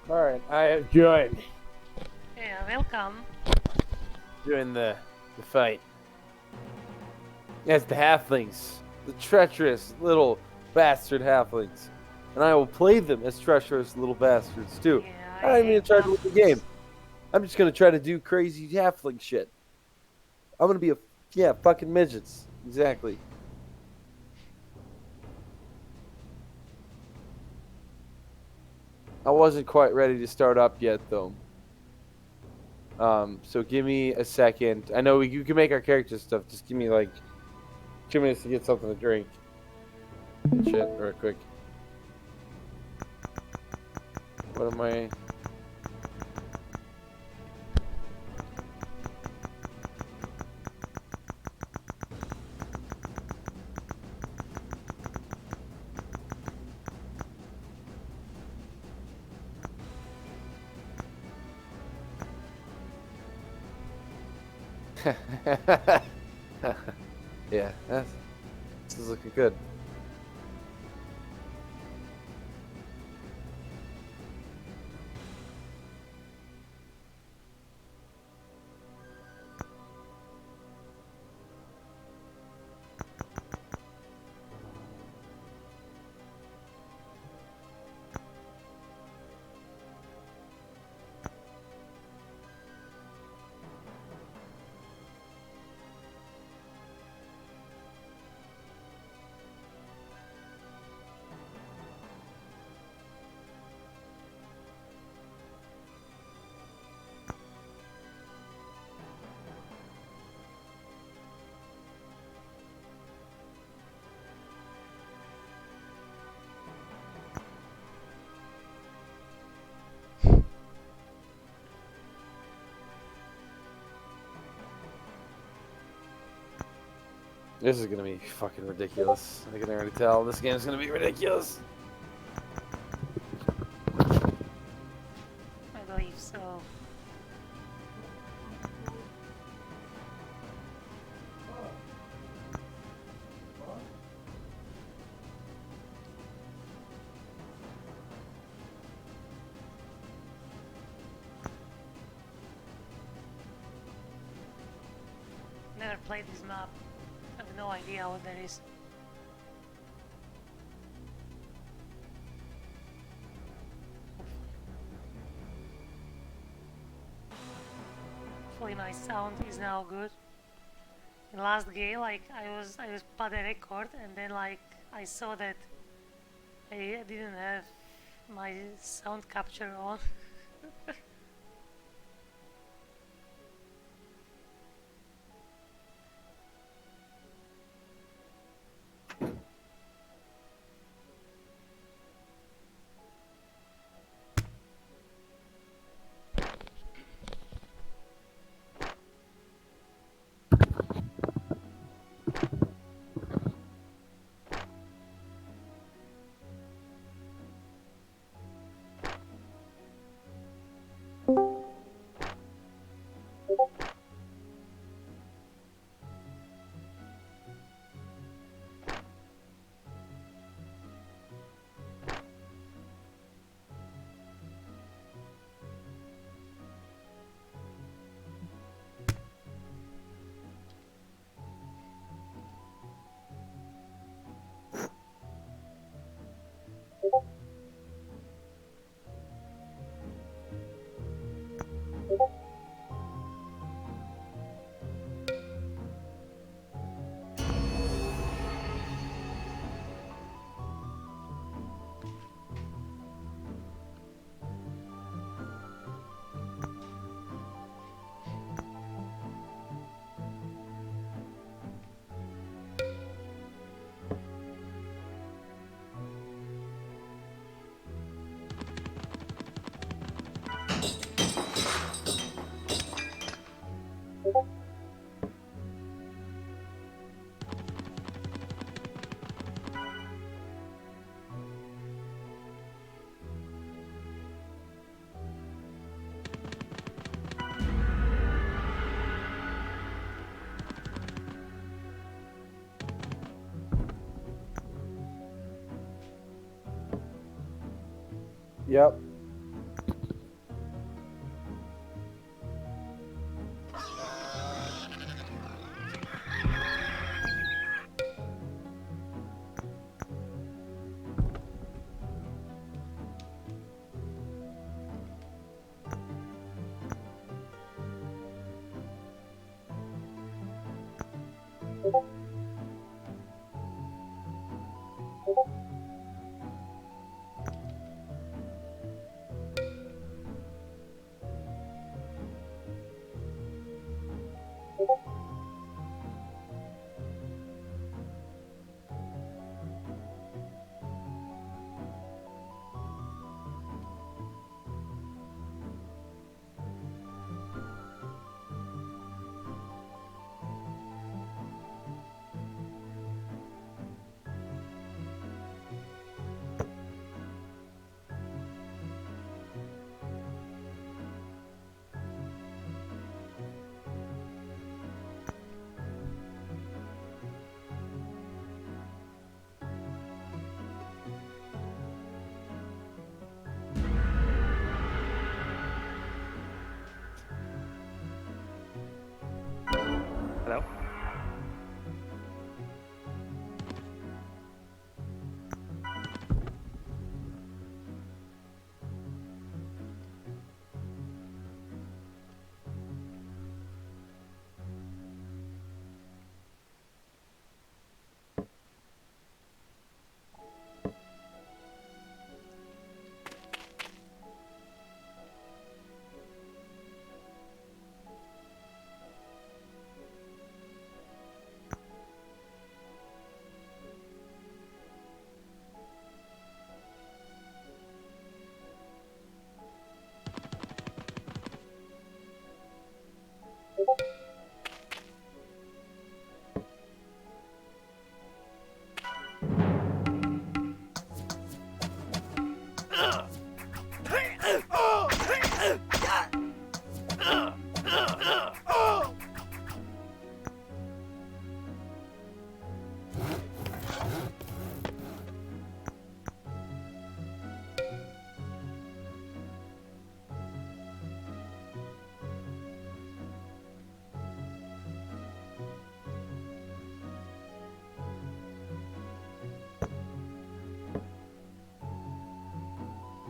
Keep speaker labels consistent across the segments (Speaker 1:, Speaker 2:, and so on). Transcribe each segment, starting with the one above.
Speaker 1: Alright, I have joined.
Speaker 2: Yeah, welcome.
Speaker 1: Join the fight. Yes, the halflings. The treacherous little bastard halflings. And I will play them as treacherous little bastards too.
Speaker 2: Yeah,
Speaker 1: I ain't
Speaker 2: I
Speaker 1: even
Speaker 2: hate
Speaker 1: try to win the game.
Speaker 2: halflings.
Speaker 1: I'm just gonna try to do crazy halfling shit. I'm gonna be fucking midgets. Exactly. I wasn't quite ready to start up yet though. So give me a second. I know you can make our character stuff. Just give me like 2 minutes to get something to drink. Shit, real quick. What am I? Yeah, this is looking good. This is gonna be fucking ridiculous. I can already tell this game's gonna be ridiculous.
Speaker 2: I believe so. Never played this map. I have no idea what that is. Hopefully my sound is now good. In last game, like I was put a record, and then like I saw that I didn't have my sound capture on.
Speaker 1: Yep.
Speaker 3: Hello?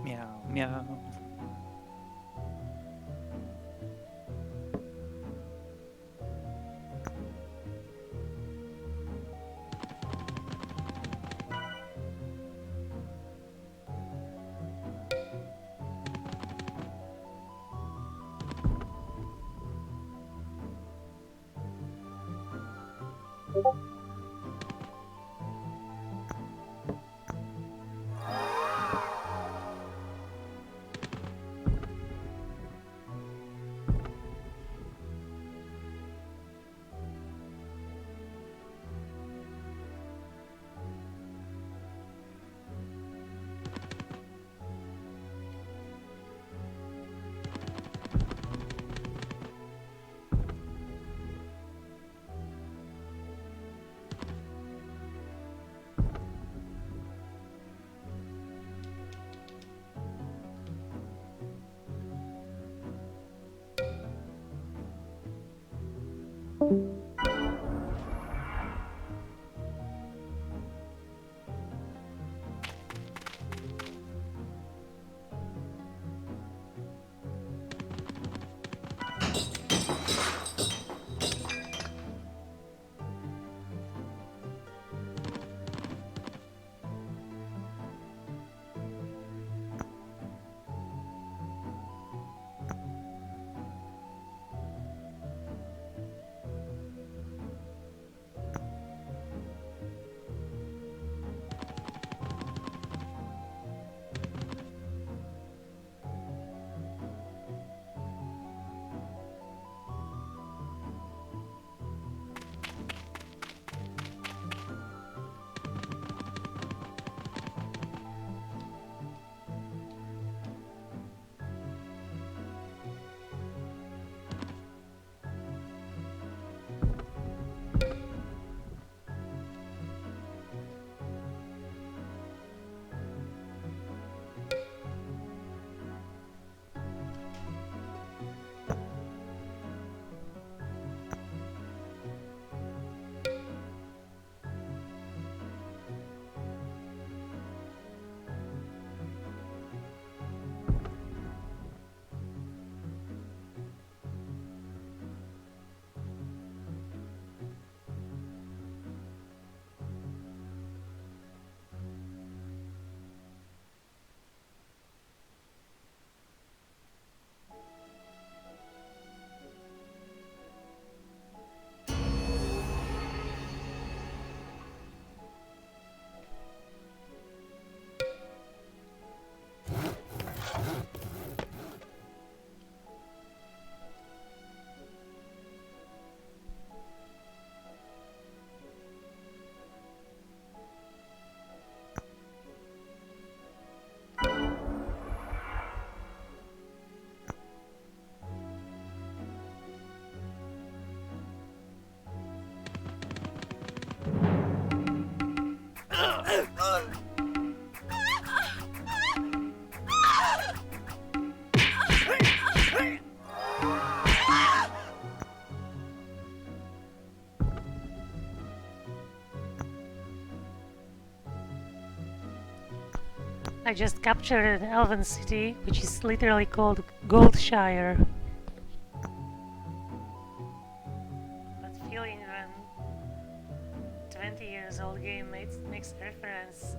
Speaker 3: Meow, meow.
Speaker 2: I just captured an elven city, which is literally called Goldshire. But feeling when 20 years old game makes reference.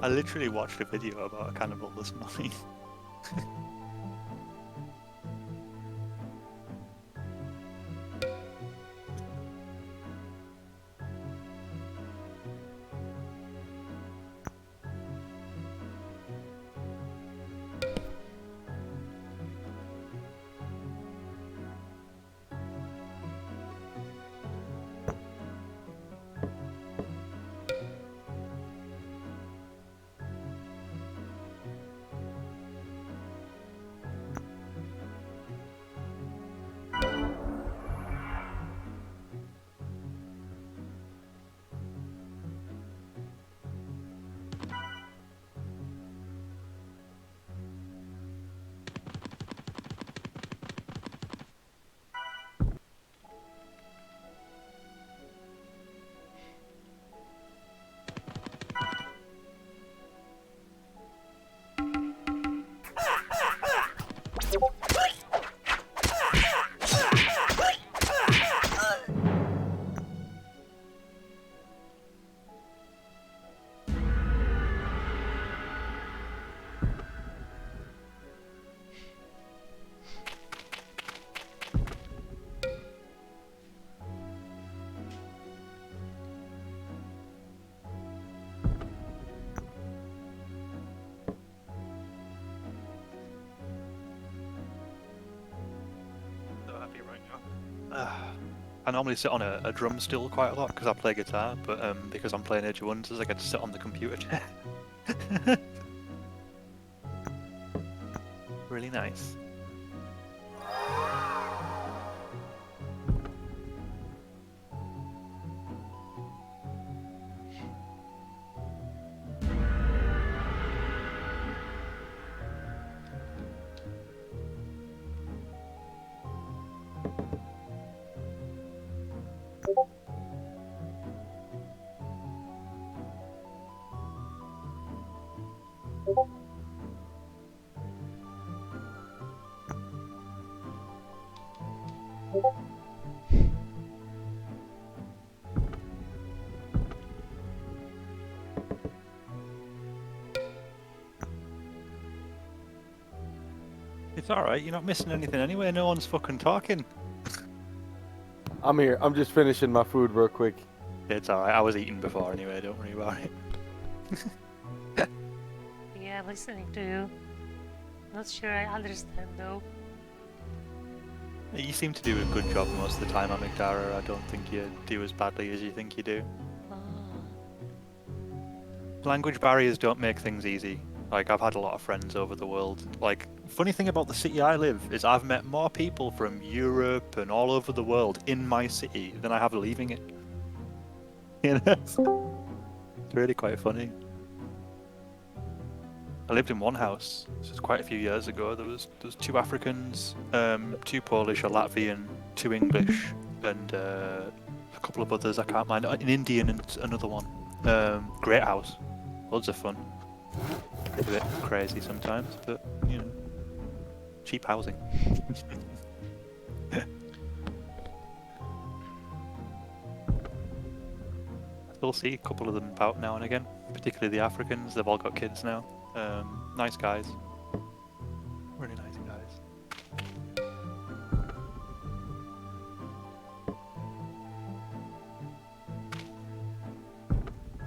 Speaker 3: I literally watched a video about a cannibal this morning. So happy right now. I normally sit on a drum stool quite a lot because I play guitar, but because I'm playing Age of Wonders, I get to sit on the computer chair. Really nice. It's alright, you're not missing anything anyway, no one's fucking talking.
Speaker 1: I'm here. I'm just finishing my food real quick.
Speaker 3: It's alright, I was eating before anyway, don't worry about it.
Speaker 2: Yeah, listening to you. Not sure I understand though.
Speaker 3: You seem to do a good job most of the time, Amigdara. I don't think you do as badly as you think you do.
Speaker 2: Ah,
Speaker 3: Language barriers don't make things easy. Like, I've had a lot of friends over the world. Like, funny thing about the city I live is I've met more people from Europe and all over the world in my city than I have leaving it. You know? It's really quite funny. I lived in one house. This was quite a few years ago. There was 2 Africans, 2 Polish, a Latvian, 2 English, and a couple of others I can't mind. An Indian and another one. Great house, loads of fun. A bit crazy sometimes, but you know, cheap housing. I still see a couple of them about now and again, particularly the Africans. They've all got kids now. Nice guys. Really nice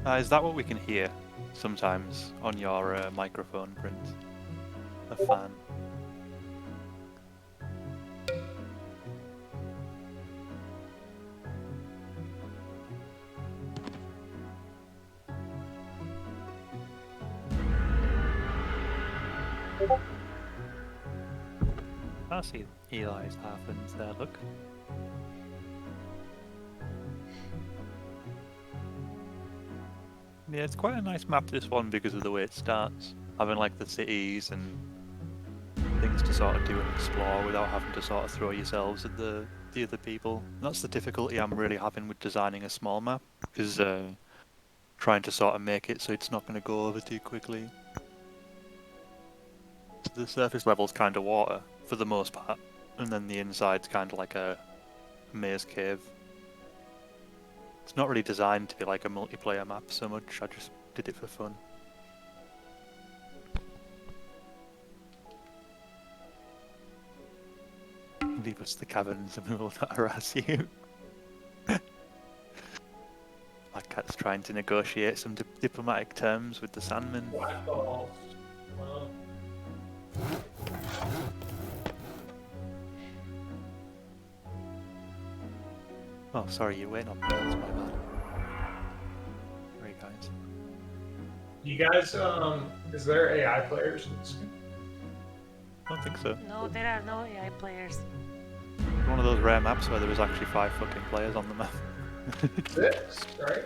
Speaker 3: guys. Is that what we can hear sometimes on your microphone, Prince? A fan. I see Eli's Athens there, look. Yeah, it's quite a nice map, this one, because of the way it starts. Having like the cities and things to sort of do and explore without having to sort of throw yourselves at the other people. And that's the difficulty I'm really having with designing a small map, is trying to sort of make it so it's not going to go over too quickly. The surface level's kind of water, for the most part, and then the inside's kind of like a maze cave. It's not really designed to be like a multiplayer map so much. I just did it for fun. Leave us the caverns and we will not harass you. My cat's trying to negotiate some diplomatic terms with the Sandmen.
Speaker 4: Black balls. Well,
Speaker 3: Oh, sorry, you're waiting on me. That's my bad. Sorry, guys.
Speaker 4: you guys, is there AI players in this game?
Speaker 3: I don't think so.
Speaker 2: No, there are no AI players.
Speaker 3: It's one of those rare maps where there was actually 5 fucking players on the map.
Speaker 4: 6, right?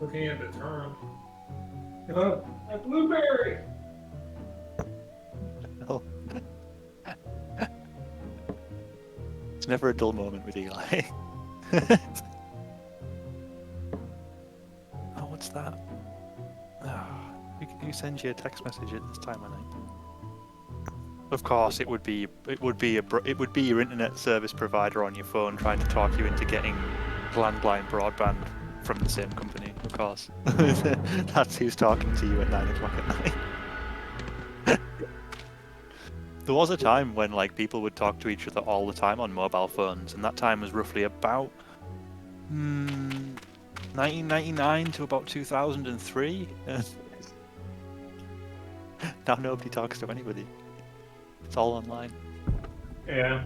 Speaker 4: Looking at the term. Oh, a blueberry!
Speaker 3: Oh. It's never a dull moment with Eli. Oh, what's that? Oh, you send you a text message at this time of night. Of course, it would be your internet service provider on your phone trying to talk you into getting landline broadband from the same company. Of course, that's who's talking to you at 9 o'clock at night. There was a time when like people would talk to each other all the time on mobile phones, and that time was roughly about 1999 to about 2003. Now nobody talks to anybody. It's all online.
Speaker 4: Yeah.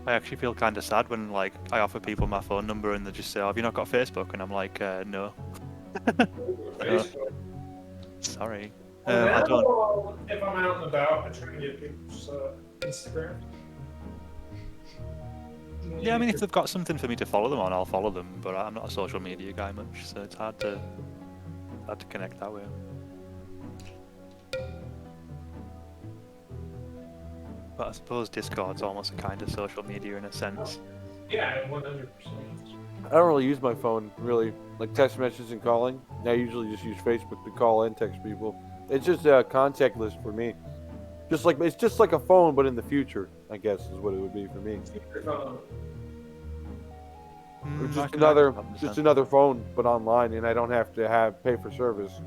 Speaker 3: I actually feel kind of sad when like I offer people my phone number and they just say, "Oh, have you not got Facebook?" And I'm like, "No."
Speaker 4: Facebook.
Speaker 3: Sorry.
Speaker 4: Well,
Speaker 3: I don't.
Speaker 4: now, if I'm out and about, I try to get people's Instagram.
Speaker 3: Yeah, I mean, if they've got something for me to follow them on, I'll follow them. But I'm not a social media guy much, so it's hard to connect that way. But I suppose Discord's almost a kind of social media in a sense.
Speaker 4: Yeah, 100%.
Speaker 1: I don't really use my phone, really. Like text messages and calling. I usually just use Facebook to call and text people. It's just a contact list for me. It's just like a phone, but in the future, I guess, is what it would be for me. Or just another phone, but online, and I don't have to pay for service.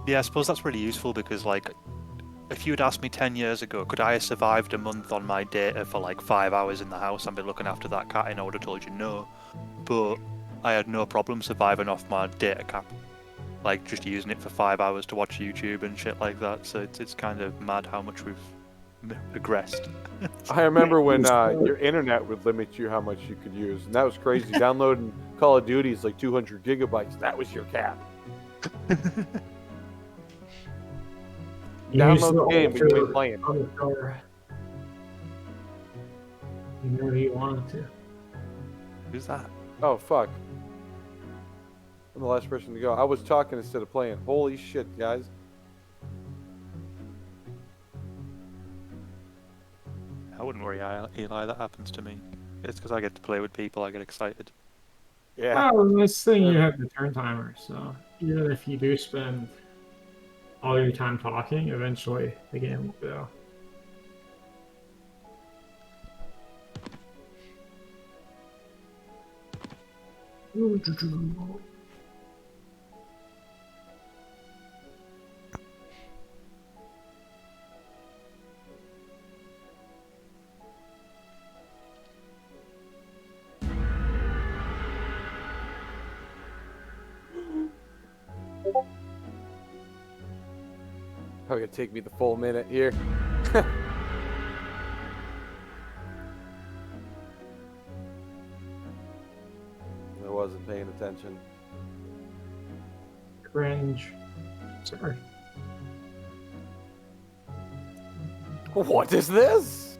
Speaker 3: Yeah, I suppose that's really useful because, like, if you had asked me 10 years ago, could I have survived a month on my data for like 5 hours in the house and been looking after that cat, and I would have told you no. But I had no problem surviving off my data cap. Like, just using it for 5 hours to watch YouTube and shit like that. So it's kind of mad how much we've progressed.
Speaker 1: I remember when your internet would limit you how much you could use, and that was crazy. Downloading Call of Duty is like 200 gigabytes. That was your cap. Download the game and quit playing.
Speaker 4: You know you wanted to.
Speaker 3: Who's that?
Speaker 1: Oh, fuck. I'm the last person to go. I was talking instead of playing. Holy shit, guys.
Speaker 3: I wouldn't worry, Eli. That happens to me. It's because I get to play with people. I get excited.
Speaker 1: Yeah.
Speaker 4: Well, this thing you have the turn timer, so even if you do spend all your time talking, eventually the game will go.
Speaker 1: Probably gonna take me the full minute here. I wasn't paying attention.
Speaker 4: Cringe. Sorry.
Speaker 1: What is this?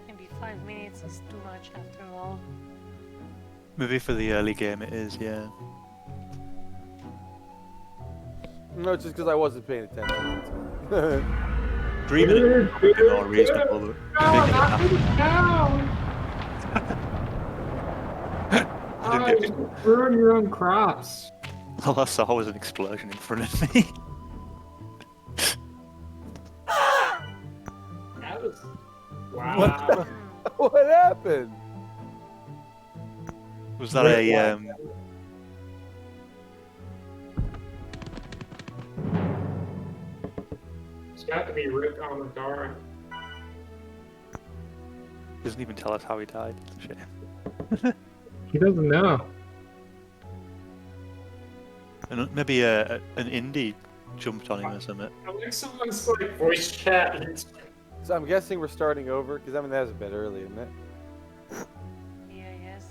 Speaker 2: Maybe 5 minutes is too much after all.
Speaker 3: Maybe for the early game it is, yeah.
Speaker 1: No, it's just because I wasn't paying attention.
Speaker 3: 3 minutes would be more reasonable.
Speaker 4: Ruin your own crops.
Speaker 3: Well, I saw was an explosion in front of me.
Speaker 1: Jesus!
Speaker 4: Wow.
Speaker 1: What happened?
Speaker 3: Was that a
Speaker 4: It's got to be Rick on the guard.
Speaker 3: Doesn't even tell us how he died. It's a shame.
Speaker 4: He doesn't know.
Speaker 3: And maybe an indie jumped on him or something.
Speaker 4: I think someone's like voice chat.
Speaker 1: So I'm guessing we're starting over because I mean that was a bit early, isn't it?
Speaker 2: Yeah, yes.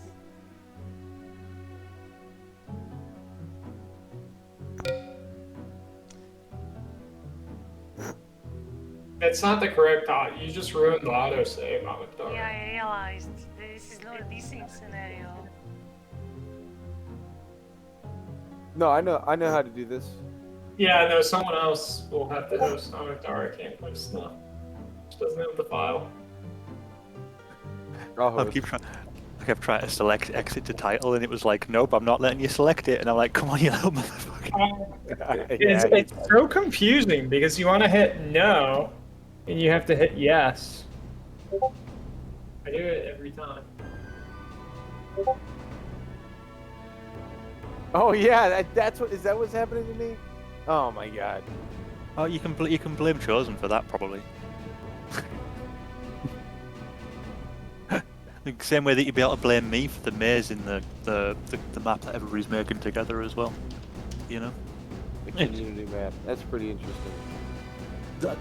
Speaker 4: That's not the correct thought. You just ruined the autosave on the door.
Speaker 2: Yeah, I realized this is not a decent scenario.
Speaker 1: No, I know how to do this.
Speaker 4: Yeah, no, someone else will have to host on Dark. I can't post stuff. Just doesn't have the file.
Speaker 1: I'll
Speaker 3: I
Speaker 1: host.
Speaker 3: kept trying to select exit to title, and it was like, nope, I'm not letting you select it. And I'm like, come on, you little motherfucker.
Speaker 4: It's so confusing because you want to hit no, and you have to hit yes. I do it every time.
Speaker 1: Oh yeah, that's what is that what's happening to me? Oh my god.
Speaker 3: Oh, you can blame Chosen for that probably. The same way that you'd be able to blame me for the maze in the map that everybody's making together as well. You know?
Speaker 1: The community map. That's pretty interesting.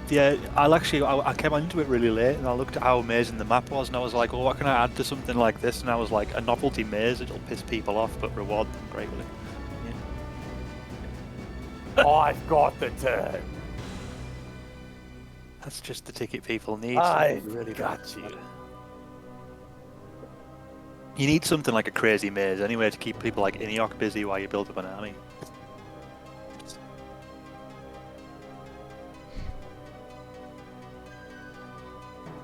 Speaker 3: Yeah, I came into it really late and I looked at how amazing the map was and I was like, well, what can I add to something like this? And I was like, a novelty maze, it'll piss people off but reward them greatly. Yeah.
Speaker 1: I've got the turn.
Speaker 3: That's just the ticket people need.
Speaker 1: I've
Speaker 3: really
Speaker 1: got
Speaker 3: bad.
Speaker 1: you.
Speaker 3: You need something like a crazy maze anyway to keep people like Iniok busy while you build up an army.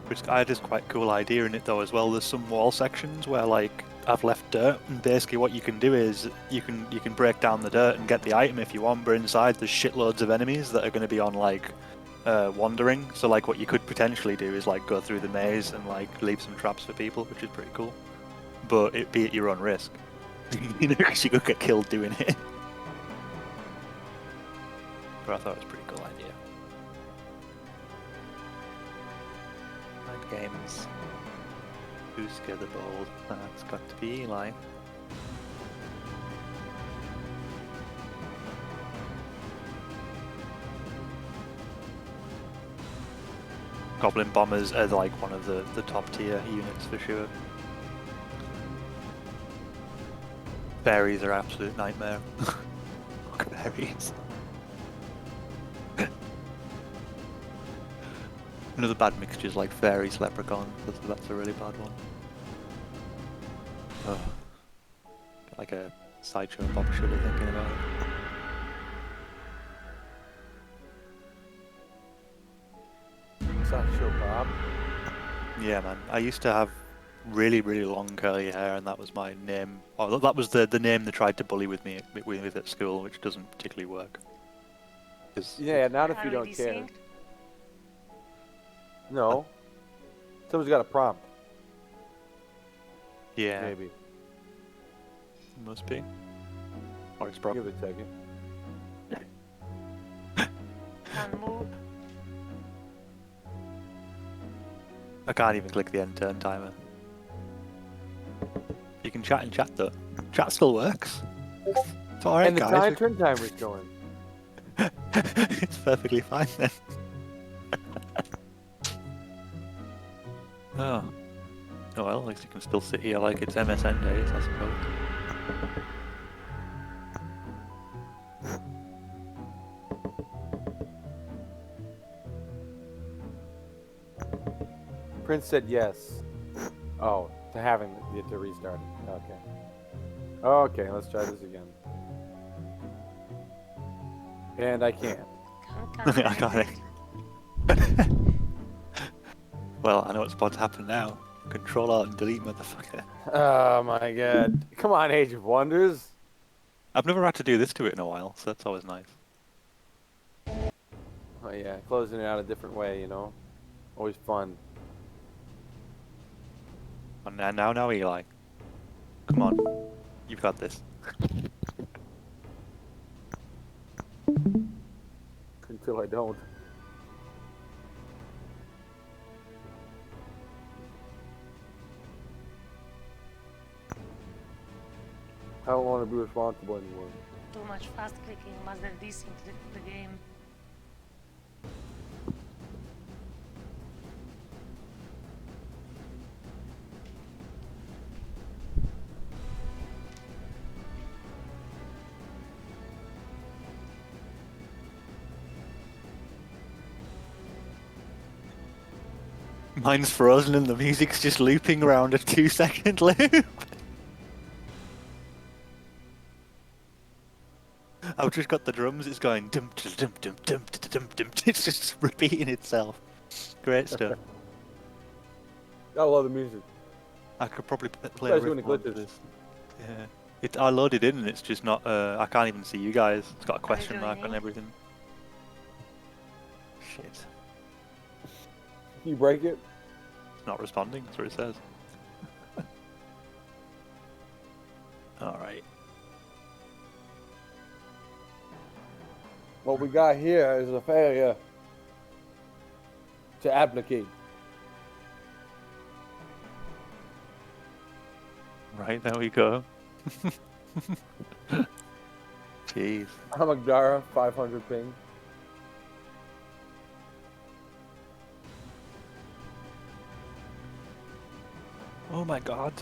Speaker 3: Which I had this quite cool idea in it though as well. There's some wall sections where like I've left dirt, and basically what you can do is you can break down the dirt and get the item if you want, but inside there's shitloads of enemies that are going to be on like wandering. So like what you could potentially do is like go through the maze and like leave some traps for people, which is pretty cool. But it'd be at your own risk, you know, because you could get killed doing it. But I thought it was a pretty cool idea. Mind games. Who's scared the bold? That's got to be Eli. Goblin bombers are like one of the top tier units for sure. Fairies are absolute nightmare. Fuck fairies. Another bad mixture is like fairies, leprechauns. That's a really bad one. Oh. Like a sideshow Bob Sugar thinking about it.
Speaker 1: Sideshow Bob.
Speaker 3: Yeah, man. I used to have really, really long curly hair, and that was my name. Oh, that was the name they tried to bully with me with at school, which doesn't particularly work.
Speaker 1: Yeah, not if you
Speaker 2: Are
Speaker 1: don't
Speaker 2: we
Speaker 1: care.
Speaker 2: desynced?
Speaker 1: No. Someone's got a prompt.
Speaker 3: Yeah,
Speaker 1: Maybe.
Speaker 3: must be. Or it's broken.
Speaker 1: Give it a second.
Speaker 2: Can move.
Speaker 3: I can't even click the end turn timer. You can chat in chat though. Chat still works. It's alright,
Speaker 1: And the
Speaker 3: guys.
Speaker 1: turn timer's going.
Speaker 3: It's perfectly fine then. Oh. Oh well, at least you can still sit here like it's MSN days, I suppose.
Speaker 1: Prince said yes. Oh, to having it to restart it. Okay. Okay, let's try this again. And I can't.
Speaker 3: I got it. Well, I know what's about to happen now. Control Alt and delete, motherfucker.
Speaker 1: Oh my god. Come on, Age of Wonders.
Speaker 3: I've never had to do this to it in a while, so that's always nice.
Speaker 1: Oh yeah, closing it out a different way, you know. Always fun.
Speaker 3: And now, Eli. Come on, you've got this.
Speaker 1: Until I don't. I don't want to be responsible anymore.
Speaker 2: Too much fast clicking, must have desynced the game.
Speaker 3: Mine's frozen and the music's just looping around a 2-second loop. I've just got the drums, it's going dum dum dum dum dum dum dum. It's just repeating itself. Great stuff.
Speaker 1: I love the music.
Speaker 3: I could probably play
Speaker 1: Guys
Speaker 3: a
Speaker 1: doing
Speaker 3: riff
Speaker 1: the
Speaker 3: along to
Speaker 1: glitches.
Speaker 3: this. Yeah. I loaded in and it's just not, I can't even see you guys. It's got a question mark on
Speaker 2: joining?
Speaker 3: everything. Shit.
Speaker 1: You break it?
Speaker 3: It's not responding, that's what it says. Alright.
Speaker 1: What we got here is a failure to applicate.
Speaker 3: Right, there we go. Jeez.
Speaker 1: Hamagdara, 500 ping.
Speaker 3: Oh my god.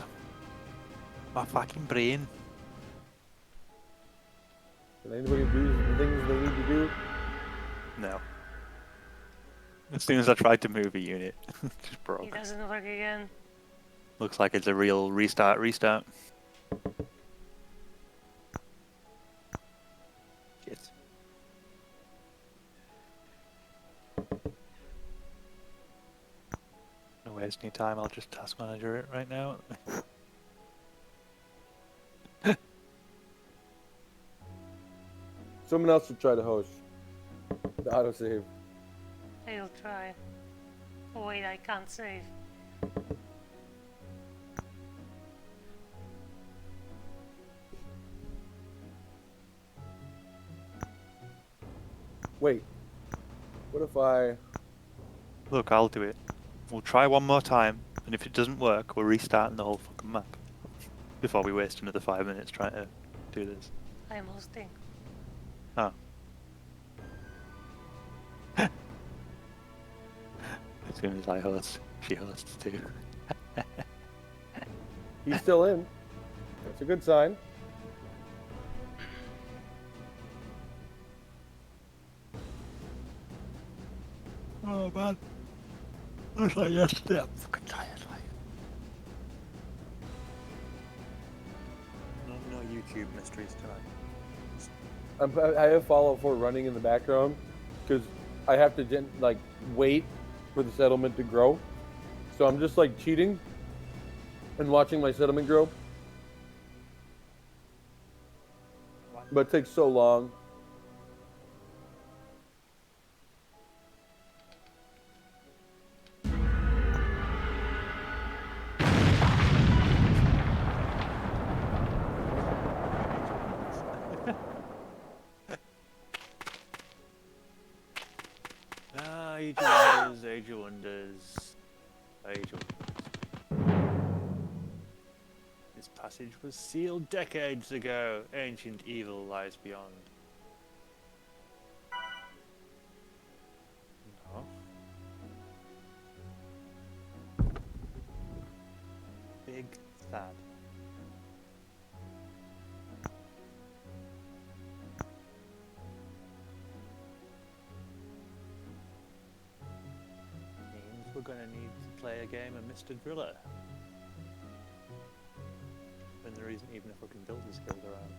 Speaker 3: My fucking brain.
Speaker 1: Can anybody do the things they need to do?
Speaker 3: No. As soon as I tried to move a unit, it just
Speaker 2: It
Speaker 3: broke.
Speaker 2: doesn't work again.
Speaker 3: Looks like it's a real restart. Shit. No waste any time, I'll just task manager it right now.
Speaker 1: Someone else should try to host the autosave.
Speaker 2: I'll try. Oh wait, I can't save.
Speaker 1: Wait, what if I...
Speaker 3: Look, I'll do it. We'll try one more time, and if it doesn't work, we're restarting the whole fucking map. Before we waste another 5 minutes trying to do this.
Speaker 2: I'm hosting.
Speaker 3: Oh. As soon as I host, she hosts too.
Speaker 1: He's still in. That's a good sign.
Speaker 3: Oh man. Looks like yesterday. I'm fucking tired, like. No YouTube mysteries tonight.
Speaker 1: I have Fallout 4 running in the background because I have to wait for the settlement to grow. So I'm just like cheating and watching my settlement grow. But it takes so long.
Speaker 3: Age of Wonders. This passage was sealed decades ago. Ancient evil lies beyond. No. Big sad. We're gonna need to play a game of Mr. Driller. When there isn't even a fucking builder skills around.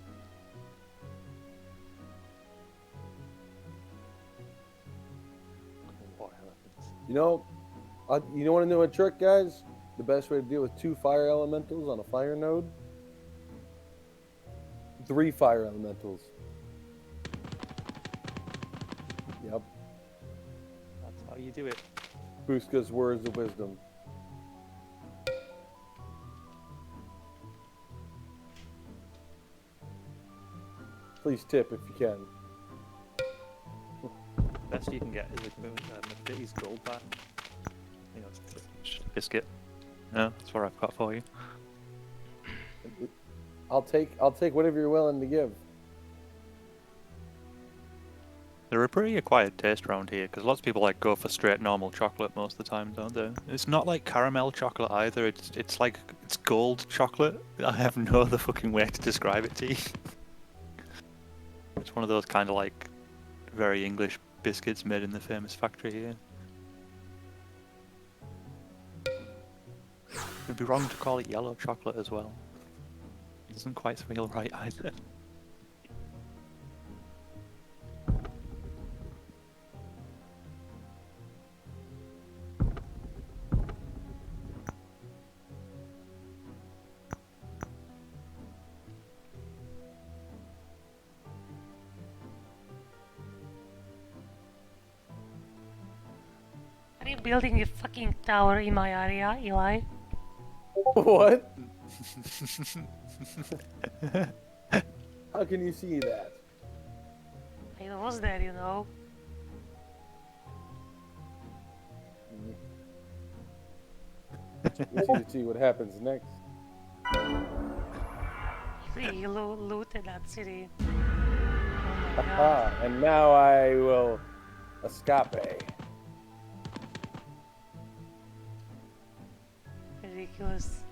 Speaker 3: War elephants.
Speaker 1: You know what I know a trick, guys? The best way to deal with 2 fire elementals on a fire node? 3 fire elementals. Yep.
Speaker 3: That's how you do it.
Speaker 1: Buska's words of wisdom. Please tip if you can.
Speaker 3: Best you can get is a McVitie's gold bar. You know, it's a biscuit. No, that's what I've got for you.
Speaker 1: I'll take whatever you're willing to give.
Speaker 3: They're a pretty acquired taste around here because lots of people like go for straight normal chocolate most of the time, don't they? It's not like caramel chocolate either. It's like it's gold chocolate. I have no other fucking way to describe it to you. It's one of those kind of like very English biscuits made in the famous factory here. It'd be wrong to call it yellow chocolate as well. It doesn't quite feel right either.
Speaker 2: Are you building a fucking tower in my area, Eli?
Speaker 1: What? How can you see that?
Speaker 2: I was there, you know.
Speaker 1: It's easy to see what happens next.
Speaker 2: You looted that city. Oh my god.
Speaker 1: Aha, and now I will escape.
Speaker 2: Ridiculous.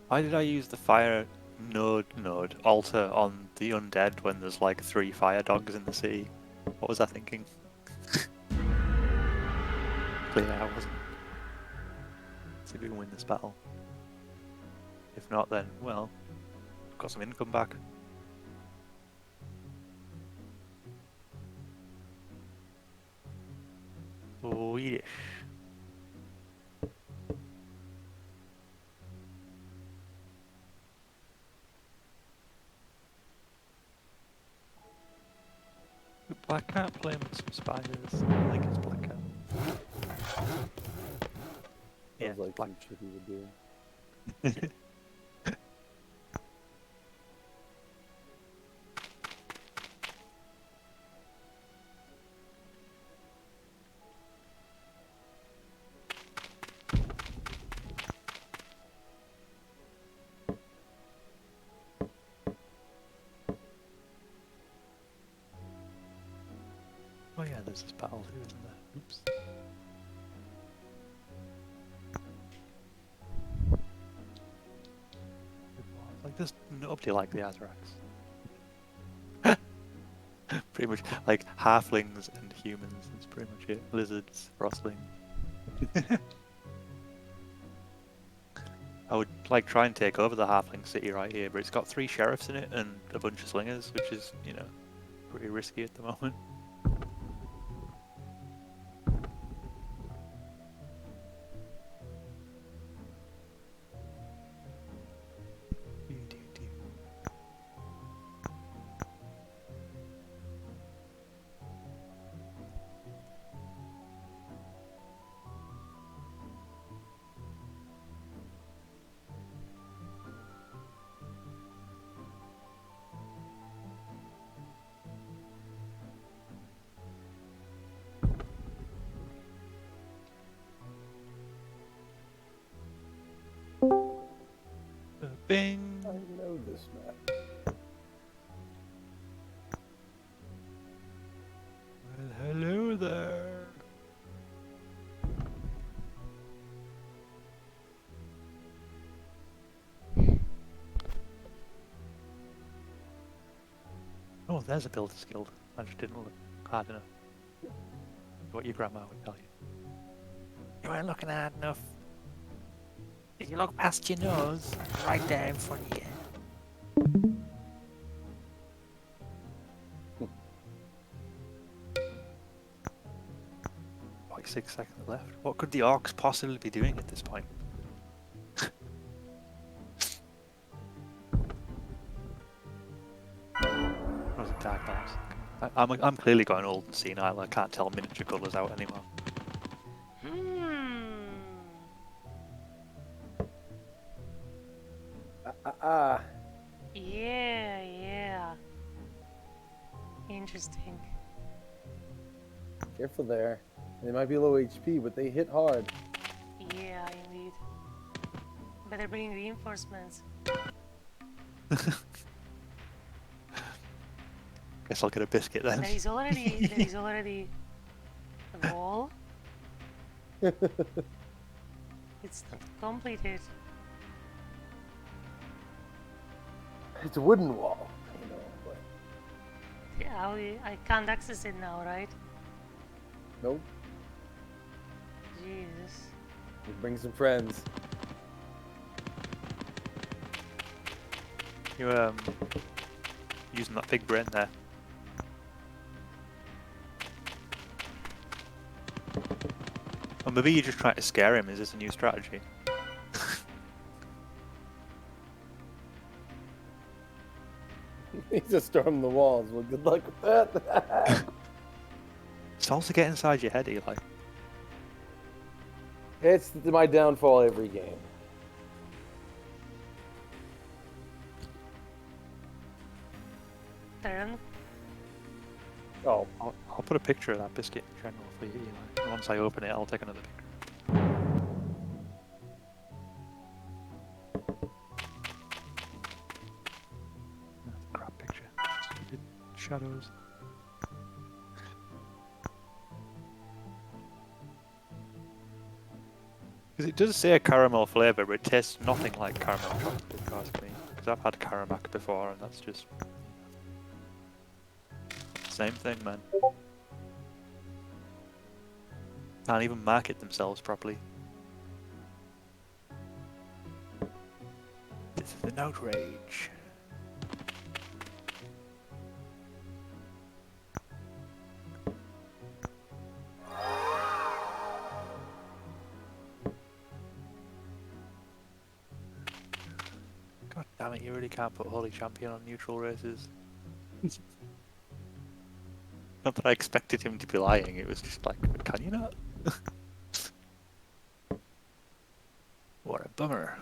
Speaker 3: Why did I use the fire altar on the undead when there's like 3 fire dogs in the sea? What was I thinking? Clearly I wasn't. So we can win this battle. If not, then, well, got some income back. Swedish. Black Cat playing with some spiders. I think it's Black Cat. Yeah,
Speaker 1: Sounds like
Speaker 3: Black.
Speaker 1: some shit he would do.
Speaker 3: Oh yeah, there's this battle too, isn't there? Oops. Like there's nobody like the Azracs. Pretty much like halflings and humans, that's pretty much it. Lizards, frostling. I would like try and take over the halfling city right here, but it's got 3 sheriffs in it and a bunch of slingers, which is, you know, pretty risky at the moment. Bing!
Speaker 1: I know this map.
Speaker 3: Well, hello there. Oh, there's a builder's guild. I just didn't look hard enough. What your grandma would tell you. You weren't looking hard enough. If you look past your nose, right there in front of you. Like 6 seconds left. What could the orcs possibly be doing at this point? Dark Elves. I'm clearly going old and senile. I can't tell miniature colours out anymore.
Speaker 2: Yeah, yeah. Interesting.
Speaker 5: Careful there. They might be low HP, but they hit hard.
Speaker 2: Yeah, indeed. Better bring reinforcements.
Speaker 3: Guess I'll get a biscuit then.
Speaker 2: There is already a wall. It's not completed.
Speaker 5: It's a wooden wall, you know. But
Speaker 2: Yeah, I can't access it now, right?
Speaker 5: nope.
Speaker 2: Jesus.
Speaker 5: We bring some friends.
Speaker 3: You using that big brain there. Or maybe you're just trying to scare him. Is this a new strategy?
Speaker 5: He just stormed the walls. Well, good luck with that.
Speaker 3: It's also get inside your head, Eli.
Speaker 5: It's my downfall every game.
Speaker 2: Turn.
Speaker 5: Oh,
Speaker 3: I'll put a picture of that biscuit in general for you, Eli. Once I open it, I'll take another picture. Crap picture. Stupid shadows. Because it does say a caramel flavour, but it tastes nothing like caramel chocolate, if you ask me. Because I've had Caramac before, and that's just... same thing, man. Can't even market themselves properly. This is an outrage. God damn it, you really can't put Holy Champion on neutral races. Not that I expected him to be lying, it was just like, can you not? What a bummer.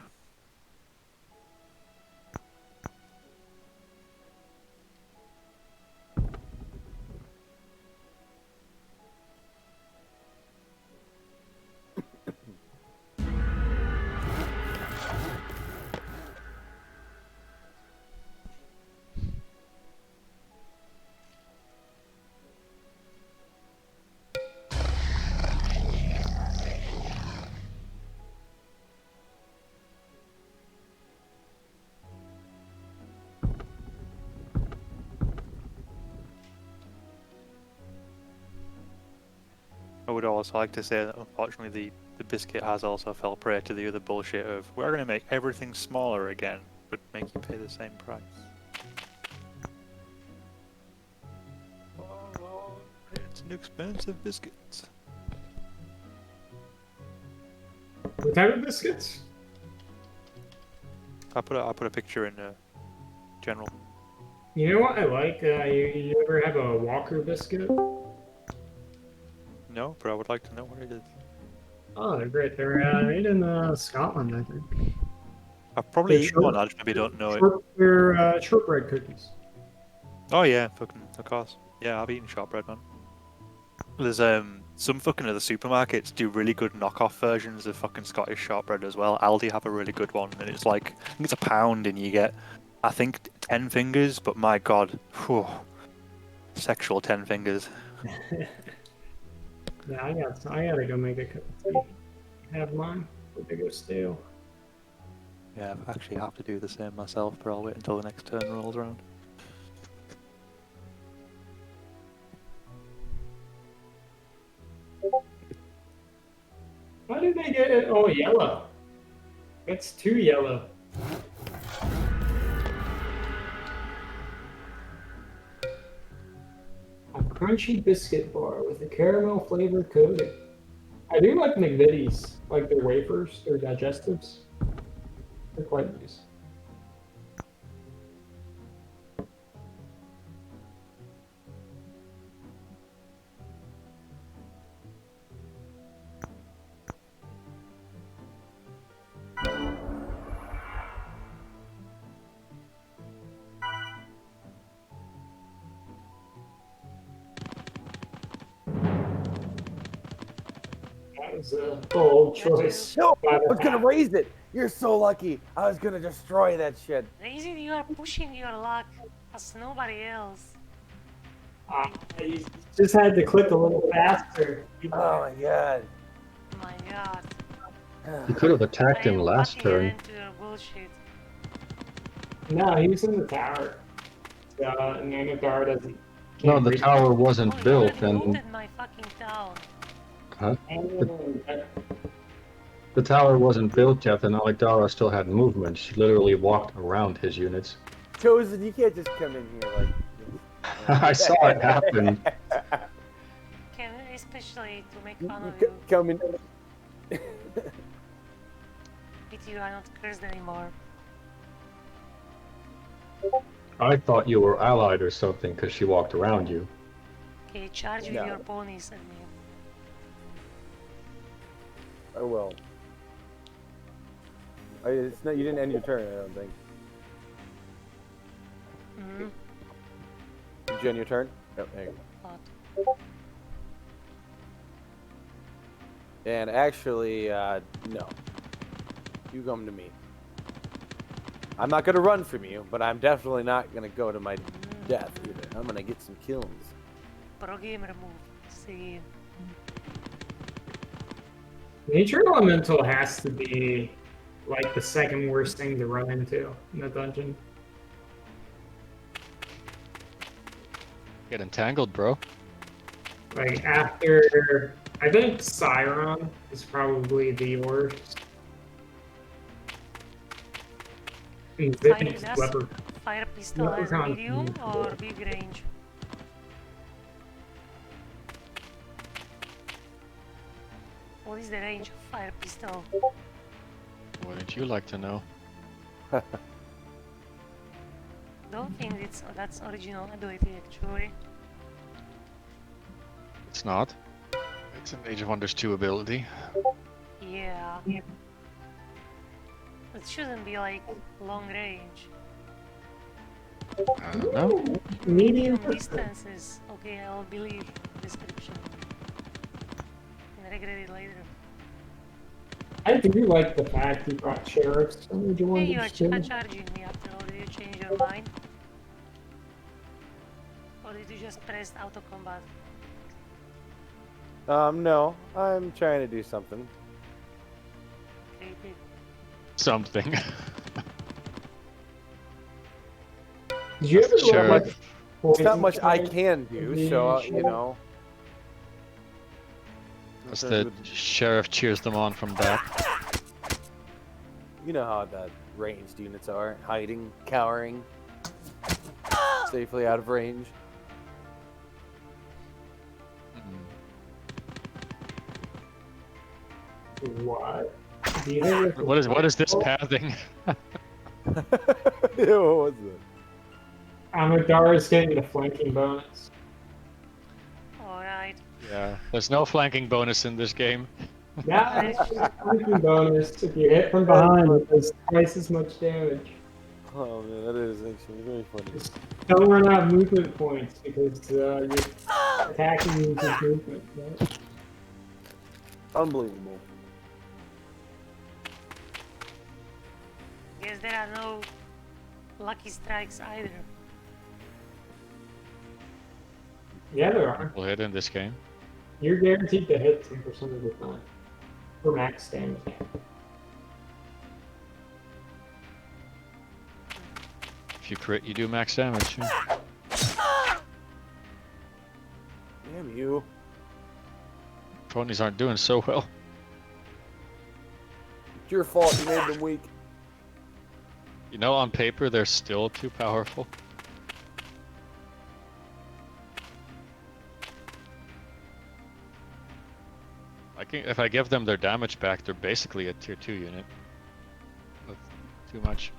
Speaker 3: I would also like to say that unfortunately the biscuit has also fell prey to the other bullshit of we're going to make everything smaller again, but make you pay the same price. Oh, it's an expensive biscuit.
Speaker 4: What type of biscuits?
Speaker 3: I put a picture in general.
Speaker 4: You know what I like? You ever have a Walker biscuit?
Speaker 3: No, but I would like to know what it is.
Speaker 4: Oh, they're great. They're made in Scotland, I think.
Speaker 3: I've probably
Speaker 4: They're
Speaker 3: eaten one, I just maybe don't know it.
Speaker 4: They're shortbread cookies.
Speaker 3: Oh yeah, fucking, of course. Yeah, I've eaten shortbread, man. There's some fucking other supermarkets do really good knockoff versions of fucking Scottish shortbread as well. Aldi have a really good one, and it's like I think it's £1, and you get I think 10 fingers. But my god, whew, sexual 10 fingers.
Speaker 4: Yeah, I gotta go make a cup of tea. Have mine before they go stale.
Speaker 3: Yeah, I actually have to do the same myself, but I'll wait until the next turn rolls around.
Speaker 4: Why did they get it all yellow? It's too yellow. A crunchy biscuit bar with a caramel flavored coating. I do like McVitie's, like their wafers, their digestives. They're quite nice. was a bold
Speaker 2: Got you.
Speaker 4: choice.
Speaker 5: No,
Speaker 4: by
Speaker 5: I
Speaker 4: the
Speaker 5: was gonna
Speaker 4: half.
Speaker 5: raise it. You're so lucky. I was gonna destroy that shit.
Speaker 2: Daisy, you are pushing your luck as nobody else.
Speaker 4: You just had to click a little faster.
Speaker 5: Oh my god.
Speaker 2: My god.
Speaker 6: You could have attacked
Speaker 2: I
Speaker 6: him
Speaker 2: am
Speaker 6: last
Speaker 2: putting an
Speaker 6: turn.
Speaker 2: end to your bullshit.
Speaker 4: No, he was in the tower. And then the tower doesn't.
Speaker 6: No,
Speaker 4: can't
Speaker 6: the
Speaker 4: reach
Speaker 6: tower
Speaker 2: Oh,
Speaker 6: wasn't
Speaker 2: you
Speaker 6: built,
Speaker 2: already
Speaker 6: and
Speaker 2: looted my fucking town.
Speaker 4: him.
Speaker 6: the tower wasn't built yet, and Alidara still had movement. She literally walked around his units.
Speaker 5: Chosen, you can't just come in here like.
Speaker 6: I saw it happen.
Speaker 2: Can, especially to make fun of you.
Speaker 5: Come in.
Speaker 2: With you, I'm not cursed anymore.
Speaker 6: I thought you were allied or something because she walked around you.
Speaker 2: Okay, charge with
Speaker 5: No.
Speaker 2: your ponies at me.
Speaker 5: I will. It's not. You didn't end your turn. I don't think.
Speaker 2: Mm-hmm.
Speaker 5: Did you end your turn? Yep. There you go.
Speaker 2: What?
Speaker 5: And actually, no. You come to me. I'm not gonna run from you, but I'm definitely not gonna go to my death either. I'm gonna get some kills.
Speaker 2: Pro gamer move. See.
Speaker 4: Nature Elemental has to be like the second worst thing to run into in the dungeon.
Speaker 6: Get entangled, bro.
Speaker 4: Like after, I think Siron is probably the worst. And Zip's
Speaker 2: Does
Speaker 4: weapon.
Speaker 2: fire pistol has
Speaker 4: Leprechaun.
Speaker 2: medium or big range? What is the range of fire pistol?
Speaker 6: Wouldn't you like to know?
Speaker 2: Don't think that's original ability actually.
Speaker 6: It's not. It's an Age of Wonders 2 ability.
Speaker 2: Yeah. It shouldn't be like long range.
Speaker 6: I don't know.
Speaker 4: Medium.
Speaker 2: Distances. Okay, I'll believe description. And regret it later.
Speaker 4: I do like the fact you brought sheriffs. Would you
Speaker 2: Hey,
Speaker 4: want
Speaker 2: you are
Speaker 4: to
Speaker 2: charging me after all. Did you change your mind? Or did you just press auto combat?
Speaker 5: No. I'm trying to do something.
Speaker 2: Creepy.
Speaker 6: Something.
Speaker 4: Did you ever
Speaker 6: Sure.
Speaker 4: like
Speaker 5: It's not much I
Speaker 4: poison
Speaker 5: can do, so you know.
Speaker 6: As the sheriff cheers them on from back.
Speaker 5: You know how the ranged units are, hiding, cowering, safely out of range.
Speaker 4: What? Do you think
Speaker 6: What is this pathing?
Speaker 5: Ew, what was that?
Speaker 4: Amadara's getting the flanking bonus?
Speaker 2: Alright.
Speaker 6: Yeah. There's no flanking bonus in this game.
Speaker 4: Yeah, it's just a flanking bonus. If you hit from behind, it does twice as much damage.
Speaker 5: Oh man, that is actually very funny.
Speaker 4: Just don't run out of movement points because you're attacking uses movement. Right?
Speaker 5: Unbelievable.
Speaker 2: Guess there are no lucky strikes either.
Speaker 4: Yeah, there are.
Speaker 6: We'll hit in this game.
Speaker 4: You're guaranteed to hit 10% of the time for max damage.
Speaker 6: If you crit, you do max damage. Yeah.
Speaker 5: Damn you.
Speaker 6: Ponies aren't doing so well.
Speaker 5: It's your fault you made them weak.
Speaker 6: You know, on paper, they're still too powerful. If I give them their damage back, they're basically a tier 2 unit. That's too much.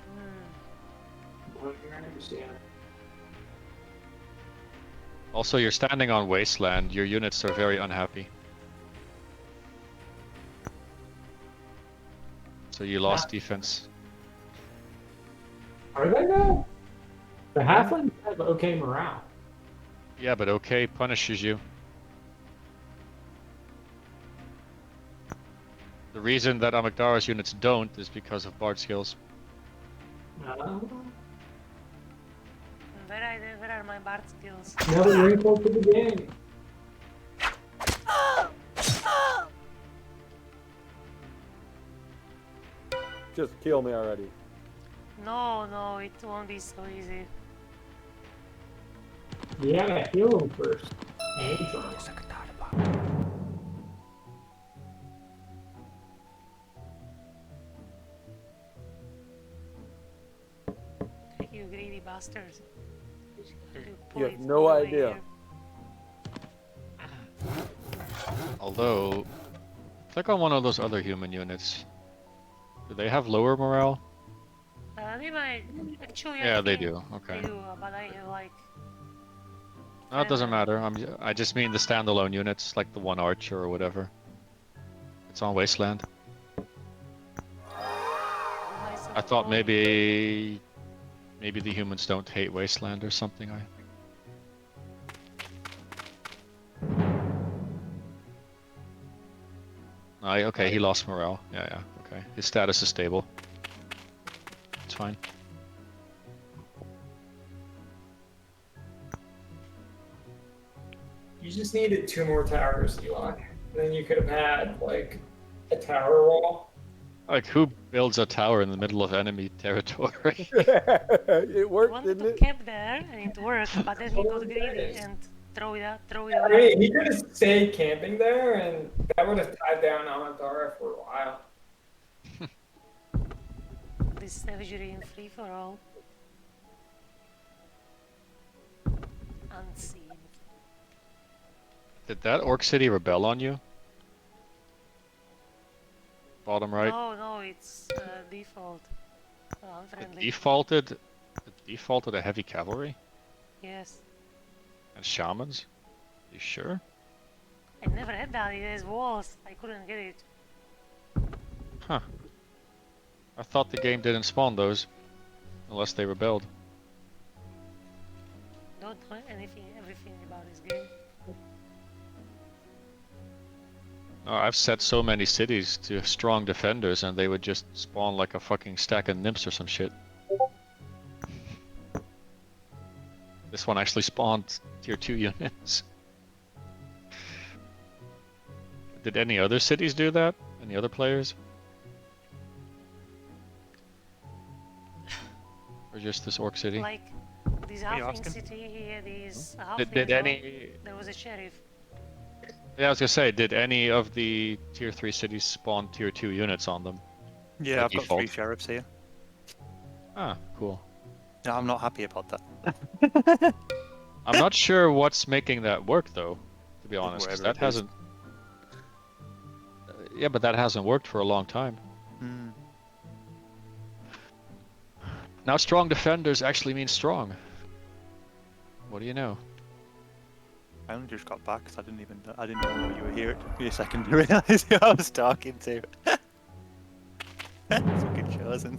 Speaker 6: Also, you're standing on wasteland. Your units are very unhappy. So you lost defense.
Speaker 4: Are they though? The halflings have okay morale.
Speaker 6: Yeah, but okay punishes you. The reason that Amygdala's units don't is because of Bard skills.
Speaker 2: Where are my Bard skills?
Speaker 4: Another wrinkle to the game.
Speaker 1: Just kill me already.
Speaker 2: No, it won't be so easy.
Speaker 4: You gotta heal him first.
Speaker 2: You greedy bastards.
Speaker 1: You have no idea.
Speaker 6: Although, click on one of those other human units. Do they have lower morale?
Speaker 2: They might actually.
Speaker 6: Yeah,
Speaker 2: I
Speaker 6: they
Speaker 2: think
Speaker 6: do. Okay.
Speaker 2: They do, but I have like.
Speaker 6: No, it doesn't matter. I just mean the standalone units, like the one archer or whatever. It's on Wasteland. I thought maybe the humans don't hate Wasteland or something. Okay, he lost morale. Yeah, okay. His status is stable. It's fine.
Speaker 4: You just needed 2 more towers, Eli. Then you could have had, like, a tower wall.
Speaker 6: Like, who builds a tower in the middle of enemy territory?
Speaker 1: It worked,
Speaker 2: wanted
Speaker 1: didn't
Speaker 2: to
Speaker 1: it?
Speaker 2: camp there and it worked, but then he got greedy and throw it
Speaker 4: I
Speaker 2: away.
Speaker 4: mean, he could have stayed camping there, and that would have tied down Amantara for a while.
Speaker 2: This savagery in free for all. Unseen.
Speaker 6: Did that Orc City rebel on you? Bottom right.
Speaker 2: No, it's default. Unfriendly.
Speaker 6: It defaulted a heavy cavalry
Speaker 2: Yes.
Speaker 6: and shamans. You sure?
Speaker 2: I never had that. It has walls. I couldn't get it.
Speaker 6: Huh. I thought the game didn't spawn those, unless they rebelled.
Speaker 2: Don't know everything about this game.
Speaker 6: Oh, I've set so many cities to strong defenders and they would just spawn like a fucking stack of nymphs or some shit. This one actually spawned tier 2 units. Did any other cities do that? Any other players? Or just this Orc City?
Speaker 2: Like this
Speaker 3: Are you
Speaker 2: halfling
Speaker 3: asking?
Speaker 2: city here, this
Speaker 6: Did
Speaker 2: halfling.
Speaker 6: any...
Speaker 2: There was a sheriff.
Speaker 6: Yeah, I was gonna say, did any of the tier 3 cities spawn tier 2 units on them?
Speaker 3: Yeah,
Speaker 6: By
Speaker 3: I've got
Speaker 6: default.
Speaker 3: 3 sheriffs here.
Speaker 6: Ah, cool.
Speaker 3: Yeah, I'm not happy about that.
Speaker 6: I'm not sure what's making that work though, to be honest, because
Speaker 3: Wherever
Speaker 6: that
Speaker 3: it is.
Speaker 6: hasn't... yeah, but that hasn't worked for a long time.
Speaker 3: Hmm.
Speaker 6: Now strong defenders actually means strong. What do you know?
Speaker 3: I only just got back, so I didn't know you were here. It took me a second to realise who I was talking to. Fucking chosen.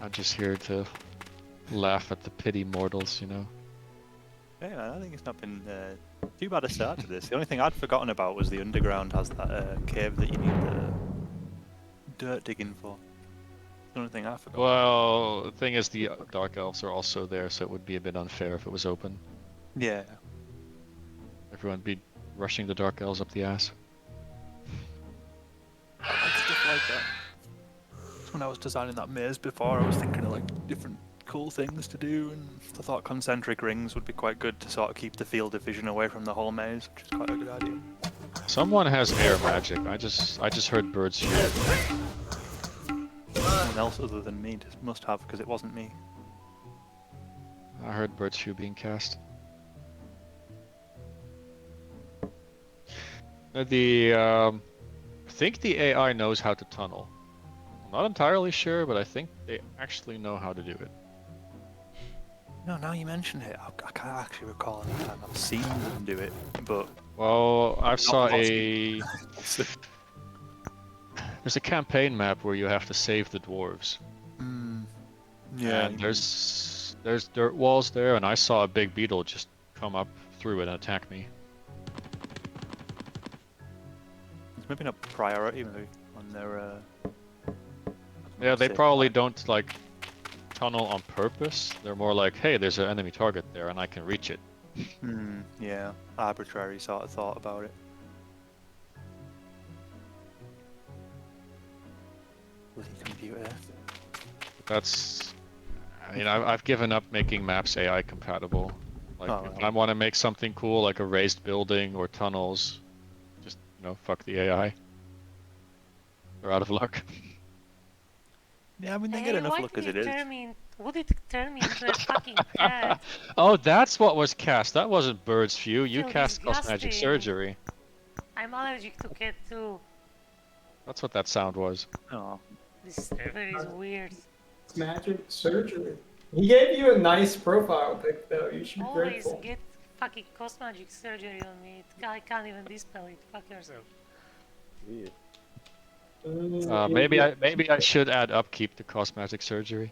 Speaker 6: I'm just here to laugh at the pity mortals, you know.
Speaker 3: Yeah, man, I think it's not been too bad a start to this. The only thing I'd forgotten about was the underground has that cave that you need the dirt digging for. The only thing I forgot.
Speaker 6: Well, the thing is the Dark Elves are also there, so it would be a bit unfair if it was open.
Speaker 3: Yeah.
Speaker 6: Everyone would be rushing the Dark Elves up the ass.
Speaker 3: And stuff like that. When I was designing that maze before, I was thinking of like different cool things to do, and I thought concentric rings would be quite good to sort of keep the field of vision away from the whole maze, which is quite a good idea.
Speaker 6: Someone has air magic. I just heard birds shoot.
Speaker 3: Someone else other than me must have, because it wasn't me.
Speaker 6: I heard bird shoe being cast. I think the AI knows how to tunnel. I'm not entirely sure, but I think they actually know how to do it.
Speaker 3: No, now you mention it, I can't actually recall any time I've seen them do it, but...
Speaker 6: Well, I saw
Speaker 3: Not
Speaker 6: a... There's a campaign map where you have to save the dwarves.
Speaker 3: Yeah,
Speaker 6: And there's dirt walls there, and I saw a big beetle just come up through it and attack me.
Speaker 3: maybe not priority, maybe on their.
Speaker 6: Yeah, they probably don't like tunnel on purpose. They're more like, hey, there's an enemy target there, and I can reach it.
Speaker 3: Yeah, arbitrary sort of thought about it. Bloody computer.
Speaker 6: That's. I mean, I've given up making maps AI compatible. Like,
Speaker 3: Oh,
Speaker 6: if
Speaker 3: right.
Speaker 6: I want to make something cool, like a raised building or tunnels, just fuck the AI. They're out of luck.
Speaker 3: Yeah, I mean they
Speaker 2: Hey,
Speaker 3: get enough
Speaker 2: why
Speaker 3: look
Speaker 2: did
Speaker 3: as it is.
Speaker 2: would it turn me into a fucking head?
Speaker 6: Oh, that's what was cast. That wasn't Bird's View. You
Speaker 2: Feel
Speaker 6: cast Cosmetic
Speaker 2: disgusting.
Speaker 6: Surgery.
Speaker 2: I'm allergic to cat too.
Speaker 6: That's what that sound was.
Speaker 3: Oh,
Speaker 2: This server is weird.
Speaker 4: It's magic surgery. He gave you a nice profile pic, though. You should be
Speaker 2: Always
Speaker 4: grateful.
Speaker 2: get fucking cosmetic surgery on me. I can't even dispel it. Fuck yourself.
Speaker 5: Yeah.
Speaker 6: Maybe I should add upkeep to Cosmetic Surgery.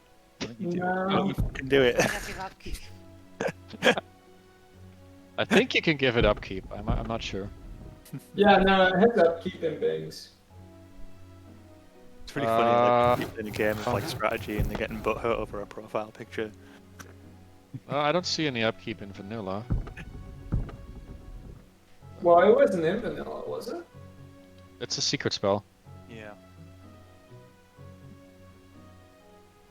Speaker 3: you do
Speaker 4: No.
Speaker 3: it. You can do it.
Speaker 2: Negative upkeep.
Speaker 6: I think you can give it upkeep. I'm not sure.
Speaker 4: Yeah, no, heads up, keep them things.
Speaker 3: It's pretty funny, like people in a game of like strategy and they're getting butthurt over a profile picture.
Speaker 6: I don't see any upkeep in vanilla.
Speaker 4: Well, it wasn't in vanilla, was it?
Speaker 6: It's a secret spell.
Speaker 3: Yeah.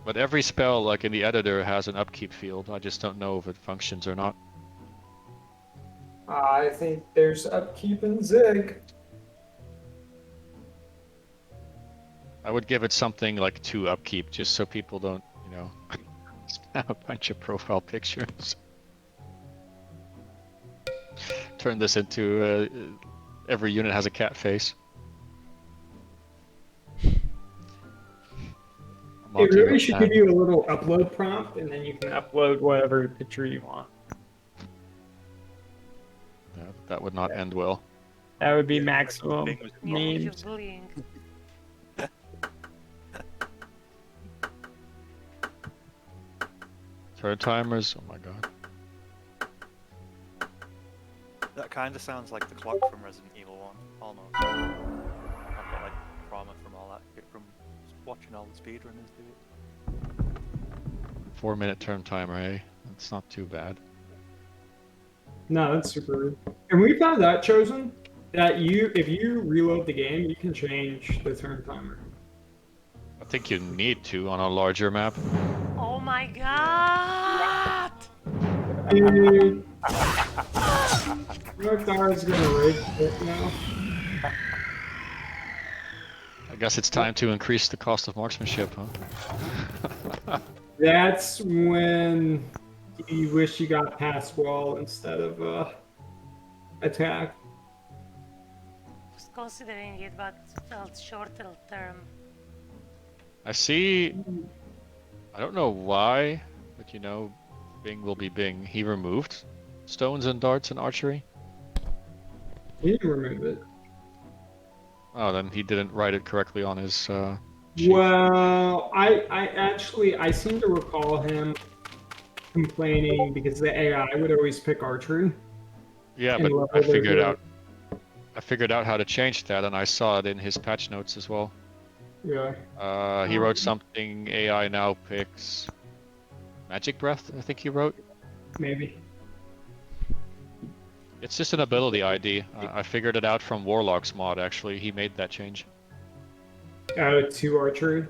Speaker 6: But every spell, like in the editor, has an upkeep field. I just don't know if it functions or not.
Speaker 4: I think there's upkeep in Zig.
Speaker 6: I would give it something like 2 upkeep, just so people don't, spam a bunch of profile pictures. Turn this into every unit has a cat face.
Speaker 4: It really should give you a little upload prompt, and then you can upload whatever picture you want.
Speaker 6: Yeah, that would not end well.
Speaker 4: That would be maximum
Speaker 2: New age of
Speaker 4: memes.
Speaker 2: bullying.
Speaker 6: Turn timers, oh my god.
Speaker 3: That kind of sounds like the clock from Resident Evil 1, almost. I've got like trauma from all that shit from watching all the speedrunners do it.
Speaker 6: 4-minute turn timer, eh? That's not too bad.
Speaker 4: No, that's super rude. And we found out, Chosen, that if you reload the game, you can change the turn timer.
Speaker 6: I think you need to on a larger map.
Speaker 2: Oh my god!
Speaker 4: Dude. Rockdar's gonna rage it now.
Speaker 6: I guess it's time to increase the cost of marksmanship, huh?
Speaker 4: That's when you wish you got pass wall instead of attack.
Speaker 2: Was considering it, but felt shorter term.
Speaker 6: I see. I don't know why, but Bing will be Bing. He removed stones and darts and archery.
Speaker 4: He didn't remove it.
Speaker 6: Oh, then he didn't write it correctly on his sheet.
Speaker 4: Well, I seem to recall him complaining because the AI would always pick archery.
Speaker 6: Yeah,
Speaker 4: and
Speaker 6: but I figured out how to change that, and I saw it in his patch notes as well.
Speaker 4: Yeah.
Speaker 6: He wrote something. AI now picks Magic Breath, I think he wrote.
Speaker 4: Maybe.
Speaker 6: It's just an ability ID. I figured it out from Warlock's mod, actually. He made that change.
Speaker 4: To archery.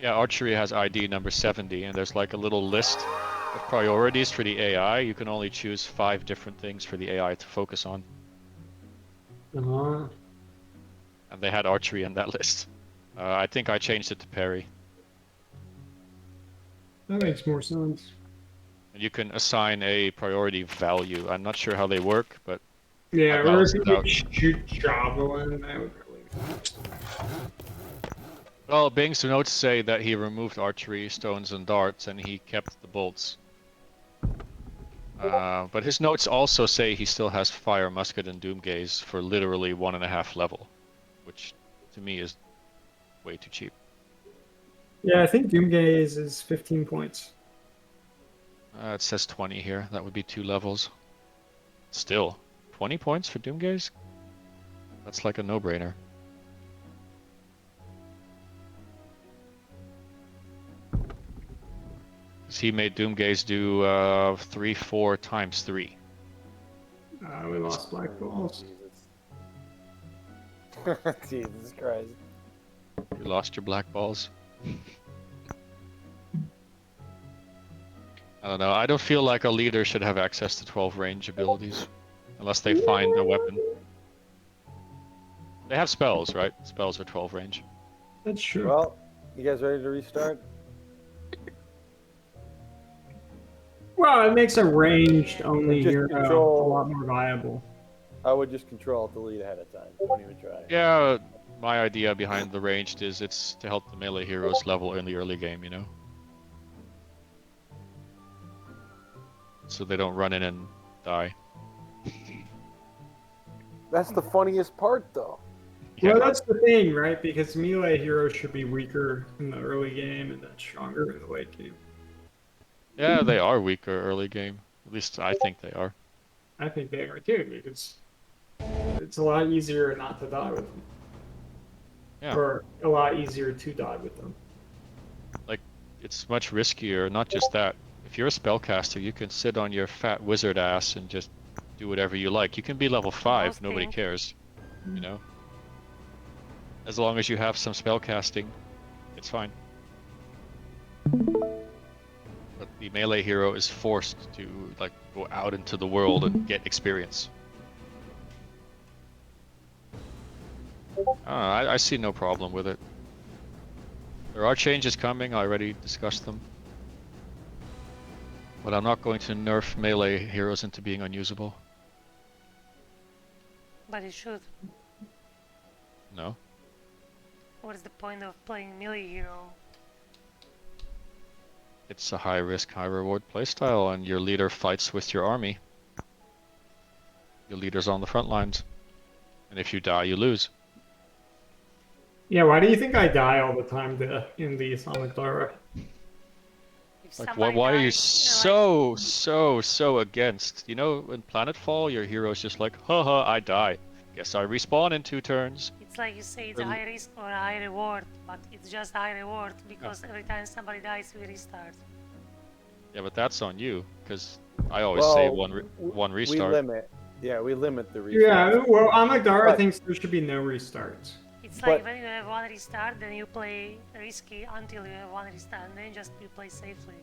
Speaker 6: Yeah, archery has ID number 70, and there's like a little list of priorities for the AI. You can only choose 5 different things for the AI to focus on.
Speaker 4: Uh-huh.
Speaker 6: And they had archery in that list. I think I changed it to parry.
Speaker 4: That makes more sense.
Speaker 6: And you can assign a priority value. I'm not sure how they work, but
Speaker 4: Yeah,
Speaker 6: I
Speaker 4: or
Speaker 6: balanced
Speaker 4: if
Speaker 6: it
Speaker 4: you
Speaker 6: out.
Speaker 4: could shoot javelin, that would really.
Speaker 6: Well, Bing's notes say that he removed archery, stones, and darts, and he kept the bolts. But his notes also say he still has fire, musket, and doomgaze for literally 1.5 level, which to me is way too cheap.
Speaker 4: Yeah, I think Doomgaze is 15 points.
Speaker 6: It says 20 here. That would be 2 levels. Still, 20 points for doomgaze? That's like a no-brainer. He made Doomgaze do 3, 4 times 3.
Speaker 4: We lost black balls.
Speaker 5: Jesus. Jesus Christ.
Speaker 6: You lost your black balls. I don't know. I don't feel like a leader should have access to 12 range abilities. Unless they find a weapon. They have spells, right? Spells are 12 range.
Speaker 4: That's true.
Speaker 5: Well, you guys ready to restart?
Speaker 4: Well, it makes a ranged only
Speaker 5: Just
Speaker 4: hero
Speaker 5: control-
Speaker 4: a lot more viable.
Speaker 5: I would just control delete ahead of time. Don't even try.
Speaker 6: Yeah, my idea behind the ranged is it's to help the melee heroes level in the early game, you know? So they don't run in and die.
Speaker 5: That's the funniest part, though.
Speaker 4: Well, that's the thing, right? Because melee heroes should be weaker in the early game and then stronger in the late game.
Speaker 6: Yeah, they are weaker early game. At least I think they are.
Speaker 4: I think they are too, because it's a lot easier not to die with them.
Speaker 6: Yeah.
Speaker 4: Or a lot easier to die with them.
Speaker 6: Like, it's much riskier. Not just that. If you're a spellcaster, you can sit on your fat wizard ass and just do whatever you like. You can be level 5, nobody cares. You know? As long as you have some spellcasting, it's fine. But the melee hero is forced to, like, go out into the world and get experience. I see no problem with it. There are changes coming, I already discussed them. But I'm not going to nerf melee heroes into being unusable.
Speaker 2: But it should.
Speaker 6: No.
Speaker 2: What's the point of playing melee hero?
Speaker 6: It's a high risk, high reward playstyle, and your leader fights with your army. Your leader's on the front lines. And if you die, you lose.
Speaker 4: Yeah, why do you think I die all the time in the Islamic Dara?
Speaker 2: If
Speaker 6: Like,
Speaker 2: somebody
Speaker 6: why are you
Speaker 2: dies,
Speaker 6: so against? You know, in Planetfall, your hero's just like, haha, I die. Guess I respawn in 2 turns.
Speaker 2: it's like you say it's a
Speaker 6: Really?
Speaker 2: high risk or a high reward, but it's just high reward because every time somebody dies, we restart.
Speaker 6: Yeah, but that's on you, because I always say one restart.
Speaker 5: We limit the restart.
Speaker 4: Yeah, well, Islamic Dara
Speaker 5: But-
Speaker 4: thinks there should be no restarts.
Speaker 2: It's
Speaker 5: But-
Speaker 2: like when you have one restart, then you play risky until you have one restart, and then just you play safely.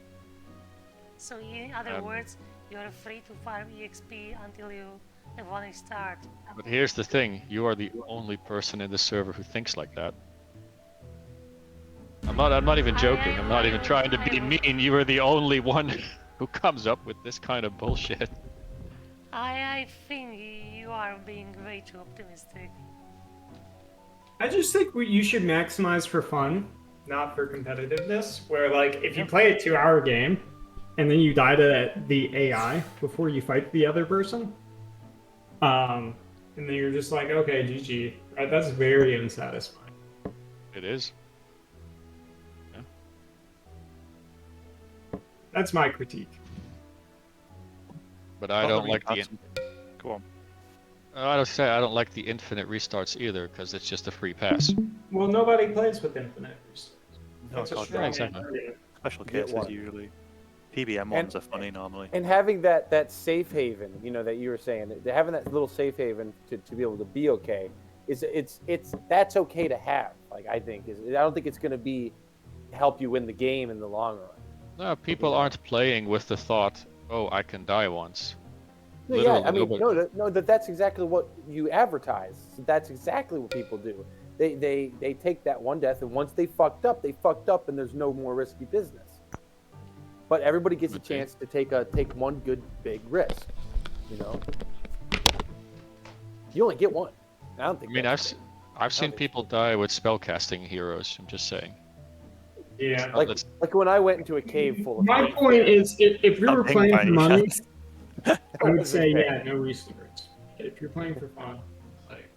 Speaker 2: So in other words, you are free to farm EXP until you have one restart.
Speaker 6: But here's the thing, you are the only person in the server who thinks like that. I'm not even joking, I'm not even trying to be mean, you are the only one who comes up with this kind of bullshit.
Speaker 2: I think you are being way too optimistic.
Speaker 4: I just think you should maximize for fun, not for competitiveness. Where, like, if you play a 2-hour game and then you die to the AI before you fight the other person, and then you're just like, okay, GG, right? That's very unsatisfying.
Speaker 6: It is.
Speaker 4: That's my critique.
Speaker 6: But I don't like the...
Speaker 3: Go on.
Speaker 6: I don't like the infinite restarts either, because it's just a free pass.
Speaker 4: Well, nobody plays with infinite restarts.
Speaker 3: No,
Speaker 4: That's a
Speaker 3: God,
Speaker 4: strong
Speaker 6: exactly.
Speaker 4: argument.
Speaker 3: Special
Speaker 5: Get
Speaker 3: cases
Speaker 5: one.
Speaker 3: usually. PBM ones are funny normally.
Speaker 5: And having that safe haven, you know, that you were saying, having that little safe haven to be able to be okay, that's okay to have. Like, I think I don't think it's going to help you win the game in the long run.
Speaker 6: No, people aren't playing with the thought, oh, I can die once.
Speaker 5: No, yeah, I mean,
Speaker 6: Literally,
Speaker 5: that's exactly what you advertise. That's exactly what people do. They take that one death, and once they fucked up, and there's no more risky business. But everybody gets a chance to take one good big risk. You know, you only get one. I don't think.
Speaker 6: I mean, I've seen people die with spellcasting heroes. I'm just saying.
Speaker 4: Yeah.
Speaker 5: Like when I went into a cave full of.
Speaker 4: My point is, if we were
Speaker 3: Something
Speaker 4: playing for
Speaker 3: funny.
Speaker 4: money, I would say, yeah, no restarts. If you're playing for fun, like,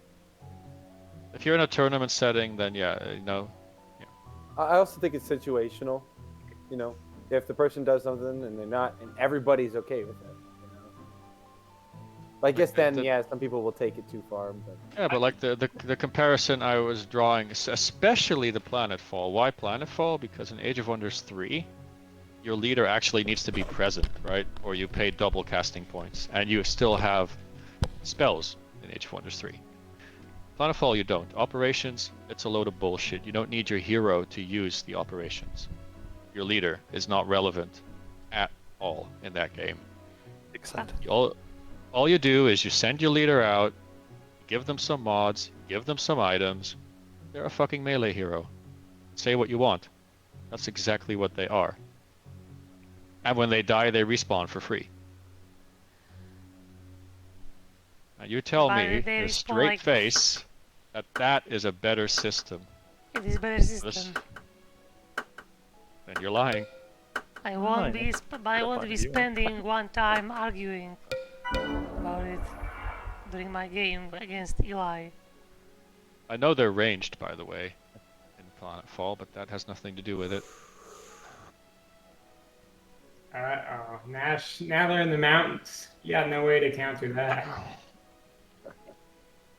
Speaker 6: If you're in a tournament setting, then yeah, you know.
Speaker 5: I also think it's situational. You know, if the person does something and they're not, and everybody's okay with it. You know? I guess then,
Speaker 6: the-
Speaker 5: yeah, some people will take it too far. But
Speaker 6: Yeah, but like the comparison I was drawing, especially the Planetfall. Why Planetfall? Because in Age of Wonders 3, your leader actually needs to be present, right? Or you pay double casting points, and you still have spells in Age of Wonders 3. Planetfall, you don't. Operations, it's a load of bullshit. You don't need your hero to use the operations. Your leader is not relevant at all in that game.
Speaker 3: Except
Speaker 6: All you do is you send your leader out, give them some mods, give them some items. They're a fucking melee hero. Say what you want. That's exactly what they are. And when they die, they respawn for free. Now you tell
Speaker 2: But
Speaker 6: me,
Speaker 2: they
Speaker 6: with a
Speaker 2: respawn
Speaker 6: straight
Speaker 2: like-
Speaker 6: face, that is a better system.
Speaker 2: It is better system.
Speaker 6: Then you're lying.
Speaker 2: I won't
Speaker 3: yeah.
Speaker 2: be I won't
Speaker 3: point
Speaker 2: be
Speaker 3: of view.
Speaker 2: spending one time arguing about it during my game against Eli.
Speaker 6: I know they're ranged, by the way, in Planetfall, but that has nothing to do with it.
Speaker 4: Oh, now they're in the mountains. You got no way to counter that.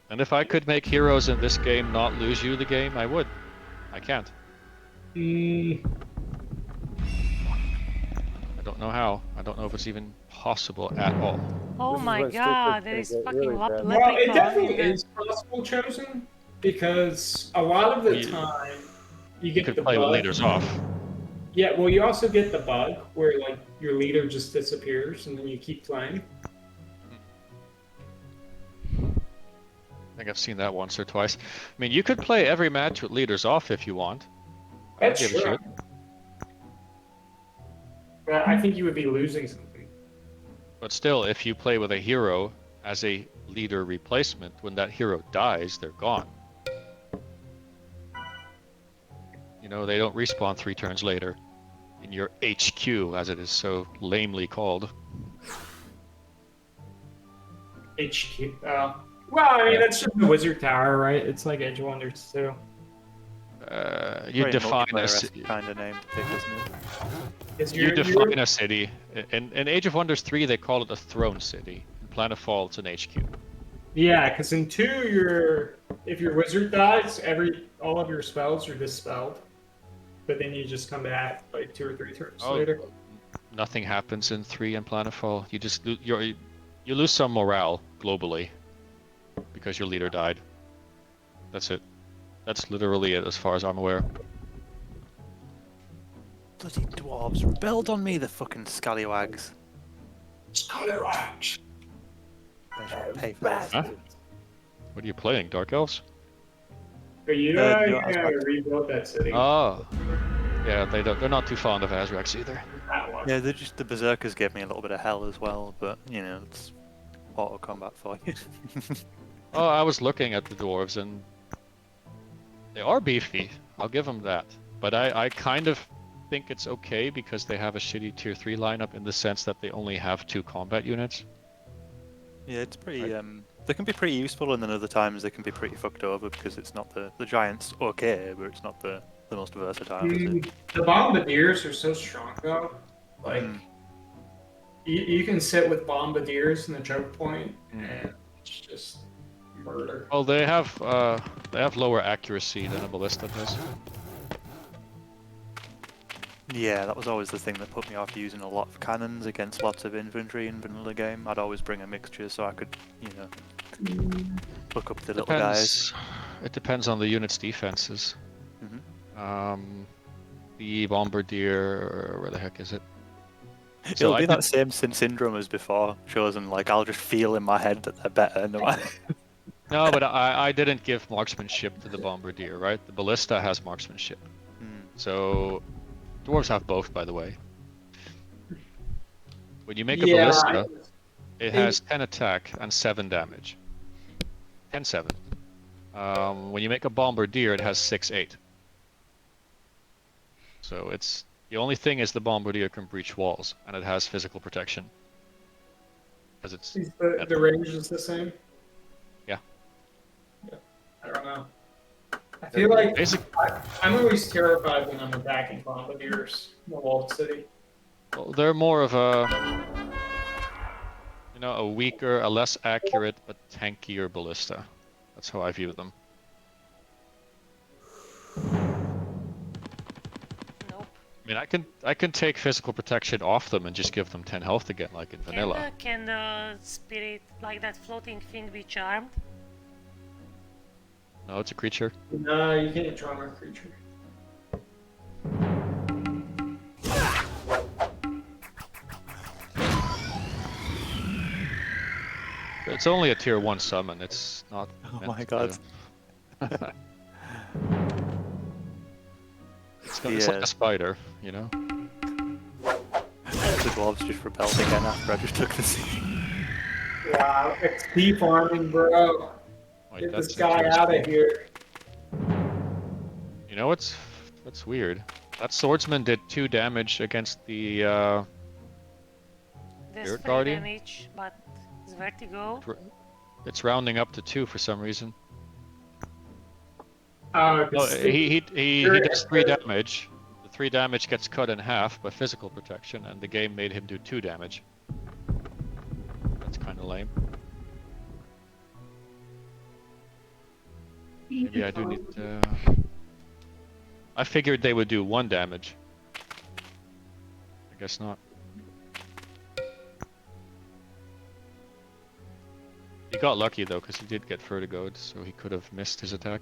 Speaker 6: And if I could make heroes in this game not lose you the game, I would. I can't.
Speaker 4: Mm,
Speaker 6: I don't know how. I don't know if it's even possible at all.
Speaker 2: Oh
Speaker 5: This is
Speaker 2: my
Speaker 5: when shit
Speaker 2: god,
Speaker 5: gets
Speaker 2: there is
Speaker 5: gonna get
Speaker 2: fucking
Speaker 5: really bad.
Speaker 4: well, it
Speaker 2: leprechaun
Speaker 4: definitely
Speaker 2: in the-
Speaker 4: is possible, Chosen, because a lot of the
Speaker 6: You-
Speaker 4: time you
Speaker 6: You
Speaker 4: get
Speaker 6: could
Speaker 4: the
Speaker 6: play with
Speaker 4: bug.
Speaker 6: leaders off.
Speaker 4: Yeah, well, you also get the bug where like your leader just disappears and then you keep playing.
Speaker 6: I think I've seen that once or twice. I mean, you could play every match with leaders off if you want. I don't
Speaker 4: That's
Speaker 6: give a
Speaker 4: true.
Speaker 6: shit.
Speaker 4: But I think you would be losing something.
Speaker 6: But still, if you play with a hero as a leader replacement, when that hero dies, they're gone. You know, they don't respawn 3 turns later in your HQ, as it is so lamely called.
Speaker 4: HQ. Well, I mean, that's just the wizard tower, right? It's like Edge Wonders too.
Speaker 6: You
Speaker 3: Very
Speaker 6: define a
Speaker 3: multiplayer-esque kind of name to pick, isn't it?
Speaker 4: Is
Speaker 6: you define a city. In Age of Wonders 3, they call it a throne city. In Planetfall, it's an HQ.
Speaker 4: Yeah, because in 2, if your wizard dies, all of your spells are dispelled. But then you just come back like 2 or 3 turns later.
Speaker 6: Nothing happens in 3 in Planetfall. You just you lose some morale globally because your leader died. That's it. That's literally it, as far as I'm aware.
Speaker 3: Bloody dwarves rebelled on me, the fucking scallywags.
Speaker 4: Scallywags.
Speaker 3: They should pay for this.
Speaker 6: Huh? What are you playing, Dark Elves?
Speaker 4: But you
Speaker 3: no, I was
Speaker 4: gotta
Speaker 3: about to-
Speaker 4: rebuild that city.
Speaker 6: Oh, yeah. They're not too fond of Azrax either.
Speaker 4: That one.
Speaker 3: Yeah, the berserkers gave me a little bit of hell as well, but you know, it's auto combat for you.
Speaker 6: Oh, I was looking at the dwarves and they are beefy. I'll give them that. But I kind of think it's okay because they have a shitty tier 3 lineup in the sense that they only have 2 combat units.
Speaker 3: Yeah, it's pretty. They can be pretty useful, and then other times they can be pretty fucked over because it's not the giants okay, but it's not the most versatile. Is it?
Speaker 4: The bombardiers are so strong though. Like
Speaker 3: Mm.
Speaker 4: you can sit with bombardiers in the choke point, and it's just murder.
Speaker 6: Well, they have lower accuracy than a ballista does.
Speaker 3: Yeah, that was always the thing that put me off using a lot of cannons against lots of infantry in vanilla game. I'd always bring a mixture so I could, you know, look up the little guys.
Speaker 6: It depends on the unit's defenses. The bombardier, where the heck is it?
Speaker 3: It'll
Speaker 6: I
Speaker 3: be that same syndrome as before, chosen. Like I'll just feel in my head that they're better. No matter.
Speaker 6: No, but I didn't give marksmanship to the bombardier, right? The ballista has marksmanship. So dwarves have both, by the way. When you make a ballista, it has 10 attack and 7 damage. 10-7. When you make a bombardier, it has 6-8. So it's the only thing is the bombardier can breach walls, and it has physical protection. Because it's
Speaker 4: Is the range is the same?
Speaker 6: Yeah.
Speaker 4: I don't know. I feel like
Speaker 6: basic.
Speaker 4: I'm always terrified when I'm attacking bombardiers in the walled city.
Speaker 6: Well, they're more of a You know, a weaker, a less accurate, but tankier ballista. That's how I view them.
Speaker 2: Nope.
Speaker 6: I mean, I can take physical protection off them and just give them 10 health again, like in vanilla.
Speaker 2: Can the spirit, like that floating thing, be charmed?
Speaker 6: No, it's a creature.
Speaker 4: No, you can't charm a creature.
Speaker 6: It's only a tier 1 summon. It's not.
Speaker 3: Oh
Speaker 6: meant
Speaker 3: my
Speaker 6: to-
Speaker 3: god.
Speaker 6: It's like a spider, you know.
Speaker 3: The dwarves just rebelled again after I just took the sea.
Speaker 4: Wow, XP farming, bro.
Speaker 6: Wait,
Speaker 4: Get
Speaker 6: that's
Speaker 4: this guy out of
Speaker 6: interesting.
Speaker 4: here.
Speaker 6: You know what's that's weird? That swordsman did 2 damage against the
Speaker 2: There's
Speaker 6: Spirit
Speaker 2: 3
Speaker 6: Guardian?
Speaker 2: damage, but it's vertigo.
Speaker 6: It's rounding up to 2 for some reason.
Speaker 4: Oh,
Speaker 6: No, he
Speaker 4: Sure,
Speaker 6: does 3
Speaker 4: sure.
Speaker 6: damage. The 3 damage gets cut in half by physical protection, and the game made him do 2 damage. That's kind of lame. Maybe I do need to... I figured they would do 1 damage. I guess not. He got lucky though, because he did get vertigoed, so he could have missed his attack.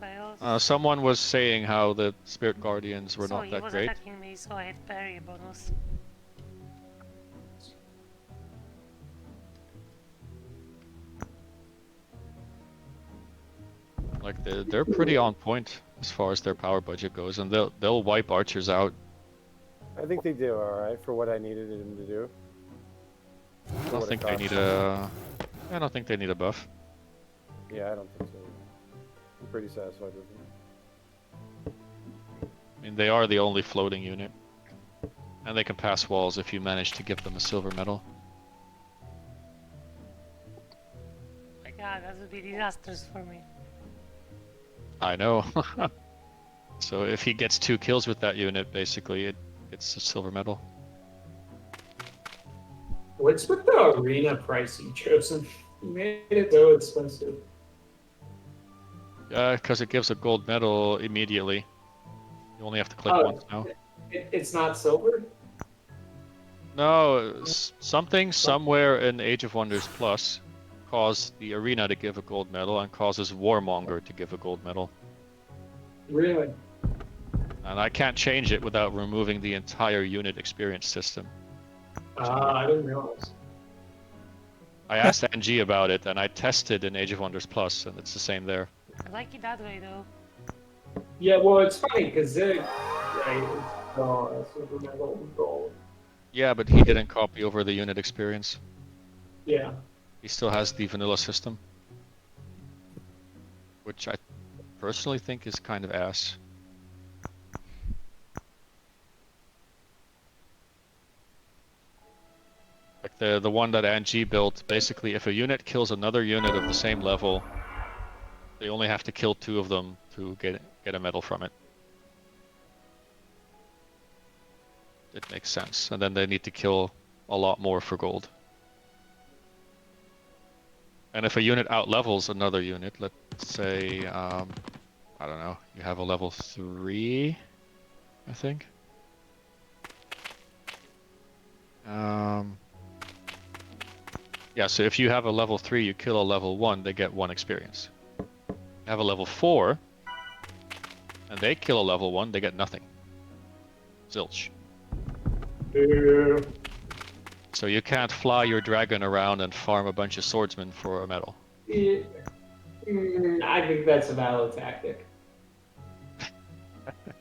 Speaker 2: But also,
Speaker 6: Someone was saying how the Spirit Guardians were
Speaker 2: so
Speaker 6: not
Speaker 2: he
Speaker 6: that
Speaker 2: was
Speaker 6: great.
Speaker 2: attacking me, so I had parry bonus.
Speaker 6: Like they're pretty on point as far as their power budget goes, and they'll wipe archers out.
Speaker 5: I think they do all right for what I needed them to do.
Speaker 6: I don't think they need a. I don't think they need a buff.
Speaker 5: Yeah, I don't think so. I'm pretty satisfied with them.
Speaker 6: I mean, they are the only floating unit, and they can pass walls if you manage to give them a silver medal.
Speaker 2: My god, that would be disastrous for me.
Speaker 6: I know. So if he gets 2 kills with that unit, basically it's a silver medal.
Speaker 4: What's with the arena price you chosen? You made it so expensive.
Speaker 6: Because it gives a gold medal immediately. You only have to click
Speaker 4: Oh.
Speaker 6: once now.
Speaker 4: It's not silver?
Speaker 6: No, something somewhere in Age of Wonders Plus caused the arena to give a gold medal and causes Warmonger to give a gold medal.
Speaker 4: Really?
Speaker 6: And I can't change it without removing the entire unit experience system.
Speaker 4: I didn't realize.
Speaker 6: I asked Angie about it, and I tested in Age of Wonders Plus, and it's the same there.
Speaker 2: I like it that way though.
Speaker 4: Yeah, well, it's funny because Zig, right, is silver medal and gold.
Speaker 6: Yeah, but he didn't copy over the unit experience.
Speaker 4: Yeah.
Speaker 6: He still has the vanilla system, which I personally think is kind of ass. Like the one that Angie built, basically if a unit kills another unit of the same level, they only have to kill 2 of them to get a medal from it. It makes sense, and then they need to kill a lot more for gold. And if a unit outlevels another unit, let's say, I don't know, you have a level 3, I think. Yeah, so if you have a level 3, you kill a level 1, they get 1 experience. You have a level 4, and they kill a level 1, they get nothing. Zilch.
Speaker 4: Boo.
Speaker 6: So you can't fly your dragon around and farm a bunch of swordsmen for a medal.
Speaker 4: Yeah. I think that's a valid tactic.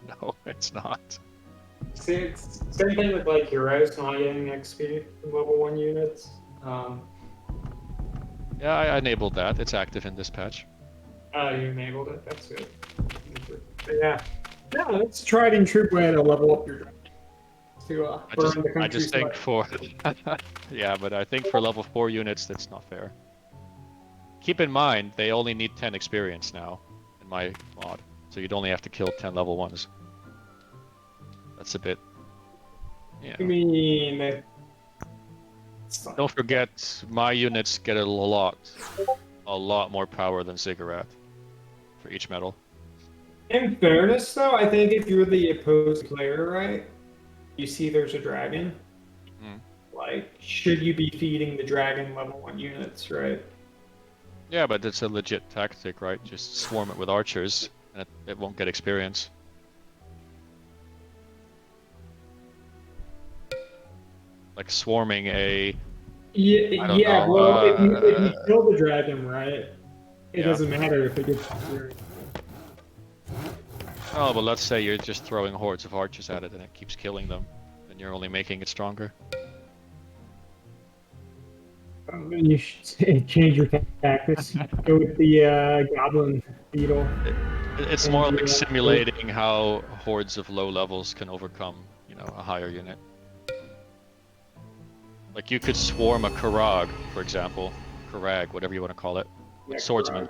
Speaker 6: No, it's not.
Speaker 4: See, it's same thing with like heroes not getting XP from level 1 units.
Speaker 6: Yeah, I enabled that. It's active in this patch.
Speaker 4: Oh, you enabled it. That's good. But yeah, no, it's a tried and true way to level up your dragon. To burn the
Speaker 6: I just think
Speaker 4: countryside.
Speaker 6: for yeah, but I think for level 4 units that's not fair. Keep in mind they only need 10 experience now in my mod, so you'd only have to kill 10 level 1s. That's a bit You
Speaker 4: I
Speaker 6: know.
Speaker 4: mean,
Speaker 6: Don't forget, my units get a lot more power than Ziggurat for each medal.
Speaker 4: in fairness, though, I think if you're the opposed player, right, you see there's a dragon.
Speaker 6: Mm.
Speaker 4: Like, should you be feeding the dragon level 1 units, right?
Speaker 6: Yeah, but it's a legit tactic, right? Just swarm it with archers, and it won't get experience. Like swarming a...
Speaker 4: Yeah,
Speaker 6: I don't
Speaker 4: yeah.
Speaker 6: know,
Speaker 4: Well, if you kill the dragon, right, it
Speaker 6: yeah.
Speaker 4: doesn't matter if it gets experience.
Speaker 6: Oh, but let's say you're just throwing hordes of archers at it and it keeps killing them, then you're only making it stronger.
Speaker 4: You should change your tactics. Go with the goblin beetle.
Speaker 6: It's
Speaker 4: And
Speaker 6: more
Speaker 4: you,
Speaker 6: like simulating how hordes of low levels can overcome, you know, a higher unit. Like you could swarm a Karag, for example, Karag, whatever you want to call it, with swordsmen.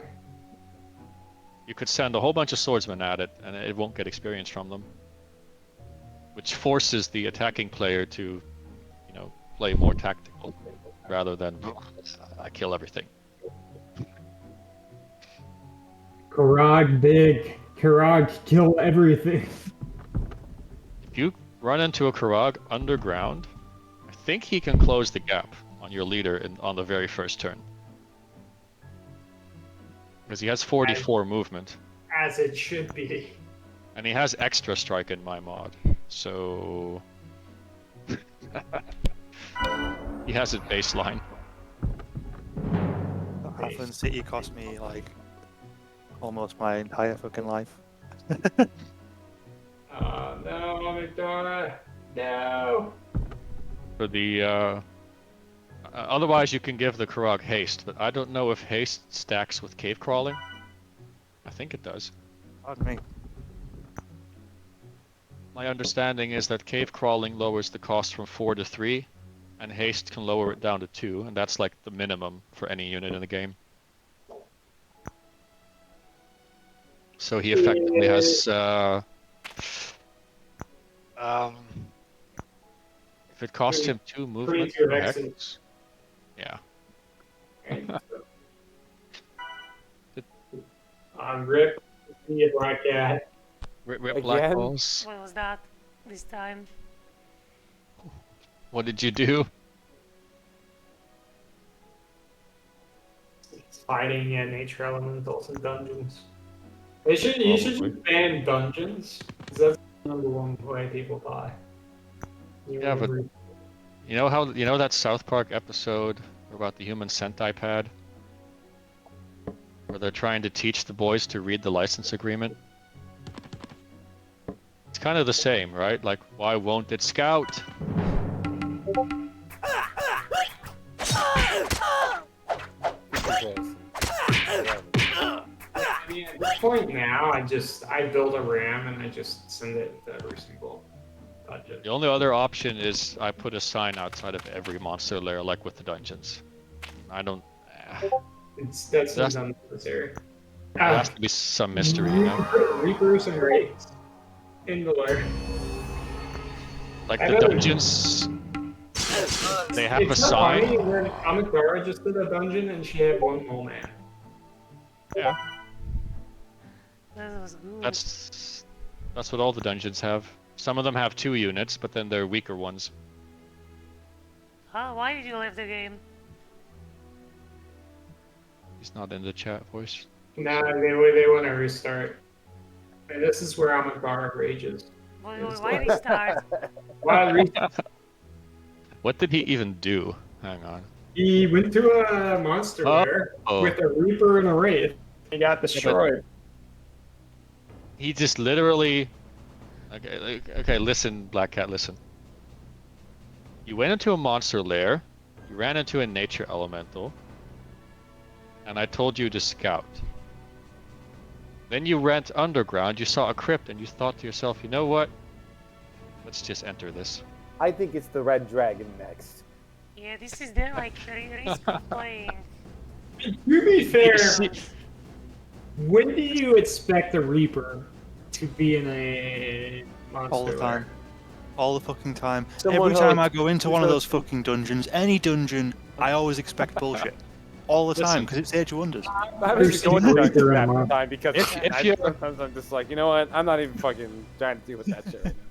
Speaker 6: You could send a whole bunch of swordsmen at it, and it won't get experience from them. Which forces the attacking player to, you know, play more tactical, rather than, I kill everything.
Speaker 4: Karag big. Karag kill everything.
Speaker 6: If you run into a Karag underground, I think he can close the gap on your leader on the very first turn. Because he has 44 movement.
Speaker 4: As it should be.
Speaker 6: And he has extra strike in my mod, so... he has it baseline.
Speaker 3: Athens City cost me like almost my entire fucking life.
Speaker 4: Oh no, Victoria. No.
Speaker 6: For the, otherwise you can give the Karag haste, but I don't know if haste stacks with cave crawling. I think it does.
Speaker 3: Pardon me.
Speaker 6: My understanding is that cave crawling lowers the cost from 4 to 3, and haste can lower it down to 2, and that's like the minimum for any unit in the game. So he effectively has, if it costs him 2 movement,
Speaker 4: your
Speaker 6: for
Speaker 4: exit.
Speaker 6: yeah.
Speaker 4: Rip. See a black cat.
Speaker 6: Rip black
Speaker 5: Again?
Speaker 6: balls.
Speaker 2: What was that this time?
Speaker 6: What did you do?
Speaker 4: It's fighting nature elementals in dungeons. You should
Speaker 6: Probably.
Speaker 4: just ban dungeons. Because that's the #1 way people die.
Speaker 6: Yeah, but you know how that South Park episode about the human Sentai pad? Where they're trying to teach the boys to read the license agreement? It's kind of the same, right? Like, why won't it scout?
Speaker 4: I mean, at this point now, I build a RAM and I just send it to every single dungeon.
Speaker 6: The only other option is I put a sign outside of every monster lair, like with the dungeons. I don't...
Speaker 4: That's
Speaker 6: That's-
Speaker 4: unnecessary.
Speaker 6: There has to be some mystery, you know?
Speaker 4: Reapers and Wraiths in the lair.
Speaker 6: Like
Speaker 4: I
Speaker 6: the
Speaker 4: know-
Speaker 6: dungeons... They have a
Speaker 4: It's not
Speaker 6: sign.
Speaker 4: funny when Amidara just did a dungeon and she had 1 mole man.
Speaker 6: Yeah,
Speaker 2: That was good.
Speaker 6: that's what all the dungeons have. Some of them have 2 units, but then they're weaker ones.
Speaker 2: Huh? Why did you leave the game?
Speaker 6: He's not in the chat voice.
Speaker 4: Nah, they want to restart. And this is where Amidara rages.
Speaker 2: Why restart?
Speaker 4: Why
Speaker 6: What did he even do? Hang on.
Speaker 4: He went to a monster lair with a Reaper and a Wraith. He got destroyed.
Speaker 6: He just literally... Okay, listen, Black Cat, listen. You went into a monster lair, you ran into a nature elemental, and I told you to scout. Then you went underground, you saw a crypt, and you thought to yourself, you know what? Let's just enter this.
Speaker 5: I think it's the red dragon next.
Speaker 2: Yeah, this is the like risk of playing.
Speaker 4: To be fair, when do you expect a Reaper to be in a monster
Speaker 3: All the time.
Speaker 4: lair?
Speaker 3: all the fucking time.
Speaker 1: Someone
Speaker 3: Every time
Speaker 1: hosts-
Speaker 3: I go into
Speaker 1: who's
Speaker 3: one of those
Speaker 1: hosting?
Speaker 3: fucking dungeons, any dungeon, I always expect bullshit. All the time,
Speaker 6: Listen.
Speaker 3: because it's Age of Wonders.
Speaker 5: I'm having to
Speaker 4: There's
Speaker 5: go into
Speaker 4: some
Speaker 5: dungeons
Speaker 4: reader
Speaker 5: half the
Speaker 4: unlocked.
Speaker 5: time because
Speaker 6: If you're-
Speaker 5: sometimes I'm just like, you know what? I'm not even fucking trying to deal with that shit right now.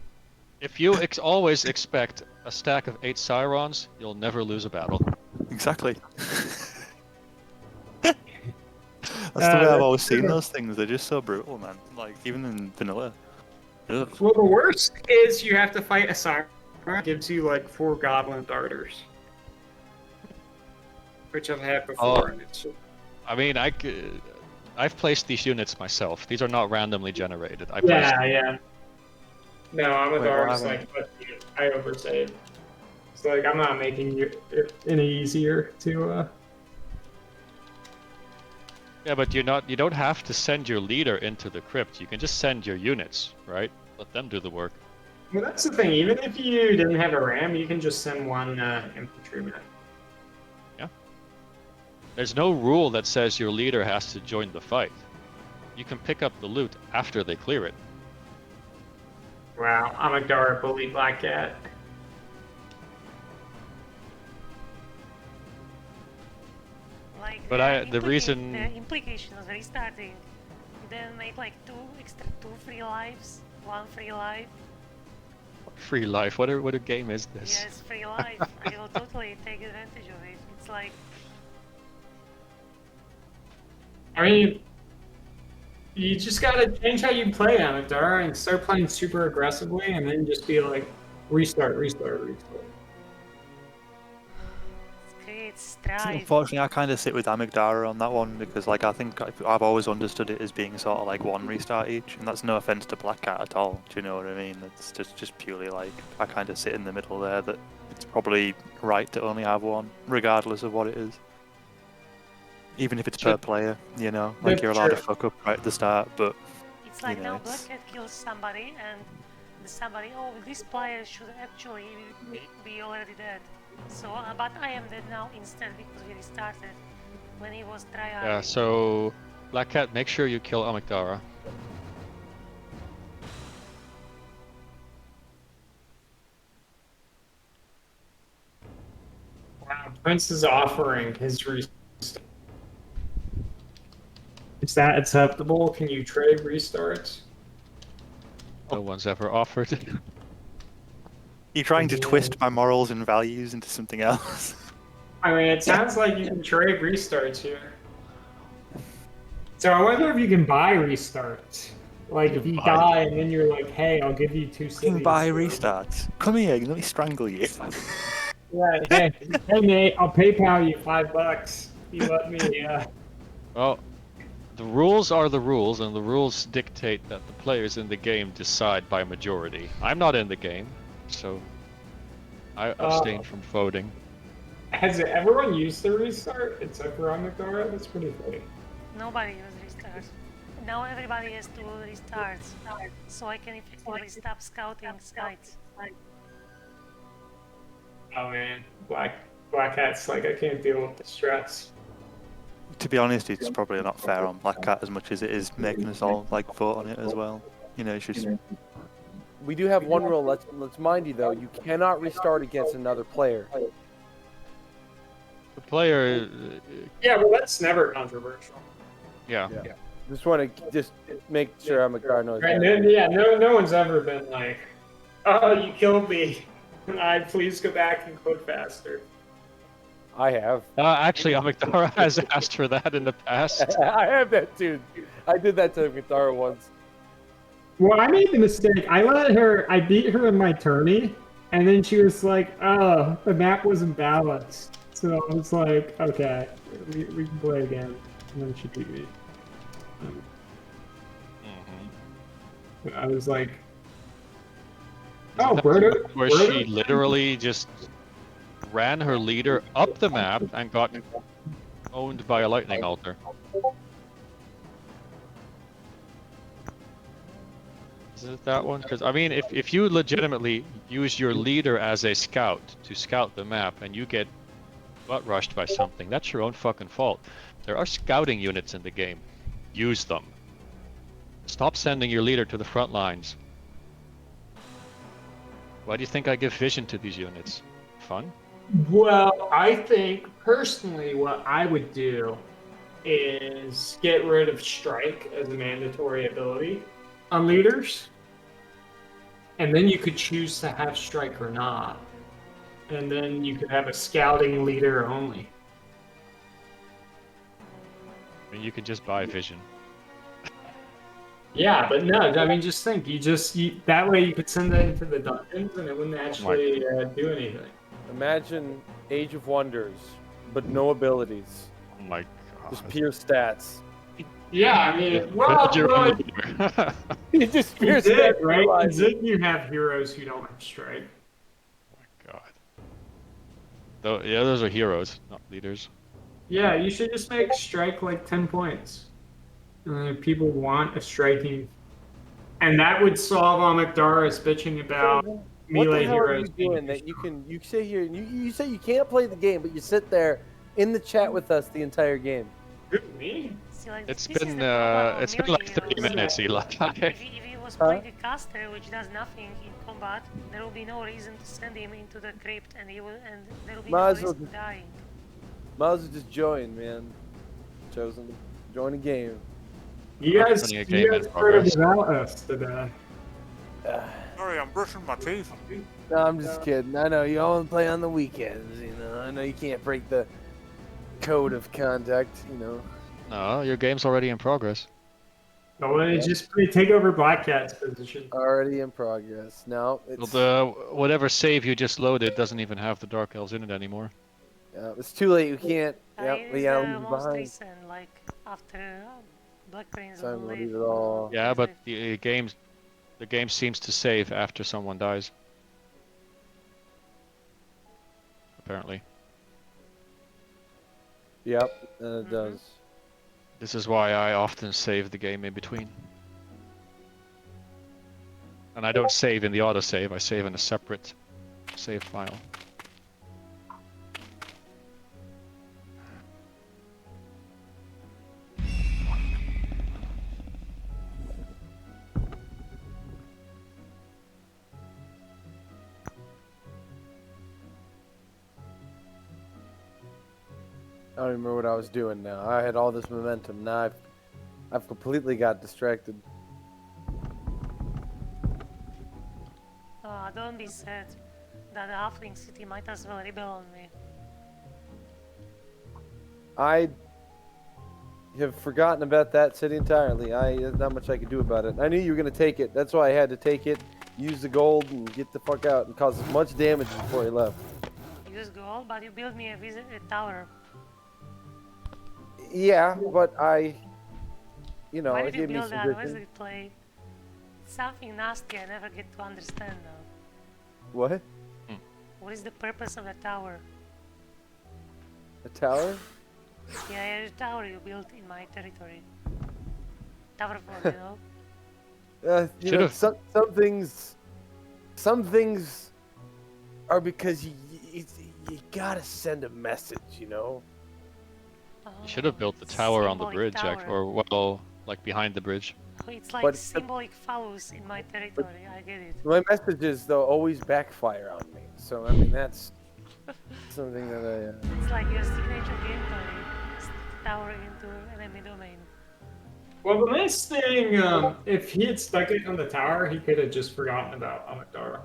Speaker 6: If you always expect a stack of 8 Cyrons, you'll never lose a battle.
Speaker 3: Exactly. That's the way I've always seen those things. They're just so brutal, man. Like, even in vanilla. Ugh.
Speaker 4: Well, the worst is you have to fight a siren. It gives you like 4 goblin darters, which I've had before.
Speaker 6: Oh.
Speaker 4: And it's just...
Speaker 6: I mean, I've placed these units myself. These are not randomly generated. I placed
Speaker 4: Yeah,
Speaker 6: them.
Speaker 4: yeah. No, I'm with
Speaker 3: Wait, what
Speaker 4: ours.
Speaker 3: happened?
Speaker 4: Like, but I oversaved. It's like I'm not making it any easier to.
Speaker 6: Yeah, but you don't have to send your leader into the crypt. You can just send your units, right? Let them do the work.
Speaker 4: Well, that's the thing. Even if you didn't have a ram, you can just send one infantryman.
Speaker 6: There's no rule that says your leader has to join the fight. You can pick up the loot after they clear it.
Speaker 4: Wow, I'm a Dara bully Black Cat.
Speaker 2: Like
Speaker 6: But the reason-
Speaker 2: the implication of restarting, you then make like 2 free lives, 1 free life.
Speaker 6: Free life. What a game is this?
Speaker 2: Yes, free life. I will totally take advantage of it. It's like,
Speaker 4: I mean, you just gotta change how you play on it, Dara, and start playing super aggressively, and then just be like, restart, restart, restart.
Speaker 2: it creates strife.
Speaker 3: Unfortunately, I kind of sit with Amygdala on that one because, like, I think I've always understood it as being sort of like 1 restart each, and that's no offense to Black Cat at all. Do you know what I mean? It's just purely like I kind of sit in the middle there. That it's probably right to only have 1, regardless of what it is. Even if it's per player, you know, like
Speaker 4: That's
Speaker 3: you're allowed to
Speaker 4: true.
Speaker 3: fuck up right at the start, but
Speaker 2: It's like
Speaker 3: you know,
Speaker 2: now
Speaker 3: it's-
Speaker 2: Black Cat kills somebody, and the somebody, oh, this player should actually be already dead. So, but I am dead now instead because we restarted when he was tryharding.
Speaker 6: Yeah, so Black Cat, make sure you kill Amygdala.
Speaker 4: Wow, Prince is offering his restart. Is that acceptable? Can you trade restarts?
Speaker 6: No one's ever offered.
Speaker 3: you're trying to
Speaker 4: Yeah.
Speaker 3: twist my morals and values into something else.
Speaker 4: I mean, it sounds like you can trade restarts here. So I wonder if you can buy restarts. Like, if you
Speaker 6: Buy.
Speaker 4: die and then you're like, hey, I'll give you 2
Speaker 3: You
Speaker 4: cities.
Speaker 3: can buy restarts. Come here, let me strangle you.
Speaker 4: Right, hey, hey, mate, I'll PayPal you $5. You let me,
Speaker 6: Well, the rules are the rules, and the rules dictate that the players in the game decide by majority. I'm not in the game, so I abstain from voting.
Speaker 4: Has everyone used the restart except for Amygdala? That's pretty funny.
Speaker 2: Nobody has restarts. Now everybody has to restart, so I can effectively stop scouting sites.
Speaker 4: Oh man, Black Hat's like, I can't deal with the stress.
Speaker 3: To be honest, it's probably not fair on Black Cat as much as it is making us all like vote on it as well. You know, it's just
Speaker 5: We do have one rule. Let's mind you though. You cannot restart against another player.
Speaker 6: The player,
Speaker 4: Yeah, well, that's never controversial.
Speaker 6: yeah.
Speaker 5: Just want to just make sure I'm a guard knows
Speaker 4: Right?
Speaker 5: that.
Speaker 4: Yeah, no one's ever been like, oh, you killed me. I please go back and quit faster.
Speaker 5: I have.
Speaker 6: Actually, Amygdala has asked for that in the past.
Speaker 5: I have that too. I did that to Guitar once.
Speaker 4: Well, I made the mistake. I beat her in my tourney, and then she was like, oh, the map wasn't balanced. So I was like, okay, we can play again. And then she beat me. I was like, oh,
Speaker 6: Where she literally just ran her leader up the map and got owned by a lightning altar. Is it that one? Because I mean, if you legitimately use your leader as a scout to scout the map and you get butt rushed by something, that's your own fucking fault. There are scouting units in the game. Use them. Stop sending your leader to the front lines. Why do you think I give vision to these units? Fun?
Speaker 4: Well, I think personally what I would do is get rid of strike as a mandatory ability on leaders, and then you could choose to have strike or not, and then you could have a scouting leader only.
Speaker 6: I mean, you could just buy vision.
Speaker 4: Yeah, but no, I mean, just think, that way you could send that into the dungeons and it wouldn't actually do anything.
Speaker 5: Imagine Age of Wonders, but no abilities,
Speaker 6: Oh my
Speaker 5: just
Speaker 6: god.
Speaker 5: pure stats.
Speaker 4: Yeah, I mean,
Speaker 6: Build your own
Speaker 4: well,
Speaker 6: leader.
Speaker 5: You just pure
Speaker 4: is it,
Speaker 5: stats,
Speaker 4: right?
Speaker 5: realize
Speaker 4: Is it you have heroes who don't have strike?
Speaker 6: God. Though, yeah, those are heroes, not leaders.
Speaker 4: Yeah, you should just make strike like 10 points. People want a striking. And that would solve Amygdala's bitching about
Speaker 5: What
Speaker 4: melee
Speaker 5: the hell are
Speaker 4: heroes.
Speaker 5: you
Speaker 4: being
Speaker 5: doing that
Speaker 4: too
Speaker 5: you sit here and you say you can't play the game, but you sit there in the chat with us the entire game.
Speaker 4: strong. Who, me?
Speaker 2: See, like,
Speaker 6: It's
Speaker 2: this is
Speaker 6: been
Speaker 2: the problem of
Speaker 6: it's been
Speaker 2: melee
Speaker 6: like 30
Speaker 2: heroes.
Speaker 6: minutes, Eli.
Speaker 2: If he was playing a caster which does nothing in combat, there will be no reason to send him into the crypt, and there will be no
Speaker 5: Might as
Speaker 2: risk
Speaker 5: well
Speaker 2: of dying.
Speaker 5: Might as well just join, man. Chosen. Join a game.
Speaker 4: You guys,
Speaker 6: Running a
Speaker 4: you
Speaker 6: game
Speaker 4: guys
Speaker 6: in
Speaker 4: heard
Speaker 6: progress.
Speaker 4: about us today.
Speaker 3: Sorry, I'm brushing my teeth.
Speaker 5: No, I'm just kidding. I know you only play on the weekends, you know. I know you can't break the code of conduct, you know.
Speaker 6: No, your game's already in progress.
Speaker 4: No, just take over Black Cat's position.
Speaker 5: Already in progress. No,
Speaker 6: Well,
Speaker 5: it's
Speaker 6: whatever save you just loaded doesn't even have the Dark Elves in it anymore.
Speaker 5: it's too late. You can't. Yep,
Speaker 2: It
Speaker 5: we
Speaker 2: is
Speaker 5: gotta
Speaker 2: the
Speaker 5: leave it
Speaker 2: most
Speaker 5: behind.
Speaker 2: recent, like after Black Prince
Speaker 5: Time
Speaker 2: will
Speaker 5: to
Speaker 2: leave.
Speaker 5: leave it all.
Speaker 6: Yeah, but the game seems to save after someone dies. Apparently.
Speaker 5: Yep, and it does.
Speaker 6: This is why I often save the game in between. And I don't save in the autosave, I save in a separate save file.
Speaker 5: I don't remember what I was doing now. I had all this momentum. Now I've completely got distracted.
Speaker 2: Don't be sad. That halfling city might as well rebel on me.
Speaker 5: I have forgotten about that city entirely. There's not much I could do about it. I knew you were gonna take it. That's why I had to take it, use the gold, and get the fuck out and cause as much damage before he left.
Speaker 2: Use gold, but you build me a tower.
Speaker 5: Yeah, but you know,
Speaker 2: Why
Speaker 5: it
Speaker 2: did you
Speaker 5: gave me
Speaker 2: build
Speaker 5: some
Speaker 2: that?
Speaker 5: good
Speaker 2: What is
Speaker 5: things.
Speaker 2: it play? It's something nasty I never get to understand now.
Speaker 5: What?
Speaker 2: What is the purpose of a tower?
Speaker 5: A tower?
Speaker 2: Yeah, a tower you built in my territory. Tower for, you know?
Speaker 5: You know, some things are because you gotta send a message, you know.
Speaker 6: You should have built the tower on the
Speaker 2: Symbolic
Speaker 6: bridge,
Speaker 2: tower.
Speaker 6: or well, like behind the bridge.
Speaker 2: Oh, it's like
Speaker 5: But-
Speaker 2: symbolic phallus in my territory. I get it.
Speaker 5: My messages though always backfire on me. So I mean that's something that
Speaker 2: It's like your signature gameplay. Stick the tower into enemy domain.
Speaker 4: Well, the nice thing, if he had stuck it on the tower, he could have just forgotten about Amygdala.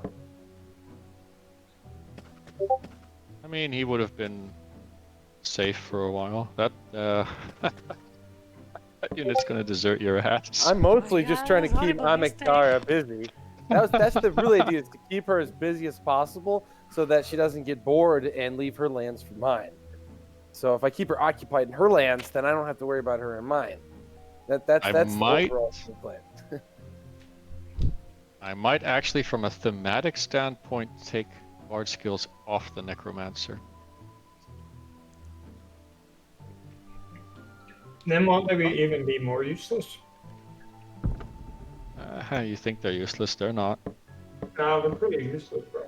Speaker 6: I mean, he would have been safe for a while. That that unit's gonna desert your ass.
Speaker 5: I'm mostly
Speaker 2: Yeah,
Speaker 5: just trying to
Speaker 2: that's
Speaker 5: keep
Speaker 2: horrible mistake.
Speaker 5: Amygdala busy. That's the real idea, is to keep her as busy as possible so that she doesn't get bored and leave her lands for mine. So if I keep her occupied in her lands, then I don't have to worry about her in mine. That's
Speaker 6: might-
Speaker 5: the overall plan.
Speaker 6: I might actually, from a thematic standpoint, take bard skills off the necromancer.
Speaker 4: Then won't they even be more useless?
Speaker 6: You think they're useless? They're not.
Speaker 4: No, they're pretty useless, bro.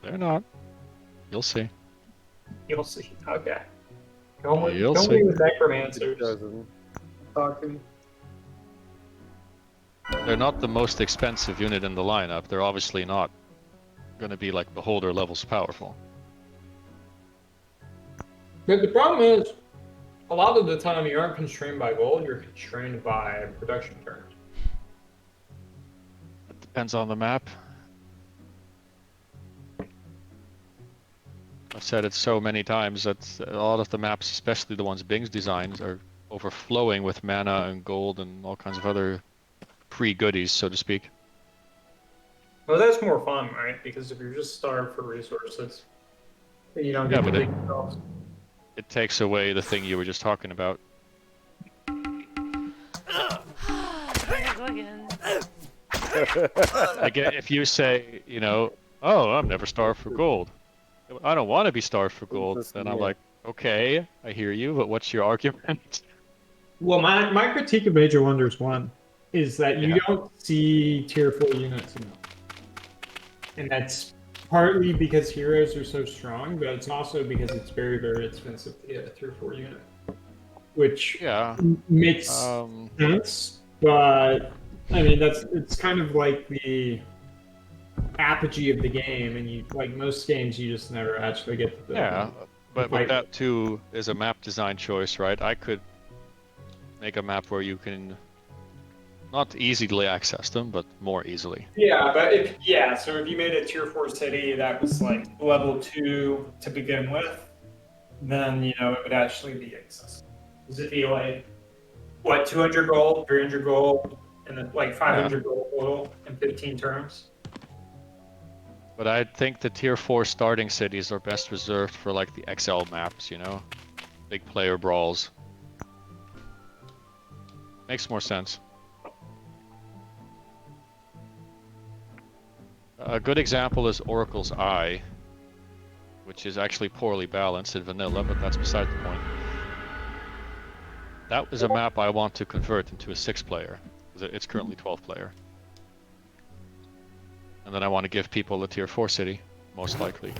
Speaker 6: They're not. You'll see.
Speaker 4: You'll see. Okay. Don't
Speaker 6: You'll
Speaker 4: don't
Speaker 6: see.
Speaker 4: be with necromancers.
Speaker 5: Doesn't.
Speaker 4: Talk to me.
Speaker 6: they're not the most expensive unit in the lineup. They're obviously not going to be like Beholder levels powerful.
Speaker 4: But the problem is, a lot of the time you aren't constrained by gold, you're constrained by production turns.
Speaker 6: It depends on the map. I've said it so many times that a lot of the maps, especially the ones Bing's designs, are overflowing with mana and gold and all kinds of other free goodies, so to speak.
Speaker 4: Well, that's more fun, right? Because if you're just starved for resources, then you don't
Speaker 6: Yeah,
Speaker 4: get to
Speaker 6: but
Speaker 4: dig yourself.
Speaker 6: It takes away the thing you were just talking about.
Speaker 2: There you go again.
Speaker 6: Like if you say, you know, oh, I'm never starved for gold. I don't want to be starved for gold. Then I'm like, okay, I hear you, but what's your argument?
Speaker 4: Well, my critique of Major Wonders 1 is that you
Speaker 6: Yeah.
Speaker 4: don't see tier 4 units enough. And that's partly because heroes are so strong, but it's also because it's very, very expensive to get a tier 4 unit. Which
Speaker 6: Yeah.
Speaker 4: makes sense, but I mean it's kind of like the apogee of the game, and you like most games you just never actually get to the
Speaker 6: Yeah, but
Speaker 4: fight.
Speaker 6: that too is a map design choice, right? I could make a map where you can not easily access them, but more easily.
Speaker 4: Yeah, but so if you made a tier 4 city that was like level 2 to begin with, then it would actually be accessible. Does it be like what 200 gold, 300 gold, and then like 500 gold total in 15 turns?
Speaker 6: But I think the tier 4 starting cities are best reserved for like the XL maps, you know? Big player brawls. Makes more sense. A good example is Oracle's Eye, which is actually poorly balanced in vanilla, but that's beside the point. That is a map I want to convert into a 6-player. It's currently 12-player. And then I want to give people a tier 4 city, most likely.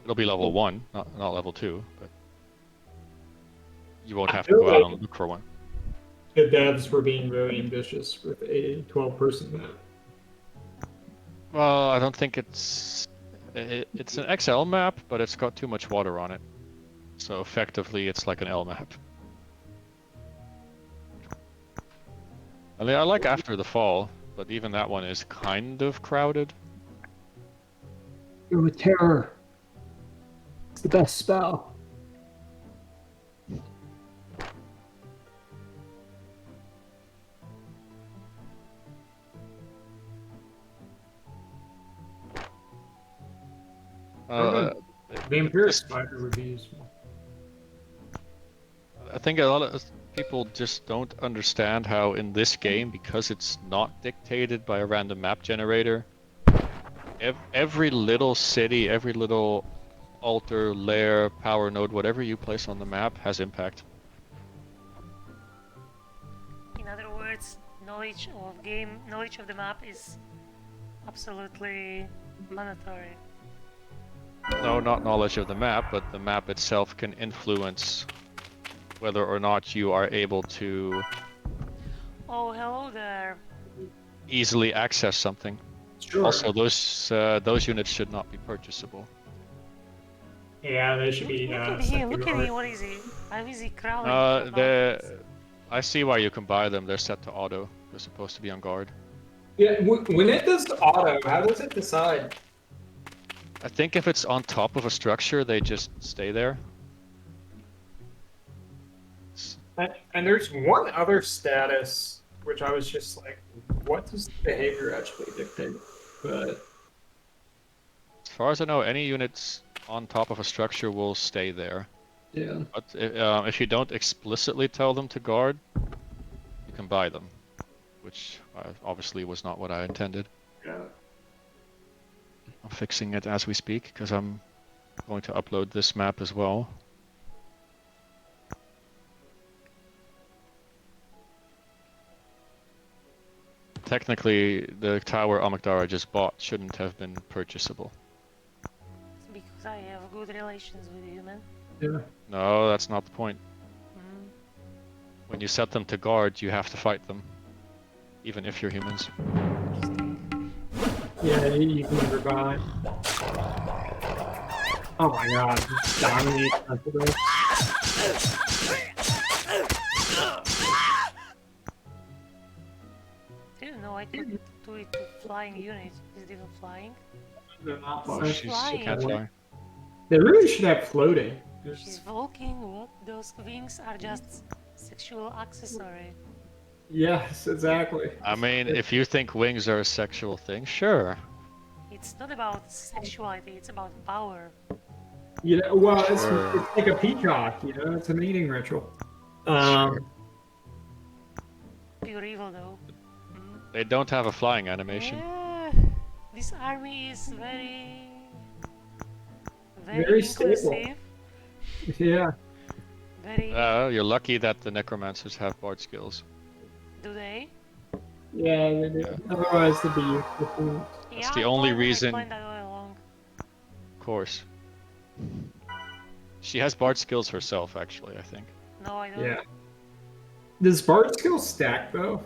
Speaker 6: It'll be level 1, not level 2, but you won't have to go out and look for one.
Speaker 4: The devs were being very ambitious with a 12-person map.
Speaker 6: Well, I don't think it's an XL map, but it's got too much water on it. So effectively, it's like an L map. I mean, I like After the Fall, but even that one is kind of crowded.
Speaker 4: Go with Terror. It's the best spell. Vampire Spider would be useful.
Speaker 6: I think a lot of people just don't understand how in this game, because it's not dictated by a random map generator, every little city, every little altar, lair, power node, whatever you place on the map has impact.
Speaker 2: In other words, knowledge of the map is absolutely mandatory.
Speaker 6: No, not knowledge of the map, but the map itself can influence whether or not you are able to
Speaker 2: Oh, hello there.
Speaker 6: easily access something.
Speaker 4: Sure.
Speaker 6: Also, those units should not be purchasable.
Speaker 4: Yeah, they should be.
Speaker 2: Look at him, look at him, what is he? How is he crawling?
Speaker 6: I see why you can buy them. They're set to auto. They're supposed to be on guard.
Speaker 4: Yeah, when it does auto, how does it decide?
Speaker 6: I think if it's on top of a structure, they just stay there.
Speaker 4: And there's one other status, which I was just like, what does the behavior actually dictate? But
Speaker 6: as far as I know, any units on top of a structure will stay there.
Speaker 4: yeah.
Speaker 6: But if you don't explicitly tell them to guard, you can buy them, which obviously was not what I intended.
Speaker 4: Yeah.
Speaker 6: I'm fixing it as we speak because I'm going to upload this map as well. Technically, the tower Amagdara just bought shouldn't have been purchasable.
Speaker 2: It's because I have good relations with you, man.
Speaker 4: Yeah.
Speaker 6: No, that's not the point. you set them to guard, you have to fight them, even if you're humans.
Speaker 4: Yeah, you can revive. Oh my god, just dominate everybody.
Speaker 2: Didn't know I could do it to flying units. Is it even flying?
Speaker 4: They're not
Speaker 6: Oh,
Speaker 4: flying.
Speaker 6: she
Speaker 2: flying.
Speaker 6: can't fly.
Speaker 4: They really should have floating.
Speaker 2: She's Vulcan. What? Those wings are just sexual accessory.
Speaker 4: Yes, exactly.
Speaker 6: I mean, if you think wings are a sexual thing, sure.
Speaker 2: It's not about sexuality. It's about power.
Speaker 4: You know, well,
Speaker 6: Sure.
Speaker 4: it's like a peacock. You know, it's a mating ritual.
Speaker 6: Sure.
Speaker 2: Pure evil, though. Mm.
Speaker 6: They don't have a flying animation.
Speaker 2: Yeah. This army is very
Speaker 4: Very stable.
Speaker 2: inclusive.
Speaker 4: Yeah.
Speaker 2: Very.
Speaker 6: You're lucky that the necromancers have bard skills.
Speaker 2: Do they?
Speaker 4: Yeah, they do.
Speaker 6: Yeah.
Speaker 4: Otherwise, they'd be useless.
Speaker 6: That's the only reason-
Speaker 2: I planned that all along.
Speaker 6: Of course. She has bard skills herself, actually, I think.
Speaker 2: No, I don't.
Speaker 4: Yeah. Does Bard skill stack though?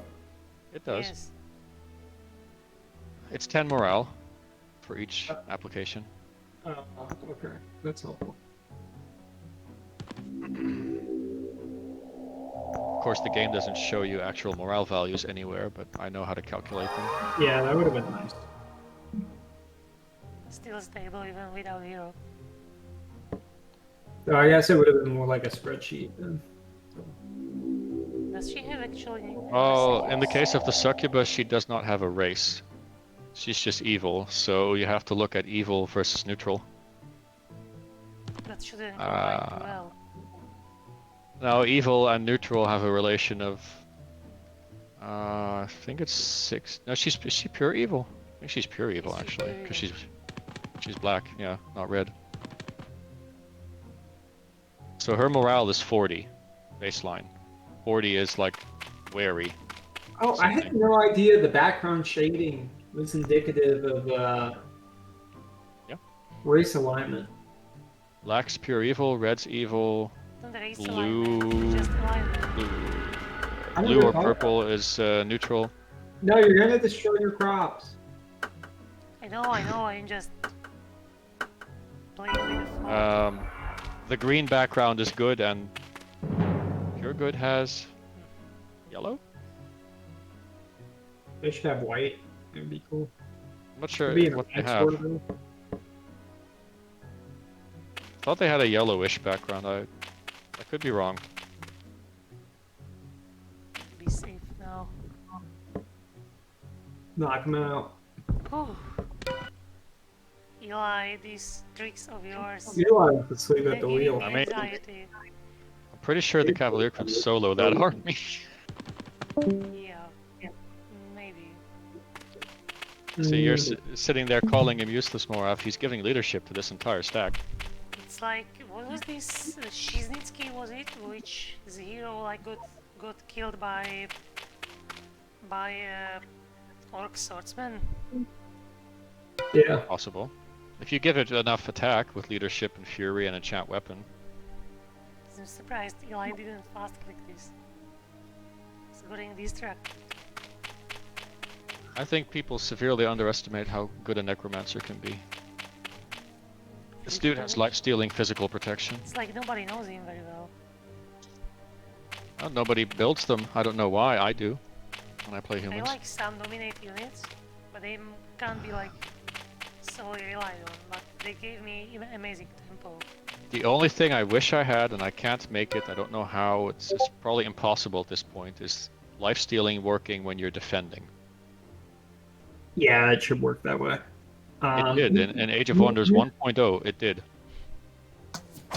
Speaker 6: It does.
Speaker 2: Yes.
Speaker 6: It's 10 morale for each application.
Speaker 4: Oh, okay, that's helpful.
Speaker 6: Of course, the game doesn't show you actual morale values anywhere, but I know how to calculate them.
Speaker 4: Yeah, that would have been nice.
Speaker 2: Still stable even without hero.
Speaker 4: So I guess it would have been more like a spreadsheet then.
Speaker 2: Does she have actually?
Speaker 6: Oh, in the case of the succubus, she does not have a race. She's just evil, so you have to look at evil versus neutral.
Speaker 2: That shouldn't go quite
Speaker 6: Uh,
Speaker 2: well.
Speaker 6: Now, evil and neutral have a relation of... I think it's 6. No, is she pure evil? I think she's pure evil,
Speaker 2: She's
Speaker 6: actually,
Speaker 2: pure
Speaker 6: because
Speaker 2: evil.
Speaker 6: she's black, yeah, not red. So her morale is 40, baseline. 40 is like wary.
Speaker 4: Oh, I had
Speaker 6: Something.
Speaker 4: no idea the background shading was indicative of
Speaker 6: Yeah.
Speaker 4: race alignment.
Speaker 6: Black's pure evil, red's evil,
Speaker 2: Don't raise
Speaker 6: blue-
Speaker 2: alignment, just alignment.
Speaker 4: I
Speaker 6: blue
Speaker 4: never
Speaker 6: or
Speaker 4: thought
Speaker 6: purple is neutral.
Speaker 4: No, you're gonna destroy your crops.
Speaker 2: I know, I'm just playing with the flow.
Speaker 6: The green background is good, and pure good has yellow?
Speaker 4: They should have white. It'd be cool.
Speaker 6: I'm not sure
Speaker 4: Maybe an
Speaker 6: what they
Speaker 4: X
Speaker 6: have.
Speaker 4: sort of thing.
Speaker 6: Thought they had a yellowish background. I could be wrong.
Speaker 2: Be safe now.
Speaker 4: Knock them out.
Speaker 2: Whew. Eli, these tricks of yours.
Speaker 4: You like to sleep at
Speaker 2: they're
Speaker 4: the
Speaker 2: giving
Speaker 4: wheel.
Speaker 2: me
Speaker 6: I mean-
Speaker 2: anxiety.
Speaker 6: I'm pretty sure the Cavalier could solo that army.
Speaker 2: Yeah, maybe.
Speaker 6: See, you're sitting there calling him useless Morav. He's giving leadership to this entire stack.
Speaker 2: It's like, what was this? Shiznitsky, was it? Which the hero like got killed by orc swordsman.
Speaker 4: Yeah.
Speaker 6: Possible. If you give it enough attack with leadership and fury and enchant weapon.
Speaker 2: I'm surprised Eli didn't fast click this. It's getting distracted.
Speaker 6: I think people severely underestimate how good a necromancer can be. This dude has life-stealing physical protection.
Speaker 2: It's like nobody knows him very well.
Speaker 6: Nobody builds them. I don't know why. I do when I play
Speaker 2: They
Speaker 6: humans.
Speaker 2: like some dominate units, but they can't be like solely relied on. But they gave me even amazing tempo.
Speaker 6: The only thing I wish I had, and I can't make it, I don't know how, it's probably impossible at this point, is life-stealing working when you're defending.
Speaker 4: Yeah, it should work that way.
Speaker 6: It did. In Age of Wonders 1.0, it did.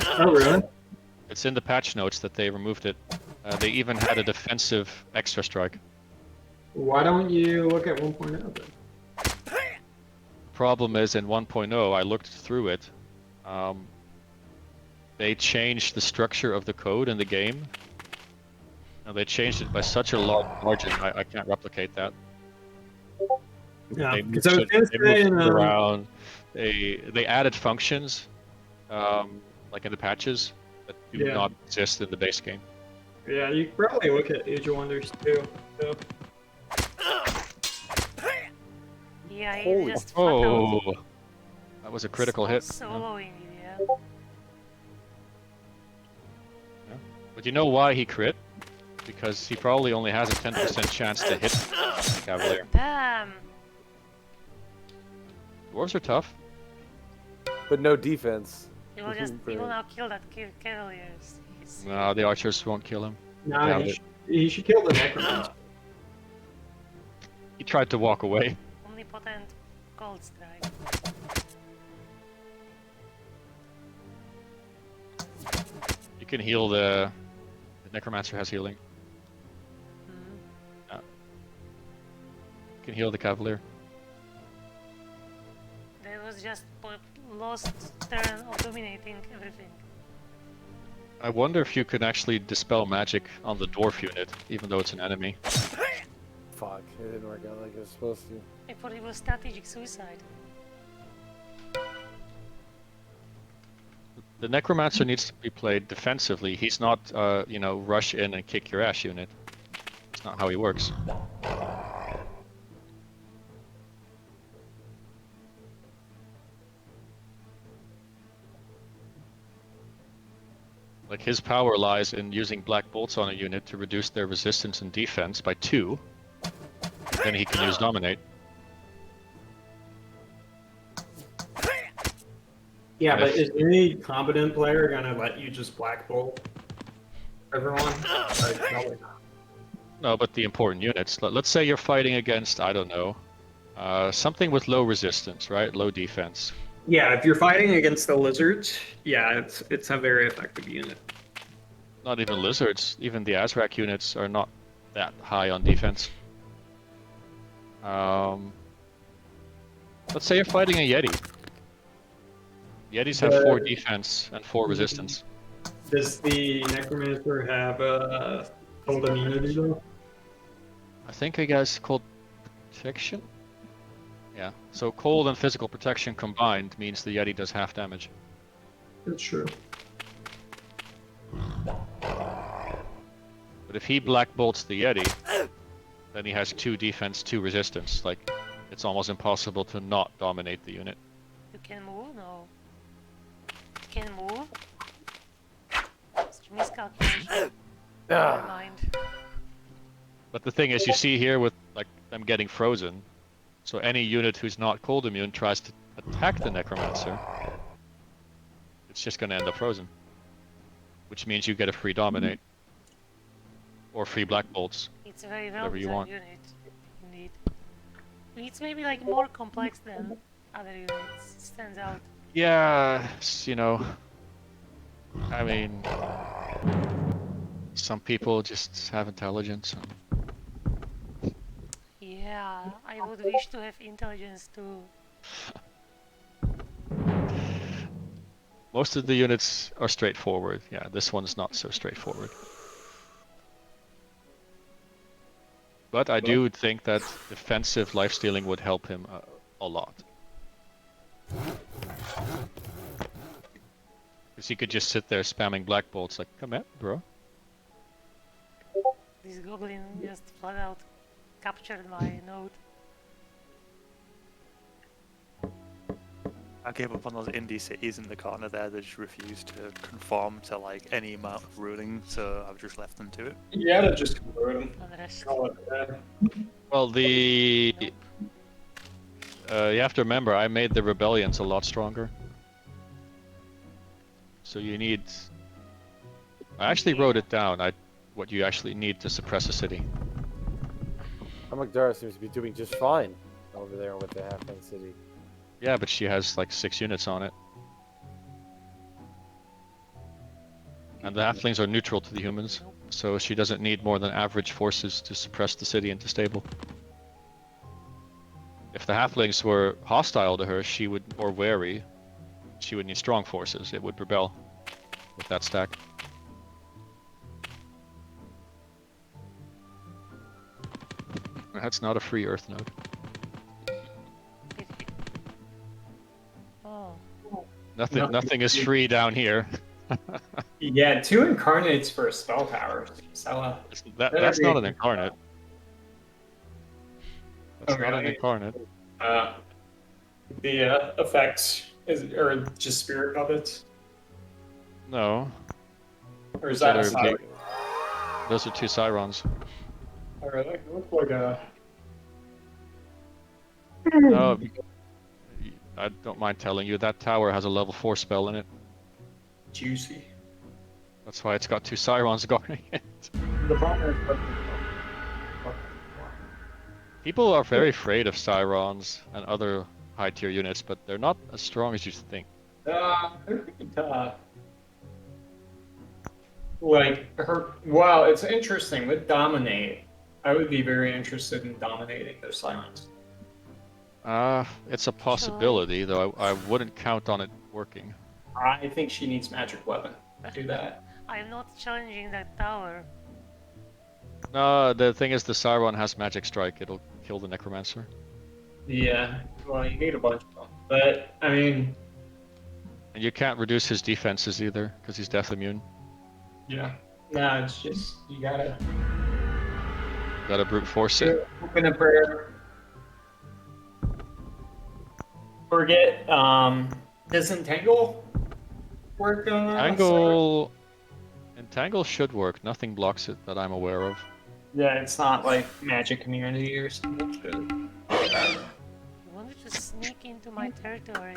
Speaker 4: Oh, really?
Speaker 6: It's in the patch notes that they removed it. They even had a defensive extra strike.
Speaker 4: Why don't you look at 1.0 then?
Speaker 6: Problem is, in 1.0, I looked through it. They changed the structure of the code in the game. And they changed it by such a large margin, I can't replicate that.
Speaker 4: Yeah.
Speaker 6: They moved,
Speaker 4: So
Speaker 6: it,
Speaker 4: it's
Speaker 6: they moved
Speaker 4: saying,
Speaker 6: it around. They added functions, like in the patches, that do
Speaker 4: Yeah.
Speaker 6: not exist in the base game.
Speaker 4: Yeah, you could probably look at Age of Wonders too. So.
Speaker 2: Yeah, he
Speaker 1: Holy-
Speaker 2: just flat out
Speaker 6: Oh, that was a critical hit. Yeah.
Speaker 2: soloing it, yeah.
Speaker 6: But you know why he crit? Because he probably only has a 10% chance to hit the Cavalier.
Speaker 2: Damn!
Speaker 6: Dwarves are tough.
Speaker 5: But no defense.
Speaker 2: He will now kill that Cavaliers.
Speaker 6: No, the archers won't kill him.
Speaker 4: Nah,
Speaker 6: Doubt
Speaker 4: he,
Speaker 6: it.
Speaker 4: he should kill the Necromancer.
Speaker 6: He tried to walk away.
Speaker 2: Omnipotent Cold Strike.
Speaker 6: You can heal the Necromancer has healing.
Speaker 2: Mhm.
Speaker 6: You can heal the Cavalier.
Speaker 2: That was just lost turn of dominating everything.
Speaker 6: I wonder if you can actually dispel magic on the dwarf unit, even though it's an enemy.
Speaker 5: Fuck, it didn't work out like it was supposed to.
Speaker 2: I thought it was strategic suicide.
Speaker 6: The Necromancer needs to be played defensively. He's not, you know, rush in and kick your ass unit. It's not how he works. Like, his power lies in using black bolts on a unit to reduce their resistance and defense by 2. Then he can use Dominate.
Speaker 4: Yeah, but
Speaker 6: Yes.
Speaker 4: is any competent player gonna let you just Black Bolt everyone? Like, probably not.
Speaker 6: No, but the important units. Let's say you're fighting against, I don't know, something with low resistance, right? Low defense.
Speaker 4: Yeah, if you're fighting against the lizards, yeah, it's a very effective unit.
Speaker 6: Not even lizards. Even the Azrak units are not that high on defense. Let's say you're fighting a Yeti. Yetis have 4 defense and 4 resistance.
Speaker 4: Does the Necromancer have cold immunity though?
Speaker 6: I think I guess called protection? Yeah, so cold and physical protection combined means the Yeti does half damage.
Speaker 4: That's true.
Speaker 6: But if he black bolts the Yeti, then he has 2 defense, 2 resistance. Like, it's almost impossible to not dominate the unit.
Speaker 2: You can move? No. You can move? It's miscalculation. Never mind.
Speaker 6: But the thing is, you see here with like them getting frozen, so any unit who's not cold immune tries to attack the Necromancer, it's just going to end up frozen. Which means you get a free Dominate. Or free Black Bolts.
Speaker 2: It's a very well
Speaker 6: Whatever you
Speaker 2: designed
Speaker 6: want.
Speaker 2: unit, indeed. It's maybe like more complex than other units. It stands out.
Speaker 6: Yeah, you know, I mean, some people just have intelligence.
Speaker 2: Yeah, I would wish to have intelligence too.
Speaker 6: Most of the units are straightforward. Yeah, this one's not so straightforward. But I do think that defensive lifestealing would help him a lot. Because he could just sit there spamming Black Bolts like, come at, bro.
Speaker 2: This goblin just flat out captured my node.
Speaker 3: I gave up on those indie cities in the corner there. They just refused to conform to like any amount of ruling, so I've just left them to it.
Speaker 4: You gotta just convert them.
Speaker 2: On the rest.
Speaker 4: Call it that.
Speaker 6: Well, you have to remember, I made the rebellions a lot stronger. So you need... I actually wrote it down, what you actually need to suppress a city.
Speaker 5: Amagdara seems to be doing just fine over there with the Halfling City.
Speaker 6: Yeah, but she has like 6 units on it. And the halflings are neutral to the humans, so she doesn't need more than average forces to suppress the city into stable. If the halflings were hostile to her, or wary, she would need strong forces. It would rebel with that stack. That's not a free Earth node.
Speaker 2: Oh,
Speaker 6: Nothing is free down here.
Speaker 4: Yeah, 2 incarnates for a spell power. So,
Speaker 6: That's not an incarnate. That's
Speaker 4: Okay.
Speaker 6: not an incarnate.
Speaker 4: The effects or just spirit puppets,
Speaker 6: No.
Speaker 4: or is
Speaker 6: Those
Speaker 4: that a
Speaker 6: are
Speaker 4: siren?
Speaker 6: Those are 2 Cyrons.
Speaker 4: Oh, really? It looks like a.
Speaker 6: No, I don't mind telling you that tower has a level 4 spell in it.
Speaker 4: Juicy.
Speaker 6: That's why it's got 2 Cyrons guarding it.
Speaker 4: The problem is.
Speaker 6: People are very afraid of Cyrons and other high tier units, but they're not as strong as you think.
Speaker 4: They're pretty tough. Like her. Wow, it's interesting with dominate. I would be very interested in dominating those sirens.
Speaker 6: It's a possibility, though I wouldn't count on it working.
Speaker 4: I think she needs magic weapon. Do that.
Speaker 2: I'm not challenging that tower.
Speaker 6: No, the thing is the Cyron has magic strike. It'll kill the Necromancer.
Speaker 4: Yeah. Well, you need a bunch of them, but I mean,
Speaker 6: And you can't reduce his defenses either, because he's death immune.
Speaker 4: yeah. No, it's just you gotta
Speaker 6: Gotta brute force it.
Speaker 4: open a prayer. Forget disentangle work on
Speaker 6: Entangle should work. Nothing blocks it that I'm aware of.
Speaker 4: Yeah, it's not like magic immunity or something.
Speaker 2: You wanted to sneak into my territory.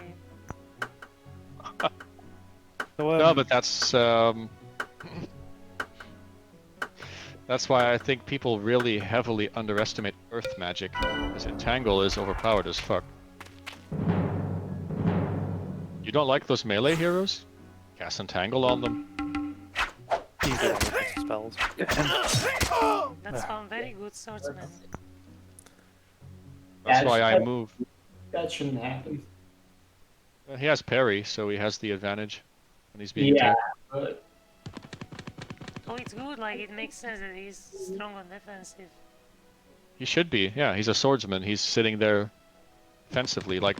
Speaker 6: No, but that's why I think people really heavily underestimate Earth magic, because Entangle is overpowered as fuck. You don't like those melee heroes? Cast Entangle on them.
Speaker 3: He's the one with the spells.
Speaker 2: That's one very good swordsman.
Speaker 6: That's why I
Speaker 4: that-
Speaker 6: move.
Speaker 4: That shouldn't happen.
Speaker 6: He has parry, so he has the advantage when he's being
Speaker 4: Yeah,
Speaker 6: attacked.
Speaker 4: but
Speaker 2: Oh, it's good, like it makes sense that he's strong on defensive.
Speaker 6: He should be, yeah. He's a swordsman. He's sitting there defensively. Like,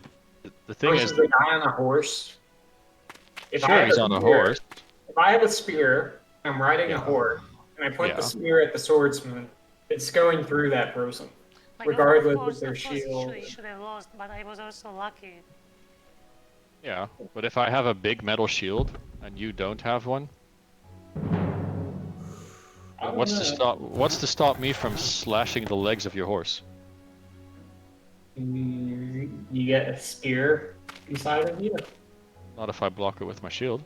Speaker 6: the thing
Speaker 4: versus
Speaker 6: is,
Speaker 4: a guy on a horse. If I
Speaker 6: sure,
Speaker 4: have
Speaker 6: he's on a
Speaker 4: spear-
Speaker 6: horse.
Speaker 4: If I have a spear, I'm riding a
Speaker 6: Yeah.
Speaker 4: horse, and I point
Speaker 6: Yeah.
Speaker 4: the spear at the swordsman, it's going through that person.
Speaker 2: Like,
Speaker 4: Regardless of
Speaker 2: of course,
Speaker 4: their
Speaker 2: of course
Speaker 4: shield.
Speaker 2: He should have lost, but I was also lucky.
Speaker 6: Yeah, but if I have a big metal shield and you don't have one,
Speaker 4: I don't
Speaker 6: what's
Speaker 4: know.
Speaker 6: to stop me from slashing the legs of your horse?
Speaker 4: You get a spear inside of you.
Speaker 6: Not if I block it with my shield.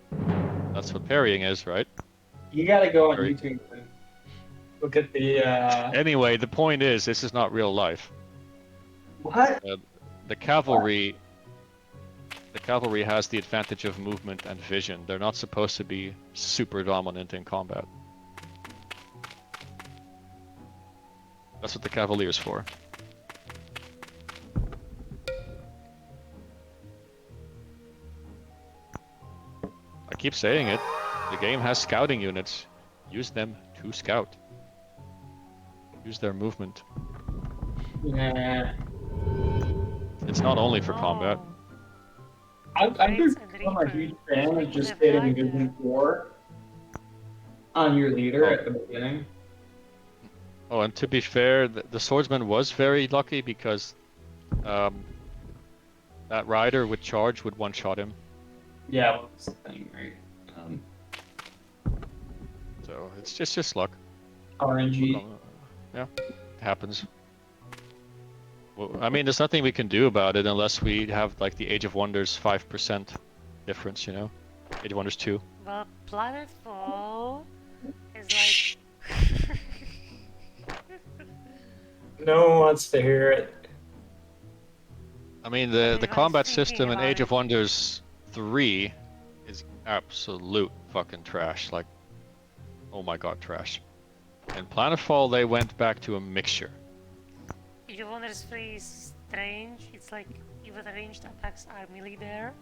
Speaker 6: That's what parrying is, right?
Speaker 4: You gotta go on
Speaker 6: Very-
Speaker 4: YouTube and look at the
Speaker 6: Anyway, the point is, this is not real life.
Speaker 4: what?
Speaker 6: The cavalry has the advantage of movement and vision. They're not supposed to be super dominant in combat. That's what the cavalier's for. I keep saying it. The game has scouting units. Use them to scout. Use their movement.
Speaker 4: Yeah.
Speaker 6: It's not only for combat.
Speaker 2: Oh,
Speaker 4: I've
Speaker 2: Fates and
Speaker 4: become a
Speaker 2: Reaper.
Speaker 4: huge fan
Speaker 2: We
Speaker 4: of
Speaker 2: could
Speaker 4: just
Speaker 2: have
Speaker 4: getting
Speaker 2: died
Speaker 4: Vision
Speaker 2: there.
Speaker 4: 4 on your leader
Speaker 6: Oh.
Speaker 4: at the beginning.
Speaker 6: Oh, and to be fair, the swordsman was very lucky because that rider with charge would one-shot him.
Speaker 4: Yeah, well, that's the thing, right?
Speaker 6: So it's just luck.
Speaker 4: RNG.
Speaker 6: Yeah, it happens. Well, I mean, there's nothing we can do about it unless we have like the Age of Wonders 5% difference, you know? Age of Wonders 2.
Speaker 2: Well, Planetfall is like.
Speaker 4: No one wants to hear it.
Speaker 6: I mean, the
Speaker 2: Everyone's
Speaker 6: combat
Speaker 2: thinking
Speaker 6: system in
Speaker 2: about
Speaker 6: Age
Speaker 2: it.
Speaker 6: of Wonders 3 is absolute fucking trash. Like, oh my god, trash. In Planetfall, they went back to a mixture.
Speaker 2: If you wonder, 3 is strange. It's like even the ranged attacks are melee there.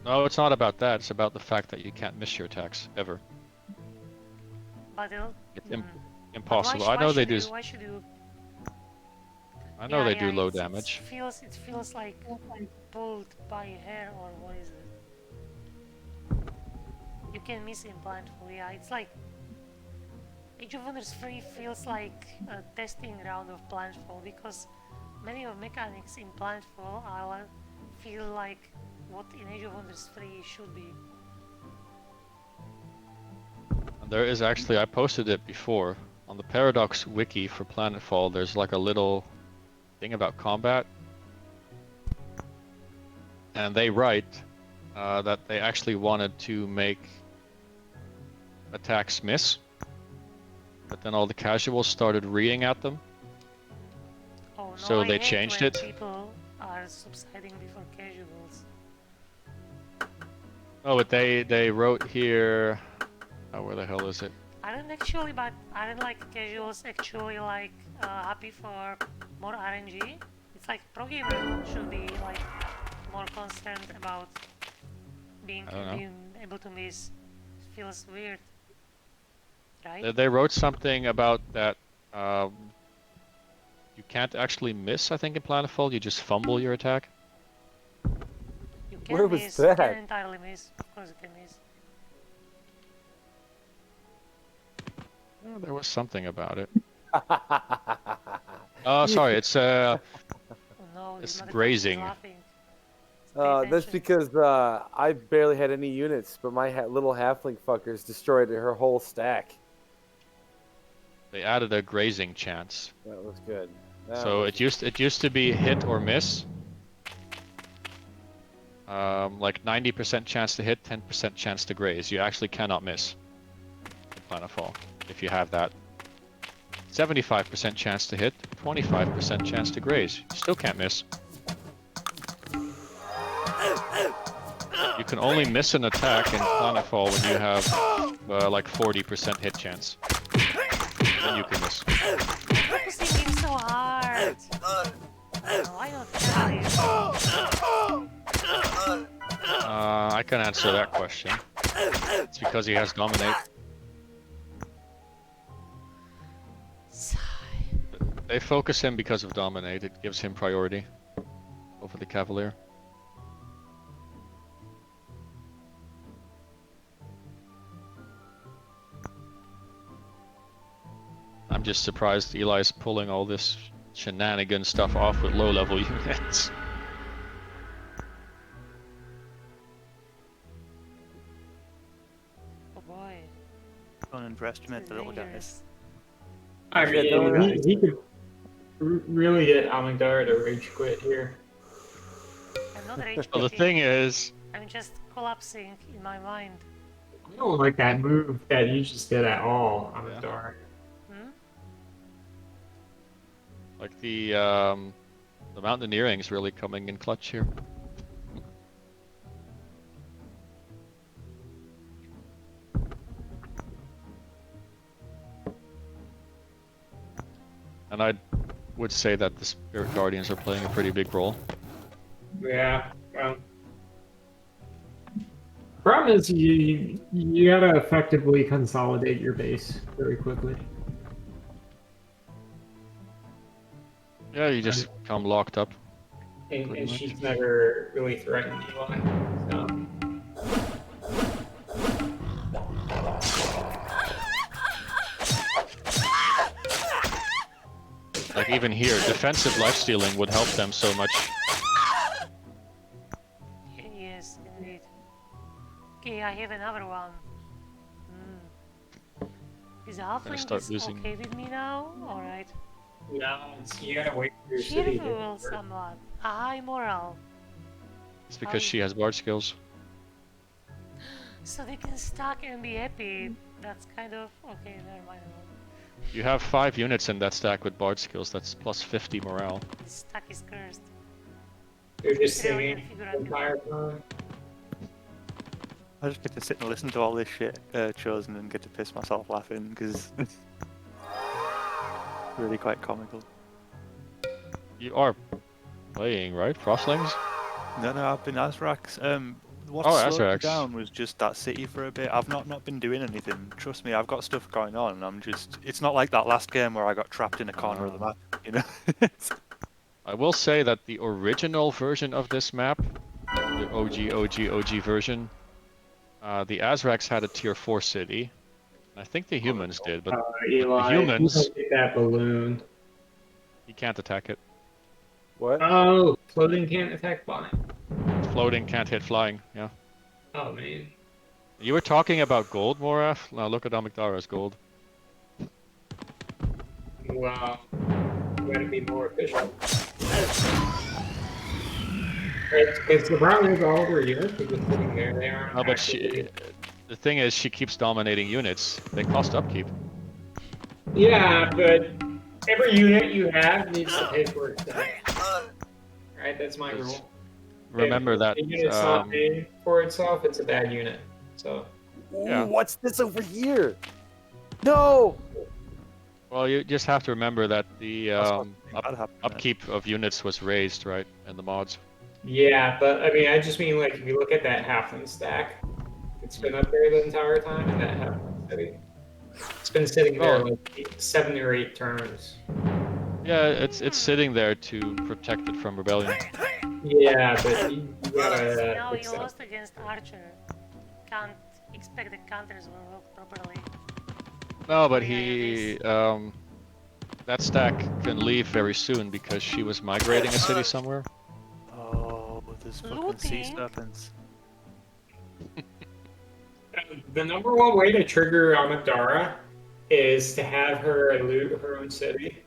Speaker 6: No, it's not about that. It's about the fact that you can't miss your attacks ever.
Speaker 2: But it'll.
Speaker 6: It's
Speaker 2: But
Speaker 6: impossible.
Speaker 2: why
Speaker 6: I know they
Speaker 2: should
Speaker 6: do.
Speaker 2: you- Why should you?
Speaker 6: I know they do low
Speaker 2: it's-
Speaker 6: damage.
Speaker 2: It feels like pulled by hair, or what is it? you can miss in Planetfall. Yeah, it's like Age of Wonders 3 feels like a testing ground of Planetfall because many of mechanics in Planetfall are feel like what in Age of Wonders 3 should be.
Speaker 6: There is actually, I posted it before on the Paradox wiki for Planetfall. There's like a little thing about combat, and they write that they actually wanted to make attacks miss, but then all the casuals started reading at them.
Speaker 2: Oh no,
Speaker 6: So
Speaker 2: I
Speaker 6: they
Speaker 2: hate
Speaker 6: changed
Speaker 2: when
Speaker 6: it.
Speaker 2: people are subsiding before casuals.
Speaker 6: Oh, but they wrote here. Oh, where the hell is it?
Speaker 2: But aren't like casuals actually like happy for more RNG? It's like pro gamer should be like more concerned about being able to miss. Feels weird, right?
Speaker 6: They wrote something about that. You can't actually miss, I think, in Planetfall. You just fumble your attack.
Speaker 2: You can
Speaker 5: Where was
Speaker 2: miss.
Speaker 5: that?
Speaker 2: You can entirely miss. Of course you can miss.
Speaker 6: Oh, there was something about it. Oh, sorry. It's
Speaker 2: Oh no,
Speaker 6: It's
Speaker 2: this motherfucker is
Speaker 6: grazing.
Speaker 2: laughing. Pay
Speaker 5: That's
Speaker 2: attention.
Speaker 5: because I barely had any units, but my little halfling fuckers destroyed her whole stack.
Speaker 6: they added a grazing chance.
Speaker 5: That was good.
Speaker 6: So it used to be hit or miss. Like 90% chance to hit, 10% chance to graze. You actually cannot miss in Planetfall if you have that. 75% chance to hit, 25% chance to graze. You still can't miss. You can only miss an attack in Planetfall when you have like 40% hit chance. Then you can miss.
Speaker 2: Focusing him so hard. Why not carry?
Speaker 6: I can answer that question. It's because he has Dominate. They focus him because of Dominate. It gives him priority over the Cavalier. I'm just surprised Eli's pulling all this shenanigan stuff off with low-level units.
Speaker 2: Oh boy.
Speaker 3: Don't underestimate
Speaker 2: This
Speaker 3: the
Speaker 2: is
Speaker 3: little guys.
Speaker 2: dangerous.
Speaker 4: I
Speaker 5: Yeah,
Speaker 4: mean,
Speaker 5: don't
Speaker 4: he could really get Amidar to rage quit here.
Speaker 2: I'm not rage
Speaker 6: Well, the
Speaker 2: quitting.
Speaker 6: thing is,
Speaker 2: I'm just collapsing in my mind.
Speaker 4: I don't like that move that you just did at all, Amidar.
Speaker 2: Hmm?
Speaker 6: like the Mountaineering is really coming in clutch here. And I would say that the Spirit Guardians are playing a pretty big role.
Speaker 4: Yeah, well. Problem is, you gotta effectively consolidate your base very quickly.
Speaker 6: Yeah, you just become locked up.
Speaker 4: And she's never really threatened Eli. So.
Speaker 6: Like even here, defensive lifestealing would help them so much.
Speaker 2: Yes, indeed. Okay, I have another one. Is Halfling
Speaker 6: start losing.
Speaker 2: okay with me now? Alright.
Speaker 4: No, you gotta wait for your city to
Speaker 2: Cheerful somewhat. A high morale.
Speaker 6: It's because she has bard skills.
Speaker 2: So they can stack and be happy. That's kind of... Okay, never mind.
Speaker 6: You have 5 units in that stack with bard skills, that's plus 50 morale.
Speaker 2: This stack is cursed.
Speaker 4: You're just
Speaker 2: Literally
Speaker 4: singing
Speaker 2: and
Speaker 4: the
Speaker 2: figuratively.
Speaker 4: entire time.
Speaker 3: I just get to sit and listen to all this shit chosen and get to piss myself laughing because it's really quite comical.
Speaker 6: You are playing, right? Frostlings?
Speaker 3: No, I've been Azrax. What
Speaker 6: Oh,
Speaker 3: slowed me
Speaker 6: Azrax.
Speaker 3: down was just that city for a bit. I've not been doing anything. Trust me, I've got stuff going on. It's not like that last game where I got trapped in a corner of the map. You know.
Speaker 6: I will say that the original version of this map, the OG version, The Azracs had a tier 4 city. I think the humans did, but the
Speaker 4: Eli,
Speaker 6: humans,
Speaker 4: you don't get that balloon.
Speaker 6: you can't attack it.
Speaker 1: What?
Speaker 4: Oh, floating can't attack flying.
Speaker 6: It's floating, can't hit flying. Yeah.
Speaker 4: Oh man.
Speaker 6: You were talking about gold, Moraf? Now look at Amygdala's gold.
Speaker 4: Wow. You gotta be more efficient. It's the problem is all their units are just sitting there. They aren't.
Speaker 6: No, but
Speaker 4: actually...
Speaker 6: the thing is, she keeps dominating units. They cost upkeep.
Speaker 4: Yeah, but every unit you have needs to pay for itself. Right? That's my
Speaker 6: Yes.
Speaker 4: rule.
Speaker 6: Remember
Speaker 4: If
Speaker 6: that.
Speaker 4: the unit's not paying for itself, it's a bad unit. So.
Speaker 6: Yeah.
Speaker 5: Ooh, what's this over here? No!
Speaker 6: Well, you just have to remember that the
Speaker 3: That's what bad happened there.
Speaker 6: upkeep of units was raised, right, in the mods.
Speaker 4: Yeah, but I mean, I just mean like if you look at that halfling stack, it's been up there the entire time, and that halfling city, it's been sitting there
Speaker 6: Oh.
Speaker 4: like 7 or 8 turns.
Speaker 6: Yeah, it's sitting there to protect it from rebellion.
Speaker 4: Yeah, but you gotta
Speaker 2: Now you
Speaker 4: fix that.
Speaker 2: lost against Archer. Can't expect the counters will work properly.
Speaker 6: No, but
Speaker 2: Yeah,
Speaker 6: he that stack can leave very soon because she was migrating a city somewhere.
Speaker 3: Oh, there's fucking sea
Speaker 2: Looting.
Speaker 3: serpents.
Speaker 4: The number one way to trigger Amadara is to have her loot her own city,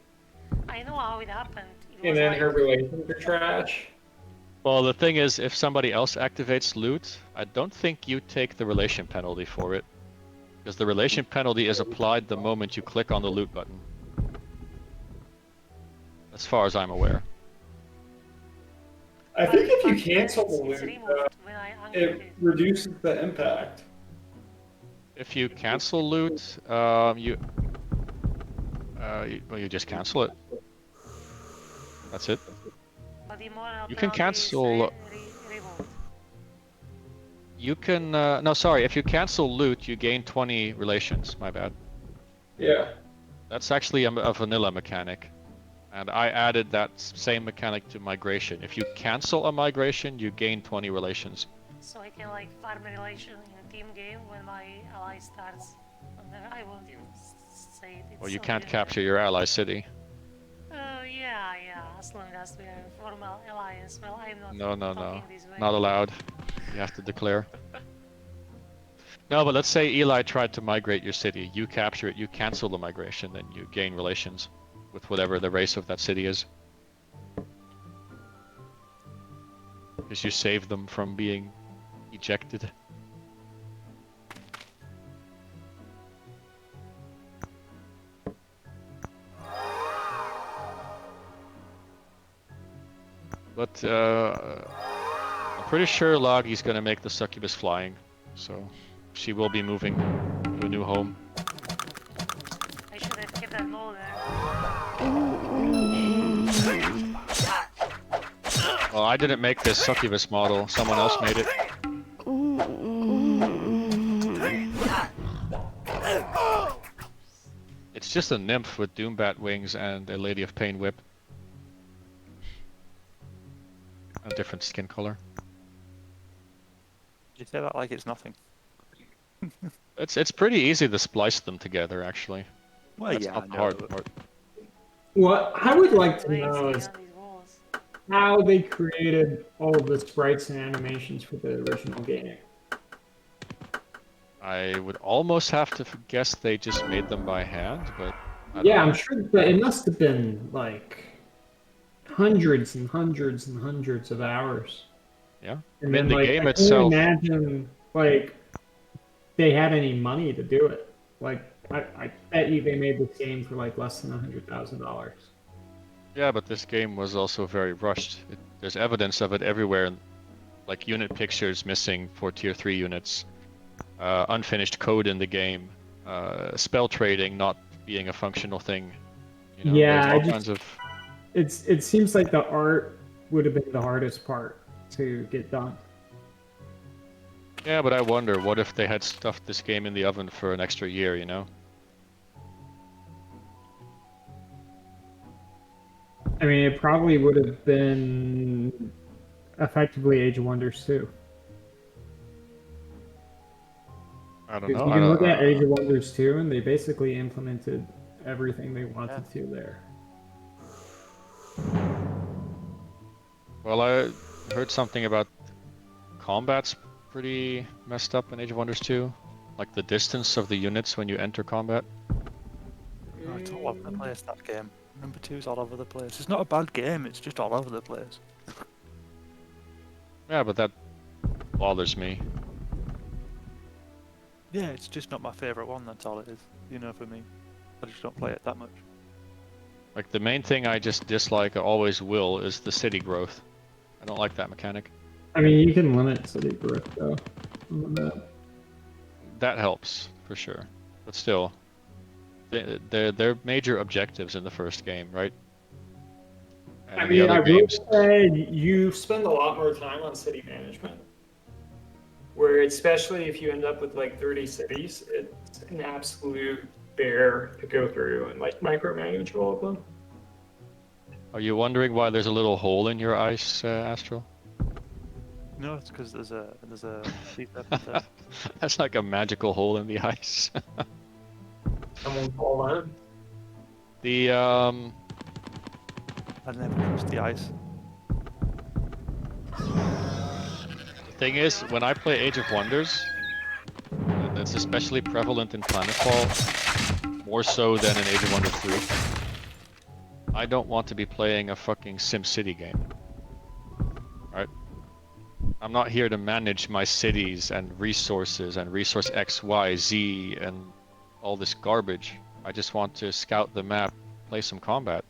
Speaker 2: I know how it happened. It
Speaker 4: and
Speaker 2: was
Speaker 4: then
Speaker 2: like,
Speaker 4: her relations are trash.
Speaker 6: Well, the thing is, if somebody else activates loot, I don't think you take the relation penalty for it. Because the relation penalty is applied the moment you click on the loot button. As far as I'm aware.
Speaker 4: I think if you
Speaker 2: but
Speaker 4: cancel the
Speaker 2: it's
Speaker 4: loot,
Speaker 2: removed when I unclick
Speaker 4: it
Speaker 2: it.
Speaker 4: reduces the impact.
Speaker 6: If you cancel loot, well, you just cancel it. That's it.
Speaker 2: But the moral
Speaker 6: You can
Speaker 2: penalty is
Speaker 6: cancel-
Speaker 2: removed.
Speaker 6: You can, no, sorry, if you cancel loot, you gain 20 relations, my bad.
Speaker 4: Yeah.
Speaker 6: That's actually a vanilla mechanic. And I added that same mechanic to migration. If you cancel a migration, you gain 20 relations.
Speaker 2: So I can like farm a relation in a team game when my ally starts. And then I won't even say it. It's
Speaker 6: Well, you
Speaker 2: so
Speaker 6: can't
Speaker 2: weird.
Speaker 6: capture your ally city.
Speaker 2: Oh yeah, as long as we are in formal alliance. Well, I'm not
Speaker 6: No.
Speaker 2: talking this way.
Speaker 6: Not allowed. You have to declare. No, but let's say Eli tried to migrate your city. You capture it, you cancel the migration, then you gain relations with whatever the race of that city is. Because you save them from being ejected. But I'm pretty sure Logi's gonna make the succubus flying, so she will be moving to a new home.
Speaker 2: I should have kept that mole there.
Speaker 6: Well, I didn't make this succubus model, someone else made it. It's just a nymph with Doombat wings and a Lady of Pain whip. A different skin color.
Speaker 3: You say that like it's nothing.
Speaker 6: It's pretty easy to splice them together, actually.
Speaker 3: Well,
Speaker 6: That's
Speaker 3: yeah,
Speaker 6: not
Speaker 3: I
Speaker 6: the
Speaker 3: know,
Speaker 6: hard
Speaker 3: but-
Speaker 6: part.
Speaker 4: What I would like to
Speaker 2: Wait,
Speaker 4: know
Speaker 2: see
Speaker 4: is
Speaker 2: on these walls.
Speaker 4: how they created all of the sprites and animations for the original game.
Speaker 6: I would almost have to guess they just made them by hand, but I don't
Speaker 4: Yeah,
Speaker 6: know.
Speaker 4: I'm sure that it must have been like hundreds and hundreds and hundreds of hours.
Speaker 6: Yeah.
Speaker 4: And
Speaker 6: I mean,
Speaker 4: then,
Speaker 6: the
Speaker 4: like,
Speaker 6: game
Speaker 4: I can't
Speaker 6: itself.
Speaker 4: imagine like they had any money to do it. Like, I bet you they made this game for like less than $100,000.
Speaker 6: Yeah, but this game was also very rushed. There's evidence of it everywhere, like unit pictures missing for tier 3 units, unfinished code in the game, spell trading not being a functional thing. You know,
Speaker 4: Yeah,
Speaker 6: there's all kinds of.
Speaker 4: It seems like the art would have been the hardest part to get done.
Speaker 6: Yeah, but I wonder, what if they had stuffed this game in the oven for an extra year, you know?
Speaker 4: I mean, it probably would have been effectively Age of Wonders 2.
Speaker 6: I don't
Speaker 4: Because
Speaker 6: know.
Speaker 4: you
Speaker 6: I
Speaker 4: can
Speaker 6: don't.
Speaker 4: look at Age of Wonders 2, and they basically implemented everything they wanted to there.
Speaker 6: Well, I heard something about combat's pretty messed up in Age of Wonders 2. Like the distance of the units when you enter combat.
Speaker 3: Oh, it's all over the place, that game. Number 2's all over the place. It's not a bad game, it's just all over the place.
Speaker 6: Yeah, but that bothers me.
Speaker 3: Yeah, it's just not my favourite one, that's all it is. You know, for me. I just don't play it that much.
Speaker 6: Like the main thing I just dislike, I always will, is the city growth. I don't like that mechanic.
Speaker 4: I mean, you can limit city growth though on the map.
Speaker 6: That helps for sure, but still, they're major objectives in the first game, right? And
Speaker 4: I
Speaker 6: in the
Speaker 4: mean,
Speaker 6: other
Speaker 4: I will
Speaker 6: games,
Speaker 4: say you spend a lot more time on city management. Where especially if you end up with like 30 cities, it's an absolute bear to go through and like micromanage all of them.
Speaker 6: are you wondering why there's a little hole in your ice, Astral?
Speaker 3: No, it's because there's a sea serpent there.
Speaker 6: That's like a magical hole in the ice.
Speaker 4: Someone call that.
Speaker 6: The
Speaker 3: I never trust the ice.
Speaker 6: thing is, when I play Age of Wonders, and it's especially prevalent in Planetfall, more so than in Age of Wonders 3. I don't want to be playing a fucking SimCity game. Right? I'm not here to manage my cities and resources and resource X, Y, Z and all this garbage. I just want to scout the map, play some combat.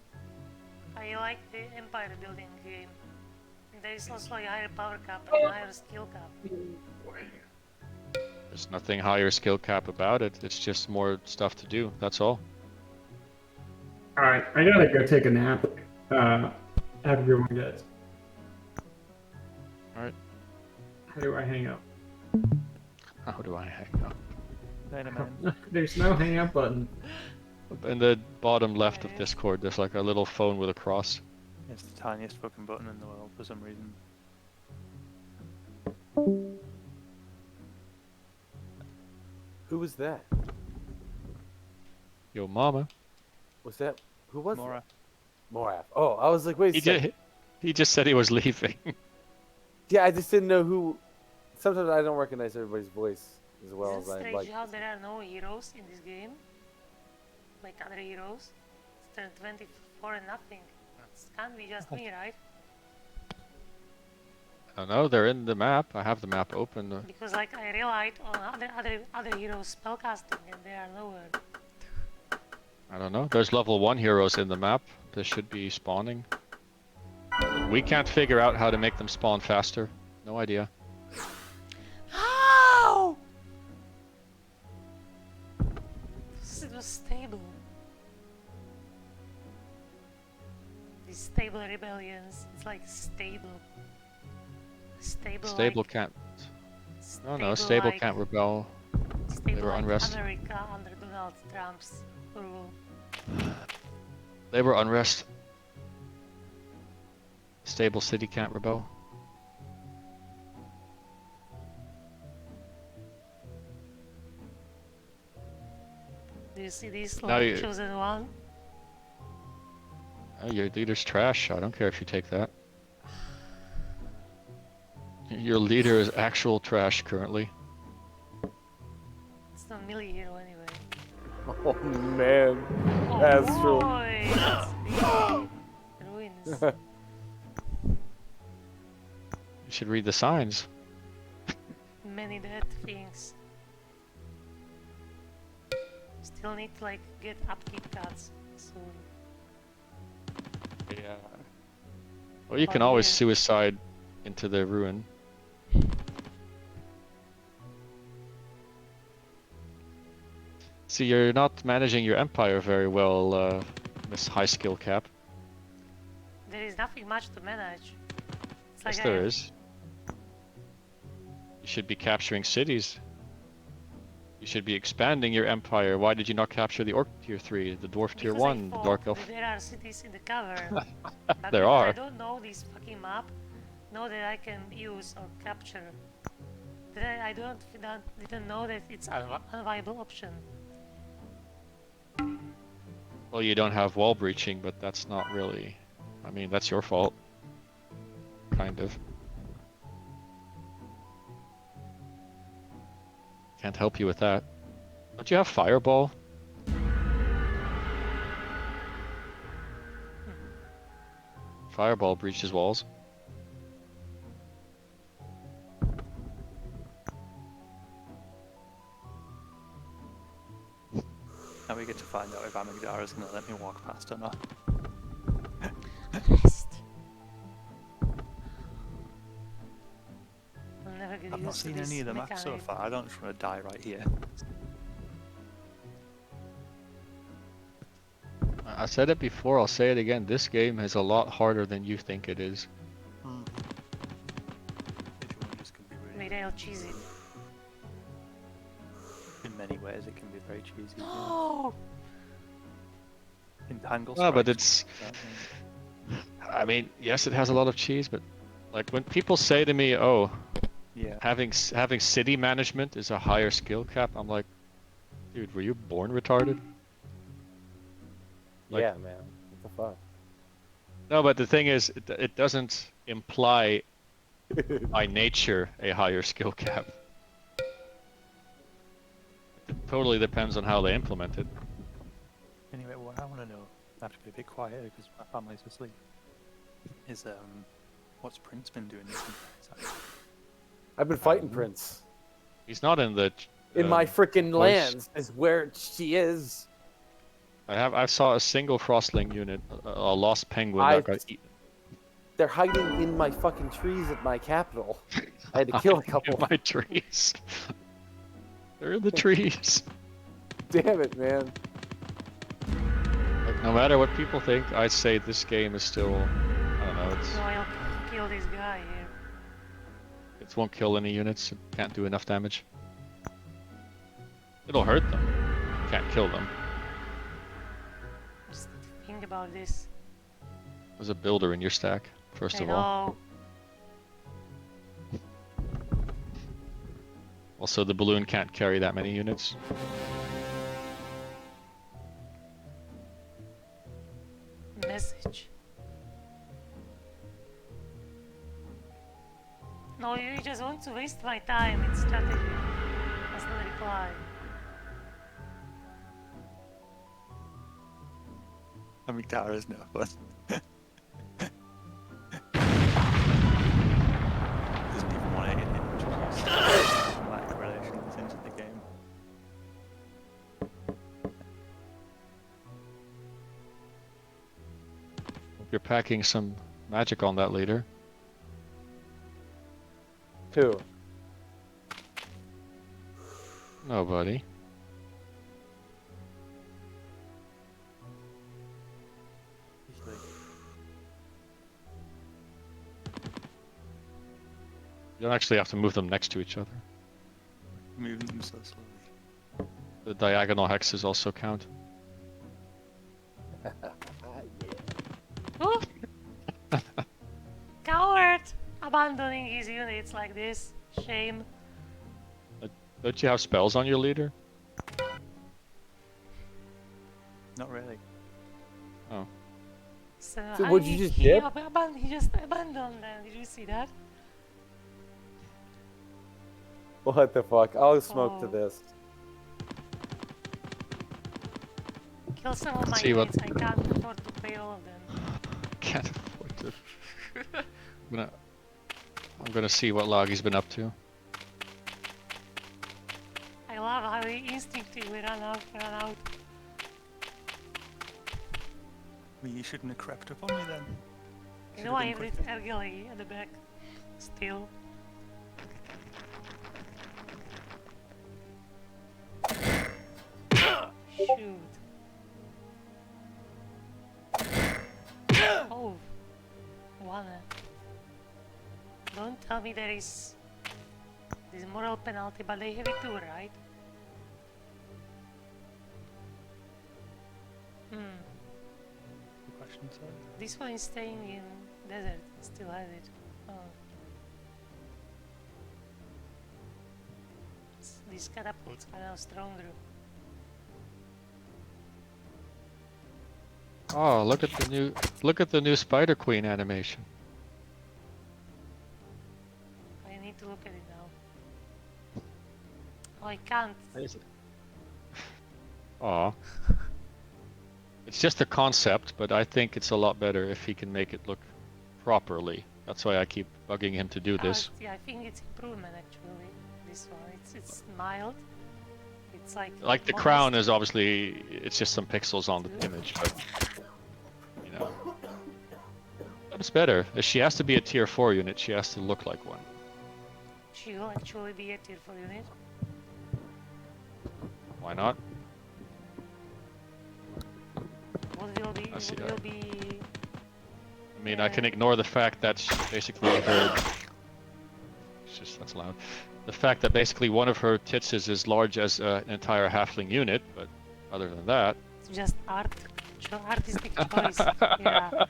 Speaker 2: I like the empire building game. There is also a higher power cap and a higher skill cap.
Speaker 6: There's nothing higher skill cap about it. It's just more stuff to do. That's all.
Speaker 4: All right, I gotta go take a nap. Have a good one, guys.
Speaker 6: All right.
Speaker 4: How do I hang up?
Speaker 6: How do I hang up?
Speaker 3: Dynaman.
Speaker 4: There's no hang up button.
Speaker 6: In the bottom left of Discord, there's like a little phone with a cross.
Speaker 3: It's the tiniest fucking button in the world for some reason.
Speaker 5: Who was that?
Speaker 6: Yo, mama.
Speaker 5: Was that? Who was
Speaker 3: Mora.
Speaker 5: that? Moraph. Oh, I was like, wait a second.
Speaker 6: He just said he was leaving.
Speaker 5: Yeah, I just didn't know who. Sometimes I don't recognize everybody's voice as well
Speaker 2: Is
Speaker 5: as
Speaker 2: it
Speaker 5: I
Speaker 2: strange
Speaker 5: like.
Speaker 2: how there are no heroes in this game? Like other heroes? It's turned 24 and nothing. It can't be just me, right?
Speaker 6: I don't know, they're in the map. I have the map open.
Speaker 2: Because like I relied on other heroes spellcasting and they are nowhere.
Speaker 6: I don't know. There's level 1 heroes in the map. They should be spawning. We can't figure out how to make them spawn faster. No idea.
Speaker 2: How? It was stable. These stable rebellions. It's like stable.
Speaker 6: Stable
Speaker 2: like,
Speaker 6: can't. No, stable
Speaker 2: like,
Speaker 6: can't rebel.
Speaker 2: Stable
Speaker 6: were
Speaker 2: like
Speaker 6: unrest.
Speaker 2: America under Donald Trump's rule.
Speaker 6: They were unrest. Stable city can't rebel.
Speaker 2: Do you see this
Speaker 6: Now
Speaker 2: like
Speaker 6: you-
Speaker 2: chosen one?
Speaker 6: Oh, your leader's trash. I don't care if you take that. Your leader is actual trash currently.
Speaker 2: It's not melee hero anyway.
Speaker 5: Oh man,
Speaker 2: Oh
Speaker 5: Astral.
Speaker 2: boy, that's the ruins.
Speaker 6: You should read the signs.
Speaker 2: Many dead things. Still need to like get upkeep cards soon.
Speaker 6: Yeah. Well, you can
Speaker 2: Oh,
Speaker 6: always
Speaker 2: yeah.
Speaker 6: suicide into the ruin. See, you're not managing your empire very well, Miss High Skill Cap.
Speaker 2: There is nothing much to manage. It's
Speaker 6: Yes,
Speaker 2: like
Speaker 6: there is. You should be capturing cities. You should be expanding your empire. Why did you not capture the Orc Tier 3, the Dwarf Tier
Speaker 2: Because I
Speaker 6: 1, the
Speaker 2: thought
Speaker 6: Dark
Speaker 2: that
Speaker 6: Elf?
Speaker 2: there are cities in the cavern. But
Speaker 6: There
Speaker 2: because
Speaker 6: are.
Speaker 2: I don't know this fucking map, know that I can use or capture I didn't know that it's an unviable option.
Speaker 6: Well, you don't have wall breaching, but that's not really. I mean, that's your fault. Kind of. Can't help you with that. Don't you have fireball? Fireball breaches walls.
Speaker 3: Now we get to find out if Amygdala is going to let me walk past or not.
Speaker 2: Rest. I'll never get
Speaker 3: I've not
Speaker 2: used to
Speaker 3: seen
Speaker 2: this
Speaker 3: any of the maps so
Speaker 2: mechanic.
Speaker 3: far. I don't just want to die right here.
Speaker 6: I said it before, I'll say it again. This game is a lot harder than you think it is.
Speaker 3: This can be really,
Speaker 2: Maybe I'll cheese it.
Speaker 3: in many ways, it can be very cheesy.
Speaker 2: No!
Speaker 3: Entangle
Speaker 6: No, but
Speaker 3: strikes,
Speaker 6: I mean, yes, it has a lot of cheese, but like when people say to me, "Oh,
Speaker 3: yeah.
Speaker 6: having city management is a higher skill cap," I'm like, dude, were you born retarded? Like-
Speaker 5: yeah, man. What the fuck?
Speaker 6: No, but the thing is, it doesn't imply by nature a higher skill cap. It totally depends on how they implement it.
Speaker 3: Anyway, what I want to know, I have to be a bit quieter because my family's asleep, is what's Prince been doing this week?
Speaker 5: I've been fighting Prince.
Speaker 6: He's not in the.
Speaker 5: In my freaking
Speaker 6: place.
Speaker 5: lands is where she is.
Speaker 6: I saw a single frostling unit, a lost penguin that got eaten.
Speaker 5: They're hiding in my fucking trees at my capital. I had to kill a couple.
Speaker 6: In my trees. They're in the trees.
Speaker 5: Damn it, man.
Speaker 6: Like, no matter what people think, I'd say this game is still. I don't know.
Speaker 2: So I'll kill this guy here.
Speaker 6: It won't kill any units. It can't do enough damage. It'll hurt them. Can't kill them.
Speaker 2: Just think about this.
Speaker 6: There's a builder in your stack, first of all. Also, the balloon can't carry that many units.
Speaker 2: Message. No, you just want to waste my time. It's strategy. That's not a reply.
Speaker 3: Amygdala is no fun. Doesn't even want to introduce diplomatic relations into the game.
Speaker 6: Hope you're packing some magic on that leader.
Speaker 5: Who?
Speaker 6: Nobody.
Speaker 3: Usually,
Speaker 6: You don't actually have to move them next to each other.
Speaker 3: moving them so slowly.
Speaker 6: The diagonal hexes also count.
Speaker 2: Oh! Coward! Abandoning his units like this. Shame.
Speaker 6: Don't you have spells on your leader?
Speaker 3: Not really.
Speaker 6: Oh.
Speaker 2: So
Speaker 5: would you just dip?
Speaker 2: He just abandoned them. Did you see that?
Speaker 5: What the fuck? I'll smoke to
Speaker 2: Oh.
Speaker 5: this.
Speaker 2: Kill some of my
Speaker 6: See what-
Speaker 2: units. I can't afford to pay all of them.
Speaker 6: Can't afford to. I'm gonna see what Loggy's been up to.
Speaker 2: I love how he instinctively run out.
Speaker 3: I mean, you shouldn't have crept up on me then.
Speaker 2: You know I have this Ergele at the back. Still. Shoot. Oh. Wanna. Don't tell me there is this moral penalty, but they have it too, right? Hmm.
Speaker 3: The question, sorry.
Speaker 2: This one is staying in desert. Still has it. Oh. these catapults are now stronger.
Speaker 6: Oh, look at the new Spider Queen animation.
Speaker 2: I need to look at it now. Oh, I can't.
Speaker 6: Aw. It's just a concept, but I think it's a lot better if he can make it look properly. That's why I keep bugging him to do this.
Speaker 2: Yeah, I think it's improvement actually. This one, it's mild. It's like
Speaker 6: Like the
Speaker 2: almost-
Speaker 6: crown is obviously, it's just some pixels on the image, but you know. But it's better. If she has to be a tier 4 unit, she has to look like one.
Speaker 2: She will actually be a tier 4 unit.
Speaker 6: Why not?
Speaker 2: What will be?
Speaker 6: I see
Speaker 2: What will
Speaker 6: that.
Speaker 2: be?
Speaker 6: I mean, I can ignore the fact that basically her... It's just, that's loud. The fact that basically one of her tits is as large as an entire halfling unit, but other than that...
Speaker 2: It's just art, artistic choice. Yeah.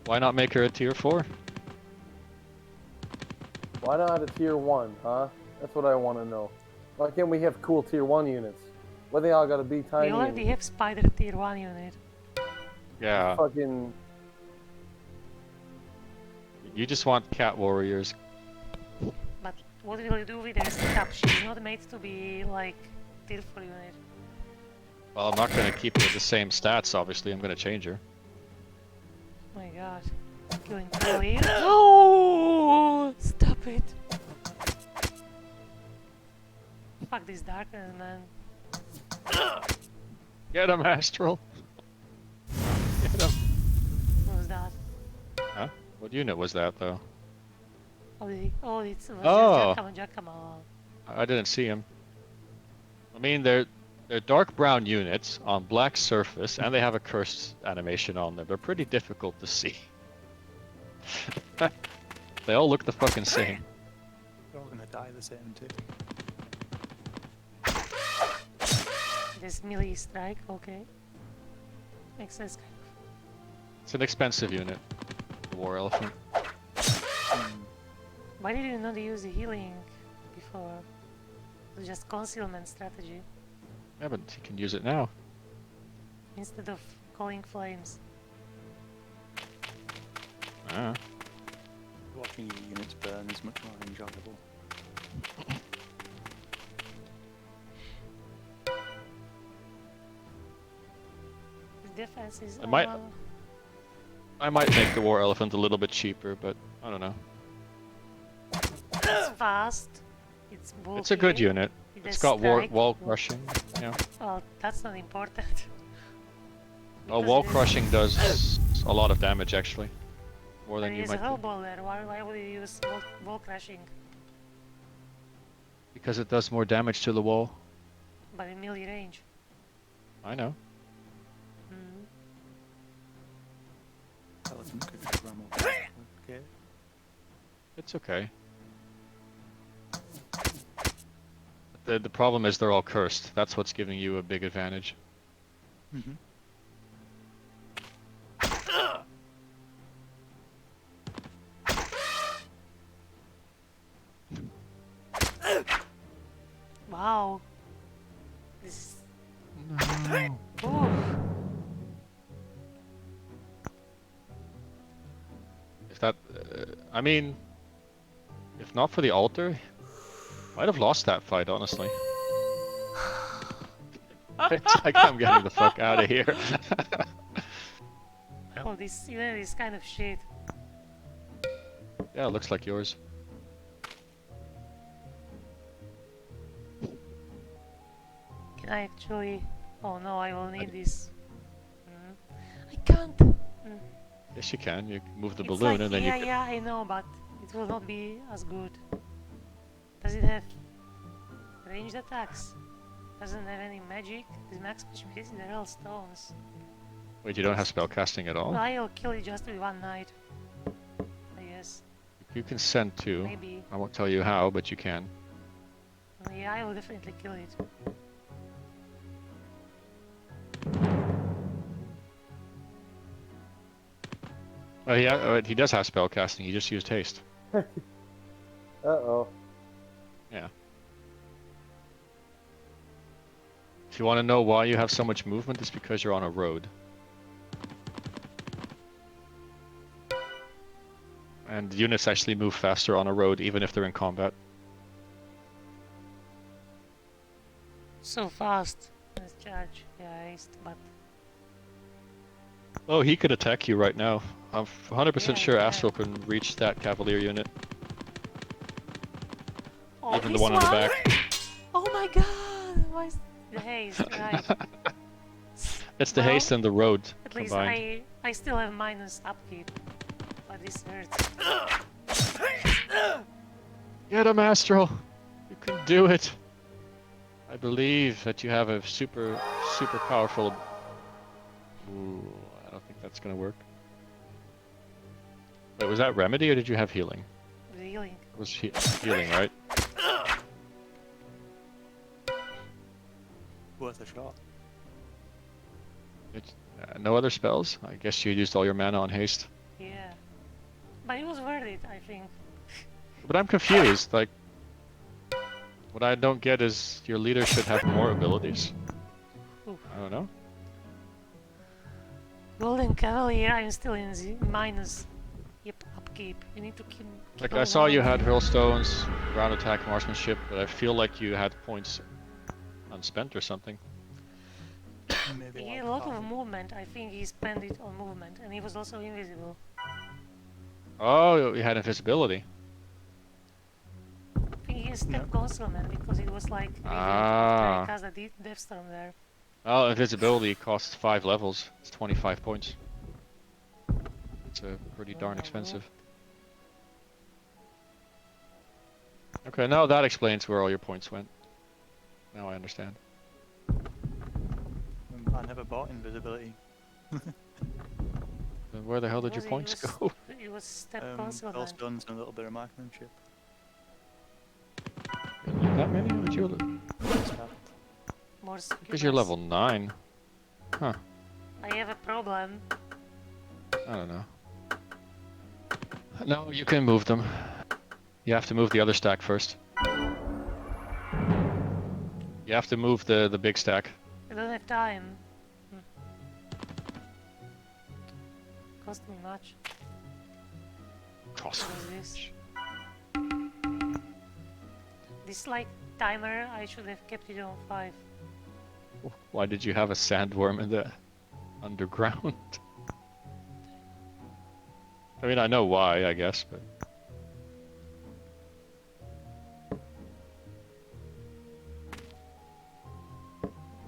Speaker 6: Why not make her a tier 4?
Speaker 5: Why not a tier 1, huh? That's what I want to know. Why can't we have cool tier 1 units? Why they all gotta be tiny?
Speaker 2: We already have Spider tier 1 unit.
Speaker 6: Yeah.
Speaker 5: Fucking...
Speaker 6: You just want cat warriors.
Speaker 2: But what will you do with her setup? She's not made to be like tier 4 unit.
Speaker 6: Well, I'm not going to keep her the same stats, obviously. I'm going to change her.
Speaker 2: Oh my god. Killing Kelly. No! Stop it. Fuck this darkness, man.
Speaker 6: Get him, Astral! Get him!
Speaker 2: What was that?
Speaker 6: Huh? What unit was that, though?
Speaker 2: Oh, it was
Speaker 6: Oh.
Speaker 2: just Giacomo.
Speaker 6: I didn't see him. I mean, they're dark brown units on black surface, and they have a cursed animation on them. They're pretty difficult to see. They all look the fucking same.
Speaker 3: They're all gonna die the same too.
Speaker 2: This melee strike, okay. Makes sense.
Speaker 6: It's an expensive unit, the War Elephant.
Speaker 2: Why did you not use the healing before? It was just concealment strategy
Speaker 6: Yeah, but you can use it now.
Speaker 2: instead of calling flames.
Speaker 6: Ah.
Speaker 3: Watching your units burn is much more enjoyable.
Speaker 2: The defense is.
Speaker 6: I might make the War Elephant a little bit cheaper, but I don't know.
Speaker 2: It's fast. It's bulky.
Speaker 6: It's a good unit.
Speaker 2: It
Speaker 6: It's
Speaker 2: has
Speaker 6: got
Speaker 2: strike.
Speaker 6: wall crushing. Yeah.
Speaker 2: Well, that's not important.
Speaker 6: Oh,
Speaker 2: Because
Speaker 6: wall
Speaker 2: it is-
Speaker 6: crushing does a lot of damage actually, more than
Speaker 2: There
Speaker 6: you
Speaker 2: is a
Speaker 6: might
Speaker 2: hell
Speaker 6: think.
Speaker 2: ball there. Why would you use wall crashing?
Speaker 6: Because it does more damage to the wall.
Speaker 2: But in melee range.
Speaker 6: I know.
Speaker 2: Mm.
Speaker 3: Elephant could just ram up. Okay.
Speaker 6: It's okay. The problem is they're all cursed. That's what's giving you a big advantage.
Speaker 3: Mm-hmm.
Speaker 2: Wow. This.
Speaker 6: No.
Speaker 2: Ooh.
Speaker 6: If that, I mean, if not for the altar, might have lost that fight, honestly. It's like I'm getting the fuck out of here.
Speaker 2: Oh, this unit is kind of shit.
Speaker 6: Yeah, it looks like yours.
Speaker 2: Can I actually? Oh no, I will need this. I can't. Mm.
Speaker 6: Yes, you can. You can move the
Speaker 2: It's
Speaker 6: balloon
Speaker 2: like,
Speaker 6: and then
Speaker 2: yeah,
Speaker 6: you can...
Speaker 2: yeah, I know, but it will not be as good. Does it have ranged attacks? Doesn't have any magic. This max speed, they're all stones.
Speaker 6: Wait, you don't have spellcasting at all?
Speaker 2: Well, I'll kill it just with one knight. I guess.
Speaker 6: You can send two.
Speaker 2: Maybe.
Speaker 6: I won't tell you how, but you can.
Speaker 2: Yeah, I will definitely kill it.
Speaker 6: Oh, yeah, he does have spellcasting. He just used haste.
Speaker 5: Uh-oh.
Speaker 6: Yeah. If you want to know why you have so much movement, it's because you're on a road. And units actually move faster on a road, even if they're in combat.
Speaker 2: So fast. Let's judge. Yeah, haste, but
Speaker 6: Oh, he could attack you right now. I'm 100%
Speaker 2: Yeah,
Speaker 6: sure
Speaker 2: yeah.
Speaker 6: Astral can reach that cavalier unit.
Speaker 2: oh,
Speaker 6: Even the
Speaker 2: this
Speaker 6: one on the back.
Speaker 2: Oh my god! Why is the haste? Right.
Speaker 6: It's the
Speaker 2: Well,
Speaker 6: haste and the road
Speaker 2: At least
Speaker 6: combined.
Speaker 2: I still have minus upkeep, but this hurts.
Speaker 6: Get him, Astral! You can do it! I believe that you have a super powerful... Ooh, I don't think that's gonna work. Wait, was that remedy or did you have healing?
Speaker 2: Really?
Speaker 6: It was healing, right?
Speaker 3: Worth a shot.
Speaker 6: It's, no other spells? I guess you used all your mana on haste.
Speaker 2: Yeah. But it was worth it, I think.
Speaker 6: But I'm confused, like... What I don't get is your leader should have more abilities.
Speaker 2: Oof.
Speaker 6: I don't know.
Speaker 2: Golden Cavalier, I'm still in the minus. Yep, upkeep. You need to keep
Speaker 6: Like, I
Speaker 2: going
Speaker 6: saw you
Speaker 2: on.
Speaker 6: had hurlstones, ground attack, marksmanship, but I feel like you had points unspent or something.
Speaker 3: Maybe
Speaker 2: He
Speaker 3: like
Speaker 2: had a lot
Speaker 3: half
Speaker 2: of
Speaker 3: of it.
Speaker 2: movement. I think he spent it on movement, and he was also invisible.
Speaker 6: Oh, you had invisibility.
Speaker 2: I think he has step concealment because it was like really
Speaker 6: Ah.
Speaker 2: cast a death storm there.
Speaker 6: Oh, invisibility costs 5 levels. It's 25 points. It's pretty darn expensive. Okay, now that explains where all your points went. Now I understand.
Speaker 3: I never bought invisibility.
Speaker 6: Then where the hell did your points go?
Speaker 2: It was step
Speaker 3: All
Speaker 2: concealment.
Speaker 3: stones and a little bit of marksmanship.
Speaker 6: That many? Would you?
Speaker 2: More
Speaker 6: Because you're level 9. Huh.
Speaker 2: I have a problem.
Speaker 6: I don't know. No, you can move them. You have to move the other stack first. You have to move the big stack.
Speaker 2: I don't have time. Cost me much.
Speaker 6: Cost.
Speaker 2: What is this? This like timer, I should have kept it on 5.
Speaker 6: Why did you have a sandworm in the underground? I mean, I know why, I guess, but...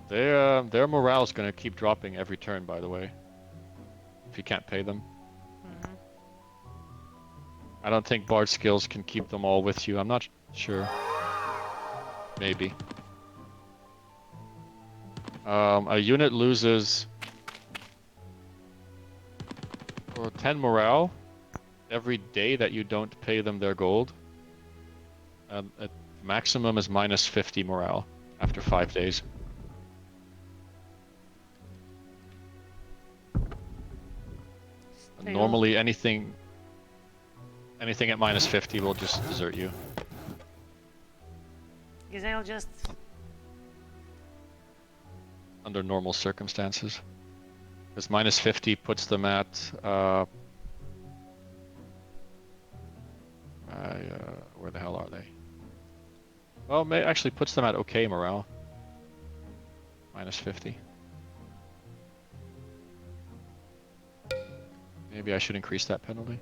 Speaker 6: Their morale's gonna keep dropping every turn, by the way. If you can't pay them.
Speaker 2: Mm-hmm.
Speaker 6: I don't think Bard skills can keep them all with you. I'm not sure. Maybe. A unit loses 10 morale every day that you don't pay them their gold. At maximum is minus 50 morale after 5 days. Normally anything at minus 50 will just desert you.
Speaker 2: Guess I'll just...
Speaker 6: Under normal circumstances. Because minus 50 puts them at... where the hell are they? Well, actually puts them at okay morale. Minus 50. Maybe I should increase that penalty.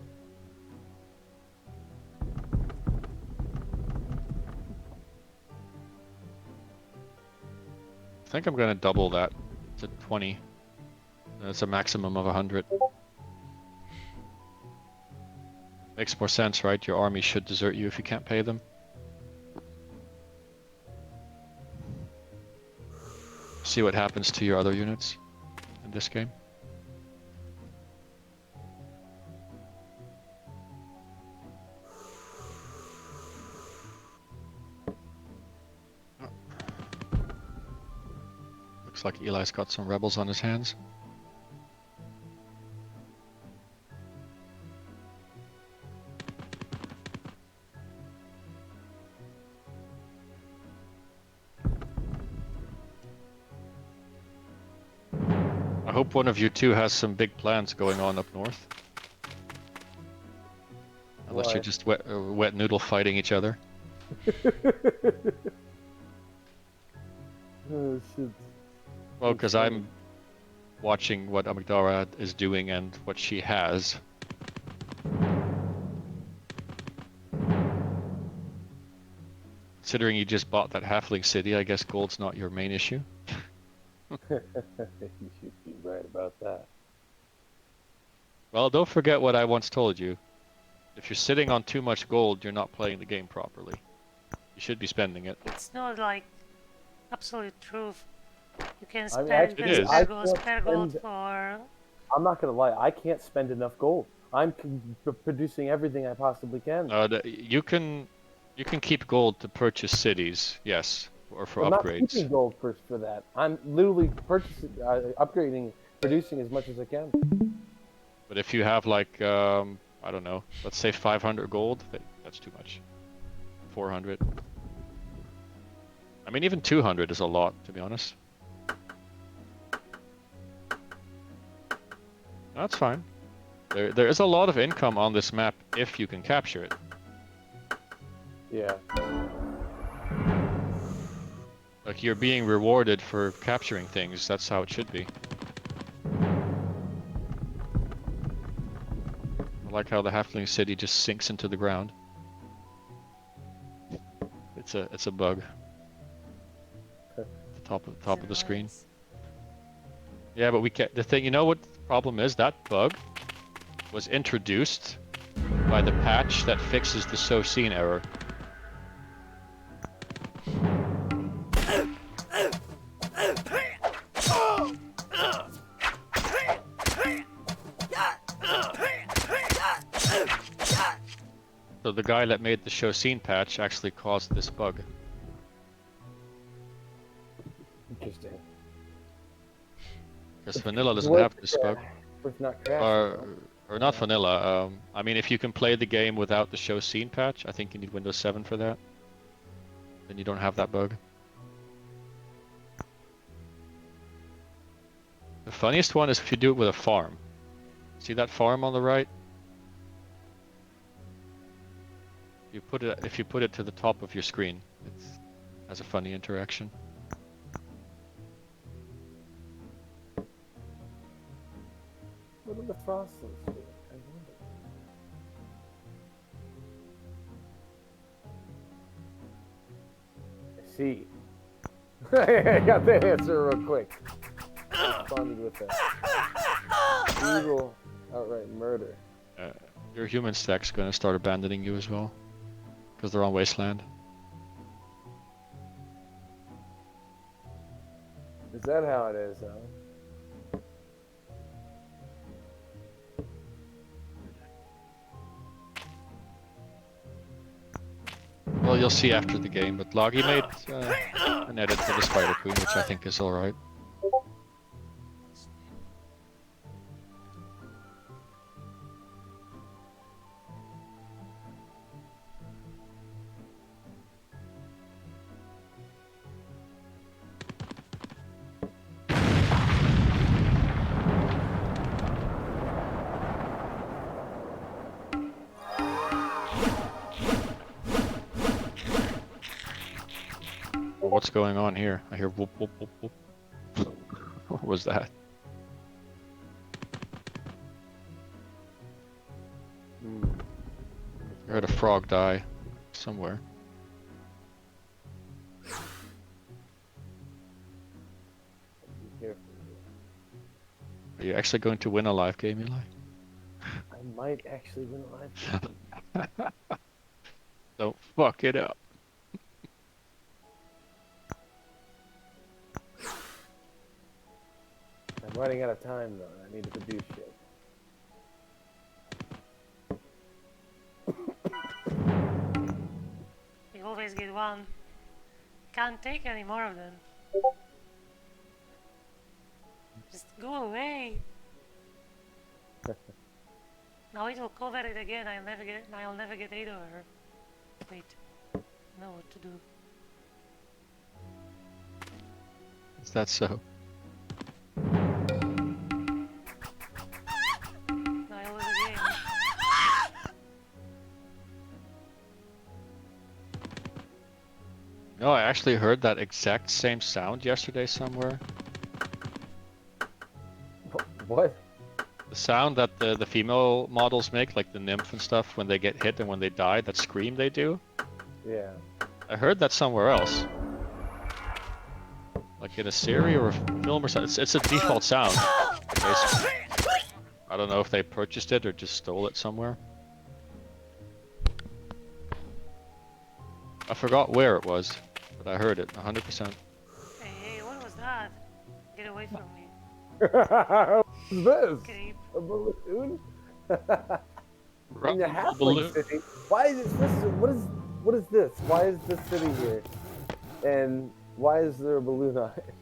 Speaker 6: I think I'm gonna double that to 20. That's a maximum of 100. Makes more sense, right? Your army should desert you if you can't pay them. See what happens to your other units in this game. Looks like Eli's got some rebels on his hands. hope one of you two has some big plans going on up north. Unless you're
Speaker 5: Why?
Speaker 6: just wet noodle fighting each other.
Speaker 5: Oh, shit.
Speaker 6: Well,
Speaker 5: That's
Speaker 6: because
Speaker 5: funny.
Speaker 6: I'm watching what Amygdala is doing and what she has. Considering you just bought that halfling city, I guess gold's not your main issue.
Speaker 5: You should be right about that.
Speaker 6: Well, don't forget what I once told you. If you're sitting on too much gold, you're not playing the game properly. You should be spending it.
Speaker 2: It's not like absolute truth. You can
Speaker 5: I mean,
Speaker 2: spare,
Speaker 5: actually,
Speaker 6: It is.
Speaker 5: I
Speaker 2: gold,
Speaker 5: can't
Speaker 2: spare gold
Speaker 5: spend.
Speaker 2: for.
Speaker 5: I'm not gonna lie. I can't spend enough gold. I'm producing everything I possibly can.
Speaker 6: You can keep gold to purchase cities, yes, or for
Speaker 5: I'm not
Speaker 6: upgrades.
Speaker 5: keeping gold for that. I'm literally purchasing, upgrading, producing as much as I can.
Speaker 6: But if you have like, I don't know, let's say 500 gold, that's too much. 400. I mean, even 200 is a lot, to be honest. That's fine. There is a lot of income on this map if you can capture it.
Speaker 5: Yeah.
Speaker 6: Like, you're being rewarded for capturing things, that's how it should be. I like how the halfling city just sinks into the ground. It's a bug. The top of the screen.
Speaker 2: Nice.
Speaker 6: Yeah, but we can't. The thing, you know what the problem is? That bug was introduced by the patch that fixes the so seen error. So the guy that made the show scene patch actually caused this bug.
Speaker 5: Interesting.
Speaker 6: Because vanilla doesn't
Speaker 5: Worth
Speaker 6: have this bug.
Speaker 5: Worth not crashing.
Speaker 6: Or not vanilla. I mean, if you can play the game without the show scene patch, I think you need Windows 7 for that. Then you don't have that bug. The funniest one is if you do it with a farm. See that farm on the right? If you put it to the top of your screen, it has a funny interaction.
Speaker 5: What are the frostlings doing? I wonder. I see. I got the answer real quick. Responded with that. Evil, outright murder.
Speaker 6: Your human stack's gonna start abandoning you as well. Because they're on Wasteland.
Speaker 5: Is that how it is, huh?
Speaker 6: Well, you'll see after the game, but Loggy made an edit for the Spider Queen, which I think is alright. Well, what's going on here? I hear whoop whoop whoop whoop. What was that? I heard a frog die somewhere.
Speaker 5: Be careful.
Speaker 6: Are you actually going to win a live game, Eli?
Speaker 5: I might actually win a live game.
Speaker 6: Don't fuck it up.
Speaker 5: I'm running out of time though, and I need to produce shit.
Speaker 2: We always get one. Can't take any more of them. Just go away. Now it will cover it again. I'll never get rid of her. Wait. I know what to do.
Speaker 6: Is that so? actually heard that exact same sound yesterday somewhere.
Speaker 5: What?
Speaker 6: The sound that the female models make, like the nymph and stuff, when they get hit and when they die, that scream they do.
Speaker 5: Yeah.
Speaker 6: I heard that somewhere else. Like in a series or a film or something. It's a default sound. Basically. I don't know if they purchased it or just stole it somewhere. I forgot where it was, but I heard it 100%.
Speaker 2: Hey, what was that? Get away from me.
Speaker 5: What's this?
Speaker 2: Creep.
Speaker 5: A balloon? In
Speaker 6: Rock
Speaker 5: the
Speaker 6: the
Speaker 5: halfling
Speaker 6: balloon.
Speaker 5: city. Why is this? What is this? Why is this city here? And why is there a balloon on it?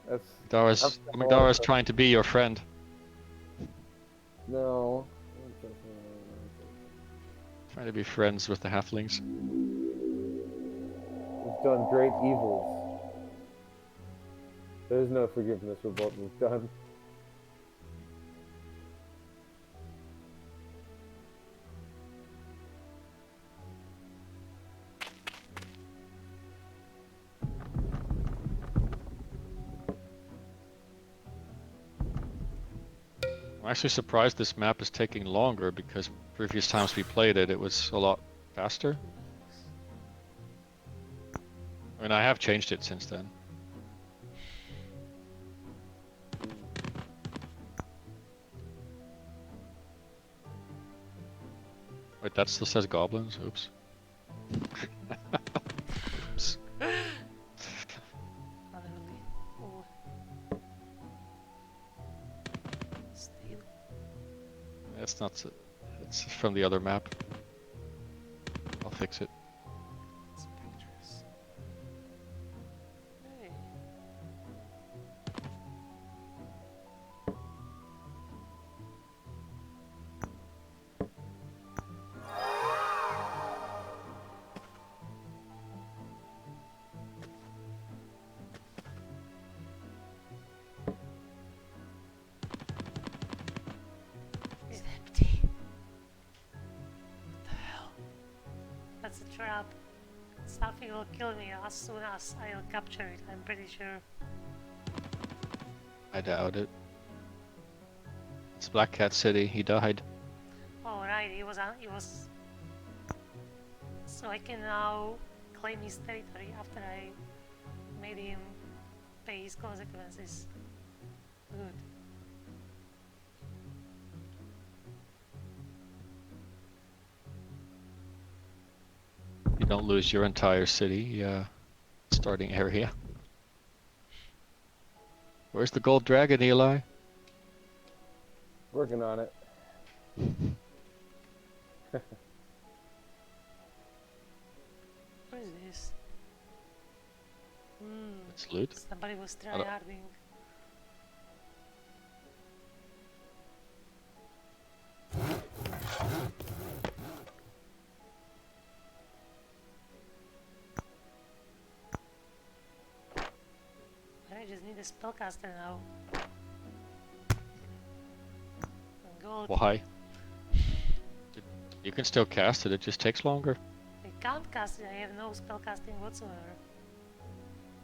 Speaker 5: That's
Speaker 6: Magdara's trying to be your friend.
Speaker 5: no.
Speaker 6: Trying to be friends with the halflings.
Speaker 5: We've done great evils. There's no forgiveness for what we've done.
Speaker 6: I'm actually surprised this map is taking longer because previous times we played it, it was a lot faster. I mean, I have changed it since then. Wait, that still says goblins? Oops. Oops.
Speaker 2: Unruly. Oh. Steel.
Speaker 6: It's not. It's from the other map. I'll fix it.
Speaker 2: Spectres. Hey. It's empty. What the hell? That's a trap. Something will kill me as soon as I'll capture it, I'm pretty sure.
Speaker 6: I doubt it. It's Black Cat City. He died.
Speaker 2: Oh right, he was. So I can now claim his territory after I made him pay his consequences. Good.
Speaker 6: You don't lose your entire city. Starting area. Where's the gold dragon, Eli?
Speaker 5: Working on it.
Speaker 2: What is this?
Speaker 6: It's loot.
Speaker 2: Somebody was
Speaker 6: I don't-
Speaker 2: tryharding. I just need a spellcaster now. And gold.
Speaker 6: Why? You can still cast it. It just takes longer.
Speaker 2: I can't cast it. I have no spellcasting whatsoever.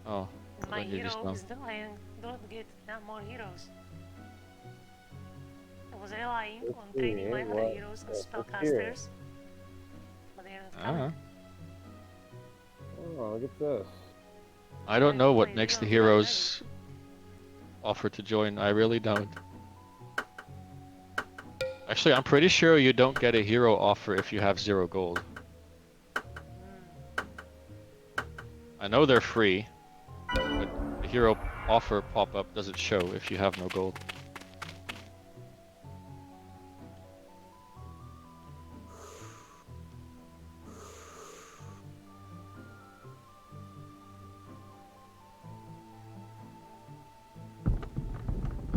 Speaker 6: Oh.
Speaker 2: And my
Speaker 6: then you just
Speaker 2: hero
Speaker 6: don't.
Speaker 2: is I don't get more heroes. I was relying on training my other
Speaker 5: well,
Speaker 2: heroes and
Speaker 5: that's here.
Speaker 2: spellcasters, but they're not coming.
Speaker 5: Oh, look at this.
Speaker 6: I don't know what
Speaker 2: Wait,
Speaker 6: makes
Speaker 2: you
Speaker 6: the
Speaker 2: don't
Speaker 6: heroes offer to join. I really don't. Actually, I'm pretty sure you don't get a hero offer if you have 0 gold. I know they're free, but the hero offer pop-up doesn't show if you have no gold.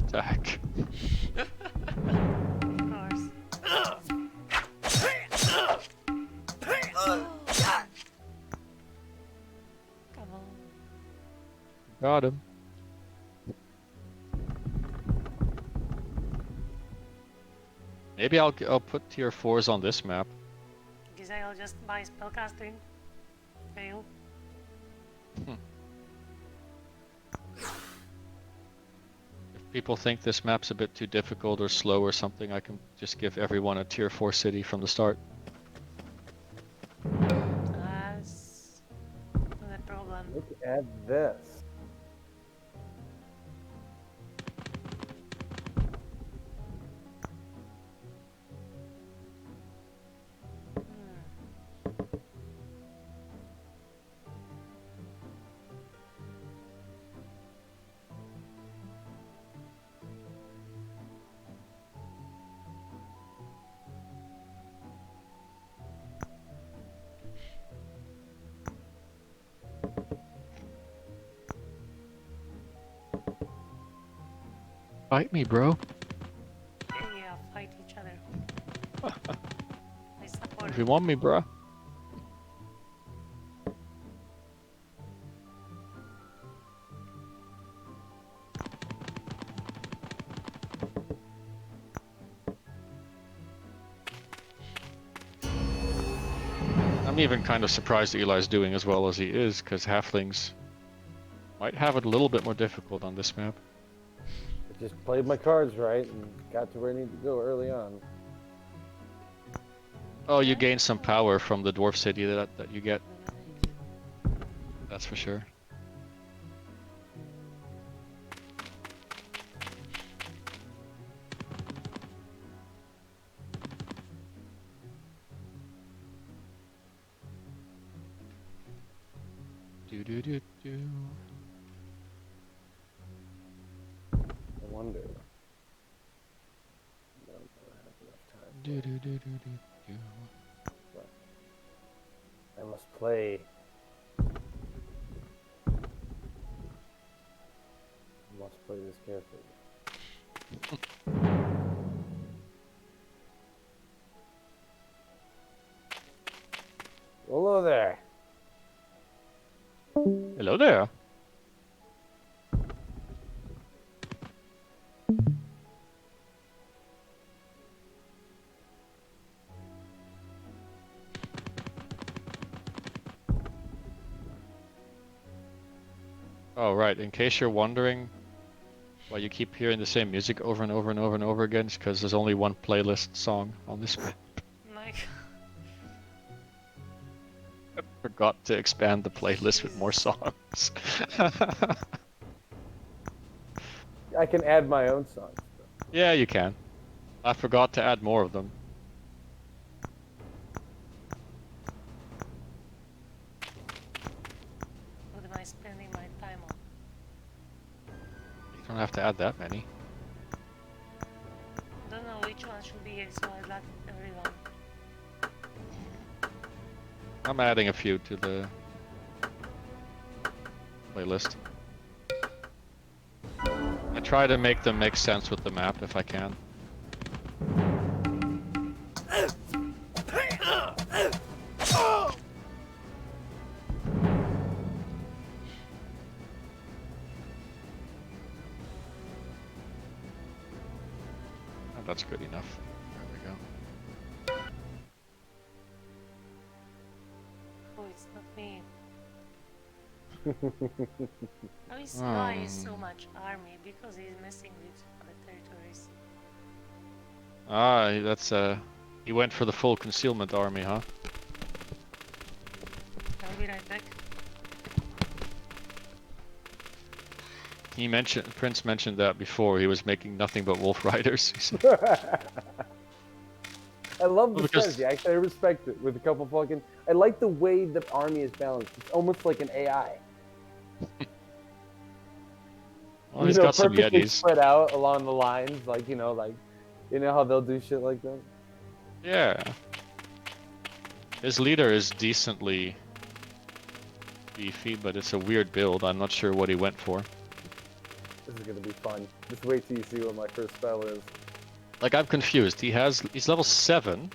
Speaker 6: Attack.
Speaker 2: Of course. Come on.
Speaker 6: Got him. Maybe I'll put tier 4s on this map.
Speaker 2: Guess I'll just buy spellcasting. fail.
Speaker 6: If people think this map's a bit too difficult or slow or something, I can just give everyone a tier 4 city from the start.
Speaker 2: That's not a problem.
Speaker 5: Look at this.
Speaker 6: Fight me, bro.
Speaker 2: Yeah, fight each other. I support
Speaker 6: If you
Speaker 2: it.
Speaker 6: want me, bro. I'm even kind of surprised that Eli's doing as well as he is, because halflings might have it a little bit more difficult on this map.
Speaker 5: I just played my cards right and got to where I need to go early on.
Speaker 6: Oh, you gain some power from the dwarf city that you get. That's for sure. Do do do do.
Speaker 5: I wonder. I don't have enough time.
Speaker 6: Do do do do do do.
Speaker 5: I must play. I must play this carefully. Hello there.
Speaker 6: Hello there. Oh, right. In case you're wondering why you keep hearing the same music over and over and over and over again, it's because there's only one playlist song on this map.
Speaker 2: Like,
Speaker 6: I forgot to expand the playlist with more songs.
Speaker 5: I can add my own songs.
Speaker 6: Yeah, you can. I forgot to add more of them.
Speaker 2: what am I spending my time on?
Speaker 6: You don't have to add that many.
Speaker 2: Don't know which one should be here, so I'd like everyone.
Speaker 6: I'm adding a few to the playlist. I try to make them make sense with the map if I can. Oh, that's good enough. There we go.
Speaker 2: Oh, it's not me. How is why is so much army? Because he's messing with other territories.
Speaker 6: Ah, that's he went for the full concealment army, huh?
Speaker 2: I'll be right back.
Speaker 6: Prince mentioned that before. He was making nothing but wolf riders. He said.
Speaker 5: I love the
Speaker 6: Well, because-
Speaker 5: strategy. Actually, I respect it. With a couple fucking, I like the way the army is balanced. It's almost like an AI.
Speaker 6: Well, he's got some
Speaker 5: perfectly
Speaker 6: yetis.
Speaker 5: spread out along the lines, like you know how they'll do shit like that.
Speaker 6: Yeah. His leader is decently beefy, but it's a weird build. I'm not sure what he went for.
Speaker 5: This is gonna be fun. Just wait till you see what my first spell is.
Speaker 6: Like, I'm confused. He's level 7.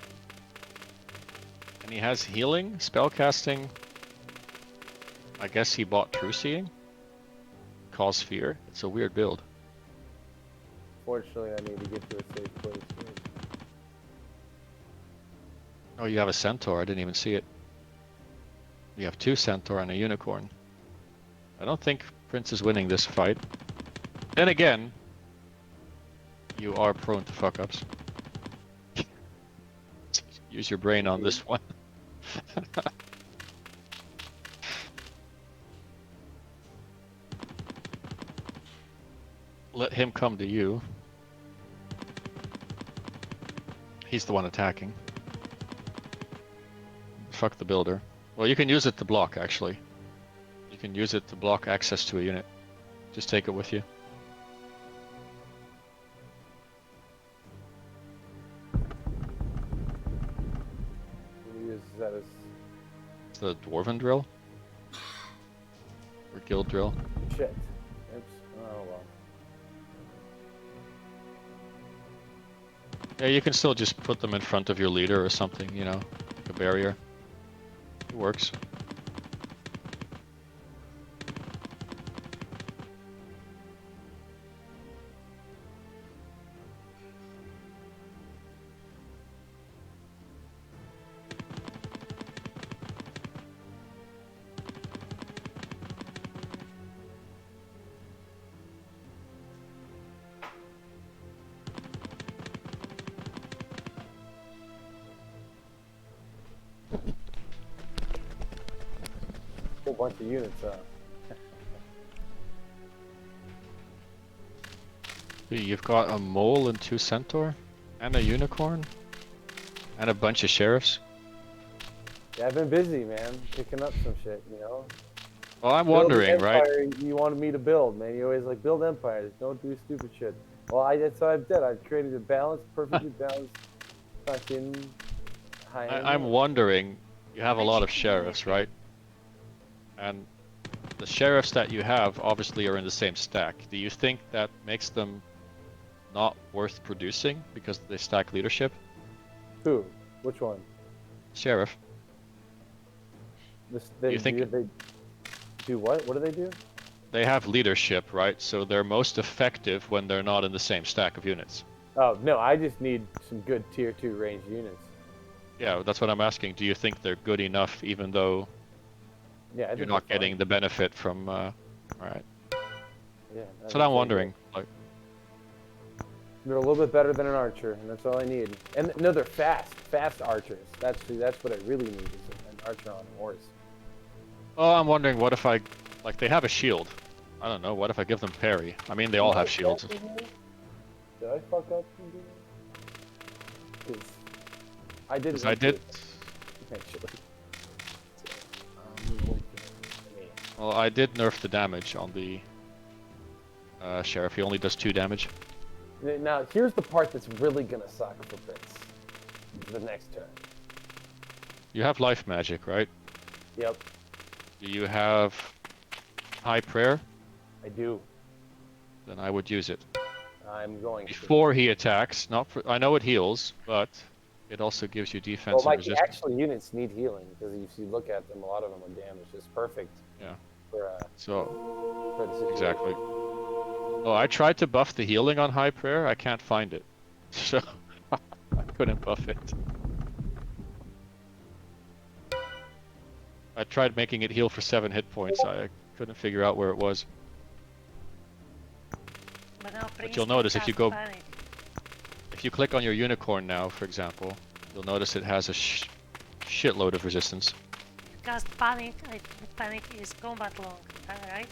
Speaker 6: And he has healing, spellcasting. I guess he bought True Seeing. Cause Fear. It's a weird build.
Speaker 5: Fortunately, I need to get to a safe place first.
Speaker 6: Oh, you have a centaur. I didn't even see it. You have 2 Centaur and a Unicorn. I don't think Prince is winning this fight. Then again, you are prone to fuck-ups. Use your brain on this one. Let him come to you. He's the one attacking. Fuck the builder. Well, you can use it to block, actually. You can use it to block access to a unit. Just take it with you.
Speaker 5: Use that as
Speaker 6: It's the Dwarven drill? Or Guild drill?
Speaker 5: shit. Oops. Oh well.
Speaker 6: Yeah, you can still just put them in front of your leader or something, you know, like a barrier. It works.
Speaker 5: Whole bunch of units.
Speaker 6: You've got a mole and 2 centaur, and a unicorn, and a bunch of sheriffs.
Speaker 5: Yeah, I've been busy, man, picking up some shit. You know.
Speaker 6: Well, I'm
Speaker 5: Build the
Speaker 6: wondering, right?
Speaker 5: empire You wanted me to build, man. You always like build empires. Don't do stupid shit. Well, that's what I've done. I've created a balanced, perfectly balanced, fucking high.
Speaker 6: I'm wondering, you have a lot of sheriffs, right? And the sheriffs that you have obviously are in the same stack. Do you think that makes them not worth producing because they stack leadership?
Speaker 5: Who? Which one?
Speaker 6: Sheriff.
Speaker 5: They,
Speaker 6: You think-
Speaker 5: they do what? What do they do?
Speaker 6: They have leadership, right? So they're most effective when they're not in the same stack of units.
Speaker 5: Oh no, I just need some good tier 2 ranged units.
Speaker 6: Yeah, that's what I'm asking. Do you think they're good enough even though
Speaker 5: Yeah, I
Speaker 6: you're
Speaker 5: think
Speaker 6: not
Speaker 5: they're fine.
Speaker 6: getting the benefit from... Alright.
Speaker 5: Yeah.
Speaker 6: That's what I'm wondering. Like,
Speaker 5: They're a little bit better than an archer, and that's all I need. And no, they're fast archers. That's what I really need is an archer on a horse.
Speaker 6: oh, I'm wondering what if I... Like, they have a shield. I don't know, what if I give them parry? I mean, they all have shields.
Speaker 5: Did I fuck up? Because I did.
Speaker 6: Because I did...
Speaker 5: Actually.
Speaker 6: Well, I did nerf the damage on the sheriff. He only does 2 damage.
Speaker 5: Now, here's the part that's really gonna suck for Prince. The next turn.
Speaker 6: You have life magic, right?
Speaker 5: Yep,
Speaker 6: Do you have high prayer?
Speaker 5: I do.
Speaker 6: Then I would use it.
Speaker 5: I'm going to.
Speaker 6: Before he attacks, not for, I know it heals, but it also gives you defense
Speaker 5: Well,
Speaker 6: and
Speaker 5: like the
Speaker 6: resistance.
Speaker 5: actual units need healing because if you look at them, a lot of them are damaged. It's perfect.
Speaker 6: Yeah.
Speaker 5: For
Speaker 6: So,
Speaker 5: the situation.
Speaker 6: exactly. Oh, I tried to buff the healing on high prayer. I can't find it. So, I couldn't buff it. I tried making it heal for 7 hit points. I couldn't figure out where it was.
Speaker 2: But now Prince
Speaker 6: you'll
Speaker 2: can
Speaker 6: notice if you
Speaker 2: cast
Speaker 6: go-
Speaker 2: Panic.
Speaker 6: If you click on your unicorn now, for example, you'll notice it has a shitload of resistance.
Speaker 2: Cast Panic, I think Panic is combat long, right?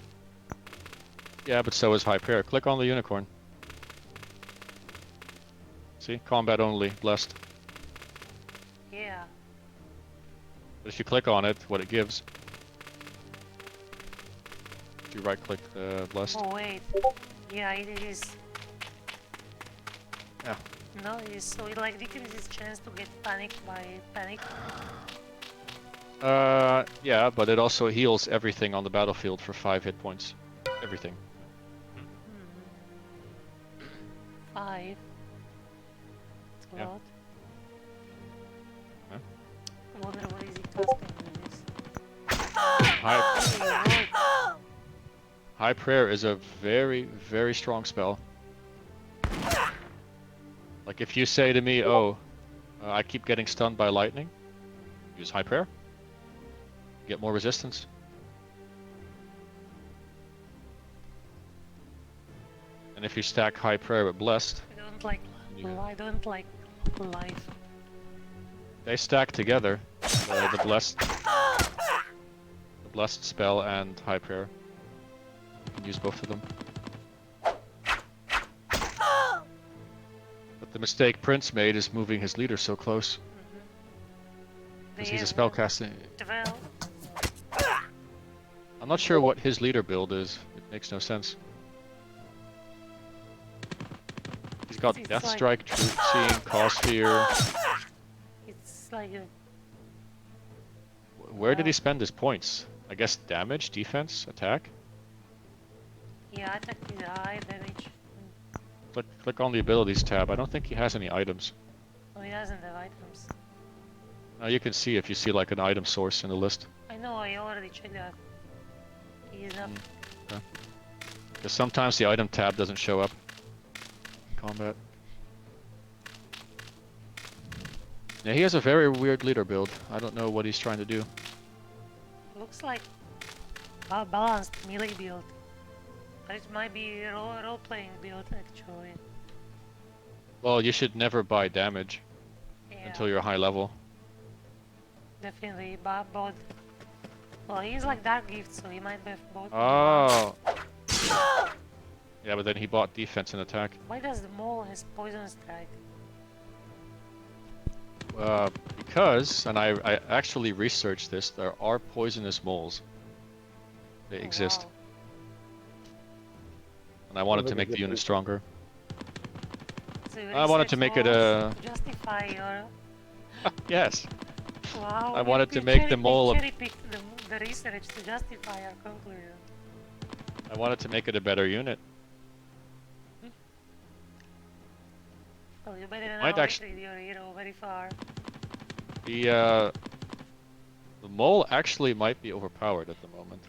Speaker 6: Yeah, but so is high prayer. Click on the unicorn. See? Combat only, blessed.
Speaker 2: Yeah.
Speaker 6: But if you click on it, what it gives. If you right click blessed.
Speaker 2: Oh wait. Yeah, it is.
Speaker 6: Yeah.
Speaker 2: No, it is, so it like decreases chance to get panicked by panic.
Speaker 6: Yeah, but it also heals everything on the battlefield for 5 hit points. Everything.
Speaker 2: 5. It's a
Speaker 6: Yeah.
Speaker 2: lot.
Speaker 6: Huh?
Speaker 2: I wonder what is he casting with this.
Speaker 6: High prayer is a very, very strong spell. Like if you say to me, oh, I keep getting stunned by lightning, use high prayer. get more resistance. And if you stack high prayer with blessed,
Speaker 2: I don't like.
Speaker 6: Yeah.
Speaker 2: I don't like life.
Speaker 6: they stack together. The blessed spell and high prayer. You can use both of them. But the mistake Prince made is moving his leader so close. Because he's a spellcaster.
Speaker 2: 12.
Speaker 6: I'm not sure what his leader build is. It makes no sense. He's got
Speaker 2: It's
Speaker 6: Death
Speaker 2: like-
Speaker 6: Strike, Truth Seeing, Cause Fear.
Speaker 2: It's like a,
Speaker 6: Where did he spend his points? I guess damage, defense, attack?
Speaker 2: yeah, attack is high damage.
Speaker 6: Click on the abilities tab. I don't think he has any items.
Speaker 2: Oh, he doesn't have items.
Speaker 6: Now you can see if you see like an item source in the list.
Speaker 2: I know, I already checked that. He is not.
Speaker 6: Because sometimes the item tab doesn't show up in combat. Yeah, he has a very weird leader build. I don't know what he's trying to do.
Speaker 2: Looks like a balanced melee build. But it might be a role-playing build actually.
Speaker 6: Well, you should never buy damage
Speaker 2: Yeah,
Speaker 6: until you're high level.
Speaker 2: definitely both. Well, he's like Dark Gift, so he might have both.
Speaker 6: Oh! Yeah, but then he bought defense and attack.
Speaker 2: Why does the mole has poison strike?
Speaker 6: Because, and I actually researched this, there are poisonous moles. They
Speaker 2: Oh,
Speaker 6: exist.
Speaker 2: wow.
Speaker 6: And I wanted
Speaker 5: Look
Speaker 6: to
Speaker 5: at
Speaker 6: make the
Speaker 5: this.
Speaker 6: unit stronger.
Speaker 2: So
Speaker 6: I wanted to make it
Speaker 2: to justify your.
Speaker 6: Yes!
Speaker 2: Wow.
Speaker 6: I wanted to make the mole
Speaker 2: cherry-picked the research to justify our conclusion.
Speaker 6: I wanted to make it a better unit.
Speaker 2: Well, you better
Speaker 6: Might
Speaker 2: now
Speaker 6: actu-
Speaker 2: read your hero very far.
Speaker 6: The mole actually might be overpowered at the moment.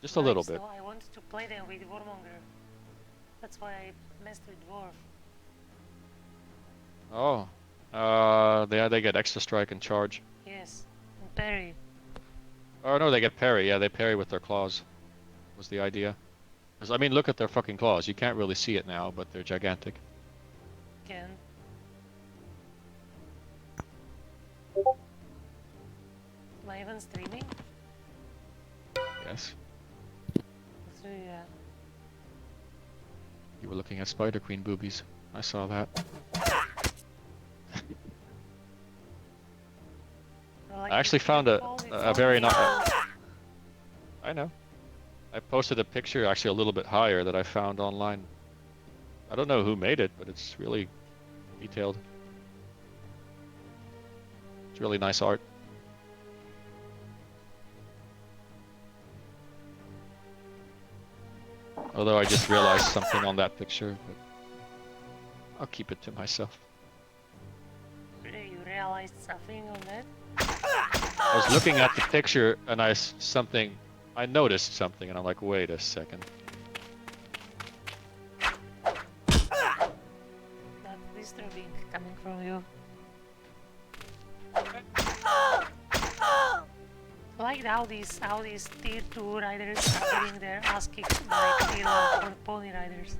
Speaker 6: Just a little
Speaker 2: So
Speaker 6: bit.
Speaker 2: I wanted to play them with Warmonger. That's why I messed with Dwarf.
Speaker 6: Oh. They get extra strike and charge.
Speaker 2: Yes. And parry.
Speaker 6: Oh no, they get parry. Yeah, they parry with their claws. Was the idea. 'Cause, I mean, look at their fucking claws. You can't really see it now, but they're gigantic.
Speaker 2: Can. Am I even streaming?
Speaker 6: Yes.
Speaker 2: So, yeah.
Speaker 6: You were looking at Spider Queen boobies. I saw that.
Speaker 2: Like
Speaker 6: I actually
Speaker 2: it's
Speaker 6: found a
Speaker 2: beautiful,
Speaker 6: very
Speaker 2: it's
Speaker 6: nice. I know. I posted a picture actually a little bit higher that I found online. I don't know who made it, but it's really detailed. It's really nice art. Although I just realized something on that picture, but I'll keep it to myself.
Speaker 2: You realized something on that?
Speaker 6: I was looking at the picture and I noticed something and I'm like, wait a second.
Speaker 2: That's disturbing coming from you. I like how these tier 2 riders are getting their ass kicked by tier 1 pony riders.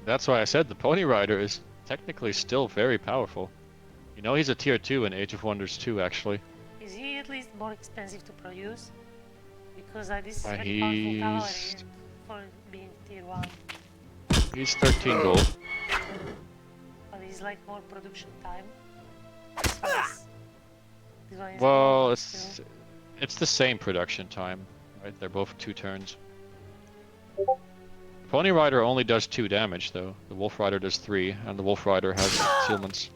Speaker 6: That's why I said the Pony Rider is technically still very powerful. You know, he's a tier 2 in Age of Wonders 2 actually.
Speaker 2: Is he at least more expensive to produce? Because this is very powerful
Speaker 6: He's-
Speaker 2: cavalry for being tier 1.
Speaker 6: He's 13 gold.
Speaker 2: But he's like more production time. This one is
Speaker 6: Well,
Speaker 2: gold
Speaker 6: it's
Speaker 2: still.
Speaker 6: it's the same production time, right? They're both 2 turns. Pony Rider only does 2 damage though. The Wolf Rider does 3, and the Wolf Rider has concealments.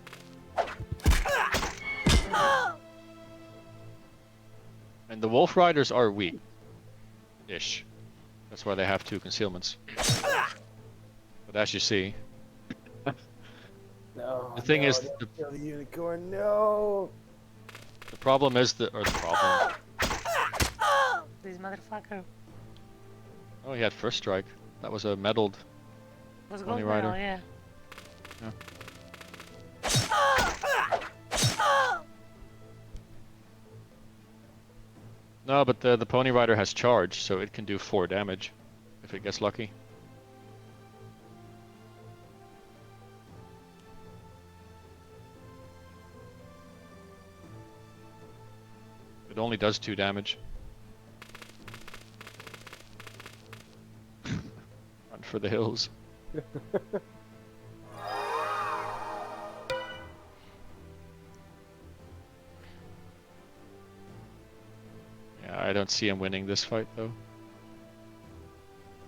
Speaker 6: And the Wolf Riders are weak. Ish. That's why they have 2 concealments. But as you see,
Speaker 5: No.
Speaker 6: The thing
Speaker 5: no,
Speaker 6: is,
Speaker 5: don't kill the unicorn. No.
Speaker 6: the problem is the problem.
Speaker 2: This motherfucker
Speaker 6: Oh, he had first strike. That was a meddled.
Speaker 2: was
Speaker 6: Pony
Speaker 2: gold
Speaker 6: Rider.
Speaker 2: medal, yeah.
Speaker 6: No, but the Pony Rider has charge, so it can do 4 damage if it gets lucky. It only does 2 damage. Run for the hills. Yeah, I don't see him winning this fight though.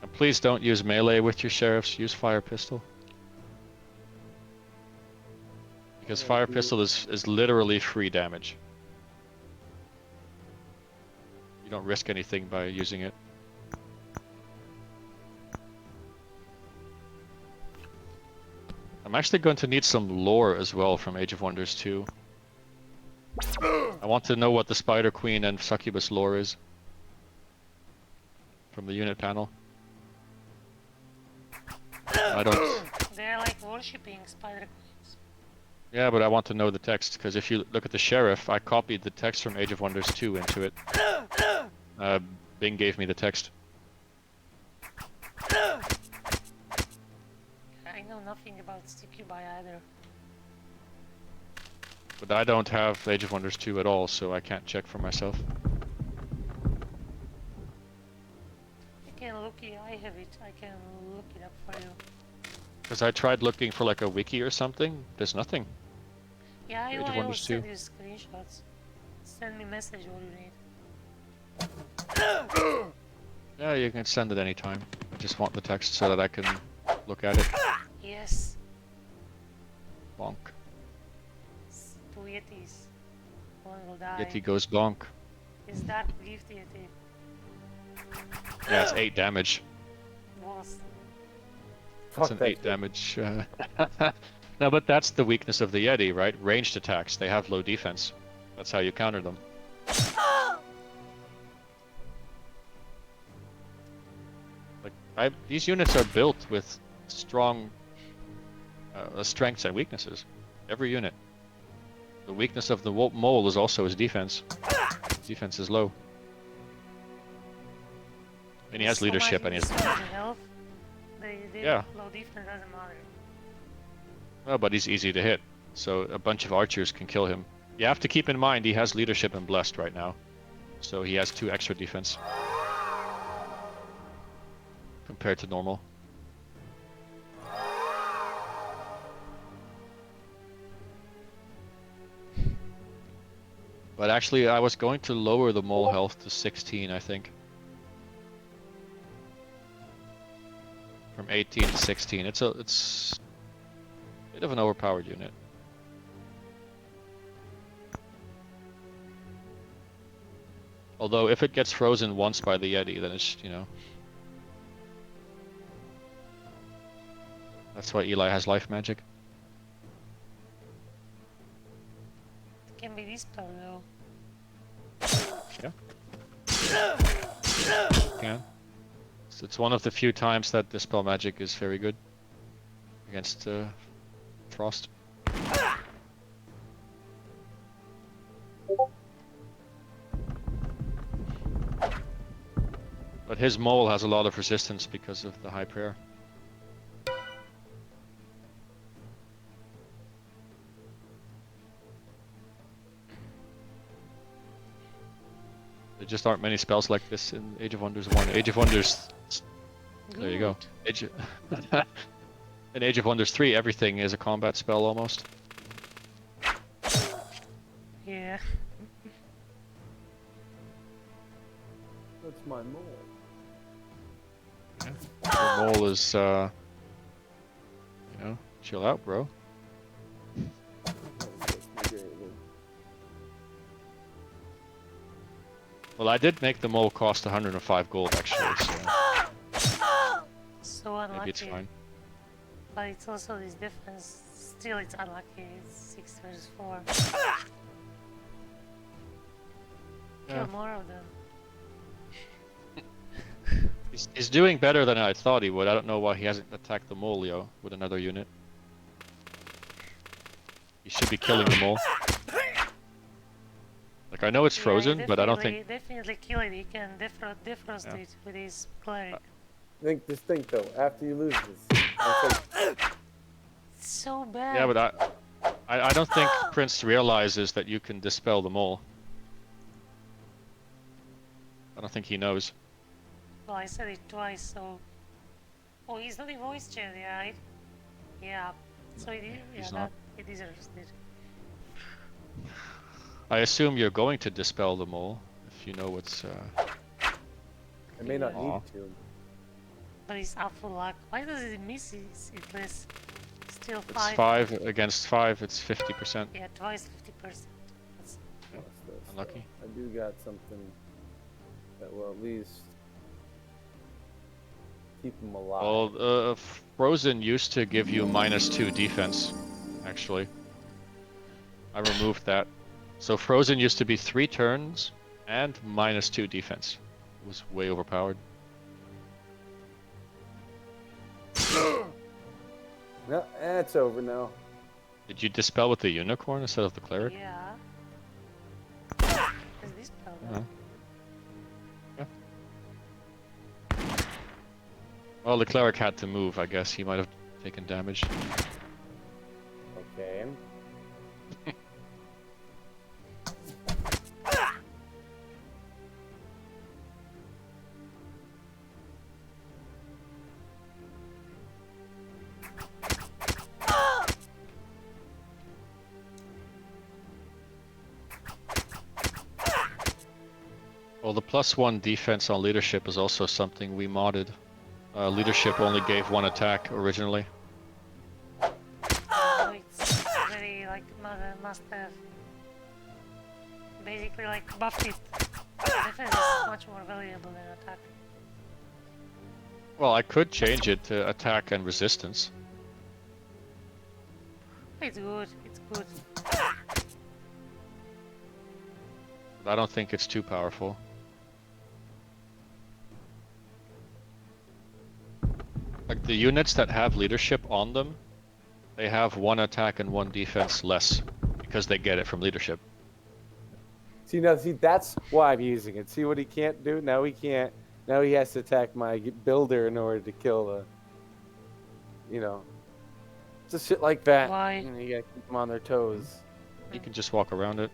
Speaker 6: And please don't use melee with your sheriffs, use fire pistol. Because fire pistol is literally free damage. You don't risk anything by using it. I'm actually going to need some lore as well from Age of Wonders 2. I want to know what the Spider Queen and Succubus lore is. From the unit panel. I don't...
Speaker 2: They're like worshipping spider queens.
Speaker 6: Yeah, but I want to know the text, because if you look at the sheriff, I copied the text from Age of Wonders 2 into it. Bing gave me the text.
Speaker 2: I know nothing about Succubi either.
Speaker 6: But I don't have Age of Wonders 2 at all, so I can't check for myself.
Speaker 2: I can look it, I have it, I can look it up for you.
Speaker 6: Because I tried looking for like a wiki or something, there's nothing.
Speaker 2: Yeah,
Speaker 6: Age of
Speaker 2: I will
Speaker 6: Wonders 2.
Speaker 2: send you screenshots. Send me message what you need.
Speaker 6: Yeah, you can send it anytime. I just want the text so that I can look at it.
Speaker 2: Yes.
Speaker 6: Bonk.
Speaker 2: Two Yetis. One will die.
Speaker 6: Yeti goes bonk.
Speaker 2: Is that gift Yeti?
Speaker 6: Yeah, it's 8 damage.
Speaker 2: Was.
Speaker 6: That's an 8 damage. No, but that's the weakness of the Yeti, right? Ranged attacks. They have low defense. That's how you counter them. Like, these units are built with strong strengths and weaknesses. Every unit. The weakness of the mole is also his defense. His defense is low. And he has
Speaker 2: So
Speaker 6: leadership
Speaker 2: much
Speaker 6: and he has...
Speaker 2: health. They
Speaker 6: Yeah.
Speaker 2: low defense doesn't matter.
Speaker 6: Well, but he's easy to hit, so a bunch of archers can kill him. You have to keep in mind he has leadership and blessed right now, so he has 2 extra defense compared to normal. But actually, I was going to lower the mole health to 16, I think. From 18 to 16. It's a bit of an overpowered unit. Although if it gets frozen once by the Yeti, then it's, you know. That's why Eli has life magic.
Speaker 2: It can be dispel though.
Speaker 6: Can. It's one of the few times that dispel magic is very good against frost. But his mole has a lot of resistance because of the high prayer. There just aren't many spells like this in Age of Wonders 1. Age of Wonders... There you go. In Age of Wonders 3, everything is a combat spell almost.
Speaker 2: Yeah.
Speaker 5: That's my mole.
Speaker 6: The mole is, you know, chill out, bro. Well, I did make the mole cost 105 gold, actually, so
Speaker 2: So unlucky.
Speaker 6: maybe it's fine.
Speaker 2: But it's also this difference. Still, it's unlucky. It's 6 versus 4.
Speaker 6: Yeah.
Speaker 2: Kill more of them.
Speaker 6: He's doing better than I thought he would. I don't know why he hasn't attacked the mole, yo, with another unit. He should be killing the mole. Like Like I know it's
Speaker 2: Yeah,
Speaker 6: frozen, but I don't think.
Speaker 2: definitely kill it. He can defrost
Speaker 6: Yeah.
Speaker 2: it with his cleric.
Speaker 5: Just think though, after you lose this, it's like,
Speaker 2: It's so bad.
Speaker 6: Yeah, but I don't think Prince realizes that you can dispel them all. I don't think he knows.
Speaker 2: Well, I said it twice, so. Oh, he's not in voice chat, right? Yeah. So he
Speaker 6: He's not.
Speaker 2: He deserves it.
Speaker 6: I assume you're going to dispel them all if you know what's.
Speaker 5: I may not
Speaker 6: Aw.
Speaker 5: need to.
Speaker 2: But he's up for luck. Why does it miss it this? Still
Speaker 6: It's
Speaker 2: 5.
Speaker 6: 5 against 5. It's 50%.
Speaker 2: Yeah, twice 50%. That's
Speaker 5: What's this?
Speaker 6: Unlucky.
Speaker 5: I do got something that will at least keep him alive.
Speaker 6: Well, Frozen used to give you -2 defense, actually. I removed that. So Frozen used to be 3 turns and -2 defense. It was way overpowered.
Speaker 5: No, it's over now.
Speaker 6: Did you dispel with the unicorn instead of the cleric?
Speaker 2: Yeah. Is this spell?
Speaker 6: Uh-huh. Well, the cleric had to move, I guess. He might have taken damage.
Speaker 5: Okay.
Speaker 6: Well, the +1 defense on leadership is also something we modded. Leadership only gave 1 attack originally.
Speaker 2: So it's very like must have. Basically like buffed it. Defense is much more valuable than attack.
Speaker 6: Well, I could change it to attack and resistance.
Speaker 2: It's good. It's good.
Speaker 6: But I don't think it's too powerful. Like the units that have leadership on them, they have 1 attack and 1 defense less because they get it from leadership.
Speaker 5: See, that's why I'm using it. See what he can't do? Now he can't. Now he has to attack my builder in order to kill the. You know. Just shit like that.
Speaker 2: Why?
Speaker 5: You gotta keep them on their toes.
Speaker 6: You can just walk around it.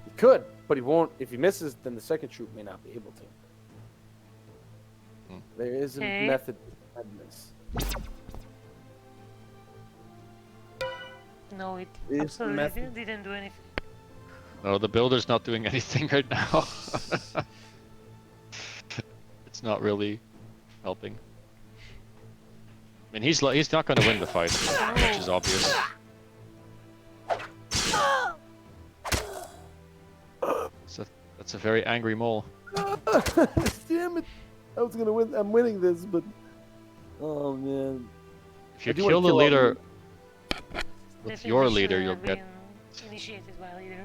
Speaker 5: He could, but he won't. If he misses, then the second troop may not be able to.
Speaker 6: Hmm.
Speaker 5: There is a
Speaker 2: Okay.
Speaker 5: method to madness.
Speaker 2: No, it
Speaker 5: Is the
Speaker 2: absolutely
Speaker 5: method-
Speaker 2: didn't do anything.
Speaker 6: No, the builder's not doing anything right now. It's not really helping. I mean, he's not going to win the fight, which is obvious. That's a very angry mole.
Speaker 5: Damn it! I was gonna win. I'm winning this, but oh man.
Speaker 6: If you
Speaker 5: do wanna
Speaker 6: kill the
Speaker 5: kill all
Speaker 6: leader with
Speaker 2: Definitely
Speaker 6: your
Speaker 2: should
Speaker 6: leader, you'll
Speaker 2: have
Speaker 6: get.
Speaker 2: been initiated by a leader.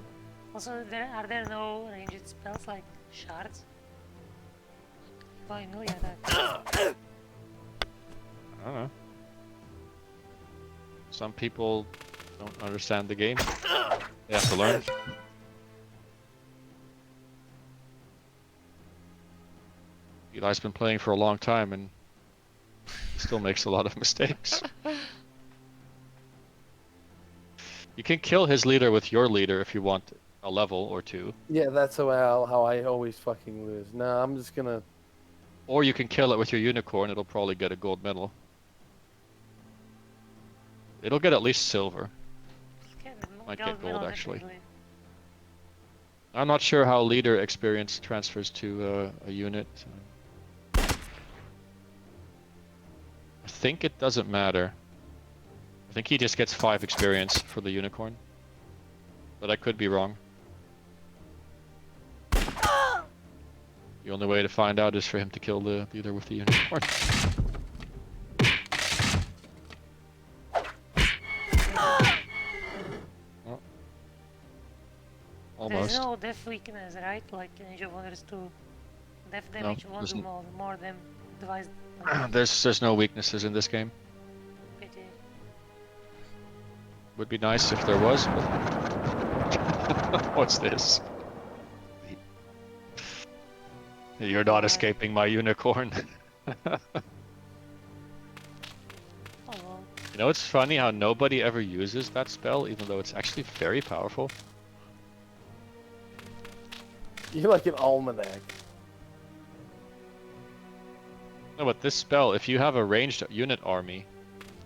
Speaker 2: Also, are there no ranged spells like shards? By melee attack.
Speaker 6: I don't know. Some people don't understand the game. They have to learn. Eli's been playing for a long time and he still makes a lot of mistakes. You can kill his leader with your leader if you want a level or 2.
Speaker 5: Yeah, that's how I always fucking lose. No, I'm just gonna.
Speaker 6: Or you can kill it with your unicorn, it'll probably get a gold medal. It'll get at least silver. Might get gold, actually. I'm not sure how leader experience transfers to a unit. I think it doesn't matter. I think he just gets 5 experience for the unicorn. But I could be wrong. The only way to find out is for him to kill the leader with the unicorn. Oh. Almost.
Speaker 2: There's no death weakness, right? Like in Age of Wonders 2. Death damage won't
Speaker 6: there's
Speaker 2: do more than device damage.
Speaker 6: There's no weaknesses in this game.
Speaker 2: Pity.
Speaker 6: Would be nice if there was, but... What's this? You're not
Speaker 2: Why?
Speaker 6: escaping my unicorn.
Speaker 2: Oh well.
Speaker 6: You know, it's funny how nobody ever uses that spell, even though it's actually very powerful.
Speaker 5: You're like an almanac.
Speaker 6: No, but this spell, if you have a ranged unit army,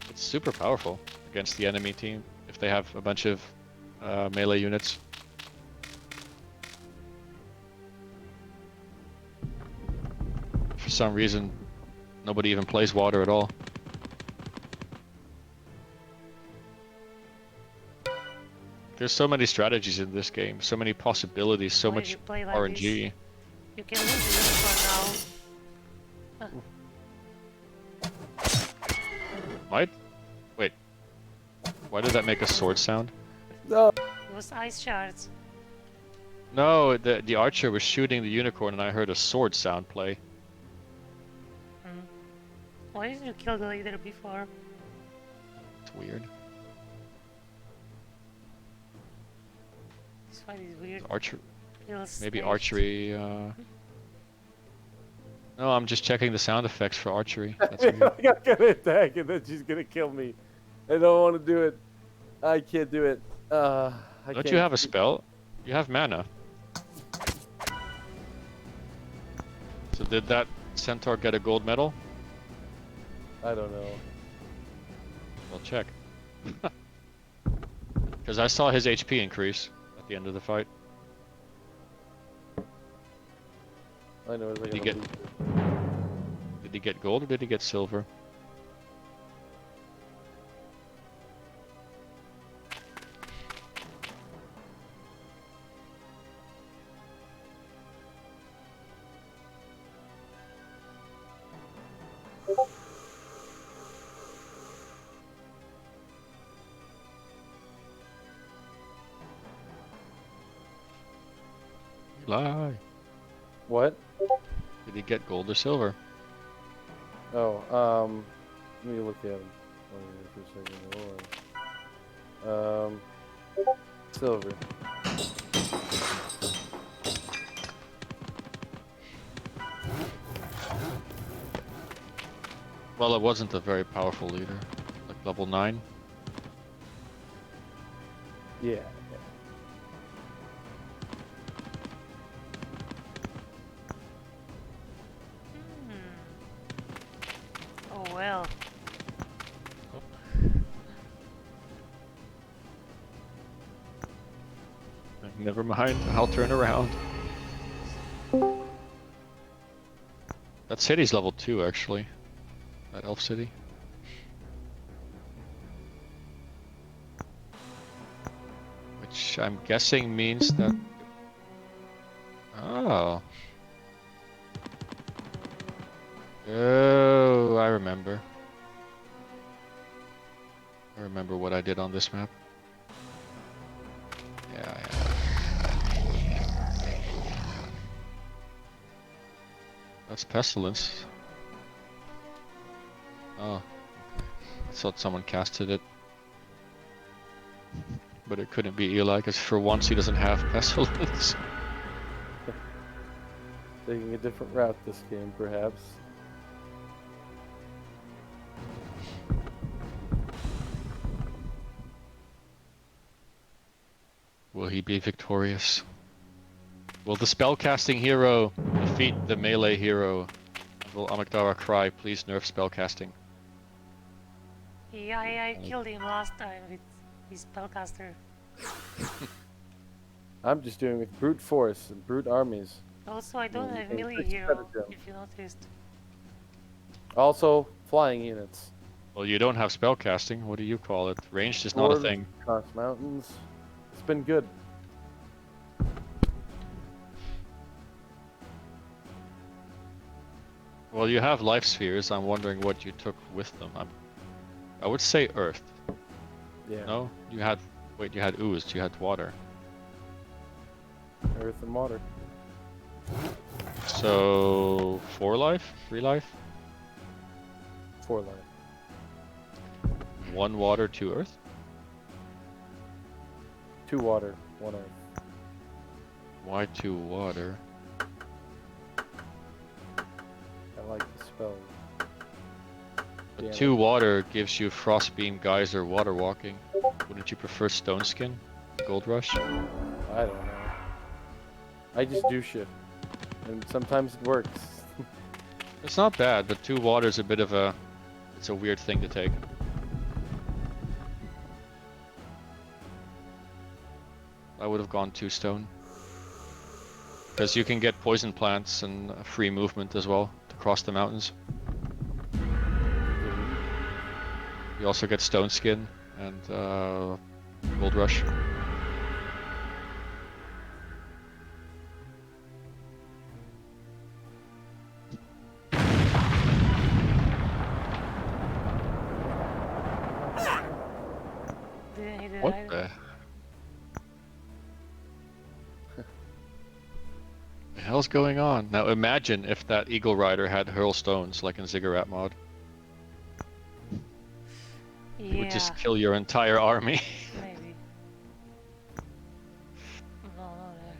Speaker 6: it's super powerful against the enemy team if they have a bunch of melee units. For some reason, nobody even plays water at all. There's so many strategies in this game, so many possibilities, so
Speaker 2: Why
Speaker 6: much
Speaker 2: you play like
Speaker 6: RNG.
Speaker 2: this? You can lose the unicorn now.
Speaker 6: Might? Wait. Why did that make a sword sound?
Speaker 5: No.
Speaker 2: It was ice shards.
Speaker 6: No, the archer was shooting the unicorn and I heard a sword sound play.
Speaker 2: Hmm. Why didn't you kill the leader before?
Speaker 6: It's weird.
Speaker 2: This fight is weird.
Speaker 6: Archer,
Speaker 2: Feels
Speaker 6: maybe
Speaker 2: staged.
Speaker 6: archery. No, I'm just checking the sound effects for archery. That's weird.
Speaker 5: I'm gonna attack and then she's gonna kill me. I don't want to do it. I can't do it. I
Speaker 6: Don't
Speaker 5: can't
Speaker 6: you have a
Speaker 5: keep-
Speaker 6: spell? You have mana. So did that centaur get a gold medal?
Speaker 5: I don't know.
Speaker 6: I'll check. Because I saw his HP increase at the end of the fight.
Speaker 5: I know it's like
Speaker 6: Did he
Speaker 5: a
Speaker 6: get-
Speaker 5: loser.
Speaker 6: Did he get gold or did he get silver? You lie.
Speaker 5: What?
Speaker 6: Did he get gold or silver?
Speaker 5: Oh, let me look at him. For a second. Hold on. Silver.
Speaker 6: Well, it wasn't a very powerful leader. Like level 9.
Speaker 5: Yeah.
Speaker 2: Oh well.
Speaker 6: Never mind, I'll turn around. That city's level 2, actually. That elf city. Which I'm guessing means that... Oh. Oh, I remember. I remember what I did on this map. Yeah. That's Pestilence. Oh. I thought someone casted it. But it couldn't be Eli, because for once he doesn't have Pestilence.
Speaker 5: Taking a different route this game, perhaps.
Speaker 6: Will he be victorious? Will the spellcasting hero defeat the melee hero? Will Amygdala cry, please nerf spellcasting?
Speaker 2: Yeah, I killed him last time with his spellcaster.
Speaker 5: I'm just doing with brute force and brute armies.
Speaker 2: Also, I don't have
Speaker 5: Okay,
Speaker 2: melee
Speaker 5: fix
Speaker 2: hero,
Speaker 5: Stratagem.
Speaker 2: if you noticed.
Speaker 5: Also, flying units.
Speaker 6: Well, you don't have spellcasting. What do you call it? Ranged is not a
Speaker 5: Dwarves,
Speaker 6: thing.
Speaker 5: Cross mountains. It's been good.
Speaker 6: Well, you have life spheres. I'm wondering what you took with them. I would say earth.
Speaker 5: Yeah.
Speaker 6: No? You had... Wait, you had ooze. You had water.
Speaker 5: Earth and water.
Speaker 6: So... 4 life? 3 life?
Speaker 5: 4 life.
Speaker 6: 1 water, 2 earth?
Speaker 5: 2 water, 1 earth.
Speaker 6: Why 2 water?
Speaker 5: spells.
Speaker 6: But
Speaker 5: Damn
Speaker 6: 2
Speaker 5: it.
Speaker 6: water gives you Frostbeam, Geyser, Water Walking. Wouldn't you prefer Stone Skin? Gold Rush?
Speaker 5: I don't know. I just do shit. And sometimes it works.
Speaker 6: It's not bad, but 2 water is a bit of a... It's a weird thing to take. I would have gone 2 stone. Because you can get poison plants and free movement as well to cross the mountains. You also get Stone Skin and Gold Rush.
Speaker 2: Didn't hit it
Speaker 6: What
Speaker 2: either.
Speaker 6: the hell's going on? Now imagine if that Eagle Rider had hurl stones like in Ziggurat mod. It would
Speaker 2: Yeah,
Speaker 6: just kill your entire army.
Speaker 2: maybe. No, not there.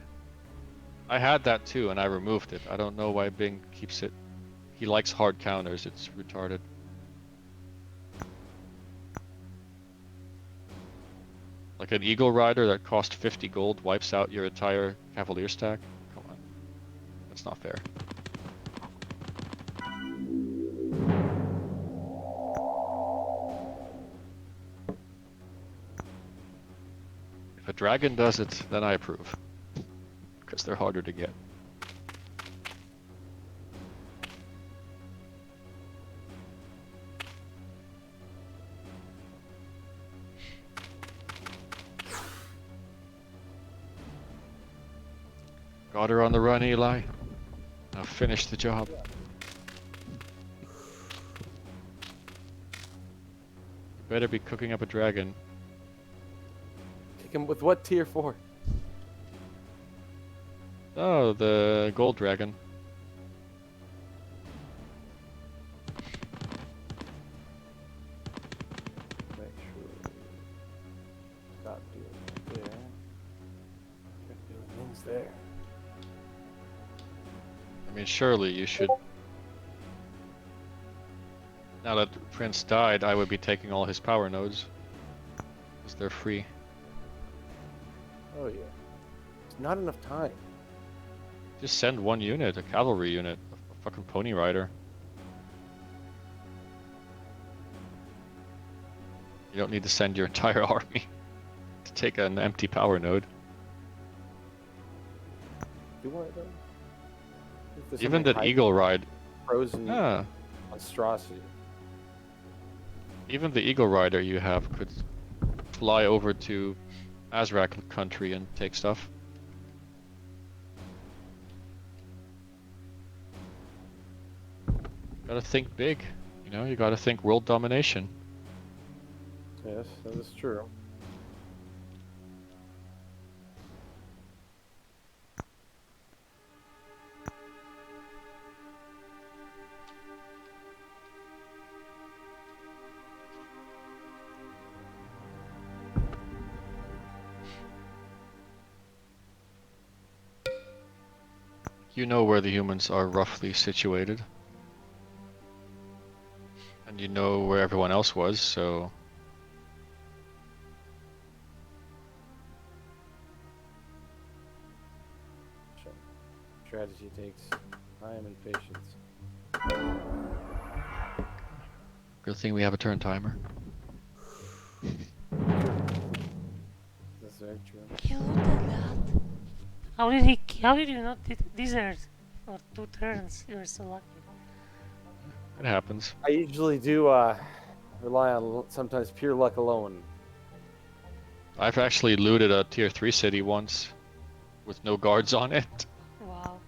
Speaker 6: I had that too and I removed it. I don't know why Bing keeps it. He likes hard counters, it's retarded. Like an Eagle Rider that cost 50 gold wipes out your entire Cavalier stack? Come on. That's not fair. If a dragon does it, then I approve. Because they're harder to get. Got her on the run, Eli. Now finish the job. You better be cooking up a dragon.
Speaker 5: Kick him with what tier 4?
Speaker 6: Oh, the gold dragon.
Speaker 5: Make sure we stop doing that there. Start doing things there.
Speaker 6: I mean, surely you should... Now that Prince died, I would be taking all his power nodes. Because they're free.
Speaker 5: Oh yeah. It's not enough time.
Speaker 6: Just send 1 unit, a cavalry unit, a fucking pony rider. You don't need to send your entire army to take an empty power node.
Speaker 5: Do I though? If there's
Speaker 6: Even
Speaker 5: something
Speaker 6: that
Speaker 5: high-
Speaker 6: Eagle Ride,
Speaker 5: frozen
Speaker 6: ah,
Speaker 5: monstrosity.
Speaker 6: even the Eagle Rider you have could fly over to Azrak country and take stuff. Gotta think big, you know, you gotta think world domination.
Speaker 5: Yes, that is true.
Speaker 6: You know where the humans are roughly situated. And you know where everyone else was, so...
Speaker 5: Sure. Strategy takes time and patience.
Speaker 6: Good thing we have a turn timer.
Speaker 5: That's very true.
Speaker 2: You looked at that. How did you not desert for 2 turns? You're so lucky.
Speaker 6: It happens.
Speaker 5: I usually do rely on sometimes pure luck alone.
Speaker 6: I've actually looted a tier 3 city once with no guards on it.
Speaker 2: Wow.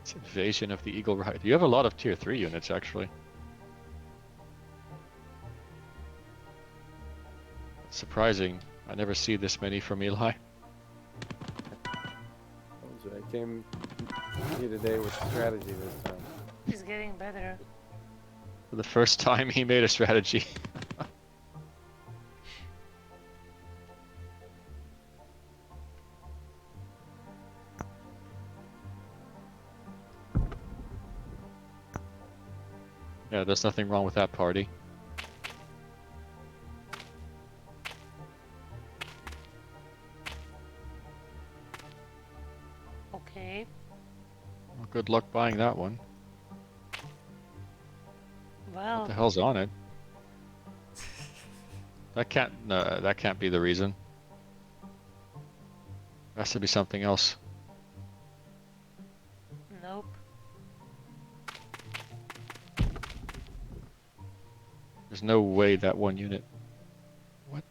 Speaker 6: It's invasion of the Eagle Rider. You have a lot of tier 3 units actually. It's surprising. I never see this many from Eli.
Speaker 5: I came here today with strategy this time.
Speaker 2: It's getting better.
Speaker 6: For the first time he made a strategy. Yeah, there's nothing wrong with that party.
Speaker 2: Okay.
Speaker 6: Well, good luck buying that one. What
Speaker 2: Well,
Speaker 6: the hell's on it? That can't. No, that can't be the reason. There has to be something else.
Speaker 2: nope.
Speaker 6: There's no way that one unit. What?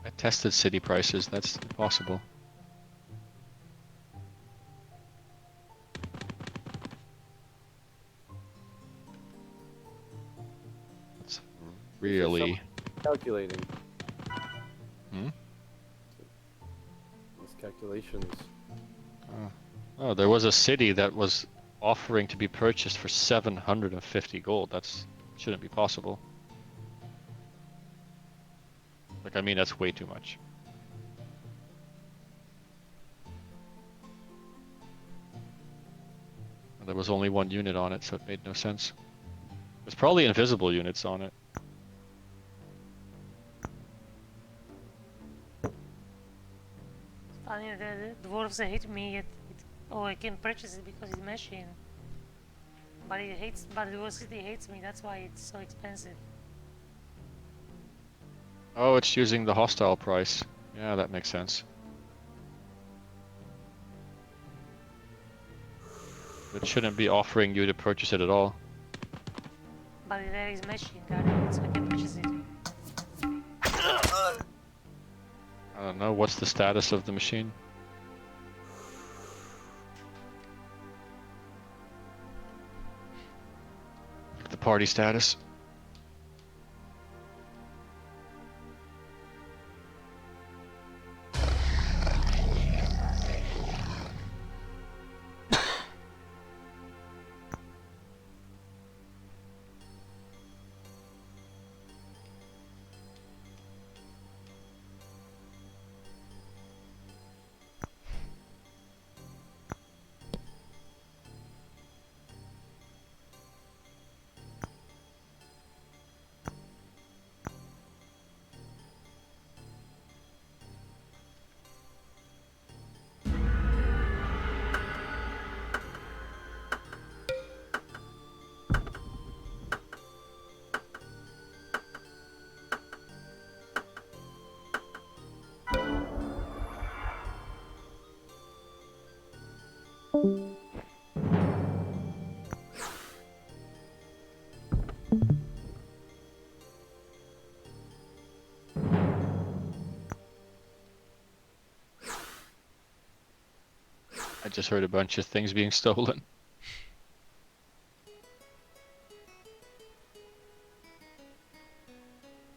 Speaker 6: I tested city prices. That's impossible. That's really.
Speaker 5: Calculating.
Speaker 6: Hmm?
Speaker 5: These calculations.
Speaker 6: Oh, there was a city that was offering to be purchased for 750 gold. That's shouldn't be possible. Like, I mean, that's way too much. And there was only one unit on it, so it made no sense. There's probably invisible units on it.
Speaker 2: Funny, the dwarves hate me. Oh, I can purchase it because it's machine. But it hates. But the city hates me. That's why it's so expensive.
Speaker 6: Oh, it's using the hostile price. Yeah, that makes sense. It shouldn't be offering you to purchase it at all.
Speaker 2: But there is machine guarding it, so I can purchase it.
Speaker 6: I don't know, what's the status of the machine? The party status. I just heard a bunch of things being stolen.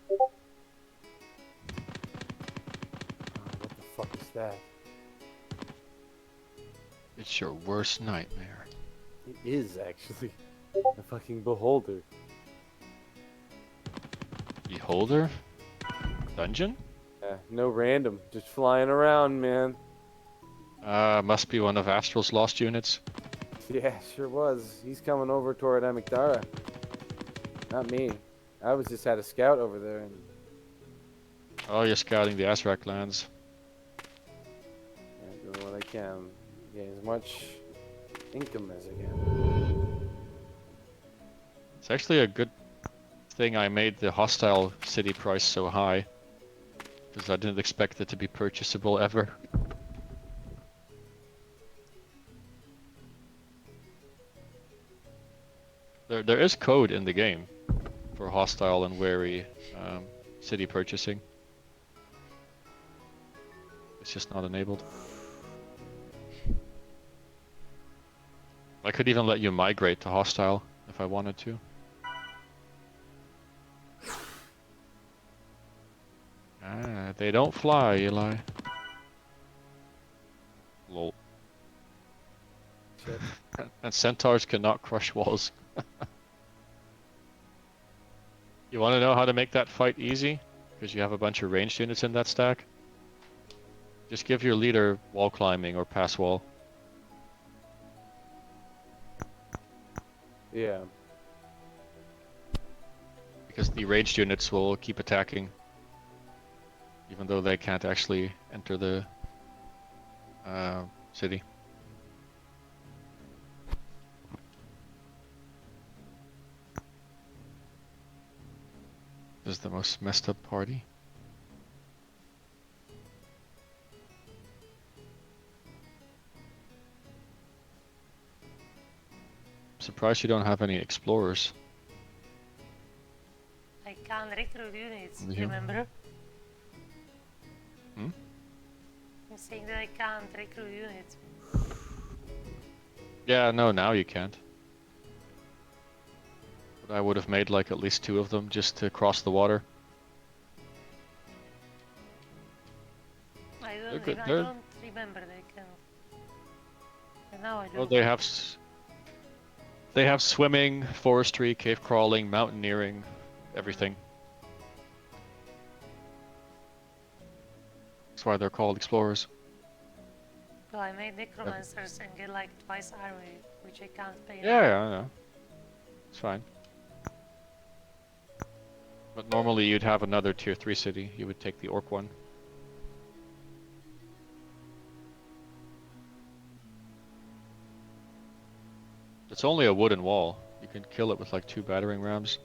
Speaker 5: What the fuck is that?
Speaker 6: It's your worst nightmare.
Speaker 5: It is actually a fucking beholder.
Speaker 6: Beholder? Dungeon?
Speaker 5: Yeah, no random, just flying around, man.
Speaker 6: Must be one of Astral's lost units.
Speaker 5: Yeah, sure was. He's coming over toward Amygdala. Not me. I was just had a scout over there, and
Speaker 6: Oh, you're scouting the Azrak lands.
Speaker 5: yeah, doing what I can, gain as much income as I can.
Speaker 6: It's actually a good thing I made the hostile city price so high, because I didn't expect it to be purchasable ever. There is code in the game for hostile and wary city purchasing. It's just not enabled. I could even let you migrate to hostile if I wanted to. Ah, they don't fly, Eli. Lol.
Speaker 5: Shit.
Speaker 6: And centaurs cannot crush walls. You want to know how to make that fight easy? Because you have a bunch of ranged units in that stack? Just give your leader wall climbing or pass wall.
Speaker 5: Yeah.
Speaker 6: because the ranged units will keep attacking, even though they can't actually enter the city. This is the most messed up party. I'm surprised you don't have any explorers.
Speaker 2: I can't recruit units,
Speaker 6: Yeah.
Speaker 2: remember?
Speaker 6: Hmm?
Speaker 2: I'm saying that I can't recruit units.
Speaker 6: Yeah, no, now you can't. But I would have made like at least 2 of them just to cross the water.
Speaker 2: I
Speaker 6: They're
Speaker 2: don't,
Speaker 6: good,
Speaker 2: I
Speaker 6: they're-
Speaker 2: don't remember they can. And now I do.
Speaker 6: Oh, they have swimming, forestry, cave crawling, mountaineering, everything. That's why they're called explorers.
Speaker 2: Well, I made necromancers and get like twice army, which I can't pay
Speaker 6: Yeah,
Speaker 2: now.
Speaker 6: yeah, I know. It's fine. But normally you'd have another tier 3 city. You would take the orc one. It's only a wooden wall. You can kill it with like 2 battering rams.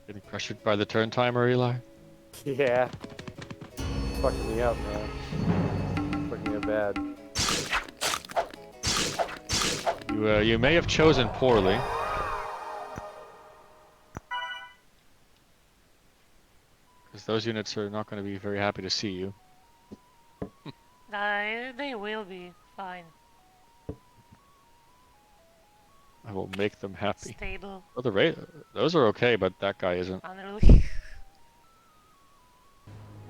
Speaker 6: Getting pressured by the turn timer, Eli?
Speaker 5: Yeah. Fucking me up, man. Fucking me up bad.
Speaker 6: You may have chosen poorly. Because those units are not going to be very happy to see you.
Speaker 2: They will be fine.
Speaker 6: I will make them happy.
Speaker 2: Stable.
Speaker 6: Oh, those are okay, but that guy isn't.
Speaker 2: Unruly.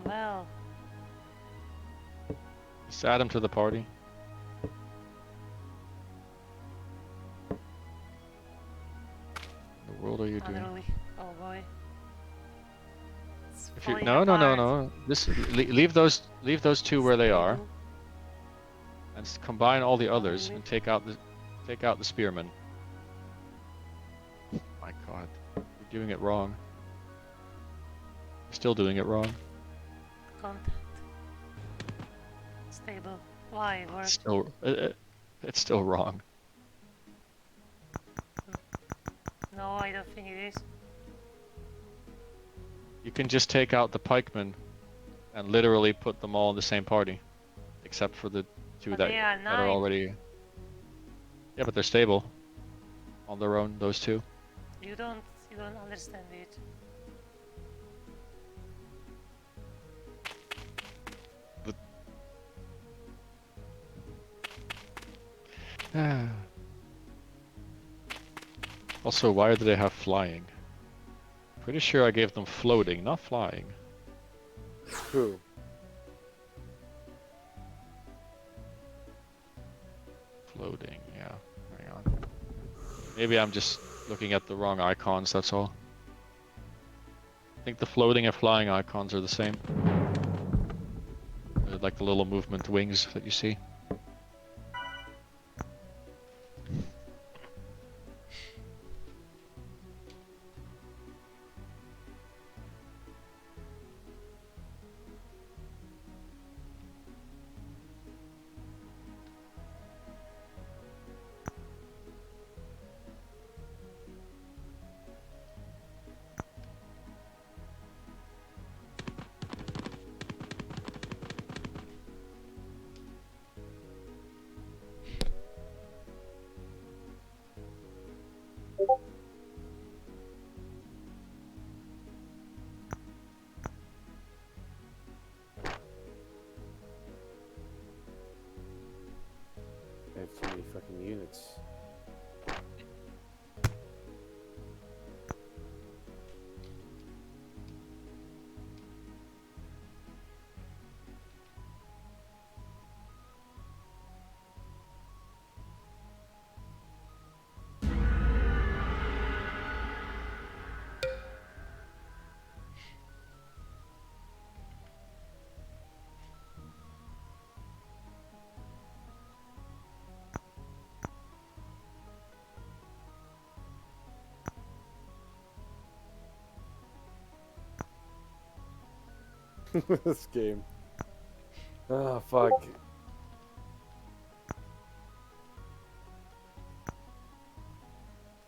Speaker 2: Well,
Speaker 6: Just add him to the party. What the world are you doing?
Speaker 2: unruly. Oh boy. It's
Speaker 6: If you
Speaker 2: falling
Speaker 6: no,
Speaker 2: apart.
Speaker 6: This leave those 2 where they are,
Speaker 2: Stable.
Speaker 6: and combine all the others
Speaker 2: Unruly.
Speaker 6: and take out the spearmen. My God, you're doing it wrong. You're still doing it wrong.
Speaker 2: Contact. Stable. Why? Work.
Speaker 6: It's still wrong.
Speaker 2: No, I don't think it is.
Speaker 6: You can just take out the pikemen and literally put them all in the same party, except for the 2
Speaker 2: But
Speaker 6: that
Speaker 2: they are
Speaker 6: are
Speaker 2: 9.
Speaker 6: already. Yeah, but they're stable on their own. Those 2.
Speaker 2: You don't understand it.
Speaker 6: Also, why do they have flying? Pretty sure I gave them floating, not flying.
Speaker 5: Who?
Speaker 6: Floating, yeah. Hang on. Maybe I'm just looking at the wrong icons, that's all. I think the floating and flying icons are the same. They're like the little movement wings that you see.
Speaker 5: This game. Oh, fuck.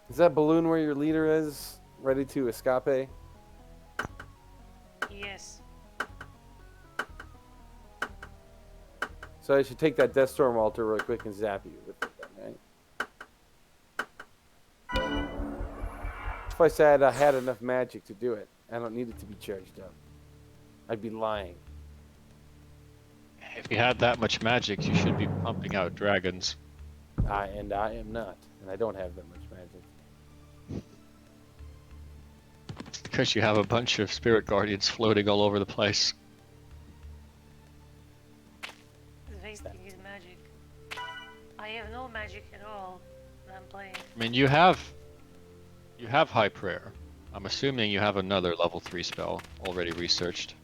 Speaker 5: Is that balloon where your leader is? Ready to escape?
Speaker 2: Yes.
Speaker 5: So I should take that Death Storm altar real quick and zap you with it then, right? If I said I had enough magic to do it, I don't need it to be charged up. I'd be lying.
Speaker 6: If you had that much magic, you should be pumping out dragons.
Speaker 5: And I am not. And I don't have that much magic.
Speaker 6: Because you have a bunch of spirit guardians floating all over the place.
Speaker 2: Wasting his magic. I have no magic at all when I'm playing.
Speaker 6: I mean, you have high prayer. I'm assuming you have another level 3 spell already researched.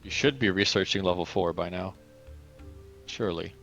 Speaker 6: You should be researching level 4 by now. Surely.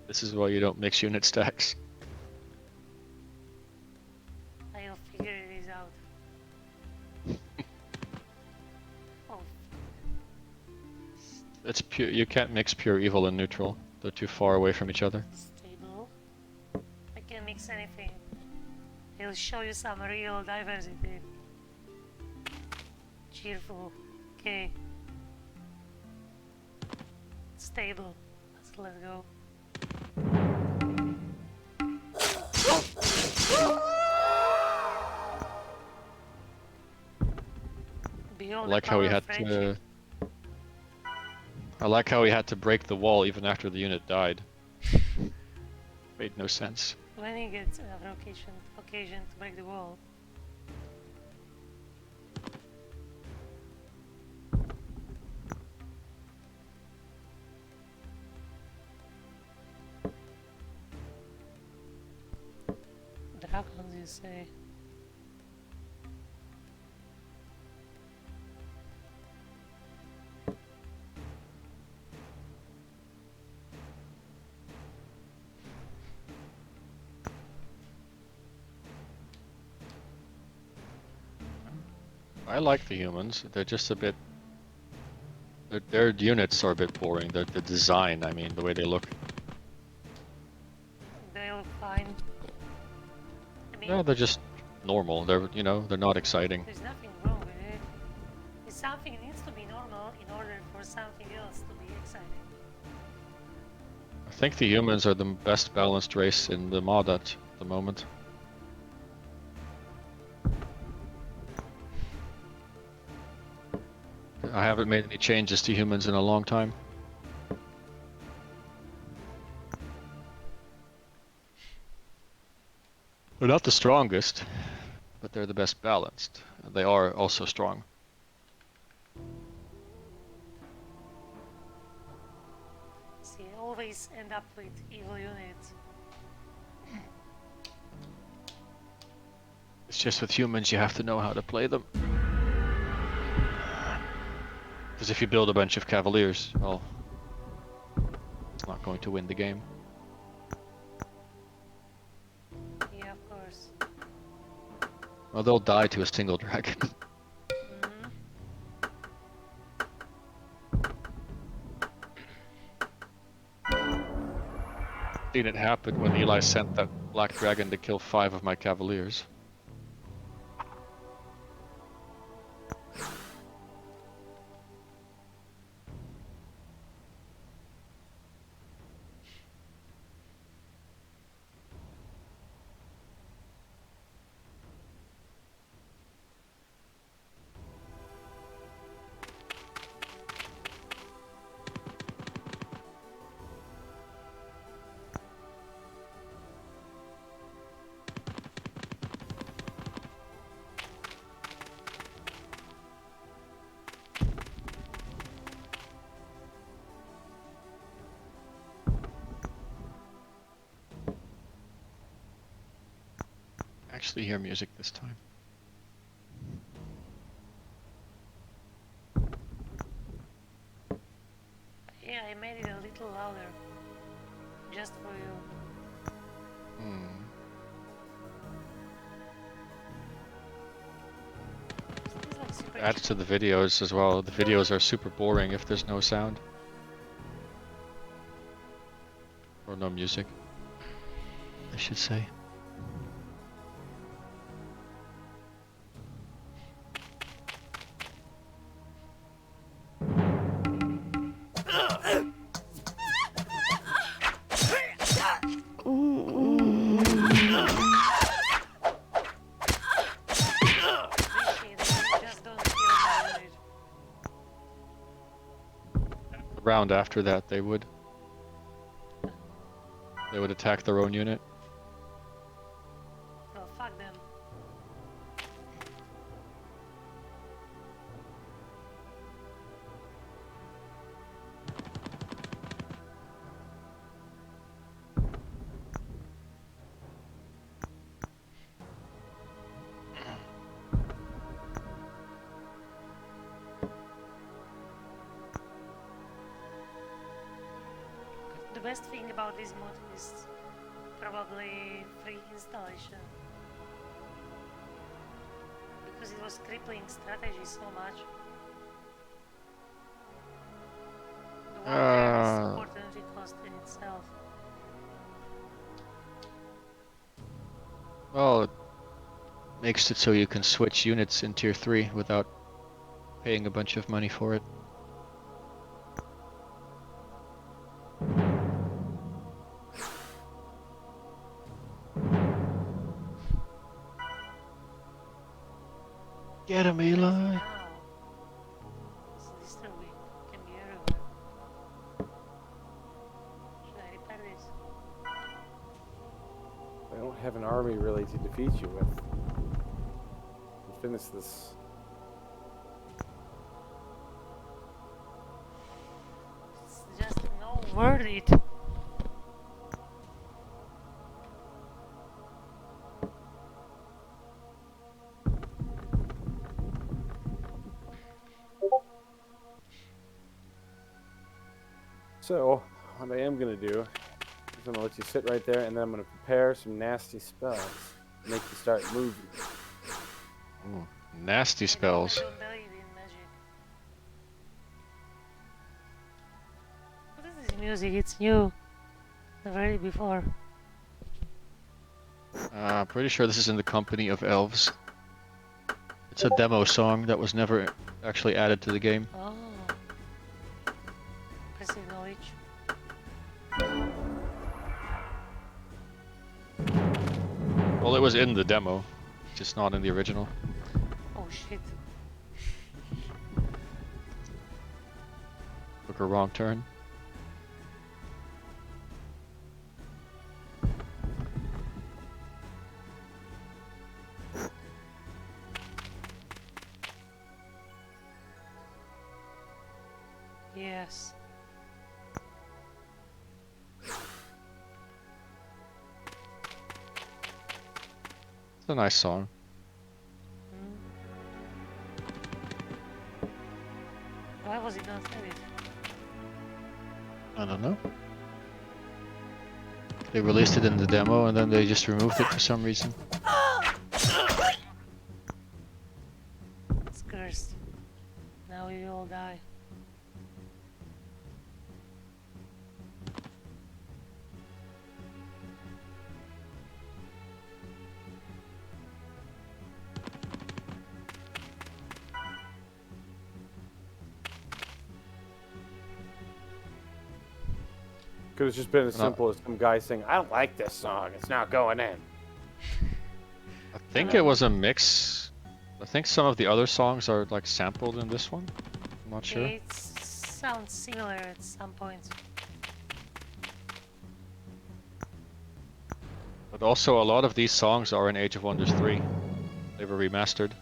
Speaker 6: This is why you don't mix unit stacks.
Speaker 2: I'll figure it out. Oh,
Speaker 6: It's pure. You can't mix pure evil and neutral. They're too far away from each other.
Speaker 2: stable. I can mix anything. He'll show you some real diversity. Cheerful. Okay. Stable. Let's go.
Speaker 6: I like how he had to. I like how he had to break the wall even after the unit died. Made no sense.
Speaker 2: When he gets occasion to break the wall. Dragons, you say?
Speaker 6: I like the humans. They're just a bit. Their units are a bit boring. The design, I mean, the way they look.
Speaker 2: They look fine. I mean,
Speaker 6: No, they're just normal. They're not exciting.
Speaker 2: there's nothing wrong with it. If something needs to be normal in order for something else to be exciting.
Speaker 6: I think the humans are the best balanced race in the mod at the moment. I haven't made any changes to humans in a long time. They're not the strongest, but they're the best balanced. They are also strong.
Speaker 2: See, I always end up with evil units.
Speaker 6: It's just with humans you have to know how to play them. Because if you build a bunch of cavaliers, well, it's not going to win the game.
Speaker 2: Yeah, of course.
Speaker 6: Well, they'll die to a single dragon. Seen it happen when Eli sent that black dragon to kill 5 of my cavaliers. actually hear music this time.
Speaker 2: Yeah, I made it a little louder. Just for you. This is like super
Speaker 6: Adds to the videos as well. The videos are super boring if there's no sound. Or no music, I should say.
Speaker 2: appreciated. Just don't kill my unit.
Speaker 6: The round after that, they would attack their own unit.
Speaker 2: Well, fuck them. The best thing about this mod is probably free installation. Because it was crippling strategy so much. The warfare was opportunity cost in itself.
Speaker 6: Well, it makes it so you can switch units in tier 3 without paying a bunch of money for it. Get him, Eli!
Speaker 2: Now, it's disturbing. Can be everywhere. Should I repair this?
Speaker 5: I don't have an army really to defeat you with. Let's finish this.
Speaker 2: It's just no worth it.
Speaker 5: So, what I am going to do is I'm going to let you sit right there, and then I'm going to prepare some nasty spells to make you start moving.
Speaker 6: Ooh, nasty spells.
Speaker 2: I don't believe in magic. What is this music? It's new. Never heard it before.
Speaker 6: Pretty sure this is in the company of elves. It's a demo song that was never actually added to the game.
Speaker 2: Oh. Impressive knowledge.
Speaker 6: Well, it was in the demo, just not in the original.
Speaker 2: Oh shit.
Speaker 6: Took a wrong turn.
Speaker 2: Yes.
Speaker 6: It's a nice song.
Speaker 2: Why was it not added?
Speaker 6: I don't know. They released it in the demo and then they just removed it for some reason.
Speaker 2: It's cursed. Now we all die.
Speaker 5: Could have just been as simple as some guy saying, I don't like this song, it's not going in.
Speaker 6: I think it was a mix. I think some of the other songs are like sampled in this one. I'm not sure.
Speaker 2: It sounds similar at some point.
Speaker 6: But also a lot of these songs are in Age of Wonders 3. They were remastered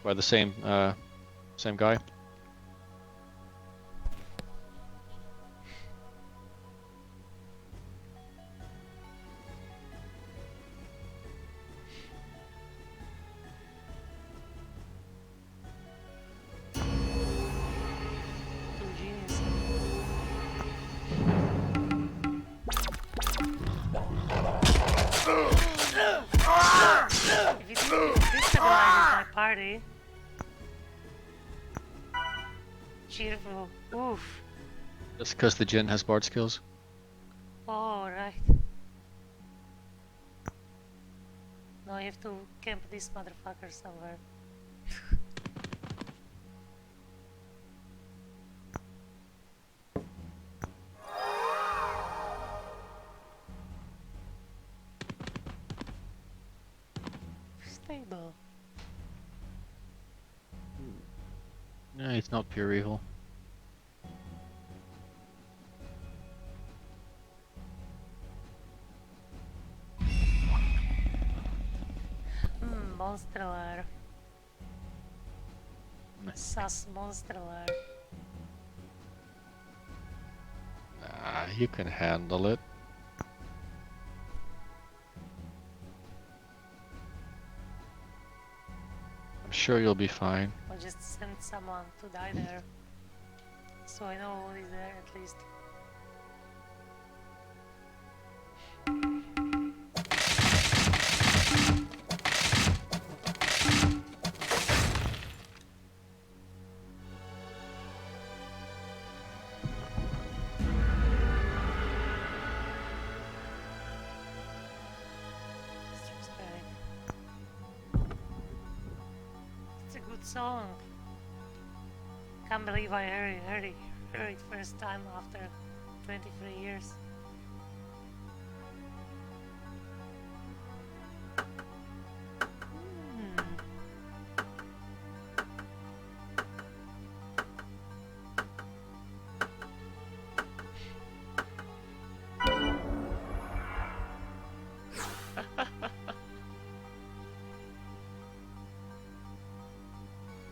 Speaker 6: by the same guy.
Speaker 2: cheerful. Oof.
Speaker 6: Just because the Jin has bard skills.
Speaker 2: Oh, right. Now I have to camp this motherfucker somewhere. Stable.
Speaker 6: No, he's not pure evil.
Speaker 2: Monster lair. Sus monster lair.
Speaker 6: Nah, you can handle it. I'm sure you'll be fine.
Speaker 2: I'll just send someone to die there. So I know who is there at least. It's a good song. Can't believe I heard it first time after 23 years.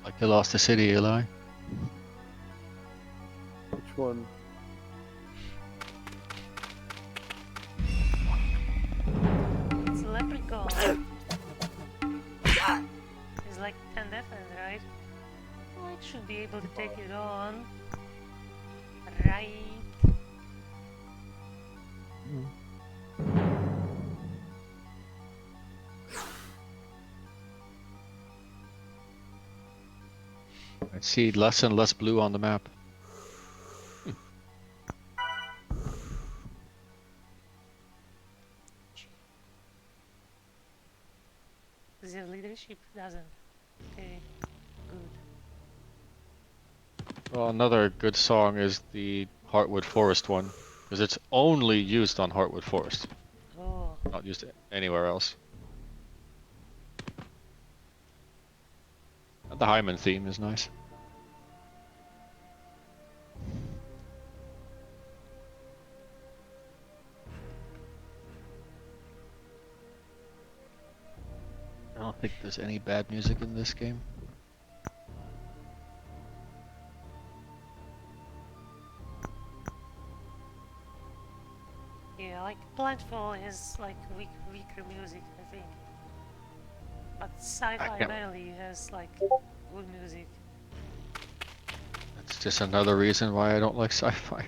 Speaker 6: Like you lost the city, Eli.
Speaker 1: Which one?
Speaker 2: It's a leprechaun. It's like 10 defense, right? Well, it should be able to take it on. Right.
Speaker 6: I see less and less blue on the map.
Speaker 2: Does he have leadership? Doesn't. Okay. Good.
Speaker 6: Well, another good song is the Heartwood Forest one, because it's only used on Heartwood Forest,
Speaker 2: Oh.
Speaker 6: not used anywhere else. The Hyman theme is nice. I don't think there's any bad music in this game.
Speaker 2: Yeah, like Blindfall is like weaker music, I think. But sci-fi
Speaker 6: can't-
Speaker 2: mainly has like good music.
Speaker 6: That's just another reason why I don't like sci-fi.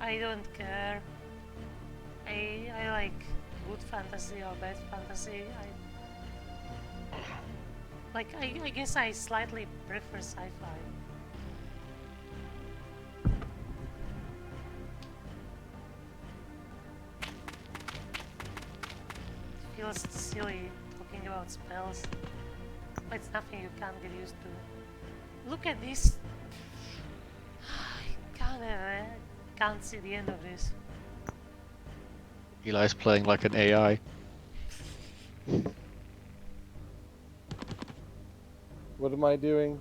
Speaker 2: I don't care. I like good fantasy or bad fantasy. I guess I slightly prefer sci-fi. Feels silly talking about spells, but it's nothing you can't get used to. Look at this. I can't see the end of this.
Speaker 6: Eli's playing like an AI.
Speaker 1: What am I doing?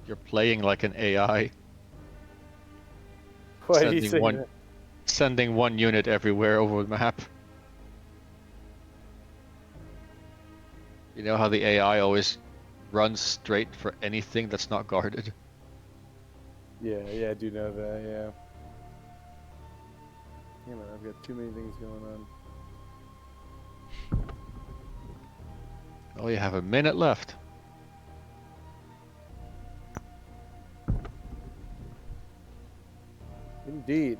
Speaker 6: You're playing like an AI.
Speaker 1: Why do you
Speaker 6: Sending
Speaker 1: say
Speaker 6: one-
Speaker 1: that?
Speaker 6: Sending one unit everywhere over the map. You know how the AI always runs straight for anything that's not guarded?
Speaker 1: Yeah, I do know that, yeah. Damn it, I've got too many things going on.
Speaker 6: Oh, you have a minute left.
Speaker 5: Indeed.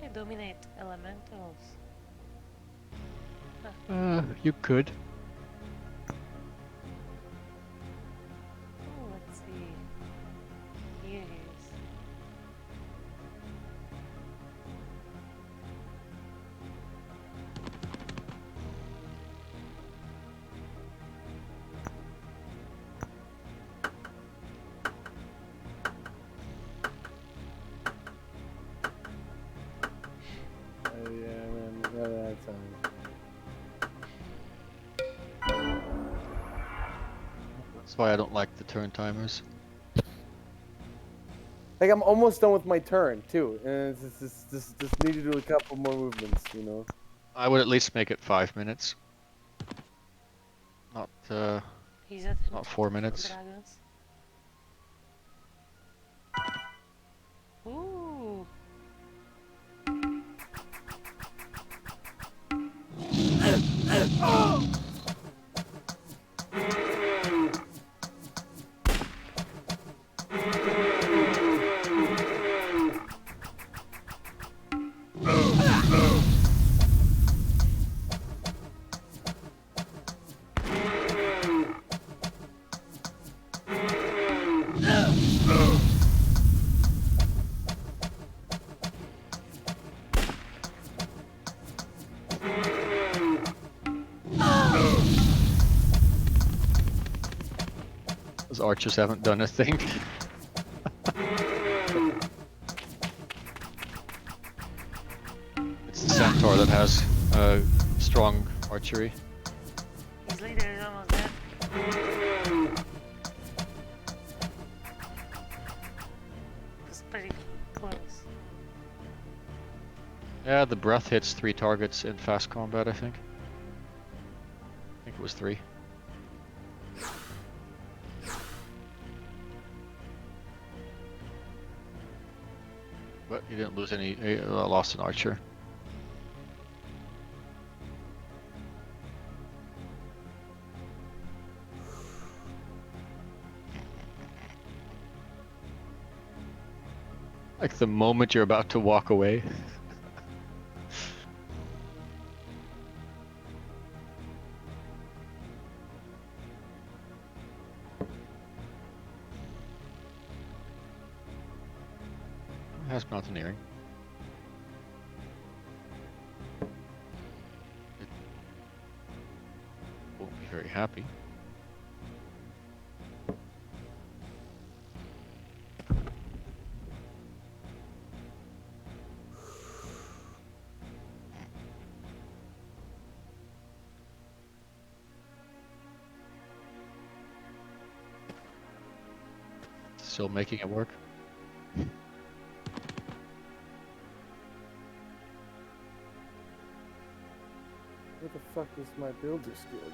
Speaker 2: I dominate elementals.
Speaker 6: You could.
Speaker 2: Oh, let's see. Here it is.
Speaker 5: Yeah, man. That's
Speaker 6: That's why I don't like the turn timers.
Speaker 5: like I'm almost done with my turn too, and it's just need to do a couple more movements, you know.
Speaker 6: I would at least make it 5 minutes. Not
Speaker 2: He's at
Speaker 6: not 4 minutes.
Speaker 2: dragons. Ooh.
Speaker 6: Those archers haven't done a thing. It's the centaur that has strong archery.
Speaker 2: His leader is almost dead. It's pretty close.
Speaker 6: Yeah, the breath hits 3 targets in fast combat, I think. I think it was 3. But you didn't lose any, lost an archer. Like the moment you're about to walk away. Has mountaineering. It won't be very happy. Still making it work.
Speaker 5: What the fuck is my builder's guild?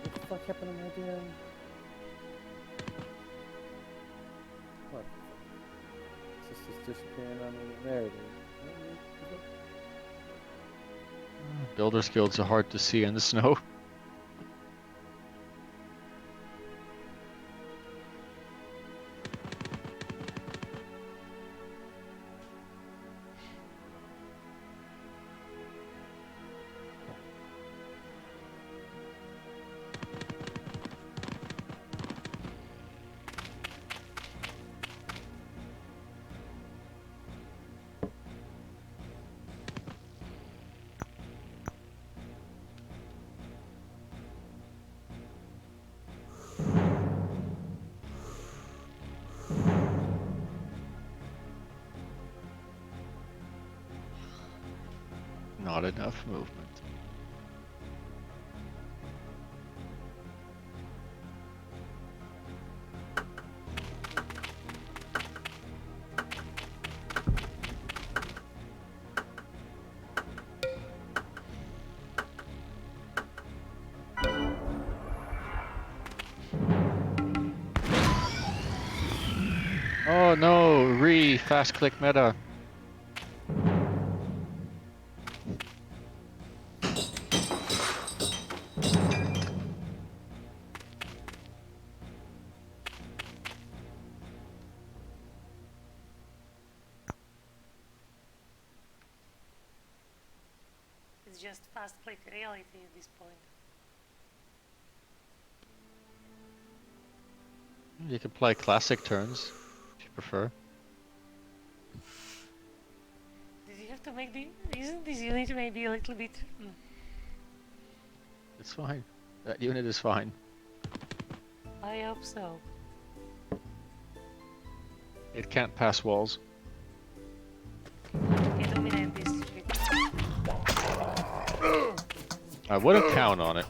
Speaker 5: What the fuck happened to my damn? What? It's just disappearing on me. There it is.
Speaker 6: Builders guilds are hard to see in the snow. Not enough movement. Oh no, fast click meta.
Speaker 2: it's just fast click reality at this point.
Speaker 6: You can play classic turns if you prefer.
Speaker 2: Did you have to make the... Isn't this unit maybe a little bit...
Speaker 6: It's fine. That unit is fine.
Speaker 2: I hope so.
Speaker 6: It can't pass walls.
Speaker 2: Okay, dominate this shit.
Speaker 6: I wouldn't count on it.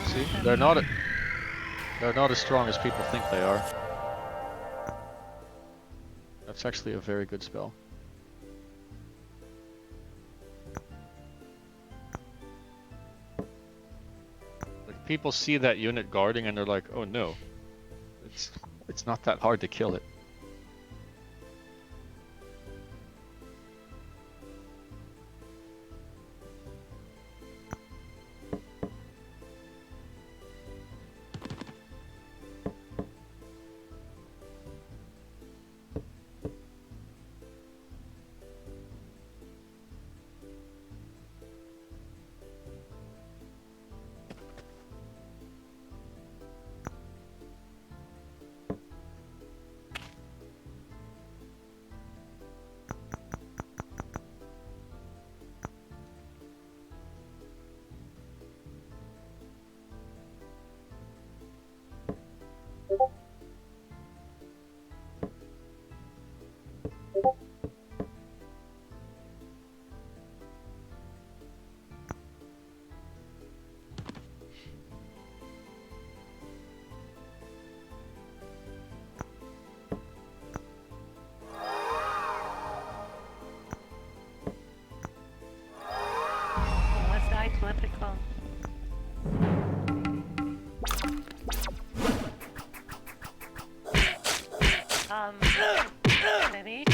Speaker 6: See, they're not as strong as people think they are. That's actually a very good spell. Like people see that unit guarding and they're like, "Oh no, it's not that hard to kill it."
Speaker 2: Let's die to Leprechaun. Maybe.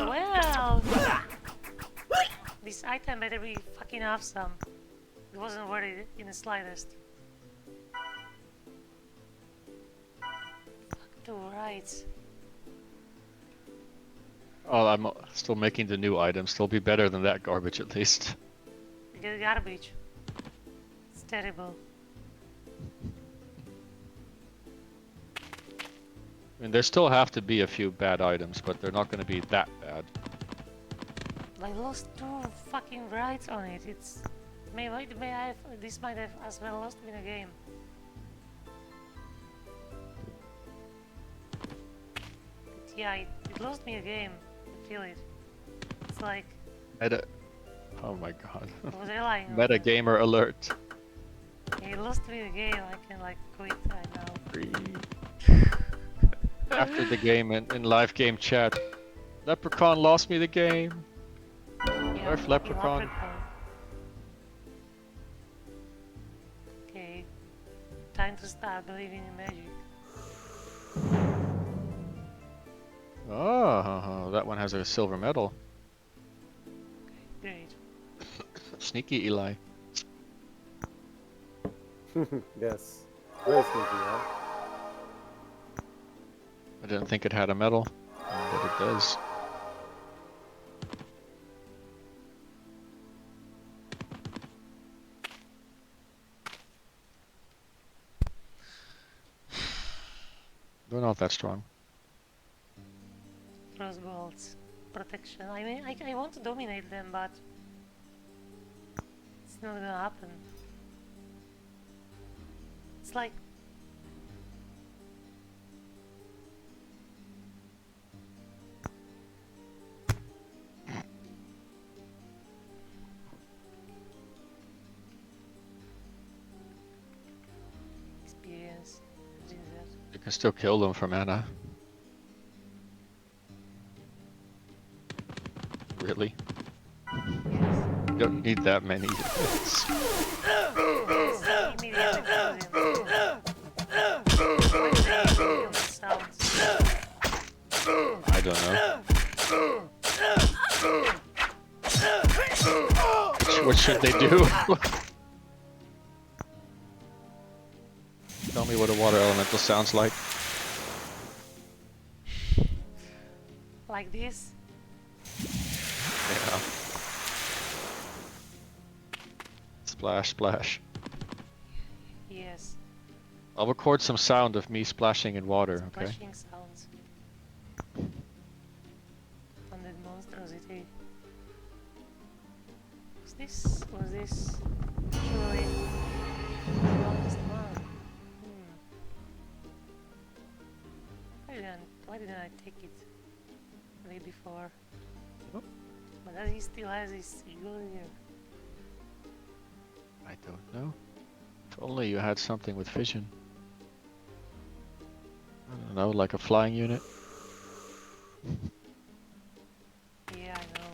Speaker 2: Well, this item better be fucking awesome. It wasn't worth it in the slightest. Fuck the rights.
Speaker 6: Oh, I'm still making the new items. They'll be better than that garbage at least.
Speaker 2: The garbage. It's terrible.
Speaker 6: I mean, there still have to be a few bad items, but they're not going to be that bad.
Speaker 2: I lost 2 fucking rights on it. It's this might have as well lost me the game. But yeah, it lost me a game. I feel it. It's like
Speaker 6: Oh my god.
Speaker 2: I was relying on
Speaker 6: Meta
Speaker 2: it.
Speaker 6: gamer alert.
Speaker 2: It lost me the game. I can like quit right now.
Speaker 6: After the game in live game chat, Leprechaun lost me the game.
Speaker 2: Yeah,
Speaker 6: Nerf Leprechaun.
Speaker 2: Okay, time to start believing in magic.
Speaker 6: Oh, that one has a silver medal.
Speaker 2: Great.
Speaker 6: Sneaky Eli.
Speaker 5: Yes. Very sneaky, huh?
Speaker 6: I didn't think it had a medal, but it does. They're not that strong.
Speaker 2: Rose golds. Protection. I mean, I want to dominate them, but it's not gonna happen. It's like experience. Doing that.
Speaker 6: You can still kill them for mana. Really?
Speaker 2: Yes.
Speaker 6: You don't need that many. It's-
Speaker 2: Immediately explosion. Sounds.
Speaker 6: I don't know. What should they do? Tell me what a water elemental sounds like.
Speaker 2: Like this?
Speaker 6: Yeah. Splash, splash.
Speaker 2: Yes.
Speaker 6: I'll record some sound of me splashing in water, okay?
Speaker 2: Splashing sounds. On that monstrosity. Was this actually the longest one? Why didn't I take it way before?
Speaker 6: Oh.
Speaker 2: But does he still has his eagle here?
Speaker 6: I don't know. If only you had something with vision. I don't know, like a flying unit.
Speaker 2: Yeah, I know.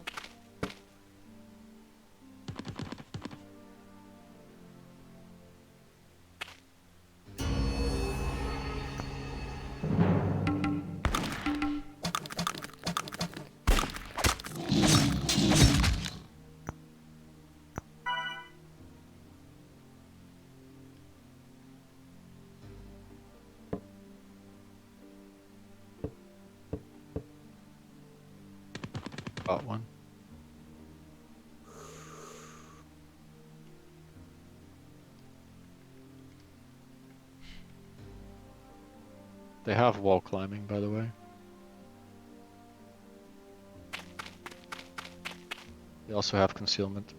Speaker 6: Got one. They have wall climbing, by the way. They also have concealment.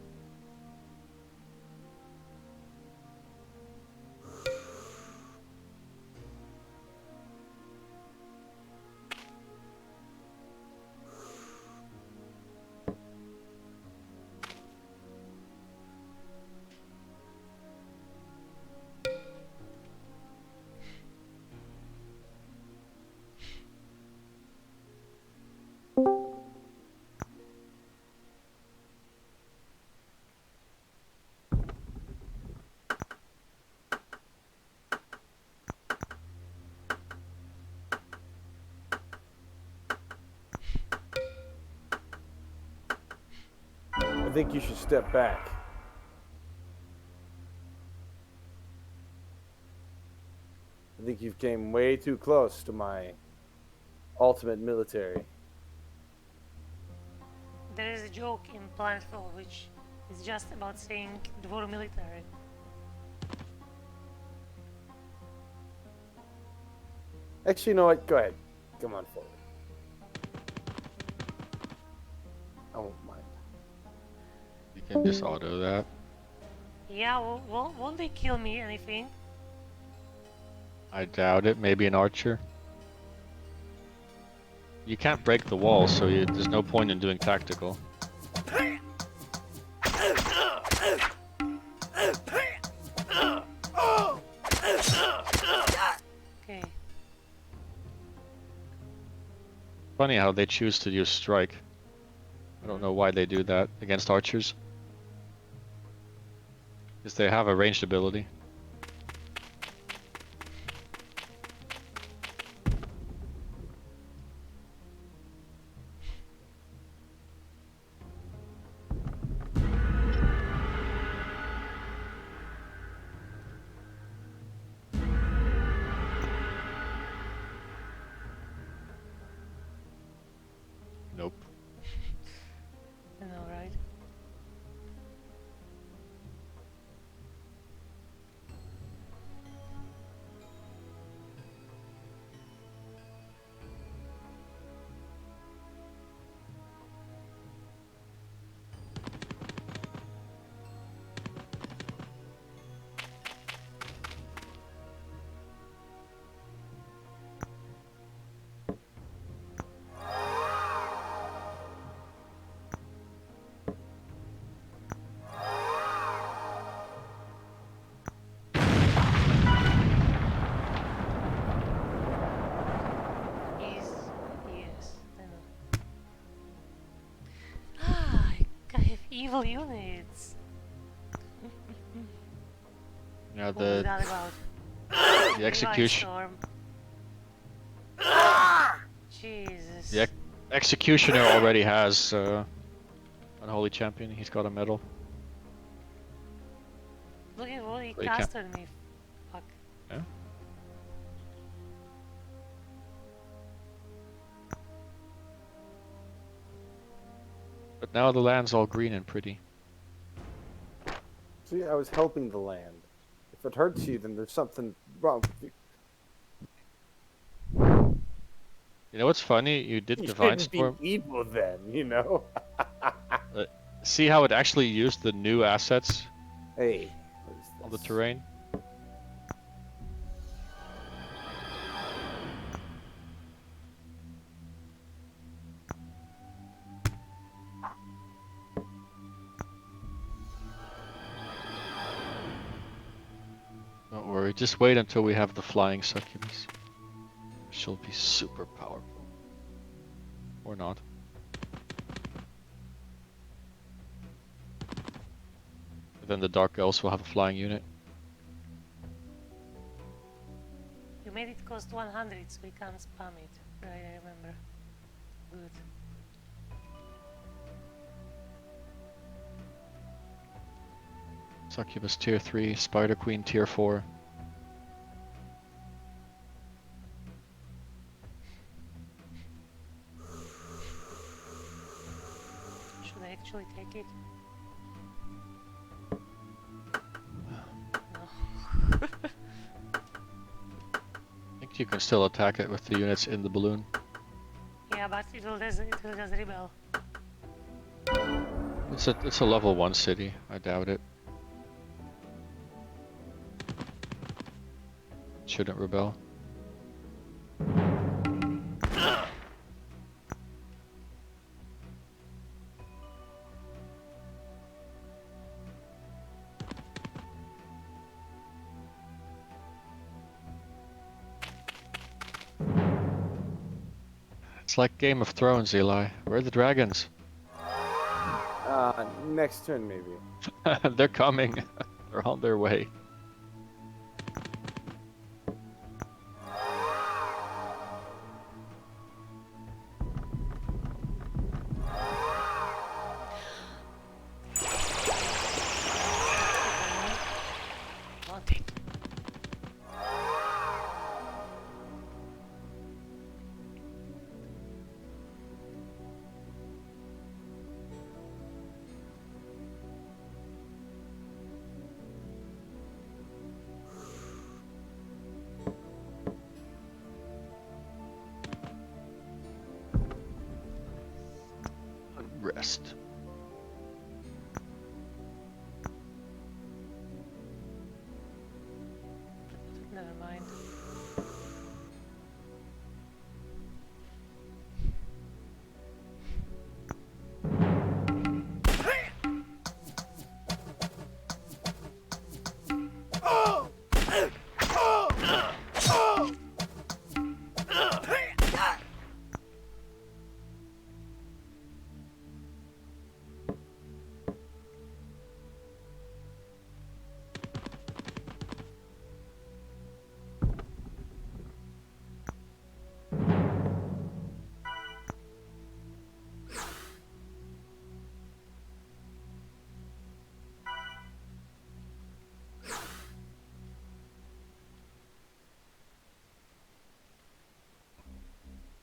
Speaker 5: I think you should step back. I think you've came way too close to my ultimate military.
Speaker 2: There is a joke in Planetfall which is just about saying dvor military.
Speaker 5: Actually, you know what? Go ahead. Come on forward. I won't mind.
Speaker 6: You can just auto that.
Speaker 2: Yeah, won't they kill me anything?
Speaker 6: I doubt it. Maybe an archer. You can't break the wall, so there's no point in doing tactical.
Speaker 2: Okay.
Speaker 6: Funny how they choose to use strike. I don't know why they do that against archers. Because they have a ranged ability. Nope.
Speaker 2: I know, right? Yes, I know. I have evil units.
Speaker 6: Yeah,
Speaker 2: What was
Speaker 6: the
Speaker 2: that about?
Speaker 6: execution.
Speaker 2: Storm. Jesus. this.
Speaker 6: The Executioner already has Unholy Champion. He's got a medal.
Speaker 2: Look at what he
Speaker 6: But you can't-
Speaker 2: cast on me. Fuck.
Speaker 6: Yeah. But now the land's all green and pretty.
Speaker 5: See, I was helping the land. If it hurts you, then there's something wrong with you.
Speaker 6: You know what's funny? You did
Speaker 5: You
Speaker 6: Divine
Speaker 5: shouldn't
Speaker 6: Storm.
Speaker 5: be evil then, you know?
Speaker 6: See how it actually used the new assets
Speaker 5: Hey, what is
Speaker 6: on the
Speaker 5: this?
Speaker 6: terrain? Don't worry, just wait until we have the flying succubus. She'll be super powerful. Or not. But then the Dark Elves will have a flying unit.
Speaker 2: You made it cost 100, so we can't spam it. Right, I remember. Good.
Speaker 6: Succubus tier 3, Spider Queen tier 4.
Speaker 2: Should I actually take it? No.
Speaker 6: I think you can still attack it with the units in the balloon.
Speaker 2: Yeah, but it will just rebel.
Speaker 6: It's a level 1 city, I doubt it. Shouldn't rebel. It's like Game of Thrones, Eli. Where are the dragons?
Speaker 5: Next turn maybe.
Speaker 6: They're coming. They're on their way.
Speaker 2: Want it.
Speaker 6: Rest.
Speaker 2: Never mind.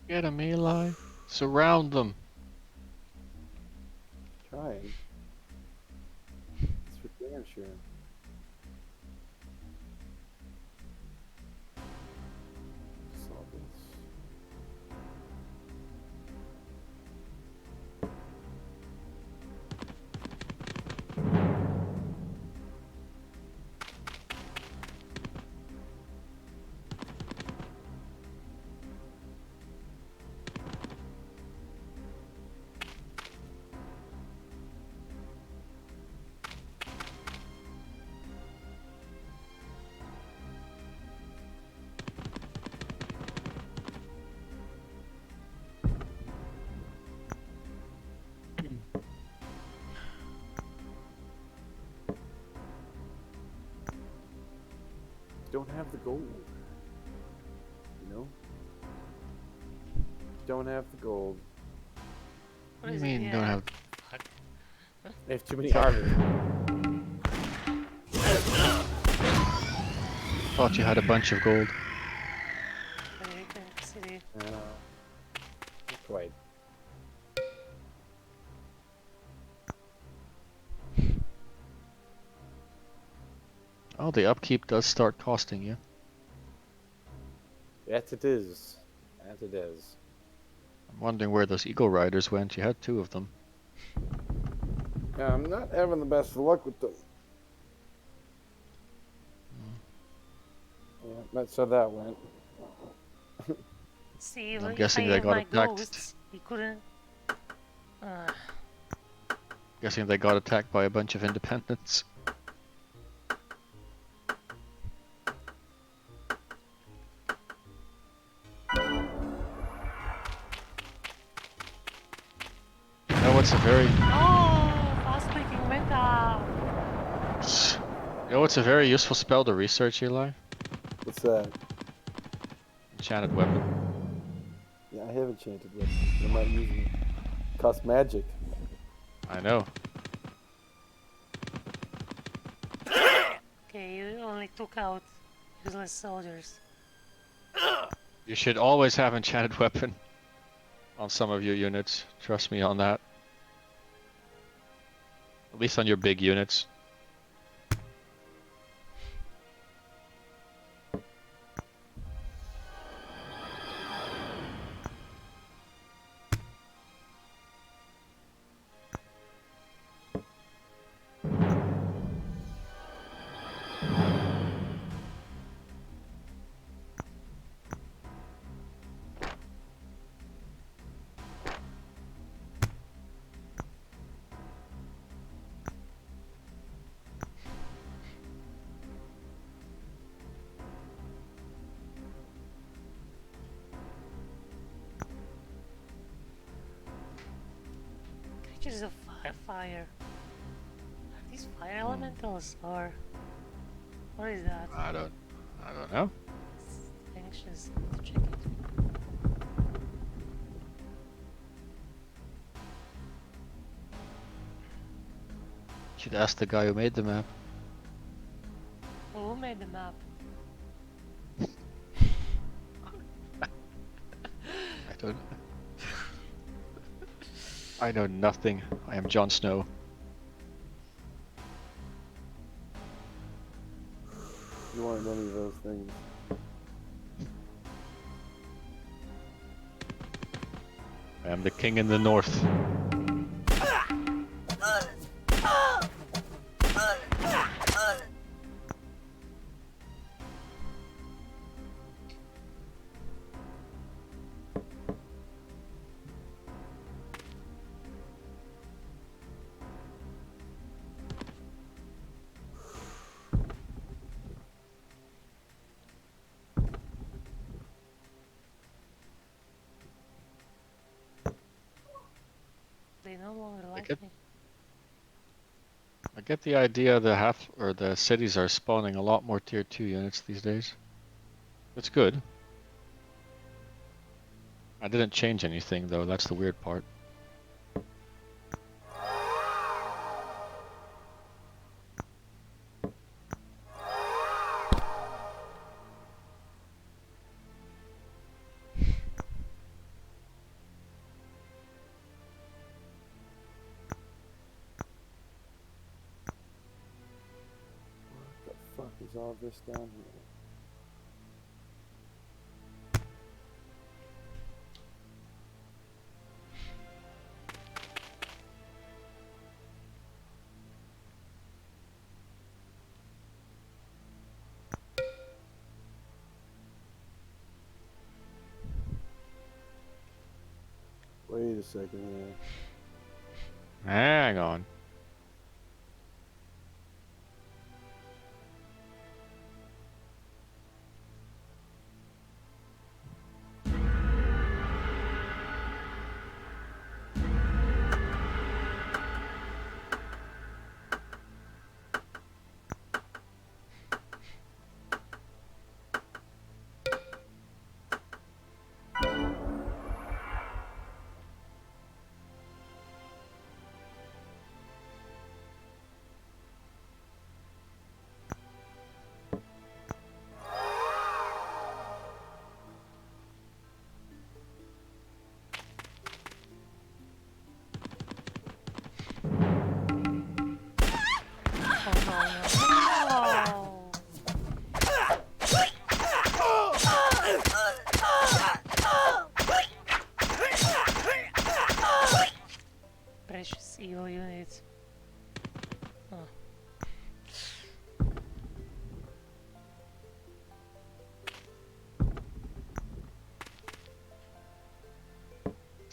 Speaker 6: Get them, Eli. Surround them.
Speaker 5: Trying. It's for damn sure. Saw this. Don't have the gold. You know? don't have the gold.
Speaker 2: What
Speaker 6: You
Speaker 2: is
Speaker 6: mean
Speaker 2: it?
Speaker 6: don't
Speaker 2: Yeah.
Speaker 6: have?
Speaker 2: Fuck.
Speaker 5: They have too many armors.
Speaker 6: Thought you had a bunch of gold.
Speaker 2: American City.
Speaker 5: Not quite.
Speaker 6: Oh, the upkeep does start costing you.
Speaker 5: That it is. That it is.
Speaker 6: I'm wondering where those eagle riders went. You had 2 of them.
Speaker 5: Yeah, I'm not having the best of luck with them. Yeah, that's how that went.
Speaker 2: See,
Speaker 6: I'm
Speaker 2: if
Speaker 6: guessing
Speaker 2: I
Speaker 6: they
Speaker 2: have
Speaker 6: got
Speaker 2: my
Speaker 6: attacked.
Speaker 2: ghosts, he couldn't.
Speaker 6: Guessing they got attacked by a bunch of independents. You know what's a very,
Speaker 2: Oh, fast clicking meta.
Speaker 6: you know what's a very useful spell to research, Eli?
Speaker 5: What's that?
Speaker 6: Enchanted weapon.
Speaker 5: Yeah, I have enchanted weapons. I'm not using it. Cost magic.
Speaker 6: I know.
Speaker 2: Okay, you only took out useless soldiers.
Speaker 6: You should always have enchanted weapon on some of your units. Trust me on that. At least on your big units.
Speaker 2: Creatures of fire. Are these fire elementals or what is that?
Speaker 6: I don't know.
Speaker 2: Anxious to check it.
Speaker 6: Should ask the guy who made the map.
Speaker 2: Who made the map?
Speaker 6: I don't. I know nothing. I am Jon Snow.
Speaker 5: You want any of those things?
Speaker 6: I am the king in the north.
Speaker 2: They no longer like
Speaker 6: get-
Speaker 2: me.
Speaker 6: I get the idea the cities are spawning a lot more tier 2 units these days. It's good. I didn't change anything though, that's the weird part.
Speaker 5: What the fuck is all this down here? Wait a second here.
Speaker 6: Hang on.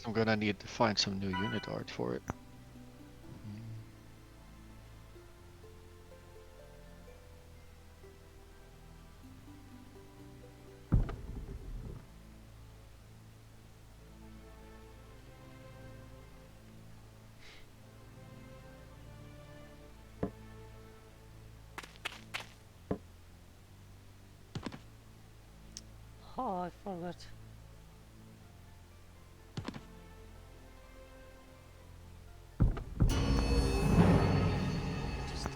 Speaker 6: I'm gonna need to find some new unit art for it.
Speaker 2: Oh, I forgot. Interesting.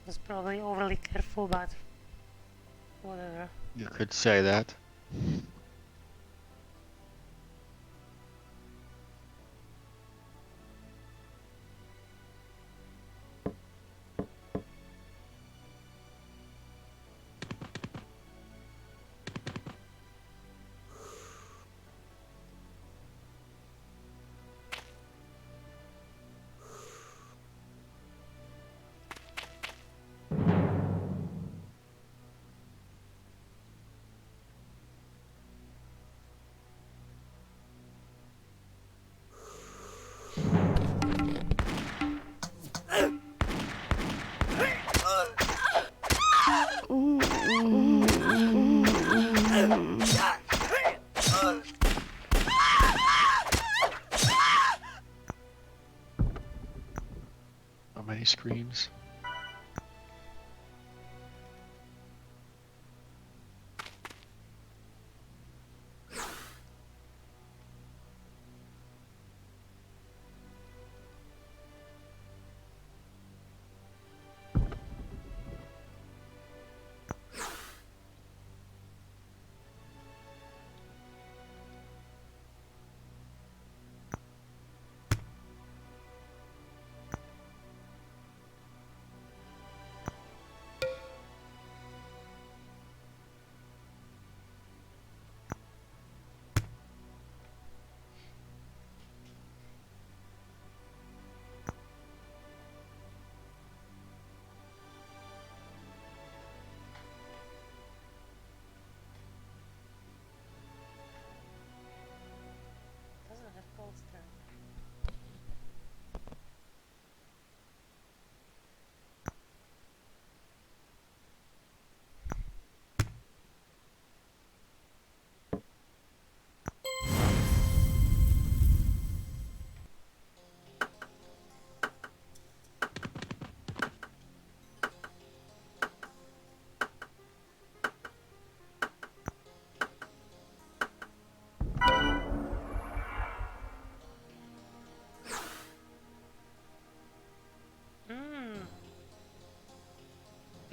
Speaker 2: Was probably overly careful, but whatever.
Speaker 6: You could say that. How many screens?
Speaker 2: Doesn't have cold start.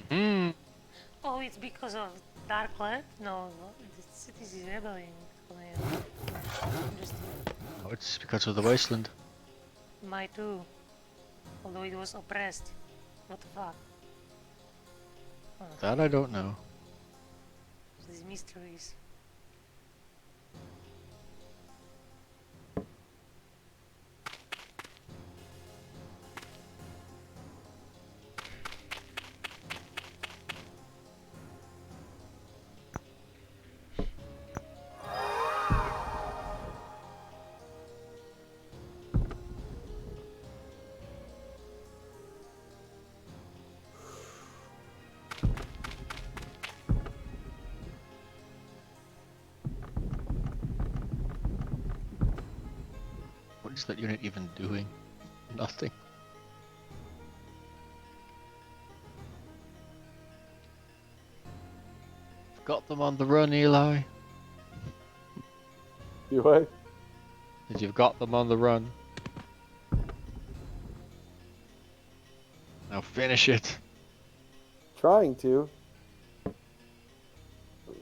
Speaker 6: Hmm.
Speaker 2: Oh, it's because of Dark Land? No, the cities is rebelling. Oh, yeah. Interesting.
Speaker 6: Oh, it's because of the wasteland.
Speaker 2: My too. Although it was oppressed. What the fuck?
Speaker 6: That I don't know.
Speaker 2: These mysteries.
Speaker 6: What is that unit even doing? Nothing. Got them on the run, Eli.
Speaker 1: You what?
Speaker 6: Did you've got them on the run? Now finish it.
Speaker 1: Trying to.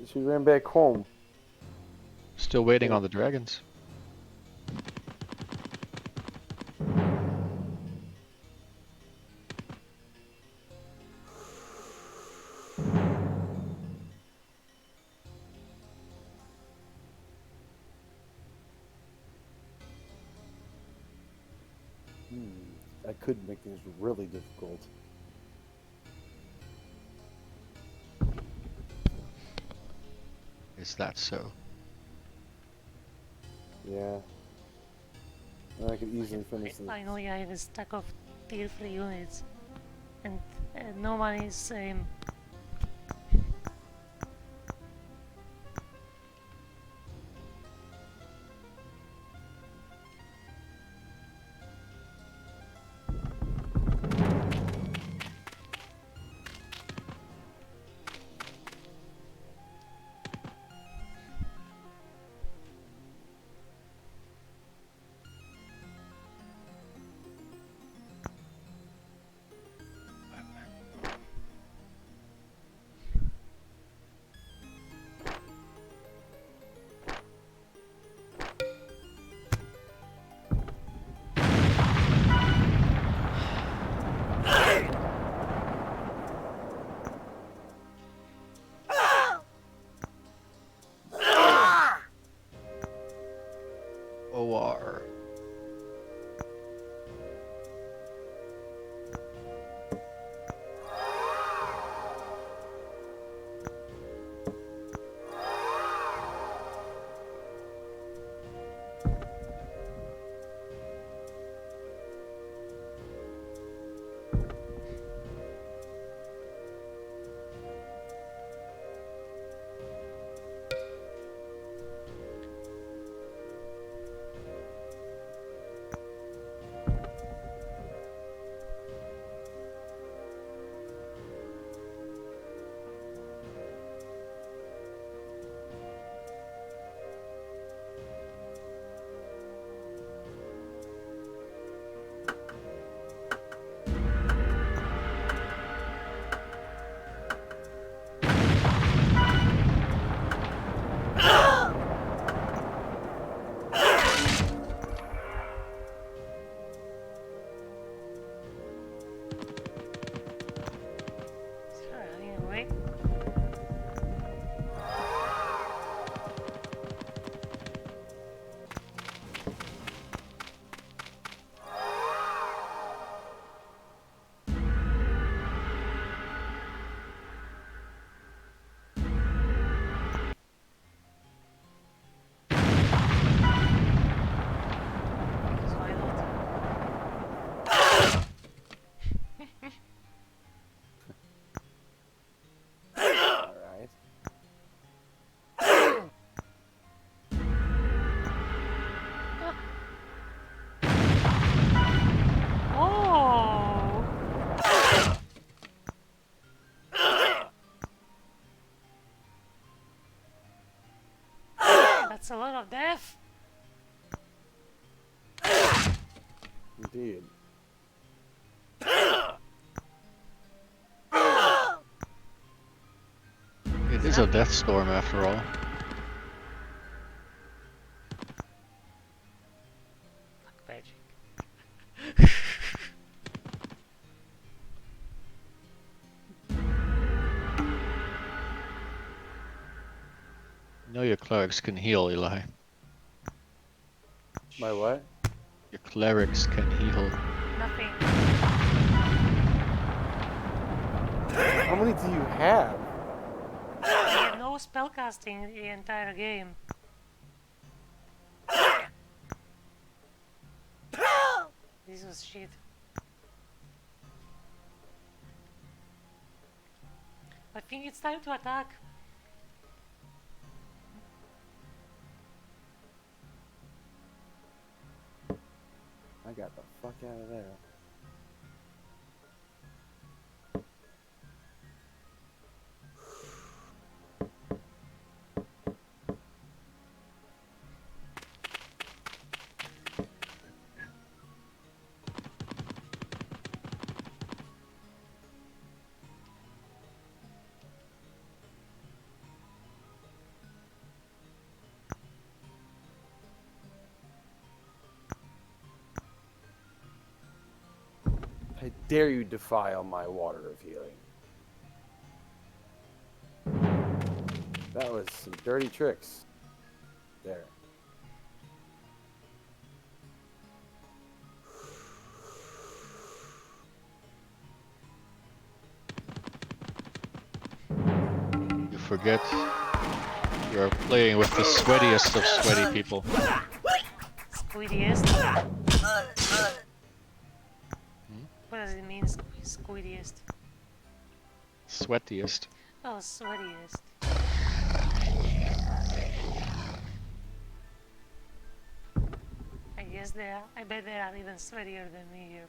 Speaker 1: She ran back home.
Speaker 6: Still waiting on the dragons.
Speaker 5: I could make things really difficult.
Speaker 6: Is that so?
Speaker 5: Yeah. I could easily finish this.
Speaker 2: Finally, I have a stack of tier 3 units, and no one is
Speaker 6: OR.
Speaker 2: running away. Because why not?
Speaker 5: Alright.
Speaker 2: Oh! That's a lot of death.
Speaker 5: Indeed.
Speaker 6: It is a death storm after all.
Speaker 2: Fuck magic.
Speaker 6: You know your clerics can heal, Eli.
Speaker 5: My what?
Speaker 6: Your clerics can heal.
Speaker 2: Nothing.
Speaker 5: How many do you have?
Speaker 2: I have no spellcasting the entire game. This was shit. I think it's time to attack.
Speaker 5: I got the fuck out of there. I dare you defile my water of healing. That was some dirty tricks. There.
Speaker 6: forget you're playing with the sweatiest of sweaty people.
Speaker 2: Squiddiest. What does it mean, squiddiest?
Speaker 6: Sweatiest.
Speaker 2: Oh, sweatiest. I guess I bet they are even sweatier than me here.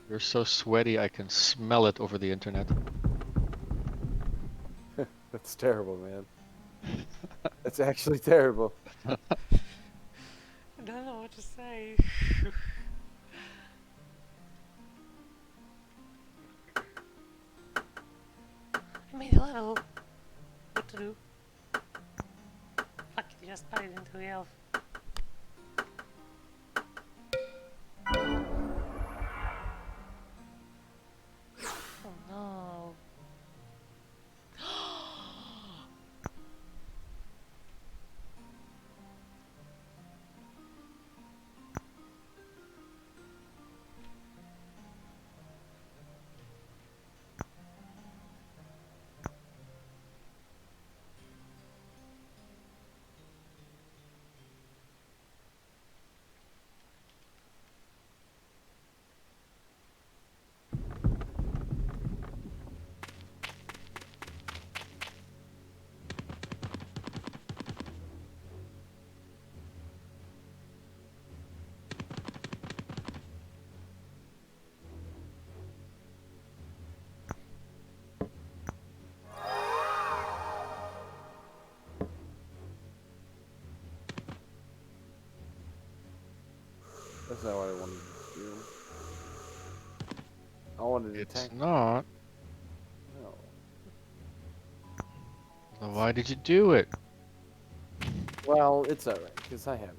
Speaker 6: You're so sweaty I can smell it over the internet.
Speaker 5: That's terrible, man. That's actually terrible.
Speaker 2: I don't know what to say. I made a level. What to do? Fuck it, just put it into health. Oh no.
Speaker 5: That's not what I wanted to do. I wanted to
Speaker 6: It's
Speaker 5: attack.
Speaker 6: not.
Speaker 5: No.
Speaker 6: Then why did you do it?
Speaker 5: Well, it's alright, because I have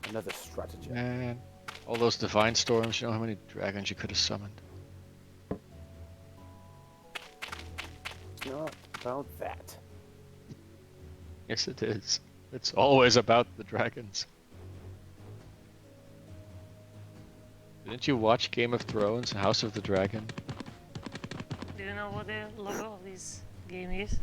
Speaker 5: another strategy.
Speaker 6: Man. All those divine storms, you know how many dragons you could have summoned?
Speaker 5: It's not about that.
Speaker 6: Yes, it is. It's always about the dragons. Didn't you watch Game of Thrones, House of the Dragon?
Speaker 2: Do you know what the logo of this game is?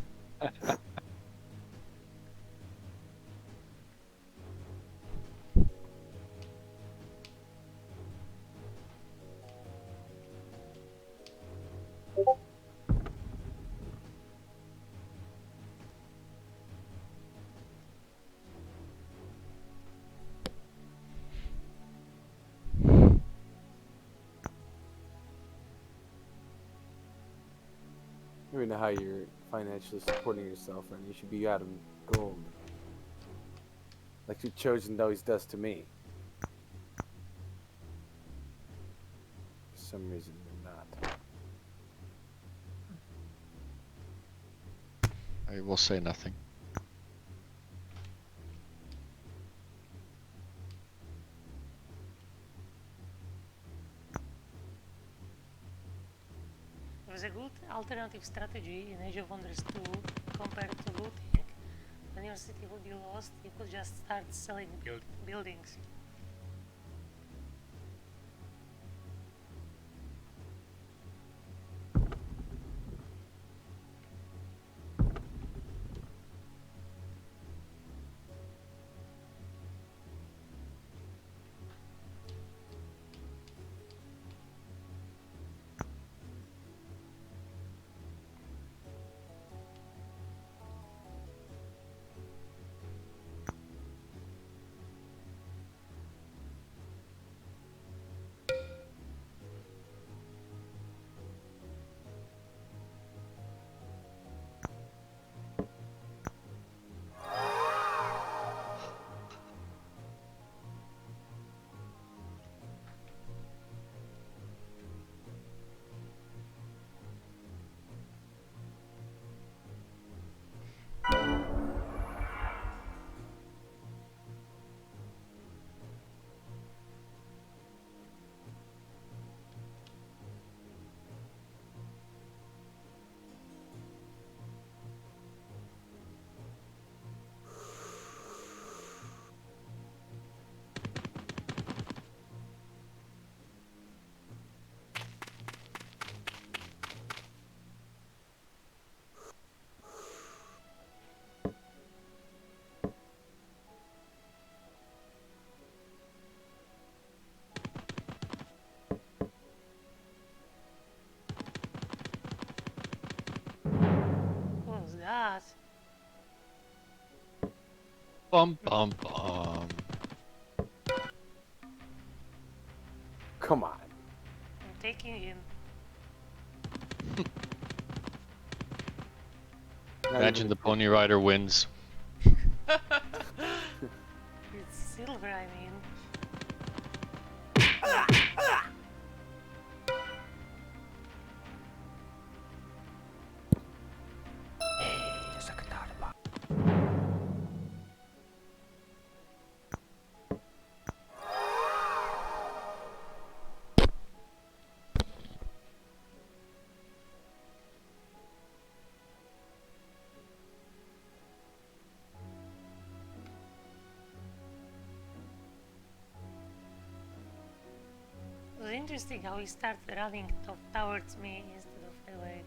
Speaker 5: You already know how you're financially supporting yourself, and you should be out of gold. Like your Chosen always does to me. For some reason, you're not.
Speaker 6: I will say nothing.
Speaker 2: There was a good alternative strategy in Age of Wonders 2 compared to looting. When your city would be lost, you could just start selling buildings.
Speaker 6: Bum bum bum.
Speaker 5: Come on.
Speaker 2: I'm taking him.
Speaker 5: Not
Speaker 6: Imagine
Speaker 5: even
Speaker 6: the Pony Rider wins.
Speaker 2: It's silver, I mean. It was interesting how he started running towards me instead of away.